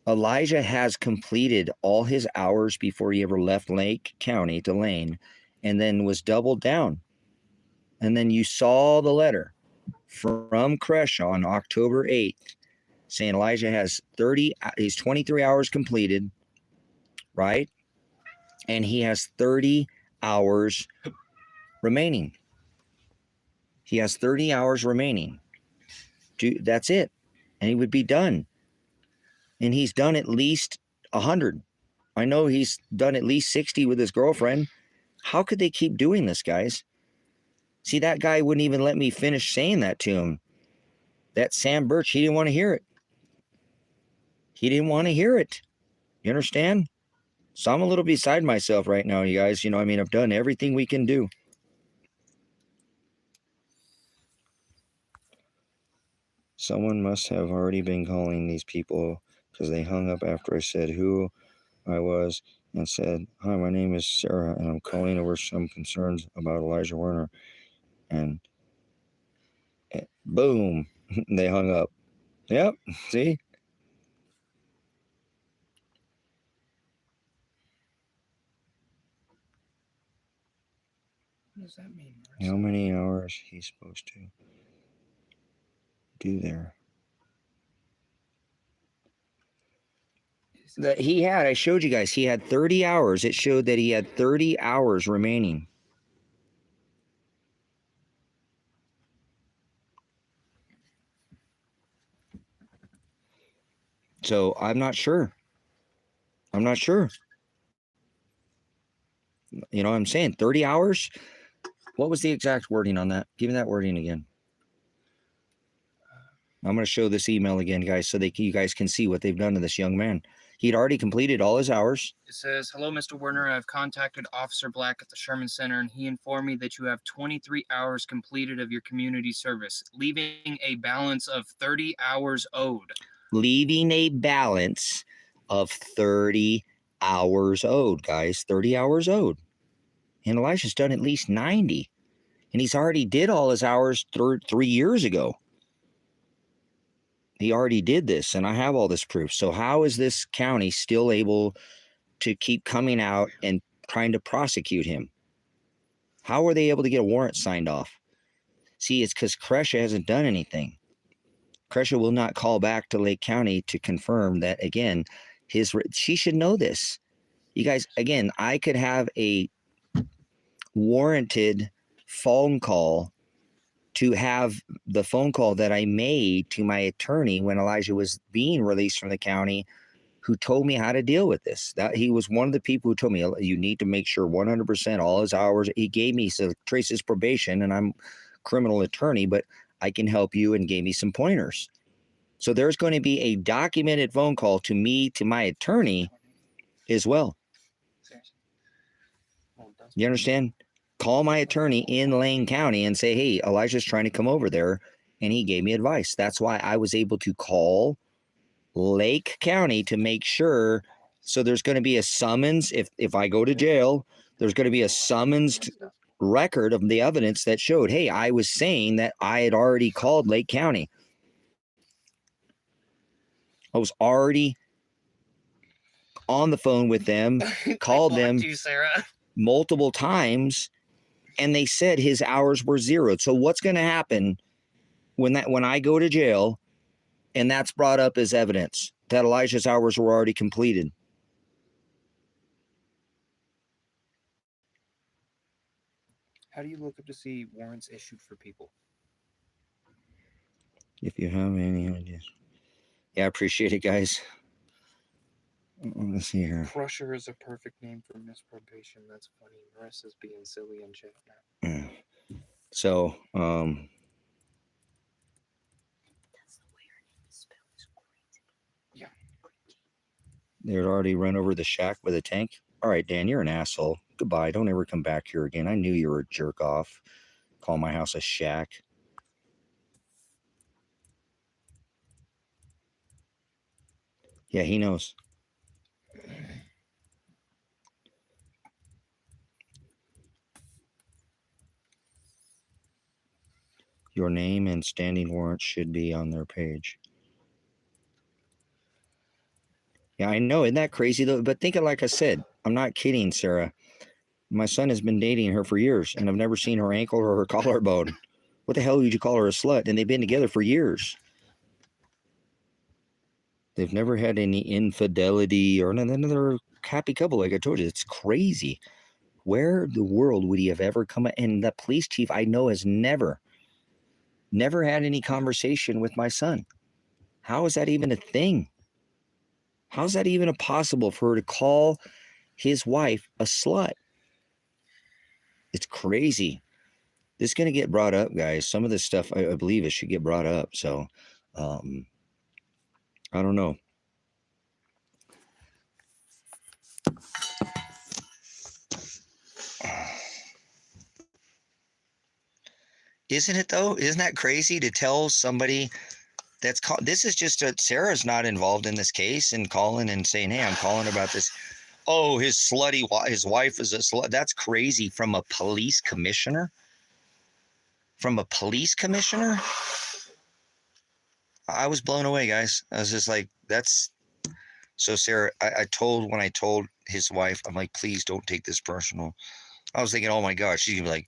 Elijah has completed all his hours before he ever left Lake County to Lane, and then was doubled down. And then you saw the letter from Creshaw on October 8th saying Elijah has 23 hours completed, right? And he has 30 hours remaining. He has 30 hours remaining. That's it. And he would be done. And he's done at least 100. I know he's done at least 60 with his girlfriend. How could they keep doing this, guys? See, that guy wouldn't even let me finish saying that to him. That Sam Birch, he didn't want to hear it. He didn't want to hear it. You understand? So I'm a little beside myself right now, you guys. I've done everything we can do. Someone must have already been calling these people because they hung up after I said who I was and said, hi, my name is Sarah, and I'm calling over some concerns about Elijah Werner. And boom, they hung up. Yep, see? What does that mean? How many hours he's supposed to do there? That he had, I showed you guys, he had 30 hours. It showed that he had 30 hours remaining. So I'm not sure. I'm not sure. You know what I'm saying? 30 hours? What was the exact wording on that? Give me that wording again. I'm going to show this email again, guys, so you guys can see what they've done to this young man. He'd already completed all his hours. It says, "Hello, Mr. Werner. I've contacted Officer Black at the Sherman Center, and he informed me that you have 23 hours completed of your community service, leaving a balance of 30 hours owed." Leaving a balance of 30 hours owed, guys. 30 hours owed. And Elijah's done at least 90. And he's already did all his hours 3 years ago. He already did this, and I have all this proof. So how is this county still able to keep coming out and trying to prosecute him? How are they able to get a warrant signed off? See, it's because Crescia hasn't done anything. Crescia will not call back to Lake County to confirm that, again, she should know this. You guys, again, I could have a warranted phone call to have the phone call that I made to my attorney when Elijah was being released from the county, who told me how to deal with this. That he was one of the people who told me, you need to make sure 100% all his hours. He gave me Trace's probation, and I'm a criminal attorney, but I can help you, and gave me some pointers. So there's going to be a documented phone call to me, to my attorney as well. You understand? Call my attorney in Lane County and say, hey, Elijah's trying to come over there, and he gave me advice. That's why I was able to call Lake County to make sure. So there's going to be a summons. If I go to jail, there's going to be a summons record of the evidence that showed, hey, I was saying that I had already called Lake County. I was already on the phone with them, called them multiple times, and they said his hours were zeroed. So what's going to happen when I go to jail and that's brought up as evidence that Elijah's hours were already completed? How do you look up to see warrants issued for people? If you have any ideas. Yeah, I appreciate it, guys. Let's see here. Crusher is a perfect name for misprobation. That's funny. Marissa's being silly in chat now. Yeah. So, That's the way her name is spelled. Is crazy. Yeah. they had already run over the shack with a tank. All right, Dan, you're an asshole. Goodbye. Don't ever come back here again. I knew you were a jerk off. Call my house a shack. Yeah, he knows. Your name and standing warrant should be on their page. Yeah, I know. Isn't that crazy, though? But think of, like I said, I'm not kidding, Sarah. My son has been dating her for years, and I've never seen her ankle or her collarbone. What the hell would you call her, a slut? And they've been together for years. They've never had any infidelity or another happy couple, like I told you. It's crazy. Where in the world would he have ever come? And the police chief I know has never had any conversation with my son. How is that even a thing? How's that even possible for her to call his wife a slut? It's crazy. This is going to get brought up, guys. Some of this stuff, I believe it should get brought up. So, I don't know. Isn't it, though? Isn't that crazy to tell somebody that's this is just Sarah's not involved in this case and calling and saying, hey, I'm calling about this. Oh, his wife is a slut. That's crazy from a police commissioner. from a police commissioner. I was blown away, guys. I was just like, that's so Sarah. I told his wife, I'm like, please don't take this personal. I was thinking, oh my gosh, she's gonna be like,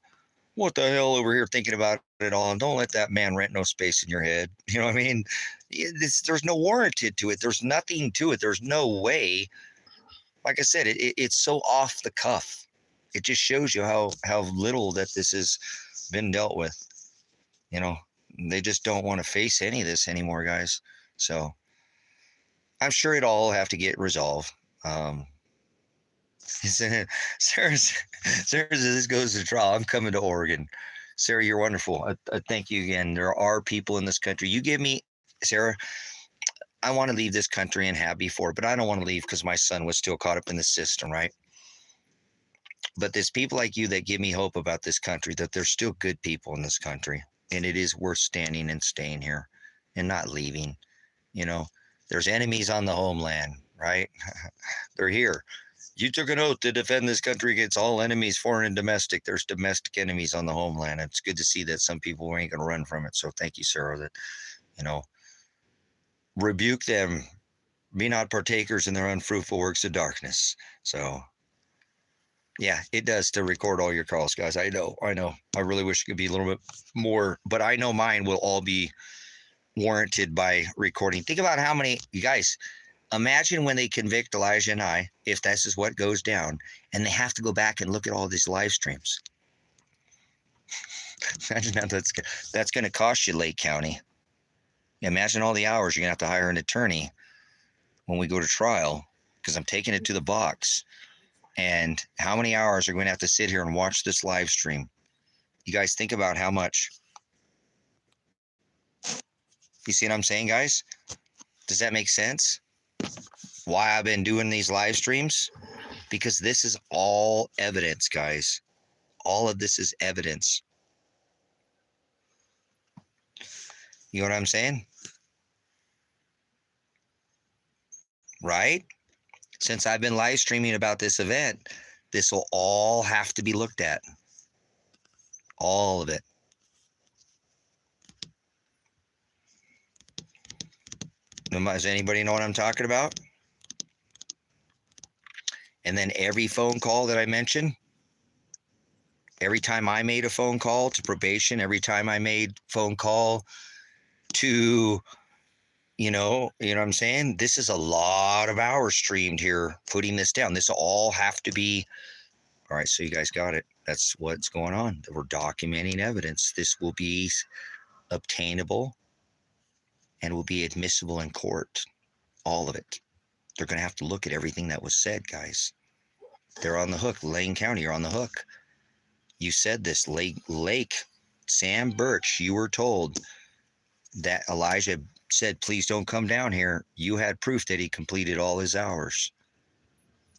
what the hell over here thinking about it all? And don't let that man rent no space in your head. You know what I mean? There's no warranted to it. There's nothing to it. There's no way. Like I said, it's so off the cuff. It just shows you how little that this has been dealt with. You know, they just don't want to face any of this anymore, guys. So I'm sure it all have to get resolved. Sarah says this goes to trial. I'm coming to Oregon. Sarah, you're wonderful. I thank you again. There are people in this country. You give me, Sarah, I want to leave this country and have before, but I don't want to leave because my son was still caught up in the system, right? But there's people like you that give me hope about this country, that there's still good people in this country, and it is worth standing and staying here and not leaving. You know, there's enemies on the homeland, right? They're here. You took an oath to defend this country against all enemies, foreign and domestic. There's domestic enemies on the homeland. It's good to see that some people ain't going to run from it. So thank you, Sarah, that, you know, rebuke them. Be not partakers in their unfruitful works of darkness. So, yeah, it does to record all your calls, guys. I know. I really wish it could be a little bit more, but I know mine will all be warranted by recording. Think about how many, you guys, imagine when they convict Elijah and I, if this is what goes down, and they have to go back and look at all these live streams. Imagine how that's going to cost you, Lake County. Imagine all the hours you're going to have to hire an attorney when we go to trial, because I'm taking it to the box. And how many hours are going to have to sit here and watch this live stream? You guys think about how much. You see what I'm saying, guys? Does that make sense? Why I've been doing these live streams? Because this is all evidence, guys. All of this is evidence. You know what I'm saying? Right? Since I've been live streaming about this event, this will all have to be looked at. All of it. Does anybody know what I'm talking about? And then every phone call that I mentioned, every time I made a phone call to probation, every time I made phone call to, you know what I'm saying? This is a lot of hours streamed here, putting this down. This will all have to be, all right, so you guys got it. That's what's going on. We're documenting evidence. This will be obtainable and will be admissible in court. All of it. They're going to have to look at everything that was said, guys. They're on the hook. Lane County, you're on the hook. You said this. Lake, Sam Birch, you were told that Elijah said, please don't come down here. You had proof that he completed all his hours.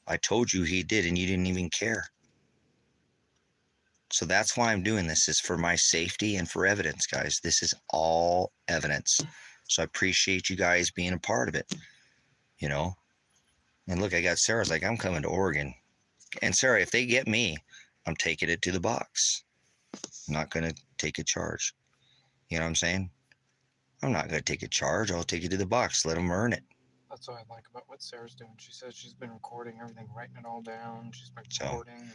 I told you he did, and you didn't even care. So that's why I'm doing this, is for my safety and for evidence, guys. This is all evidence. So I appreciate you guys being a part of it, you know. And look, I got Sarah's like, I'm coming to Oregon. And Sarah, if they get me, I'm taking it to the box. I'm not going to take a charge. You know what I'm saying? I'm not going to take a charge. I'll take it to the box. Let them earn it. That's what I like about what Sarah's doing. She says she's been recording everything, writing it all down. She's been recording.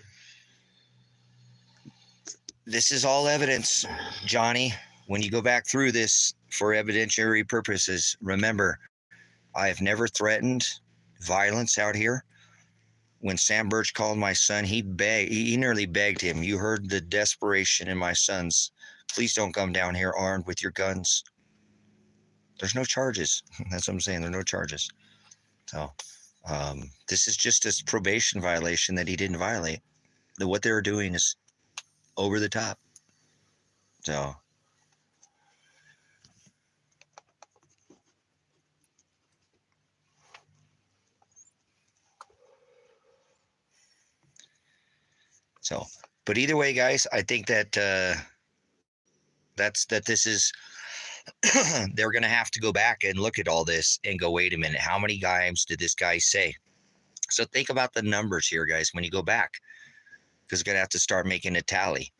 This is all evidence, Johnny. When you go back through this for evidentiary purposes, remember, I have never threatened violence out here. When Sam Birch called my son, he nearly begged him. You heard the desperation in my son's. Please don't come down here armed with your guns. There's no charges. That's what I'm saying. There are no charges. So this is just a probation violation that he didn't violate. What they're doing is over the top. So, but either way, guys, I think that this is they're going to have to go back and look at all this and go, wait a minute, how many times did this guy say? So think about the numbers here, guys, when you go back, because you're going to have to start making a tally.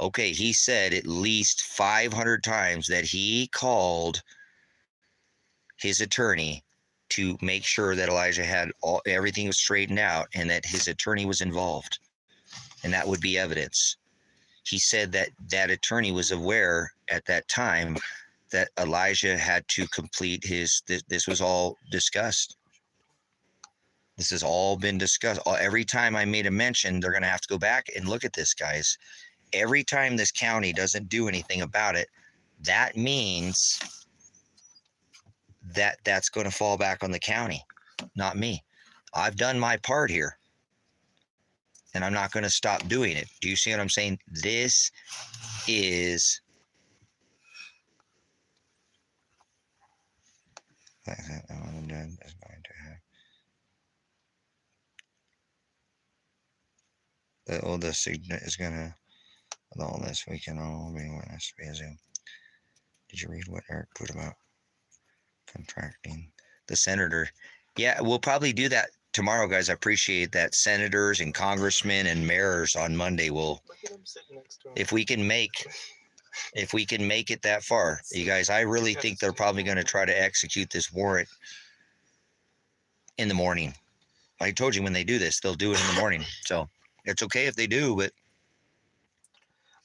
Okay, he said at least 500 times that he called his attorney to make sure that Elijah had everything was straightened out and that his attorney was involved. And that would be evidence. He said that that attorney was aware at that time that Elijah had to complete this was all discussed. This has all been discussed. Every time I made a mention, they're going to have to go back and look at this, guys. Every time this county doesn't do anything about it, that means that that's going to fall back on the county, not me. I've done my part here, and I'm not going to stop doing it. Do you see what I'm saying? This is the oldest is going to, with all this, we can all be witness via Zoom. Did you read what Eric put about contracting the senator? Yeah, we'll probably do that tomorrow, guys. I appreciate that. Senators and congressmen and mayors on Monday will, if we can make it that far, you guys. I really think they're probably going to try to execute this warrant in the morning. I told you when they do this, they'll do it in the morning. So it's okay if they do, but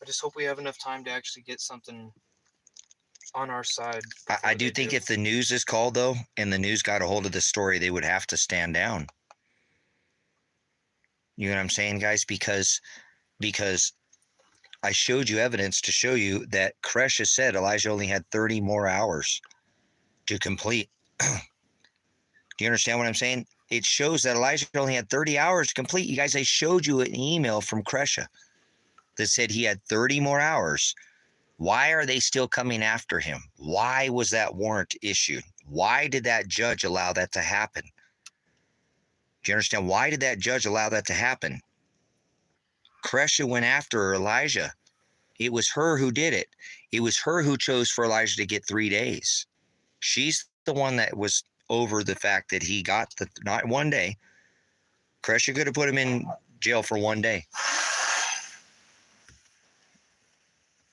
I just hope we have enough time to actually get something on our side. I do think if the news is called, though, and the news got a hold of the story, they would have to stand down. You know what I'm saying, guys? Because I showed you evidence to show you that Kresha said Elijah only had 30 more hours to complete. Do you understand what I'm saying? It shows that Elijah only had 30 hours to complete. You guys, I showed you an email from Kresha that said he had 30 more hours. Why are they still coming after him? Why was that warrant issued? Why did that judge allow that to happen? Do you understand? Why did that judge allow that to happen? Kresha went after Elijah. It was her who did it. It was her who chose for Elijah to get 3 days. She's the one that was over the fact that he got not 1 day. Kresha could have put him in jail for 1 day.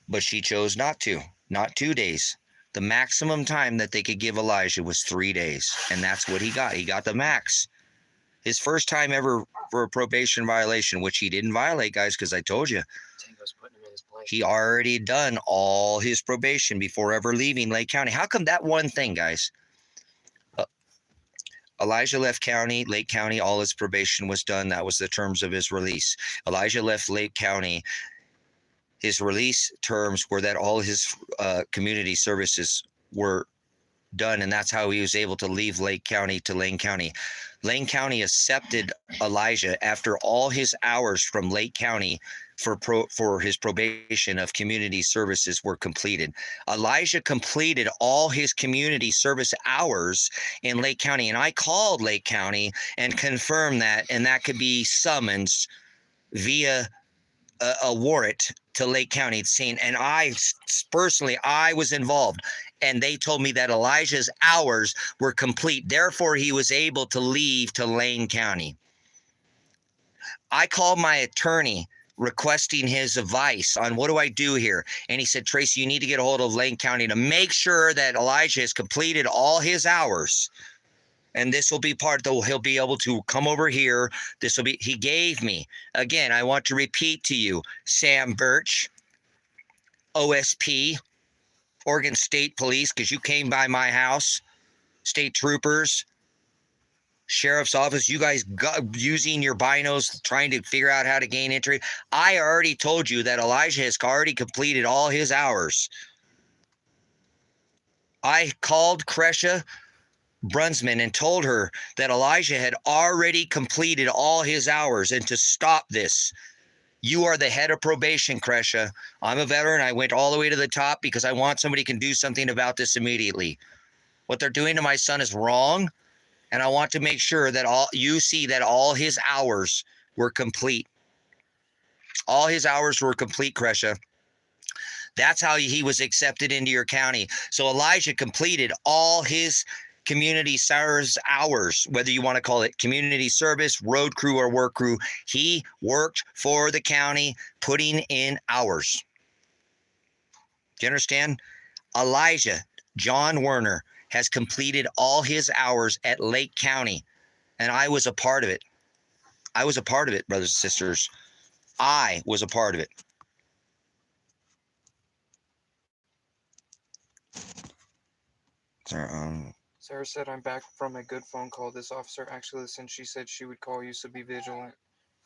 But she chose not to, not 2 days. The maximum time that they could give Elijah was 3 days. And that's what he got. He got the max. His first time ever for a probation violation, which he didn't violate, guys, because I told you. He already done all his probation before ever leaving Lake County. How come that one thing, guys? Elijah left Lake County, all his probation was done. That was the terms of his release. Elijah left Lake County. His release terms were that all his community services were done, and that's how he was able to leave Lake County to Lane County. Lane County accepted Elijah after all his hours from Lake County for his probation of community services were completed. Elijah completed all his community service hours in Lake County, and I called Lake County and confirmed that, and that could be summoned via a warrant to Lake County saying, and I personally, I was involved, and they told me that Elijah's hours were complete. Therefore, he was able to leave to Lane County. I called my attorney requesting his advice on what do I do here. And he said, Tracy, you need to get a hold of Lane County to make sure that Elijah has completed all his hours. And this will be part of he'll be able to come over here. This will be, he gave me, again, I want to repeat to you, Sam Birch, OSP, Oregon State Police, because you came by my house, state troopers, sheriff's office, you guys got using your binos, trying to figure out how to gain entry. I already told you that Elijah has already completed all his hours. I called Kresha Brunsman and told her that Elijah had already completed all his hours, and to stop this, you are the head of probation, Kresha. I'm a veteran. I went all the way to the top because I want somebody can do something about this immediately. What they're doing to my son is wrong, and I want to make sure that you see that all his hours were complete. All his hours were complete, Kresha. That's how he was accepted into your county. So Elijah completed all his community service hours, whether you want to call it community service, road crew, or work crew. He worked for the county, putting in hours. Do you understand? Elijah, John Werner, has completed all his hours at Lake County, and I was a part of it. I was a part of it, brothers and sisters. I was a part of it. Sarah said, I'm back from a good phone call. This officer actually listened. She said she would call you, so be vigilant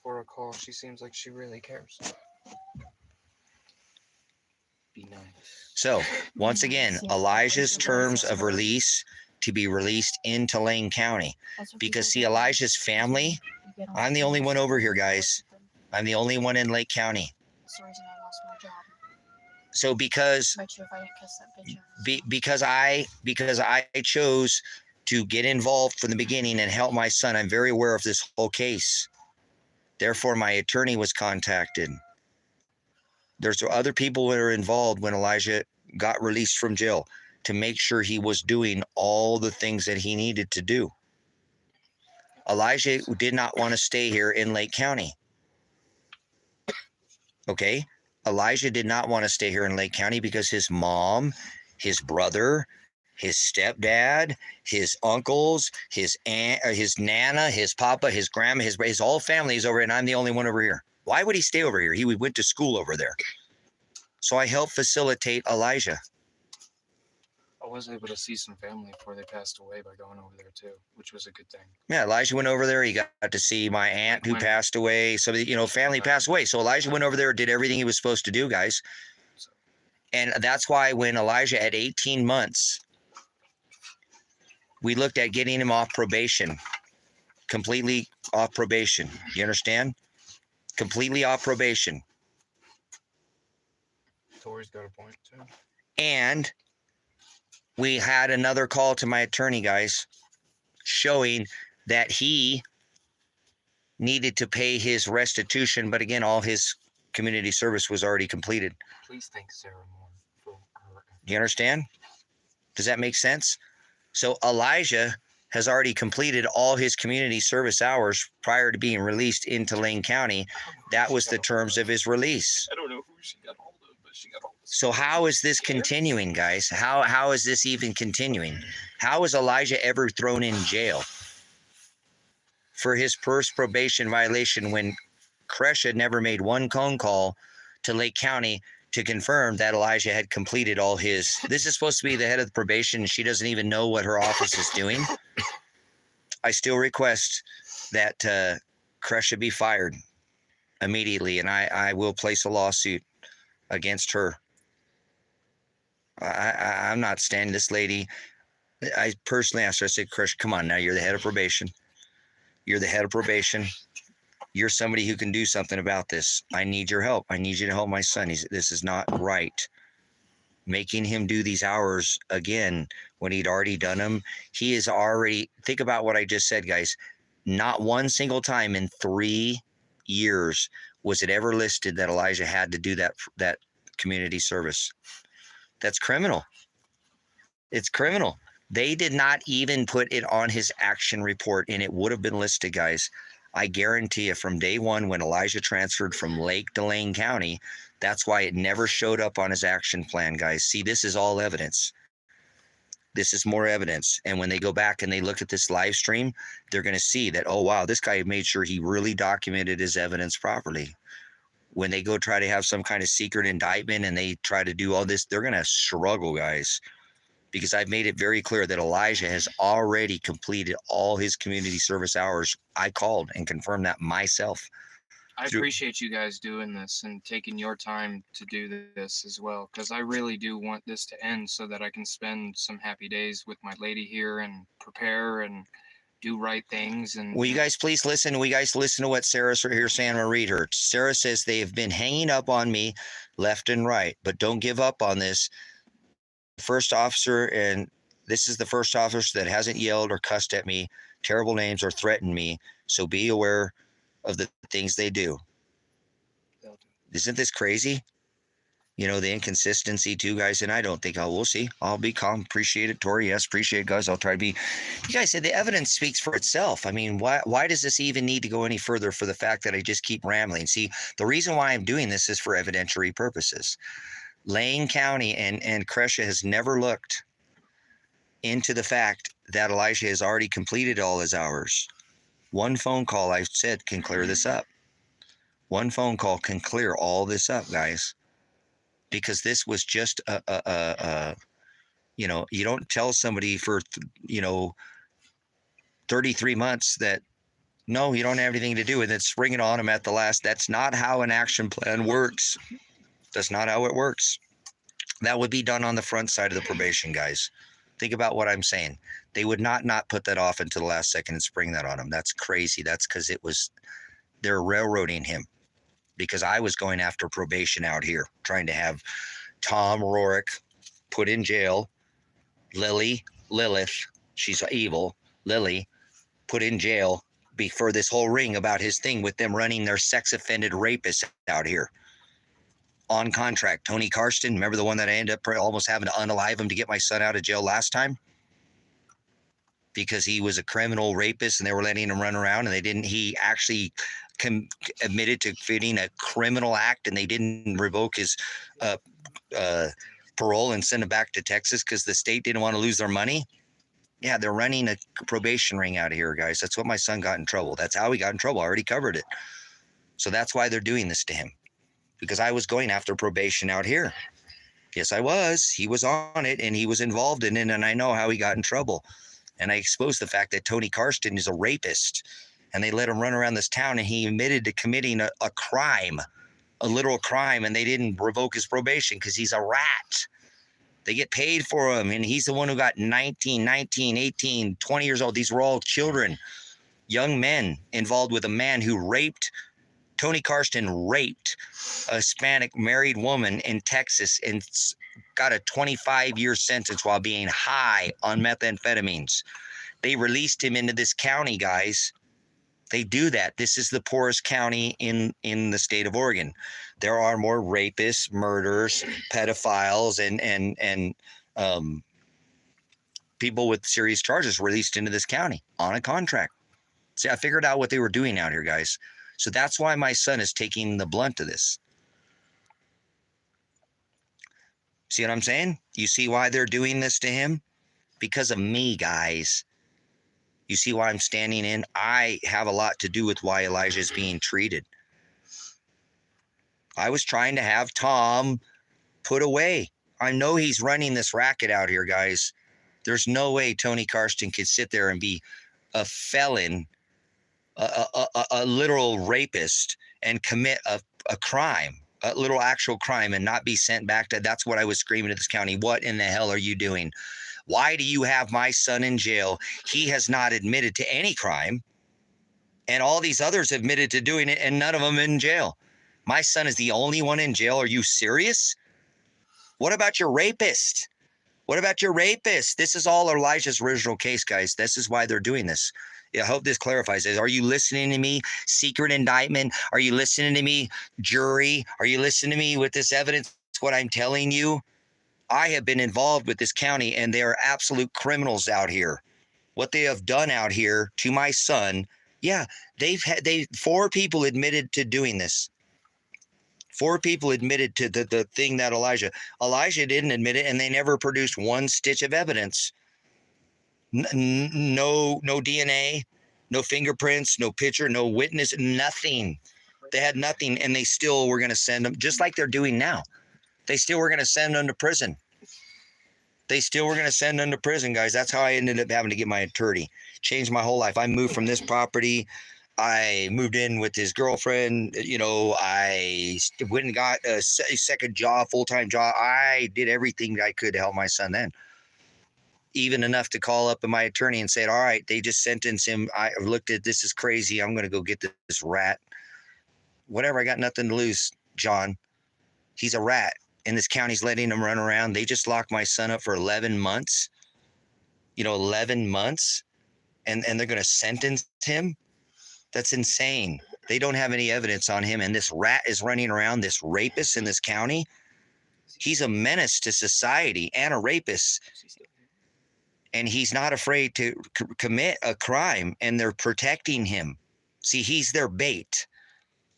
for a call. She seems like she really cares. Be nice. So, once again, Elijah's terms of release to be released into Lane County. Because, see, Elijah's family, I'm the only one over here, guys. I'm the only one in Lake County. That's the reason I lost my job. So because Bet you if I didn't kiss that bitch. because I chose to get involved from the beginning and help my son, I'm very aware of this whole case. Therefore, my attorney was contacted. There's other people that are involved when Elijah got released from jail to make sure he was doing all the things that he needed to do. Elijah did not want to stay here in Lake County. Okay? Elijah did not want to stay here in Lake County because his mom, his brother, his stepdad, his uncles, his aunt, his nana, his papa, his grandma, his whole family is over here, and I'm the only one over here. Why would he stay over here? He went to school over there. So I helped facilitate Elijah. I was able to see some family before they passed away by going over there too, which was a good thing. Yeah, Elijah went over there. He got to see my aunt who passed away. So, family passed away. So Elijah went over there, did everything he was supposed to do, guys. And that's why when Elijah at 18 months, we looked at getting him off probation, completely off probation. You understand? Completely off probation. Tori's got a point too. And we had another call to my attorney, guys, showing that he needed to pay his restitution. But again, all his community service was already completed. Please thank Sarah more for her. Do you understand? Does that make sense? So Elijah has already completed all his community service hours prior to being released into Lane County. That was the terms of his release. I don't know who she got hold of, but she got hold of. So how is this continuing, guys? How is this even continuing? How is Elijah ever thrown in jail for his first probation violation when Kresha never made one phone call to Lake County to confirm that Elijah had completed all his... This is supposed to be the head of the probation, and she doesn't even know what her office is doing. I still request that Kresha be fired immediately, and I will place a lawsuit against her. I'm not standing this lady. I personally asked her, I said, Kresha, come on now, you're the head of probation. You're the head of probation. You're somebody who can do something about this. I need your help. I need you to help my son. This is not right. Making him do these hours again when he'd already done them. He is already, think about what I just said, guys. Not one single time in 3 years was it ever listed that Elijah had to do that community service. That's criminal. It's criminal. They did not even put it on his action report, and it would have been listed, guys. I guarantee you from day one when Elijah transferred from Lake to Lane County, that's why it never showed up on his action plan, guys. See, this is all evidence. This is more evidence. And when they go back and they look at this live stream, they're going to see that, oh, wow, this guy made sure he really documented his evidence properly. When they go try to have some kind of secret indictment and they try to do all this, they're going to struggle, guys. Because I've made it very clear that Elijah has already completed all his community service hours. I called and confirmed that myself. I appreciate you guys doing this and taking your time to do this as well, because I really do want this to end so that I can spend some happy days with my lady here and prepare and do right things. And will you guys please listen? Will you guys listen to what Sarah's here saying? I'm gonna read her. Sarah says they have been hanging up on me left and right, but don't give up on this. First officer, and this is the first officer that hasn't yelled or cussed at me, terrible names, or threatened me. So be aware of the things they do. Isn't this crazy? You know, the inconsistency too, guys. And I don't think we'll see. I'll be calm. Appreciate it, Tori. Yes, appreciate it, guys. I'll try to be. You guys said the evidence speaks for itself. I mean, why does this even need to go any further for the fact that I just keep rambling? See, the reason why I'm doing this is for evidentiary purposes. Lane County and Crescia has never looked into the fact that Elijah has already completed all his hours. One phone call, I said, can clear this up. One phone call can clear all this up, guys, because this was just you know, you don't tell somebody for, you know, 33 months that, no, you don't have anything to do with it. Spring it on them at the last. That's not how an action plan works. That's not how it works. That would be done on the front side of the probation, guys. Think about what I'm saying. They would not put that off until the last second and spring that on him. That's crazy. That's because they're railroading him. Because I was going after probation out here, trying to have Tom Rorick put in jail, Lilith, she's evil, Lily, put in jail for this whole ring about his thing with them running their sex offended rapists out here on contract. Tony Karsten, remember the one that I ended up almost having to unalive him to get my son out of jail last time? Because he was a criminal rapist and they were letting him run around, and he actually admitted to committing a criminal act, and they didn't revoke his parole and send him back to Texas because the state didn't want to lose their money. Yeah, they're running a probation ring out of here, guys. That's what my son got in trouble. That's how he got in trouble. I already covered it. So that's why they're doing this to him, because I was going after probation out here. Yes, I was. He was on it and he was involved in it, and I know how he got in trouble. And I exposed the fact that Tony Karsten is a rapist, and they let him run around this town, and he admitted to committing a crime, a literal crime, and they didn't revoke his probation because he's a rat. They get paid for him, and he's the one who got 19, 18, 20 years old. These were all children, young men involved with a man who raped. Tony Karsten raped a Hispanic married woman in Texas and got a 25-year sentence while being high on methamphetamines. They released him into this county, guys. They do that. This is the poorest county in the state of Oregon. There are more rapists, murderers, pedophiles, and people with serious charges released into this county on a contract. See, I figured out what they were doing out here, guys. So that's why my son is taking the blunt of this. See what I'm saying? You see why they're doing this to him? Because of me, guys. You see why I'm standing in? I have a lot to do with why Elijah is being treated. I was trying to have Tom put away. I know he's running this racket out here, guys. There's no way Tony Karsten could sit there and be a felon, a literal rapist, and commit a crime, a literal actual crime, and not be sent back to. That's what I was screaming to this county. What in the hell are you doing? Why do you have my son in jail? He has not admitted to any crime, and all these others admitted to doing it, and none of them in jail. My son is the only one in jail. Are you serious? What about your rapist? What about your rapist? This is all Elijah's original case, guys. This is why they're doing this. I hope this clarifies this. Are you listening to me? Secret indictment? Are you listening to me? Jury? Are you listening to me with this evidence? What I'm telling you? I have been involved with this county, and they are absolute criminals out here. What they have done out here to my son, yeah, 4 people admitted to doing this. 4 people admitted to the thing that Elijah didn't admit it, and they never produced one stitch of evidence. No DNA, no fingerprints, no picture, no witness, nothing. They had nothing, and they still were going to send them, just like they're doing now. They still were going to send them to prison. They still were going to send them to prison, guys. That's how I ended up having to get my attorney. Changed my whole life. I moved from this property. I moved in with his girlfriend. You know, I went and got a second job, full-time job. I did everything I could to help my son then. Even enough to call up my attorney and said, all right, they just sentenced him. I looked at this is crazy. I'm going to go get this rat. Whatever, I got nothing to lose, John. He's a rat. And this county's letting him run around. They just locked my son up for 11 months. 11 months. And they're going to sentence him? That's insane. They don't have any evidence on him. And this rat is running around, this rapist in this county. He's a menace to society and a rapist. And he's not afraid to commit a crime. And they're protecting him. See, he's their bait.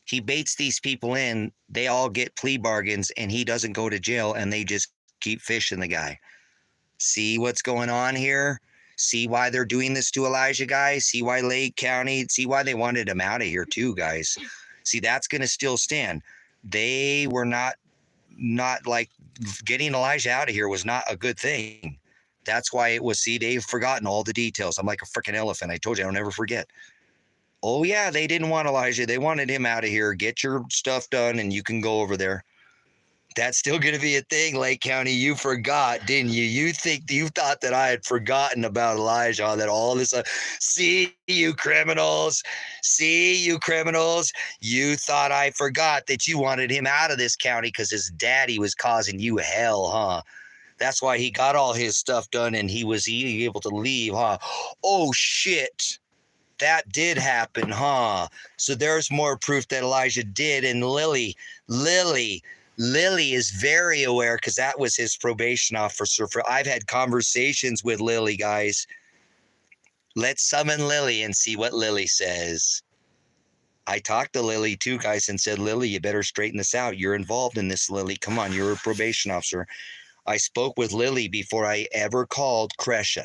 He baits these people in. They all get plea bargains, and he doesn't go to jail, and they just keep fishing the guy. See what's going on here? See why they're doing this to Elijah, guys? See why Lake County? See why they wanted him out of here too, guys? See, that's going to still stand. They were not like getting Elijah out of here was not a good thing. That's why it was. See, they've forgotten all the details. I'm like a freaking elephant. I told you, I'll never forget. Oh yeah, they didn't want Elijah. They wanted him out of here. Get your stuff done, and you can go over there. That's still going to be a thing, Lake County. You forgot, didn't you? You thought that I had forgotten about Elijah, that all this. See, you criminals. See, you criminals. You thought I forgot that you wanted him out of this county because his daddy was causing you hell, huh? That's why he got all his stuff done and he was able to leave, huh? Oh, shit. That did happen, huh? So there's more proof that Elijah did. And Lily is very aware because that was his probation officer. I've had conversations with Lily, guys. Let's summon Lily and see what Lily says. I talked to Lily too, guys, and said, Lily, you better straighten this out. You're involved in this, Lily. Come on, you're a probation officer. I spoke with Lily before I ever called Kresha.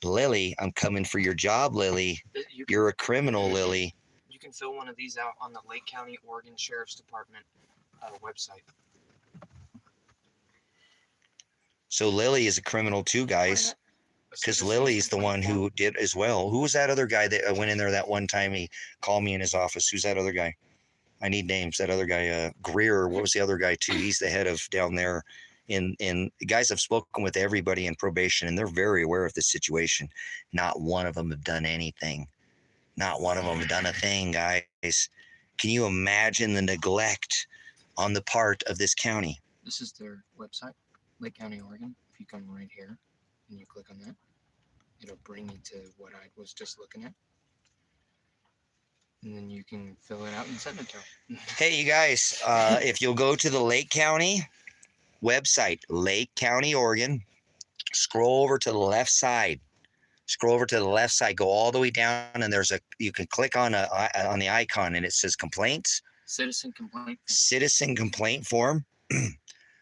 Lily, I'm coming for your job, Lily. You're a criminal, Lily. You can fill one of these out on the Lake County, Oregon Sheriff's Department website. So Lily is a criminal too, guys, because Lily's the one who did as well. Who was that other guy that went in there that one time? He called me in his office. Who's that other guy? I need names. That other guy, Greer. What was the other guy too? He's the head of down there. Guys, I've spoken with everybody in probation, and they're very aware of the situation. Not one of them have done anything. Not one of them have done a thing, guys. Can you imagine the neglect on the part of this county? This is their website, Lake County, Oregon. If you come right here and you click on that, it'll bring you to what I was just looking at. And then you can fill it out and send it to them. Hey, you guys, if you'll go to the Lake County website, Lake County, Oregon, scroll over to the left side. Scroll over to the left side, go all the way down, and you can click on the icon, and it says complaints. Citizen complaint. Citizen complaint form.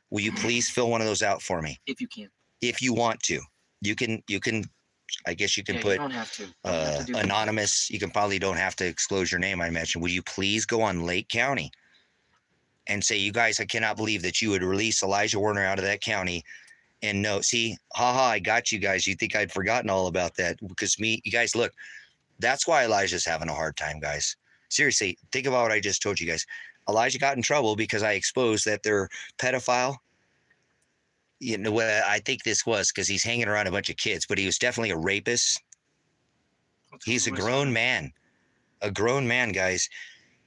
Will you please fill one of those out for me? If you can. If you want to. You can I guess you can put you don't have to. You don't have to do anonymous. You can probably don't have to disclose your name, I imagine. Will you please go on Lake County and say, you guys, I cannot believe that you would release Elijah Warner out of that county. And no, see, I got you guys. You think I'd forgotten all about that because you guys, look, that's why Elijah's having a hard time, guys. Seriously, think about what I just told you guys. Elijah got in trouble because I exposed that they're pedophile. You know what I think this was, because he's hanging around a bunch of kids, but he was definitely a rapist. He's a grown man, guys,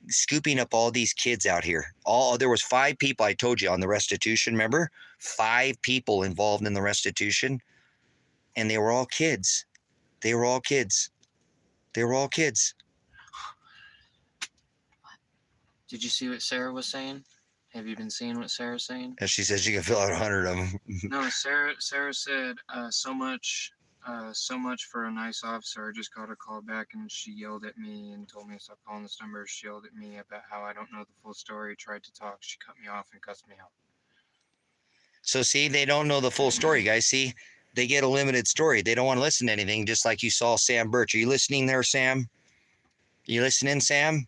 scooping up all these kids out here. There was 5 people, I told you, on the restitution. Remember, 5 people involved in the restitution, and they were all kids. They were all kids. Did you see what Sarah was saying? Have you been seeing what Sarah's saying? And she says you can fill out 100 of them. No, Sarah said so much for a nice officer. I just got a call back and she yelled at me and told me to stop calling this number. She yelled at me about how I don't know the full story, tried to talk. She cut me off and cussed me out. So see, they don't know the full story, guys. See, they get a limited story. They don't want to listen to anything, just like you saw Sam Birch. Are you listening there, Sam? You listening, Sam?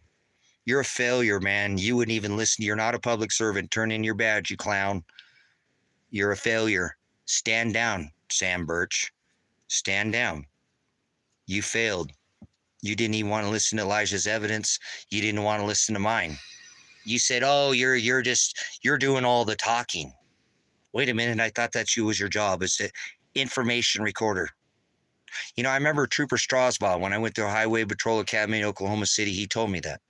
You're a failure, man. You wouldn't even listen. You're not a public servant. Turn in your badge, you clown. You're a failure. Stand down, Sam Birch. Stand down. You failed. You didn't even want to listen to Elijah's evidence. You didn't want to listen to mine. You said, oh, you're doing all the talking. Wait a minute. I thought that was your job as the information recorder. You know, I remember Trooper Strasbaugh, when I went to Highway Patrol Academy in Oklahoma City, he told me that.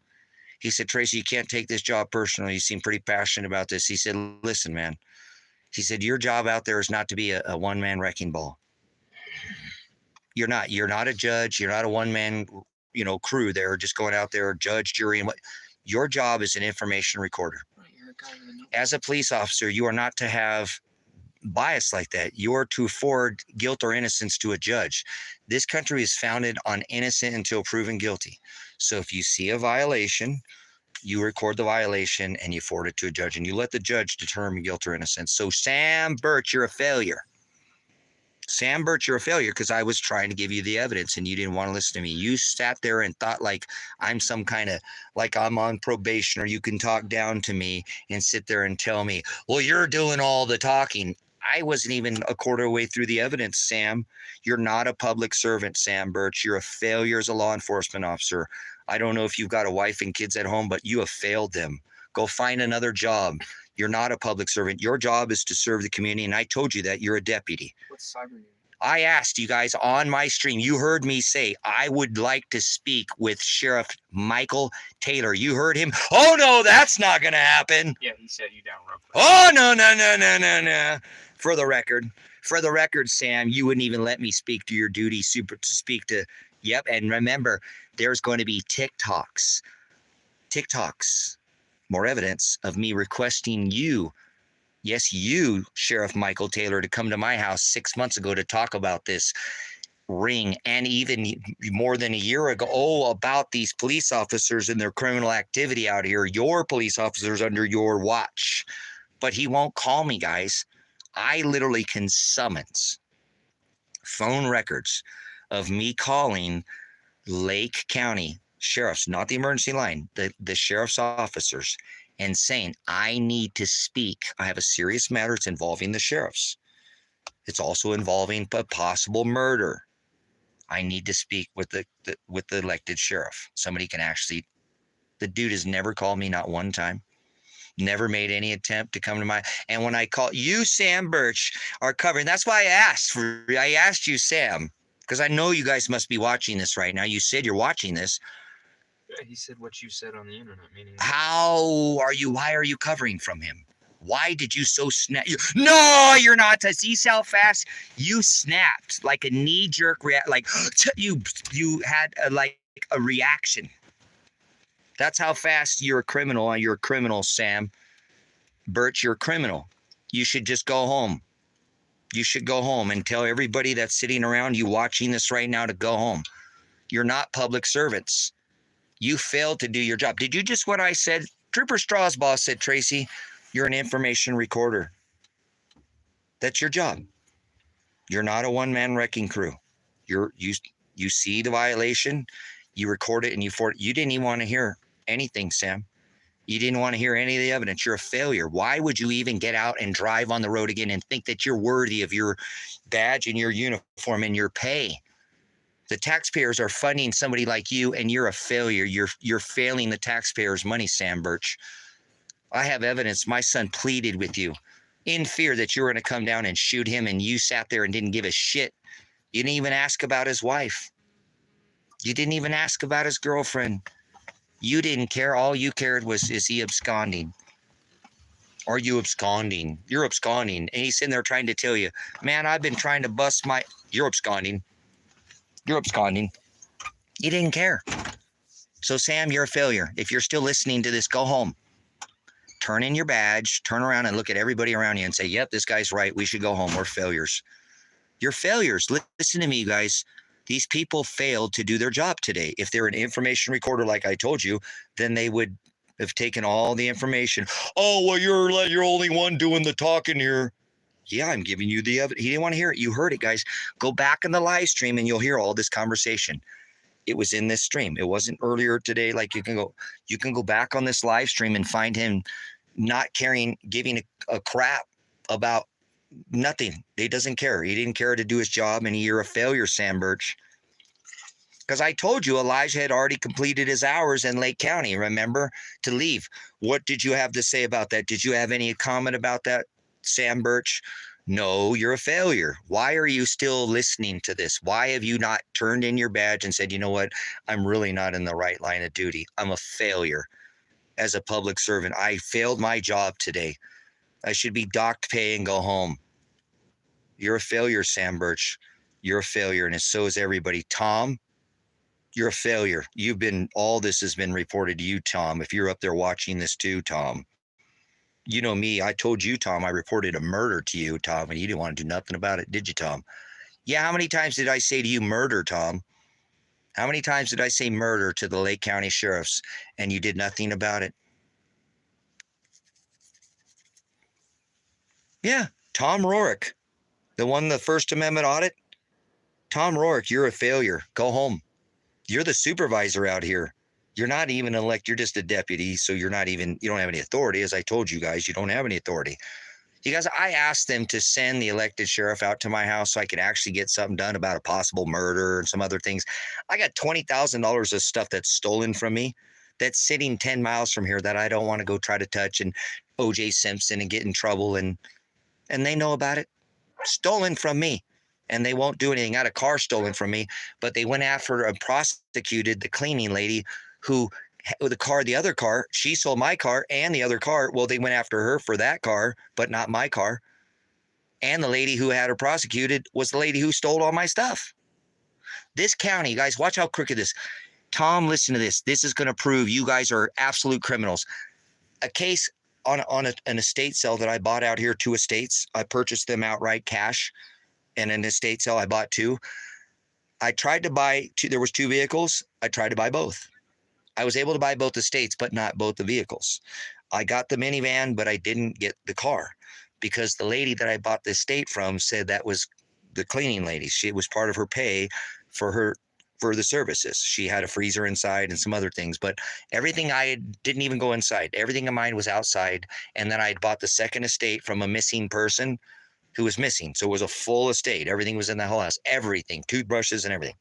He said, Tracy, you can't take this job personally. You seem pretty passionate about this. He said, listen, man. He said, your job out there is not to be a one-man wrecking ball. You're not a judge. You're not a one-man, crew there just going out there, judge, jury, and what. Your job is an information recorder. As a police officer, you are not to have bias like that. You are to afford guilt or innocence to a judge. This country is founded on innocent until proven guilty. So if you see a violation, You record the violation and you forward it to a judge, and you let the judge determine guilt or innocence. So Sam Birch, you're a failure. Sam Birch, you're a failure because I was trying to give you the evidence and you didn't want to listen to me. You sat there and thought like I'm some kind of, like I'm on probation, or you can talk down to me and sit there and tell me, well, you're doing all the talking. I wasn't even a quarter way through the evidence, Sam. You're not a public servant, Sam Birch. You're a failure as a law enforcement officer. I don't know if you've got a wife and kids at home, but you have failed them. Go find another job. You're not a public servant. Your job is to serve the community, and I told you that. You're a deputy. What's cyber union? I asked you guys on my stream, you heard me say, I would like to speak with Sheriff Michael Taylor. You heard him. Oh, no, that's not going to happen. Yeah, he said you down real quick. Oh, no. For the record, Sam, you wouldn't even let me speak to your duty to speak to. Yep. And remember, there's going to be TikToks, more evidence of me requesting you. Yes, you, Sheriff Michael Taylor, to come to my house 6 months ago to talk about this ring, and even more than a year ago, about these police officers and their criminal activity out here, your police officers under your watch. But he won't call me, guys. I literally can summons phone records of me calling Lake County sheriffs, not the emergency line, the sheriff's officers, and saying, I need to speak. I have a serious matter. It's involving the sheriffs. It's also involving a possible murder. I need to speak with the elected sheriff. Somebody can actually, the dude has never called me, not one time. Never made any attempt to come to my, and when I call you, Sam Birch, are covering. That's why I asked you, Sam, because I know you guys must be watching this right now. You said you're watching this. Yeah, he said what you said on the internet, meaning. Why are you covering from him? Why did you so snap? No, you're not. To see how fast you snapped, like a knee-jerk react, like you had a reaction. That's how fast you're a criminal. You're a criminal, Sam Birch. You're a criminal. You should just go home. You should go home and tell everybody that's sitting around you watching this right now to go home. You're not public servants. You failed to do your job. Did you just what I said? Trooper Strasbaugh said, Tracy, you're an information recorder. That's your job. You're not a one-man wrecking crew. You see the violation, you record it, and you didn't even want to hear anything, Sam. You didn't want to hear any of the evidence. You're a failure. Why would you even get out and drive on the road again and think that you're worthy of your badge and your uniform and your pay? The taxpayers are funding somebody like you, and you're a failure. You're failing the taxpayers' money, Sam Birch. I have evidence. My son pleaded with you in fear that you were going to come down and shoot him, and you sat there and didn't give a shit. You didn't even ask about his wife. You didn't even ask about his girlfriend. You didn't care. All you cared was, is he absconding? Are you absconding? You're absconding. And he's sitting there trying to tell you, man, I've been trying to bust my... You're absconding. You're absconding. You didn't care. So, Sam, you're a failure. If you're still listening to this, go home. Turn in your badge, turn around and look at everybody around you and say, yep, this guy's right. We should go home. We're failures. You're failures. Listen to me, you guys. These people failed to do their job today. If they're an information recorder, like I told you, then they would have taken all the information. Oh, well, you're only one doing the talking here. Yeah, I'm giving you the evidence. He didn't want to hear it. You heard it, guys. Go back in the live stream and you'll hear all this conversation. It was in this stream. It wasn't earlier today. Like you can go back on this live stream and find him not caring, giving a crap about nothing. He doesn't care. He didn't care to do his job, and you're a failure, Sam Birch. Because I told you Elijah had already completed his hours in Lake County, remember, to leave. What did you have to say about that? Did you have any comment about that, Sam Birch? No, you're a failure. Why are you still listening to this? Why have you not turned in your badge and said, you know what, I'm really not in the right line of duty. I'm a failure as a public servant. I failed my job today. I should be docked pay and go home. You're a failure, Sam Birch. You're a failure, and so is everybody. Tom, you're a failure. All this has been reported to you, Tom. If you're up there watching this too, Tom. You know me, I told you, Tom, I reported a murder to you, Tom, and you didn't want to do nothing about it, did you, Tom? Yeah, how many times did I say to you murder, Tom? How many times did I say murder to the Lake County sheriffs and you did nothing about it? Yeah, Tom Rorick, the one, the First Amendment audit. Tom Rorick, you're a failure. Go home. You're the supervisor out here. You're not even elect. You're just a deputy. So you don't have any authority. As I told you guys, you don't have any authority. You guys, I asked them to send the elected sheriff out to my house so I could actually get something done about a possible murder and some other things. I got $20,000 of stuff that's stolen from me that's sitting 10 miles from here that I don't want to go try to touch, and O.J. Simpson and get in trouble. And they know about it. Stolen from me. And they won't do anything. I had a car stolen from me, but they went after and prosecuted the cleaning lady who, the other car, she sold my car and the other car. Well, they went after her for that car, but not my car. And the lady who had her prosecuted was the lady who stole all my stuff. This county, guys, watch how crooked this. Tom, listen to this. This is going to prove you guys are absolute criminals. A case on an estate sale that I bought out here, 2 estates. I purchased them outright cash. And an estate sale, I bought 2. I tried to buy 2. There was 2 vehicles. I tried to buy both. I was able to buy both estates, but not both the vehicles. I got the minivan, but I didn't get the car because the lady that I bought the estate from said that was the cleaning lady. It was part of her pay for the services. She had a freezer inside and some other things, but everything didn't even go inside. Everything of mine was outside. And then I had bought the second estate from a missing person who was missing. So it was a full estate. Everything was in the whole house. Everything, toothbrushes and everything.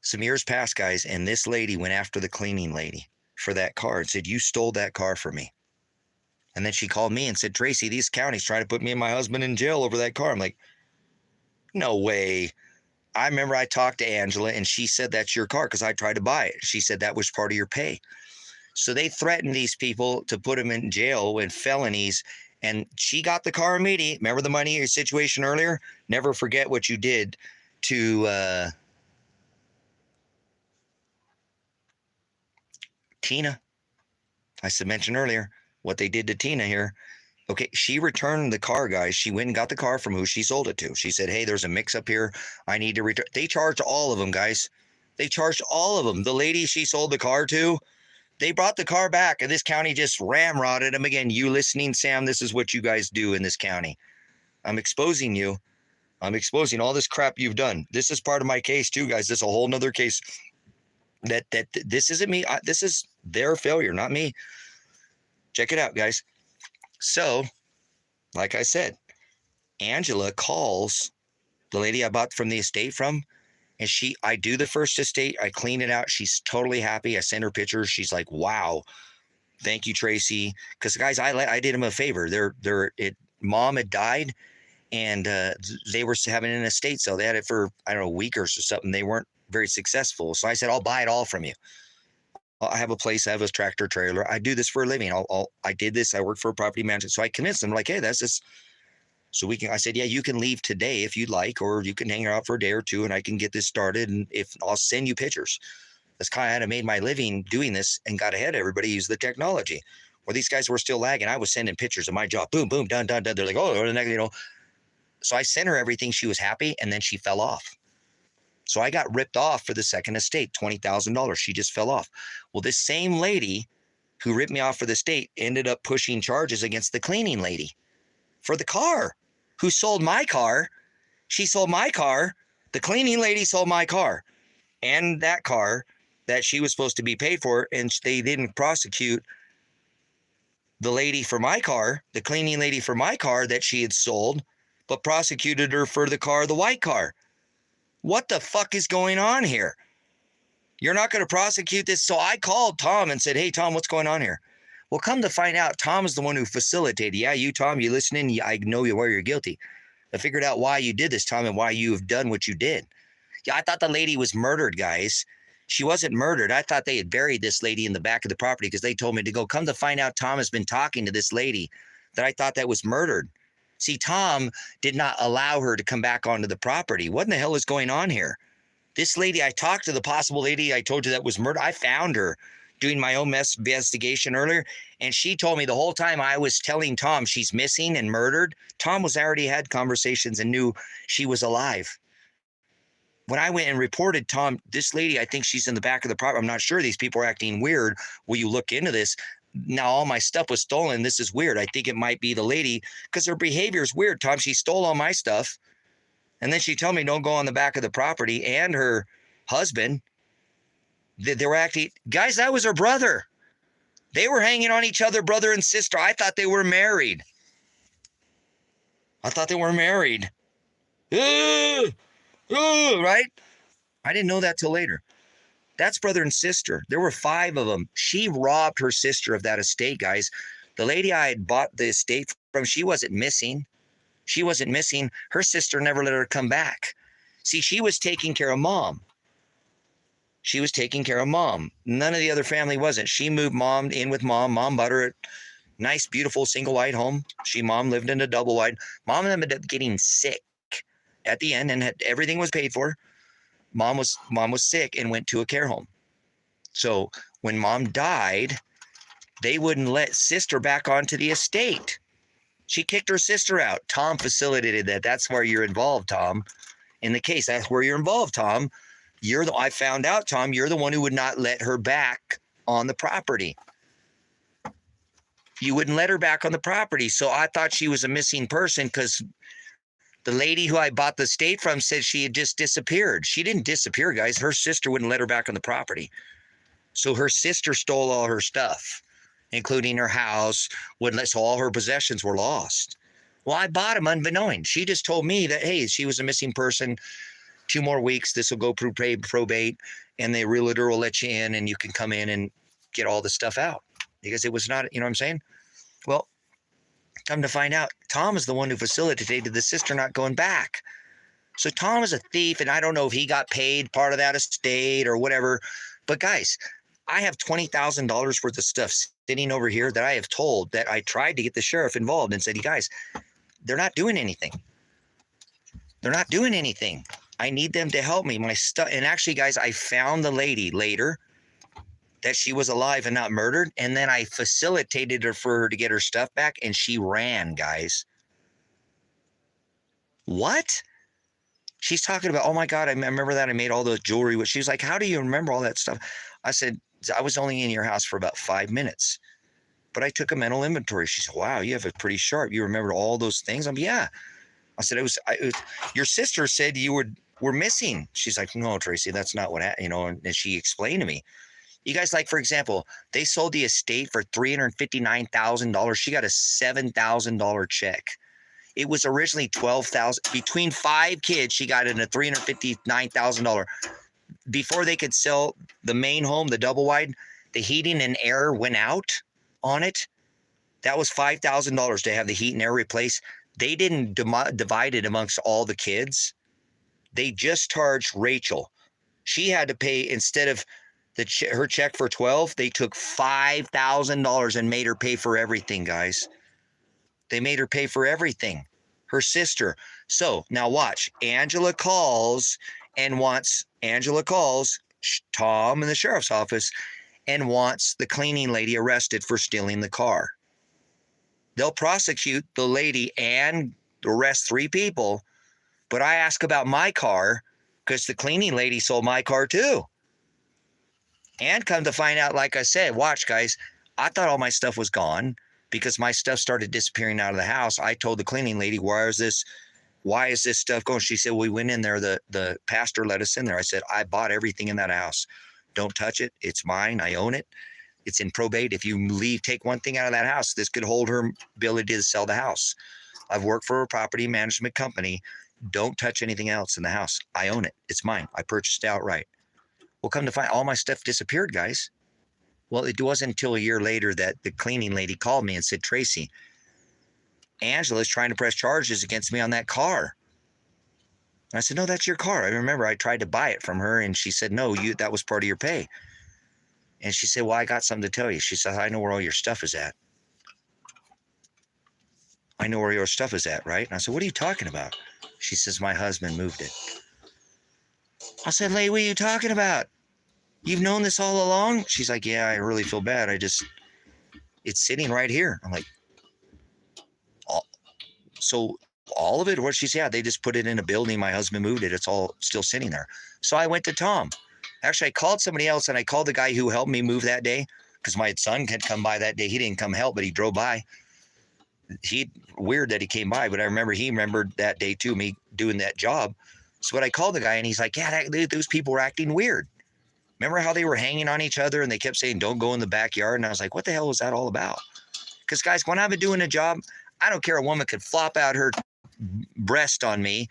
Some years passed, guys, and this lady went after the cleaning lady for that car and said, you stole that car from me. And then she called me and said, Tracy, these counties trying to put me and my husband in jail over that car. I'm like, no way. I remember I talked to Angela and she said, that's your car because I tried to buy it. She said that was part of your pay. So they threatened these people to put them in jail with felonies. And she got the car immediately. Remember the money situation earlier? Never forget what you did to Tina. I mentioned earlier what they did to Tina here. Okay, she returned the car, guys. She went and got the car from who she sold it to. She said, hey, there's a mix-up here. I need to return. They charged all of them, guys. They charged all of them. The lady she sold the car to, they brought the car back, and this county just ramrodded them again. You listening, Sam, this is what you guys do in this county. I'm exposing you. I'm exposing all this crap you've done. This is part of my case, too, guys. This is a whole nother case. That this isn't me. This is their failure, not me. Check it out, guys. So, like I said, Angela calls the lady I bought from the estate from, and I do the first estate. I clean it out. She's totally happy. I send her pictures. She's like, wow, thank you, Tracy. Because, guys, I did them a favor. Mom had died, and they were having an estate sale. They had it for, I don't know, a week or something. They weren't very successful. So I said, I'll buy it all from you. I have a place. I have a tractor trailer. I do this for a living. I did this. I work for a property manager. So I convinced them, like, hey, that's this. So I said, yeah, you can leave today if you'd like, or you can hang out for a day or two and I can get this started. And I'll send you pictures. That's kind of how I made my living doing this and got ahead of everybody, used the technology. Where these guys were still lagging, I was sending pictures of my job. Boom, boom, done, done, done. They're like, oh, So I sent her everything. She was happy. And then she fell off. So I got ripped off for the second estate, $20,000. She just fell off. Well, this same lady who ripped me off for the estate ended up pushing charges against the cleaning lady for the car, who sold my car. She sold my car. The cleaning lady sold my car and that car that she was supposed to be paid for. And they didn't prosecute the lady for my car, the cleaning lady for my car that she had sold, but prosecuted her for the car, the white car. What the fuck is going on here? You're not going to prosecute this. So I called Tom and said, hey, Tom, what's going on here? Well, come to find out, Tom is the one who facilitated. Yeah, you, Tom, you listening? I know where you're guilty. I figured out why you did this, Tom, and why you have done what you did. Yeah, I thought the lady was murdered, guys. She wasn't murdered. I thought they had buried this lady in the back of the property because they told me to go. Come to find out, Tom has been talking to this lady that I thought that was murdered. See, Tom did not allow her to come back onto the property. What in the hell is going on here? This lady, I talked to the possible lady I told you that was murdered. I found her doing my own investigation earlier, and she told me the whole time I was telling Tom she's missing and murdered, Tom was already had conversations and knew she was alive. when I went and reported, Tom, this lady, I think she's in the back of the property. I'm not sure. These people are acting weird. Will you look into this? Now all my stuff was stolen. This is weird. I think it might be the lady because her behavior is weird, Tom. She stole all my stuff. And then she told me don't go on the back of the property, and her husband, they were acting, guys, that was her brother. They were hanging on each other, brother and sister. I thought they were married. Right? I didn't know that till later. That's brother and sister. There were 5 of them. She robbed her sister of that estate, guys. The lady I had bought the estate from, she wasn't missing. Her sister never let her come back. See, she was taking care of mom. None of the other family wasn't. She moved mom in with mom. Mom bought her a nice, beautiful single wide home. Mom lived in a double wide. Mom ended up getting sick at the end, and everything was paid for. Mom was sick and went to a care home. So when mom died, they wouldn't let sister back onto the estate. She kicked her sister out. Tom facilitated that. That's where you're involved, Tom. In the case, that's where you're involved, Tom. I found out, Tom, you're the one who would not let her back on the property. You wouldn't let her back on the property. So I thought she was a missing person because the lady who I bought the estate from said she had just disappeared. She didn't disappear, guys. Her sister wouldn't let her back on the property. So her sister stole all her stuff, including her house, so all her possessions were lost. Well, I bought them unbeknown. She just told me that, hey, she was a missing person. 2 more weeks, this will go probate, and the realtor will let you in, and you can come in and get all the stuff out. Because it was not, you know what I'm saying? Well, come to find out, Tom is the one who facilitated the sister not going back. So Tom is a thief, and I don't know if he got paid part of that estate or whatever. But guys, I have $20,000 worth of stuff sitting over here that I have told that I tried to get the sheriff involved and said, you guys, they're not doing anything. I need them to help me. My stuff. And actually, guys, I found the lady later that she was alive and not murdered. And then I facilitated her for her to get her stuff back. And she ran, guys. What? She's talking about, oh my God, I remember that. I made all the jewelry. She was like, how do you remember all that stuff? I said, I was only in your house for about 5 minutes, but I took a mental inventory. She said, wow, you have it pretty sharp. You remember all those things? Yeah. I said, it was your sister said you were missing. She's like, no, Tracy, that's not what happened, and she explained to me. You guys, like, for example, they sold the estate for $359,000. She got a $7,000 check. It was originally $12,000. Between 5 kids, she got in a $359,000. Before they could sell the main home, the double wide, the heating and air went out on it. That was $5,000 to have the heat and air replaced. They didn't divide it amongst all the kids. They just charged Rachel. She had to pay, instead of her check for 12, they took $5,000 and made her pay for everything, guys. They made her pay for everything. Her sister. So now watch. Angela calls Tom in the sheriff's office and wants the cleaning lady arrested for stealing the car. They'll prosecute the lady and arrest 3 people. But I ask about my car because the cleaning lady sold my car too. And come to find out, like I said, watch, guys, I thought all my stuff was gone because my stuff started disappearing out of the house. I told the cleaning lady, why is this stuff going? She said, we went in there. The pastor let us in there. I said, I bought everything in that house. Don't touch it. It's mine. I own it. It's in probate. If you take one thing out of that house, this could hold her ability to sell the house. I've worked for a property management company. Don't touch anything else in the house. I own it. It's mine. I purchased it outright. Well, come to find, all my stuff disappeared, guys. Well, it wasn't until a year later that the cleaning lady called me and said, Tracy, Angela's trying to press charges against me on that car. And I said, no, that's your car. I remember I tried to buy it from her, and she said, no, that was part of your pay. And she said, well, I got something to tell you. She said, I know where all your stuff is at. I know where your stuff is at, right? And I said, what are you talking about? She says, my husband moved it. I said, Lay, what are you talking about? You've known this all along? She's like, yeah, I really feel bad. It's sitting right here. I'm like, oh. So all of it? What she said, yeah, they just put it in a building. My husband moved it. It's all still sitting there. So I went to Tom. Actually, I called somebody else, and I called the guy who helped me move that day because my son had come by that day. He didn't come help, but he drove by. Weird that he came by, but I remember he remembered that day too, me doing that job. So I called the guy, and he's like, yeah, those people were acting weird. Remember how they were hanging on each other, and they kept saying, don't go in the backyard? And I was like, what the hell was that all about? Because, guys, when I've been doing a job, I don't care. A woman could flop out her breast on me,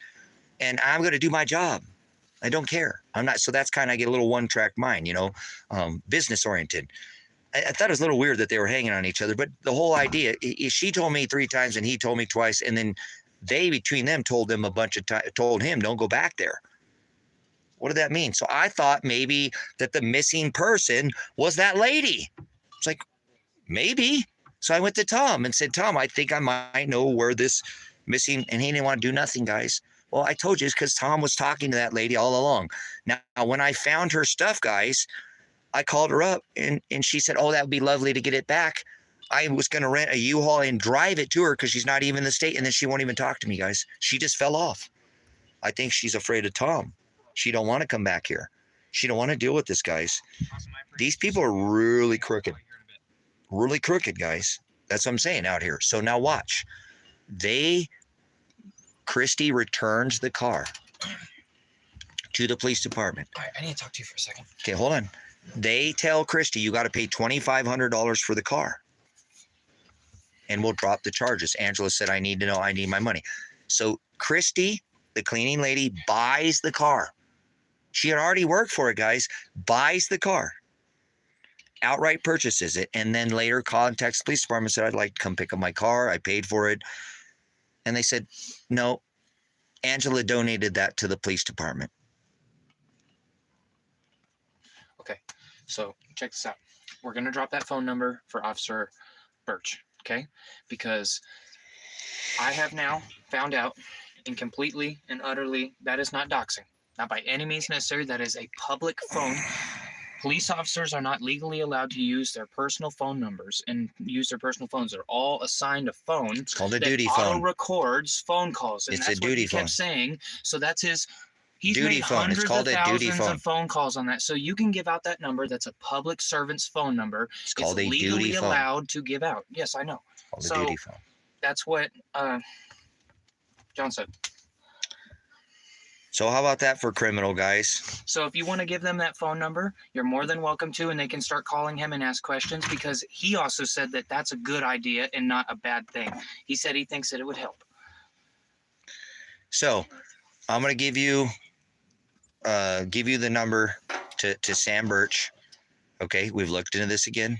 and I'm going to do my job. I don't care. I'm not. So that's kind of, I get a little one-track mind, business oriented. I thought it was a little weird that they were hanging on each other, but the whole idea, she told me 3 times and he told me twice. And then they, between them, told him a bunch of times, told him, don't go back there. What did that mean? So I thought maybe that the missing person was that lady. It's like, maybe. So I went to Tom and said, Tom, I think I might know where this missing, and he didn't want to do nothing, guys. Well, I told you it's because Tom was talking to that lady all along. Now, when I found her stuff, guys, I called her up and she said, oh, that would be lovely to get it back. I was going to rent a U-Haul and drive it to her because she's not even in the state. And then she won't even talk to me, guys. She just fell off. I think she's afraid of Tom. She don't want to come back here. She don't want to deal with this, guys. These people are really crooked. Really crooked, guys. That's what I'm saying out here. So now watch. Christy returns the car to the police department. All right, I need to talk to you for a second. Okay, hold on. They tell Christy, you got to pay $2,500 for the car. And we'll drop the charges. Angela said, I need my money. So Christy, the cleaning lady, buys the car. She had already worked for it, guys. Buys the car. Outright purchases it. And then later contacts the police department and said, I'd like to come pick up my car. I paid for it. And they said, no, Angela donated that to the police department. Okay, so check this out. We're going to drop that phone number for Officer Birch, okay? Because I have now found out, and completely and utterly, that is not doxing. Not by any means necessary. That is a public phone. Police officers are not legally allowed to use their personal phone numbers and use their personal phones. They're all assigned a phone. It's called a that duty auto phone. records phone calls. And It's that's a what duty he kept phone. saying. So that's his. He's Duty made phone. It's hundreds called of a duty thousands phone. of phone calls on that. So you can give out that number. That's a public servant's phone number. It's called a legally duty phone. allowed to give out. Yes, I know. It's called So- a duty phone. That's what John said. So how about that for criminal, guys? So if you want to give them that phone number, you're more than welcome to, and they can start calling him and ask questions, because he also said that that's a good idea and not a bad thing. He said he thinks that it would help. So I'm going to give you the number to Sam Birch. Okay, we've looked into this again.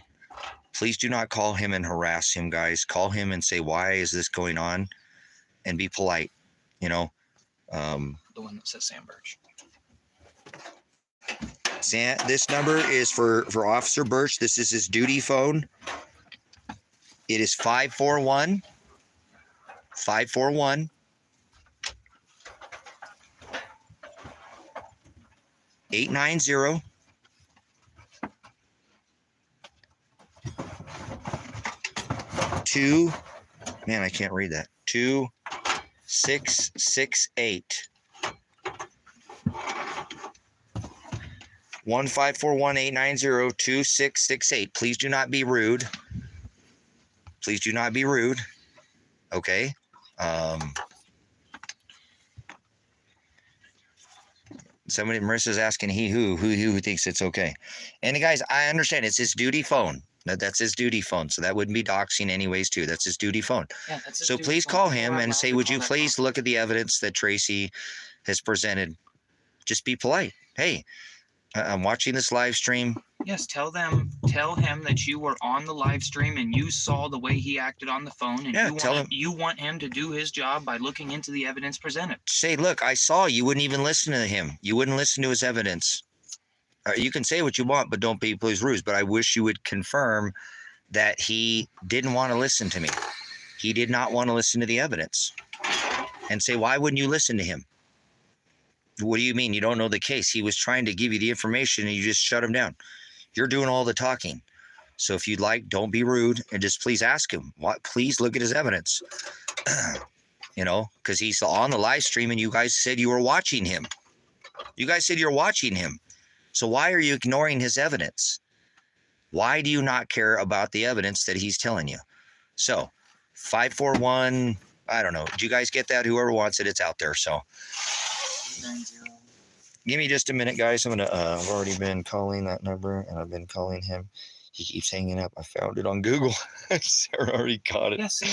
Please do not call him and harass him, guys. Call him and say, why is this going on? And be polite, The one that says Sam Birch. This number is for Officer Birch. This is his duty phone. It is 541 890 I can't read that. 2668. 1-541-890-2668. Please do not be rude. Please do not be rude. Okay. Somebody, Marissa's asking who thinks it's okay. And guys, I understand it's his duty phone. That's his duty phone. So that wouldn't be doxing anyways too. That's his duty phone. Yeah, that's his So duty please phone. call You're him allowed and to say, call would you that please phone. look at the evidence that Tracy has presented? Just be polite. Hey, I'm watching this live stream. Yes, tell him that you were on the live stream and you saw the way he acted on the phone, and Yeah, tell you want him to do his job by looking into the evidence presented. Say, look, I saw you wouldn't even listen to him. You wouldn't listen to his evidence. You can say what you want, but don't be please rude. But I wish you would confirm that he didn't want to listen to me. He did not want to listen to the evidence. And say, why wouldn't you listen to him? What do you mean? You don't know the case. He was trying to give you the information and you just shut him down. You're doing all the talking. So if you'd like, don't be rude and just please ask him. Please look at his evidence. you know, because he's on the live stream and you guys said you were watching him. You guys said you're watching him. So why are you ignoring his evidence? Why do you not care about the evidence that he's telling you? So 541, I don't know. Do you guys get that? Whoever wants it, it's out there. So give me just a minute, guys. I'm gonna I've already been calling that number and I've been calling him. He keeps hanging up. I found it on Google. Sarah already got it. Yeah, see,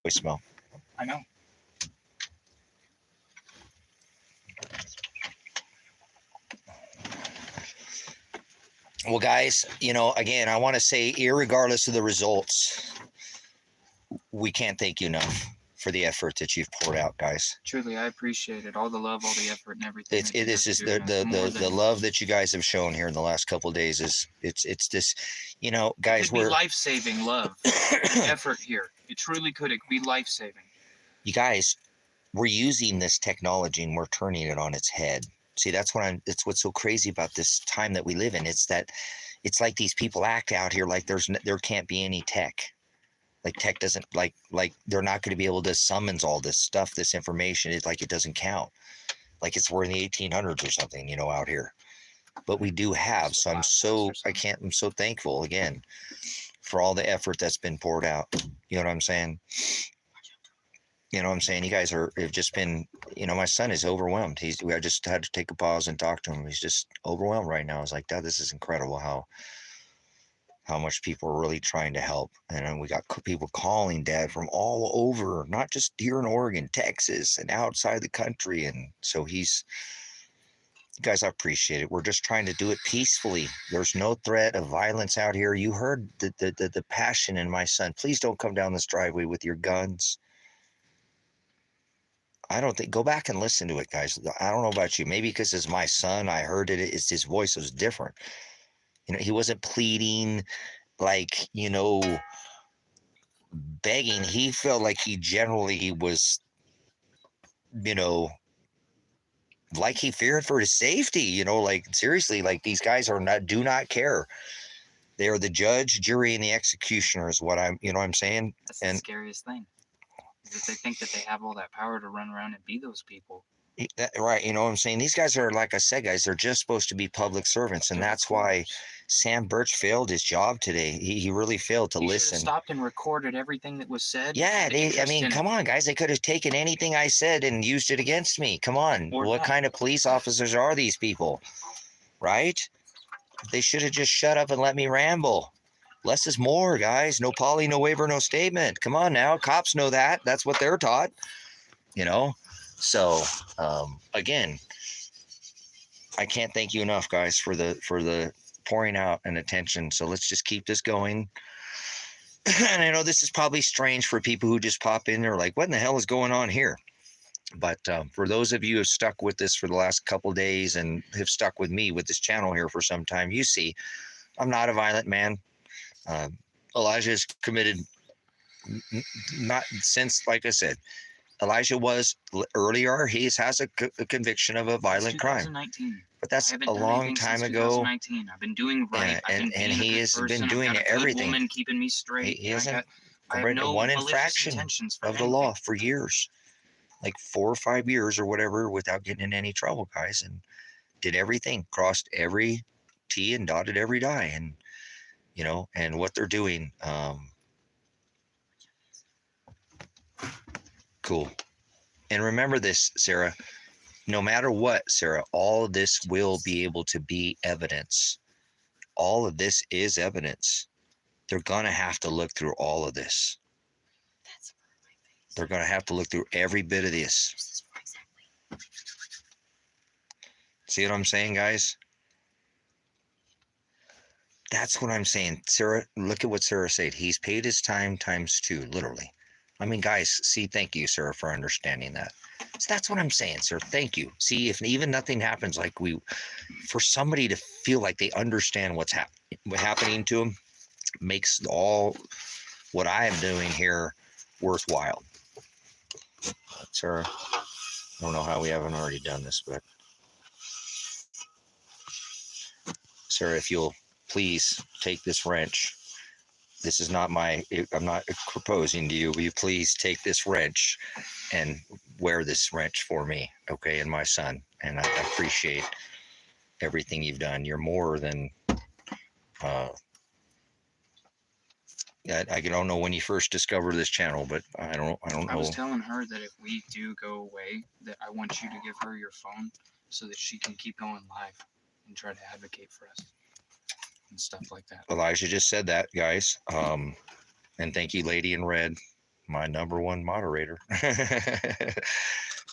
Voicemail. I know. Well, guys, you know, again, I want to say, irregardless of the results, we can't thank you enough for the effort that you've poured out, guys. Truly, I appreciate it. All the love, all the effort, and everything. It is just the love that you guys have shown here in the last couple of days is it's this, you know, guys, we're life-saving love. Effort here. It truly could. It could be life-saving. You guys, we're using this technology and we're turning it on its head. See, that's what's so crazy about this time that we live in. It's that it's like these people act out here like there can't be any tech. Like tech doesn't like they're not going to be able to summons all this stuff, this information. It's like it doesn't count. Like it's we're in the 1800s or something, you know, out here. But we do have. So I'm so thankful again for all the effort that's been poured out. You know what I'm saying? You know what I'm saying? You guys have just been, you know, my son is overwhelmed. I just had to take a pause and talk to him. He's just overwhelmed right now. I was like, Dad, this is incredible how much people are really trying to help. And then we got people calling Dad from all over, not just here in Oregon, Texas, and outside the country. And so you guys, I appreciate it. We're just trying to do it peacefully. There's no threat of violence out here. You heard the passion in my son. Please don't come down this driveway with your guns. I don't think, go back and listen to it, guys. I don't know about you. Maybe because it's my son, I heard it. His voice was different. You know, he wasn't pleading, like, you know, begging. He felt like he was, you know, like he feared for his safety, you know, like seriously, like these guys do not care. They are the judge, jury, and the executioner is what you know what I'm saying? That's the scariest thing. Is that they think that they have all that power to run around and be those people. Right, you know what I'm saying? These guys are, like I said, guys, they're just supposed to be public servants, and that's why Sam Birch failed his job today. He really failed to listen. Stopped and recorded everything that was said. Yeah, I mean, come on, guys. They could have taken anything I said and used it against me. Come on. What kind of police officers are these people? Right? They should have just shut up and let me ramble. Less is more, guys. No poly, no waiver, no statement. Come on now. Cops know that. That's what they're taught. You know? So, again, I can't thank you enough, guys, for the pouring out and attention. So let's just keep this going. And I know this is probably strange for people who just pop in. They're like, what in the hell is going on here? But for those of you who have stuck with this for the last couple of days and have stuck with me with this channel here for some time, you see, I'm not a violent man. Elijah has committed, not since, like I said, Elijah was earlier. He has a conviction of a violent crime, but that's a long time ago. I've been doing right, and he has been doing everything. Woman keeping me straight. He hasn't committed one infraction of the law for years, like 4 or 5 years or whatever, without getting in any trouble, guys. And did everything, crossed every T and dotted every I, and you know, and what they're doing. Cool. And remember this, Sarah, no matter what, Sarah, all of this will be able to be evidence. All of this is evidence. They're going to have to look through all of this. They're going to have to look through every bit of this. See what I'm saying, guys? That's what I'm saying. Sarah, look at what Sarah said. He's paid his time ×2, literally. I mean, guys, see, thank you, sir, for understanding that. So that's what I'm saying, sir. Thank you. See, if even nothing happens, like for somebody to feel like they understand what's happening to them, makes all what I am doing here worthwhile. Sir, I don't know how we haven't already done this, but sir, if you'll please take this wrench. This is not I'm not proposing to you. Will you please take this wrench and wear this wrench for me, okay, and my son. And I appreciate everything you've done. You're more than, I don't know when you first discovered this channel, but I don't know. I was telling her that if we do go away, that I want you to give her your phone so that she can keep going live and try to advocate for us. And stuff like that. Elijah just said that, guys. And thank you, Lady in Red, my #1 moderator.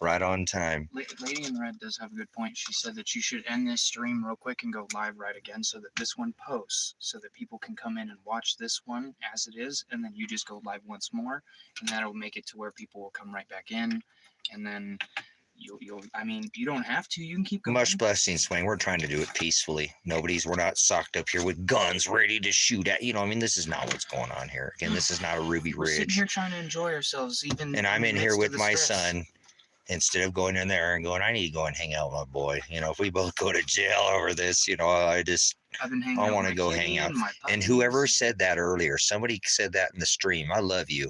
Right on time. Lady in Red does have a good point. She said that you should end this stream real quick and go live right again so that this one posts, so that people can come in and watch this one as it is, and then you just go live once more, and that'll make it to where people will come right back in, and then I mean, you don't have to. You can keep going. Much blessings, Swing. We're trying to do it peacefully. We're not socked up here with guns ready to shoot at. You know, I mean, this is not what's going on here. Again, this is not a Ruby We're Ridge. sitting here trying to enjoy ourselves, even. And I'm in here with my son, instead of going in there and going, I need to go and hang out with my boy. You know, if we both go to jail over this, you know, I've been hanging I out want to with go my hang kitty out. and my And puppies. whoever said that earlier, somebody said that in the stream. I love you.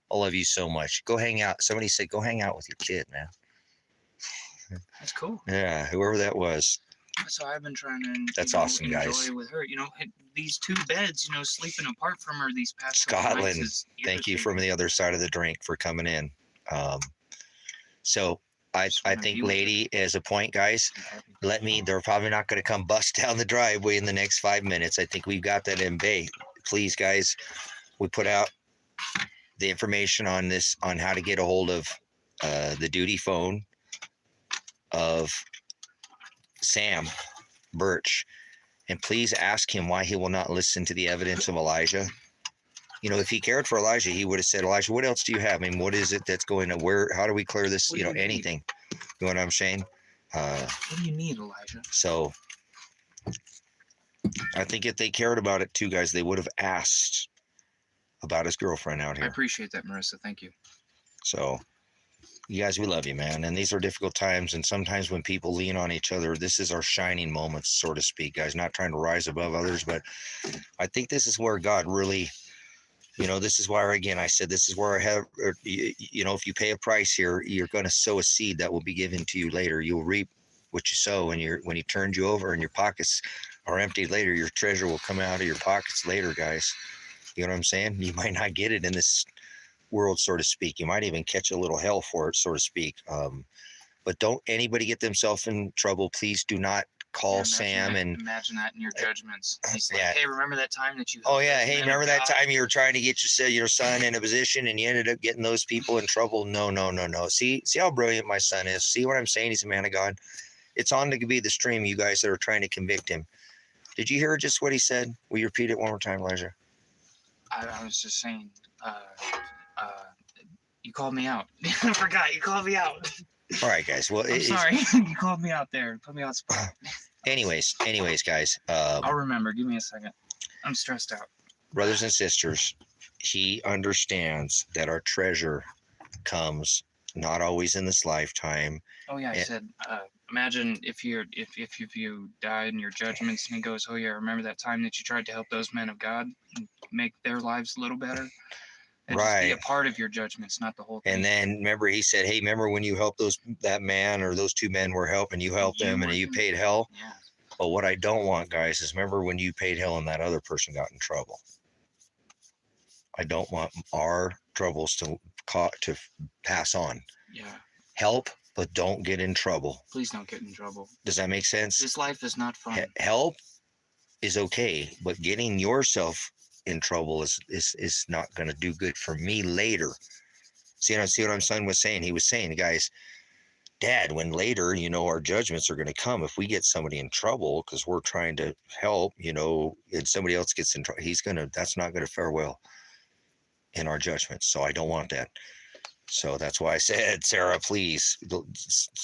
I love you so much. Go hang out. Somebody said, go hang out with your kid, man. That's cool. Yeah, whoever that was. So I've been trying to That's you know, awesome, enjoy guys. with her. You know, these 2 beds, you know, sleeping apart from her these past couple nights Scotland, is thank you irritating. from the other side of the drink for coming in. So I Just wanna think, be with her. lady, as a point, guys, they're probably not going to come bust down the driveway in the next 5 minutes. I think we've got that in bay. Please, guys, we put out the information on this, on how to get a hold of the duty phone of Sam Birch. And please ask him why he will not listen to the evidence of Elijah. You know, if he cared for Elijah, he would have said, Elijah, what else do you have? I mean, what is it that's going to, where, how do we clear this? What You do know, you need? anything. You know what I'm saying? What do you need, Elijah? So I think if they cared about it too, guys, they would have asked about his girlfriend out I here. appreciate that, Marissa. Thank you. So you guys, we love you, man. And these are difficult times. And sometimes when people lean on each other, this is our shining moments, so to speak, guys, not trying to rise above others. But I think this is where God really, you know, this is why, again, I said, this is where I have, you know, if you pay a price here, you're going to sow a seed that will be given to you later. You'll reap what you sow. And when he turns you over and your pockets are emptied later, your treasure will come out of your pockets later, guys. You know what I'm saying? You might not get it in this world, so to speak. You might even catch a little hell for it, so to speak. But don't anybody get themselves in trouble. Please do not call Sam and imagine that in your judgments. He's like, yeah. hey, remember that time that you? Oh helped yeah, that hey, man of remember that God?" time you were trying to get your son in a position and you ended up getting those people in trouble? No. See how brilliant my son is. See what I'm saying? He's a man of God. It's on to be the stream, you guys that are trying to convict him. Did you hear just what he said? Will you repeat it one more time, Elijah? I was just saying, you called me out. I forgot you called me out. All right, guys. Well, I'm sorry. You called me out there. Put me on spot. anyways, guys. I'll remember. Give me a second. I'm stressed out. Brothers and sisters, he understands that our treasure comes not always in this lifetime. Oh yeah, I said, imagine if you died in your judgments, and he goes, oh yeah, remember that time that you tried to help those men of God and make their lives a little better? And just be a part of your judgments, not the whole thing. And then remember, he said, hey, remember when you helped that man or those 2 men were helping, you helped them and you paid hell? Yeah. But what I don't want, guys, is remember when you paid hell and that other person got in trouble. I don't want our troubles to pass on. Yeah. Help, but don't get in trouble. Please don't get in trouble. Does that make sense? This life is not fun. Help is okay, but getting yourself in trouble is not going to do good for me later. See what my son was saying? He was saying, guys, Dad, when later, you know, our judgments are going to come, if we get somebody in trouble because we're trying to help, you know, and somebody else gets in trouble, that's not going to fare well in our judgments. So I don't want that. So that's why I said, Sarah, please,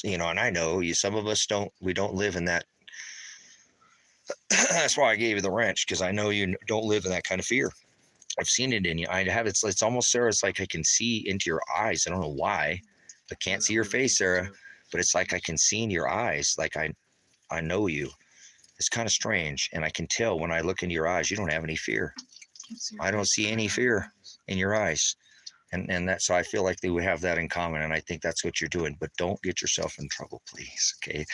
you know, and I know some of us don't live in that. That's why I gave you the wrench, because I know you don't live in that kind of fear. I've seen it in you. I have. It's almost, Sarah, it's like I can see into your eyes. I don't know why. I can't see your face, Sarah, but it's like I can see in your eyes. Like I know you. It's kind of strange. And I can tell when I look into your eyes, you don't have any fear. I don't see any fear in your eyes. And that's, so I feel like they would have that in common. And I think that's what you're doing, but don't get yourself in trouble, please. Okay.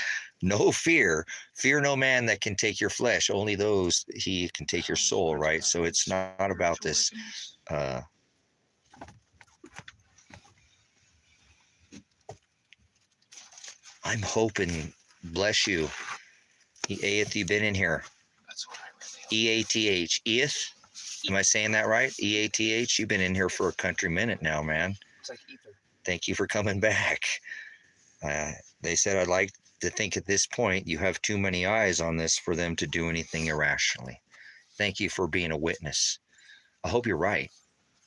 No fear, fear no man that can take your flesh, only those he can take your soul. Right. So it's not about this, I'm hoping, bless you. Eath, you've been in here. That's what I really EATH. Eath? Am I saying that right? EATH? You've been in here for a country minute now, man. It's like ether. Thank you for coming back. They said, I'd like to think at this point you have too many eyes on this for them to do anything irrationally. Thank you for being a witness. I hope you're right.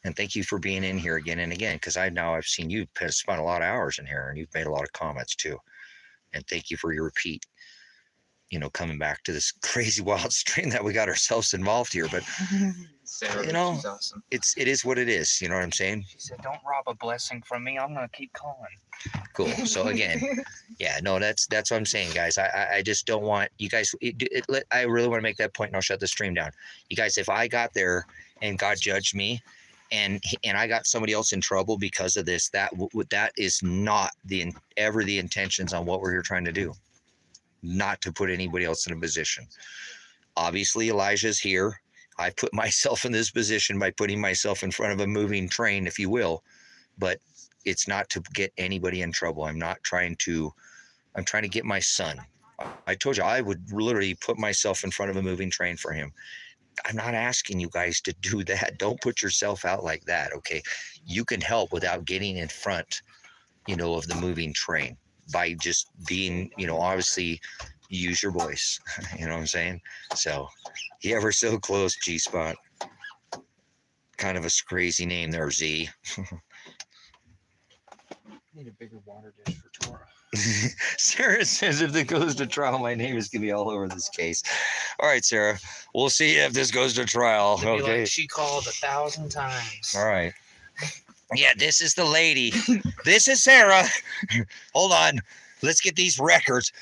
And thank you for being in here again and again, because I've seen you spent a lot of hours in here and you've made a lot of comments too. And thank you for your repeat. coming back to this crazy wild stream that we got ourselves involved here. But Sarah, You know, she's awesome. it is what it is. You know what I'm saying? She said, "Don't rob a blessing from me. I'm gonna keep calling." Cool. So again, yeah, no, that's what I'm saying, guys. I just don't want you guys. I really want to make that point, and I'll shut the stream down. You guys, if I got there and God judged me, and I got somebody else in trouble because of this, that is not ever the intentions on what we're here trying to do. Not to put anybody else in a position. Obviously, Elijah's here. I put myself in this position by putting myself in front of a moving train, if you will, but it's not to get anybody in trouble. I'm trying to get my son. I told you I would literally put myself in front of a moving train for him. I'm not asking you guys to do that. Don't put yourself out like that. Okay. You can help without getting in front, of the moving train by just being, obviously use your voice. You know what I'm saying? So you ever so close, G-Spot. Kind of a crazy name there, Z. Need a bigger water dish for Tora. Sarah says if it goes to trial, my name is gonna be all over this case. All right, Sarah. We'll see if this goes to trial. To be Okay. like she called 1,000 times. All right. Yeah, this is the lady. This is Sarah. Hold on. Let's get these records.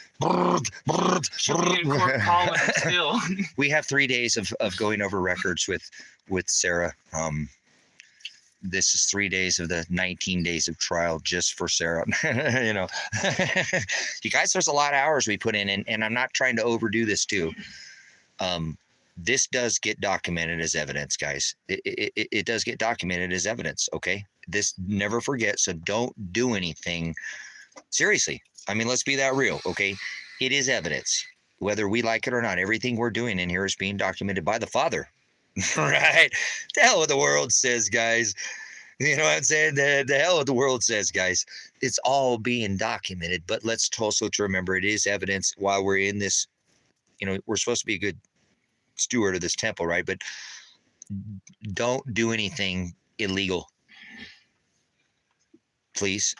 She'll be in court calling it still. We have 3 days of going over records with Sarah. This is 3 days of the 19 days of trial just for Sarah. You guys, there's a lot of hours we put in, and I'm not trying to overdo this too. This does get documented as evidence, guys. It does get documented as evidence. Okay. This never forget. So don't do anything. Seriously. I mean, let's be that real. Okay. It is evidence, whether we like it or not. Everything we're doing in here is being documented by the Father. Right? The hell what the world says, guys. You know what I'm saying? The hell what the world says, guys. It's all being documented, but let's also to remember it is evidence while we're in this. We're supposed to be a good steward of this temple, right? But don't do anything illegal. Please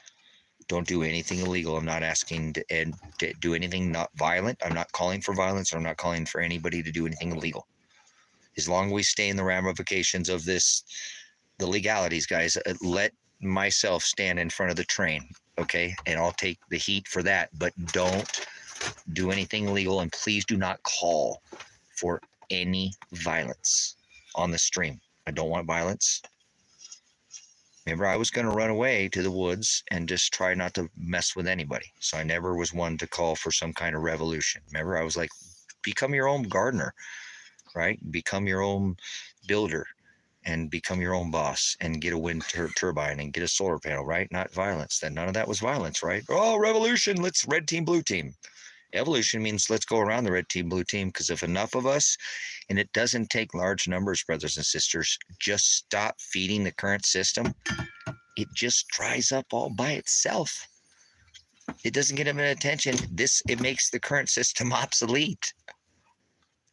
don't do anything illegal. I'm not asking to do anything not violent. I'm not calling for violence. Or I'm not calling for anybody to do anything illegal. As long as we stay in the ramifications of this, the legalities, guys, let myself stand in front of the train, okay? And I'll take the heat for that, but don't do anything illegal, and please do not call for any violence on the stream. I don't want violence. Remember, I was going to run away to the woods and just try not to mess with anybody. So I never was one to call for some kind of revolution. Remember, I was like, become your own gardener. Right? Become your own builder and become your own boss and get a wind turbine and get a solar panel, right? Not violence. Then none of that was violence, right? Oh, revolution. Let's red team, blue team. Evolution means let's go around the red team, blue team, because if enough of us, and it doesn't take large numbers, brothers and sisters, just stop feeding the current system. It just dries up all by itself. It doesn't get any attention. It makes the current system obsolete.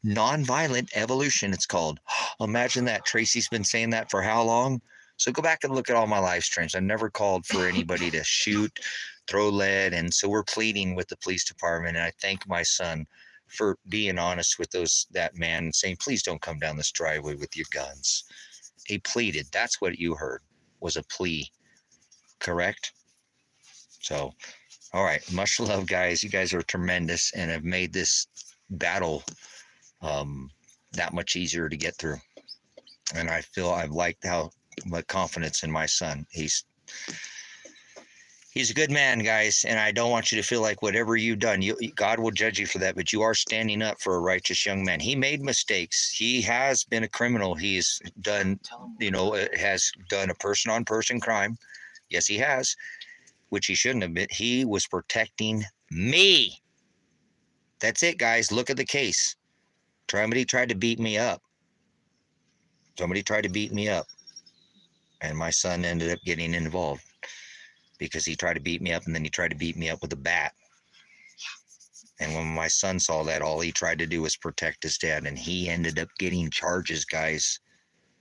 Nonviolent evolution, it's called. Imagine that. Tracy's been saying that for how long? So go back and look at all my live streams. I've never called for anybody to shoot, throw lead. And so we're pleading with the police department. And I thank my son for being honest with that man and saying, please don't come down this driveway with your guns. He pleaded. That's what you heard, was a plea. Correct? So, all right. Much love, guys. You guys are tremendous and have made this battle that much easier to get through. And I feel I've liked my confidence in my son. He's a good man, guys, and I don't want you to feel like whatever you've done, God will judge you for that, but you are standing up for a righteous young man. He made mistakes. He has been a criminal. He's done, has done a person-on-person crime. Yes, he has, which he shouldn't have been. He was protecting me. That's it, guys. Look at the case. Somebody tried to beat me up. And my son ended up getting involved because he tried to beat me up, and then he tried to beat me up with a bat. And when my son saw that, all he tried to do was protect his dad, and he ended up getting charges, guys.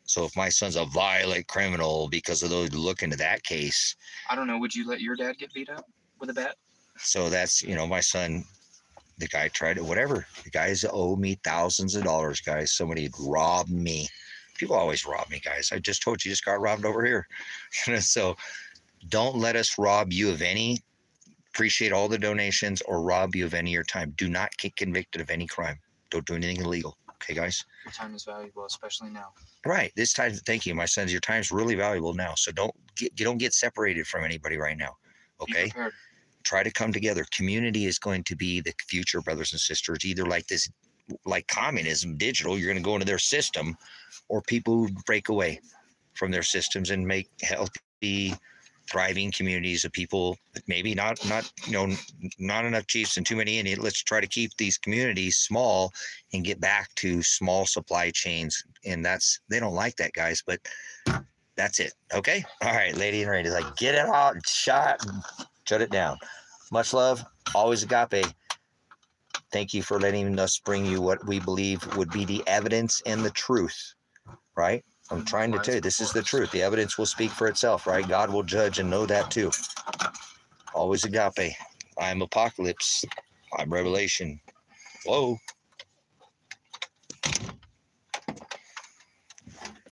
So if my son's a violent criminal because of those, look into that case. I don't know. Would you let your dad get beat up with a bat? So that's, my son The guy tried it, whatever. The guys owe me thousands of dollars, guys. Somebody had robbed me. People always rob me, guys. I just told you, just got robbed over here. So don't let us rob you of any. Appreciate all the donations or rob you of any of your time. Do not get convicted of any crime. Don't do anything illegal. Okay, guys? Your time is valuable, especially now. Right. This time, thank you, my sons. Your time's really valuable now. So don't get separated from anybody right now. Be Okay? prepared. Try to come together. Community is going to be the future, brothers and sisters. Either like this, like communism, digital, you're going to go into their system, or people who break away from their systems and make healthy, thriving communities of people. Maybe not enough chiefs and too many Indians. Let's try to keep these communities small and get back to small supply chains. And they don't like that, guys, but that's it. Okay. All right, lady in red is like, get it out and shut it down. Much love. Always Agape. Thank you for letting us bring you what we believe would be the evidence and the truth, right? I'm trying to tell you, this is the truth. The evidence will speak for itself, right? God will judge and know that too. Always Agape. I'm Apocalypse. I'm Revelation. Whoa.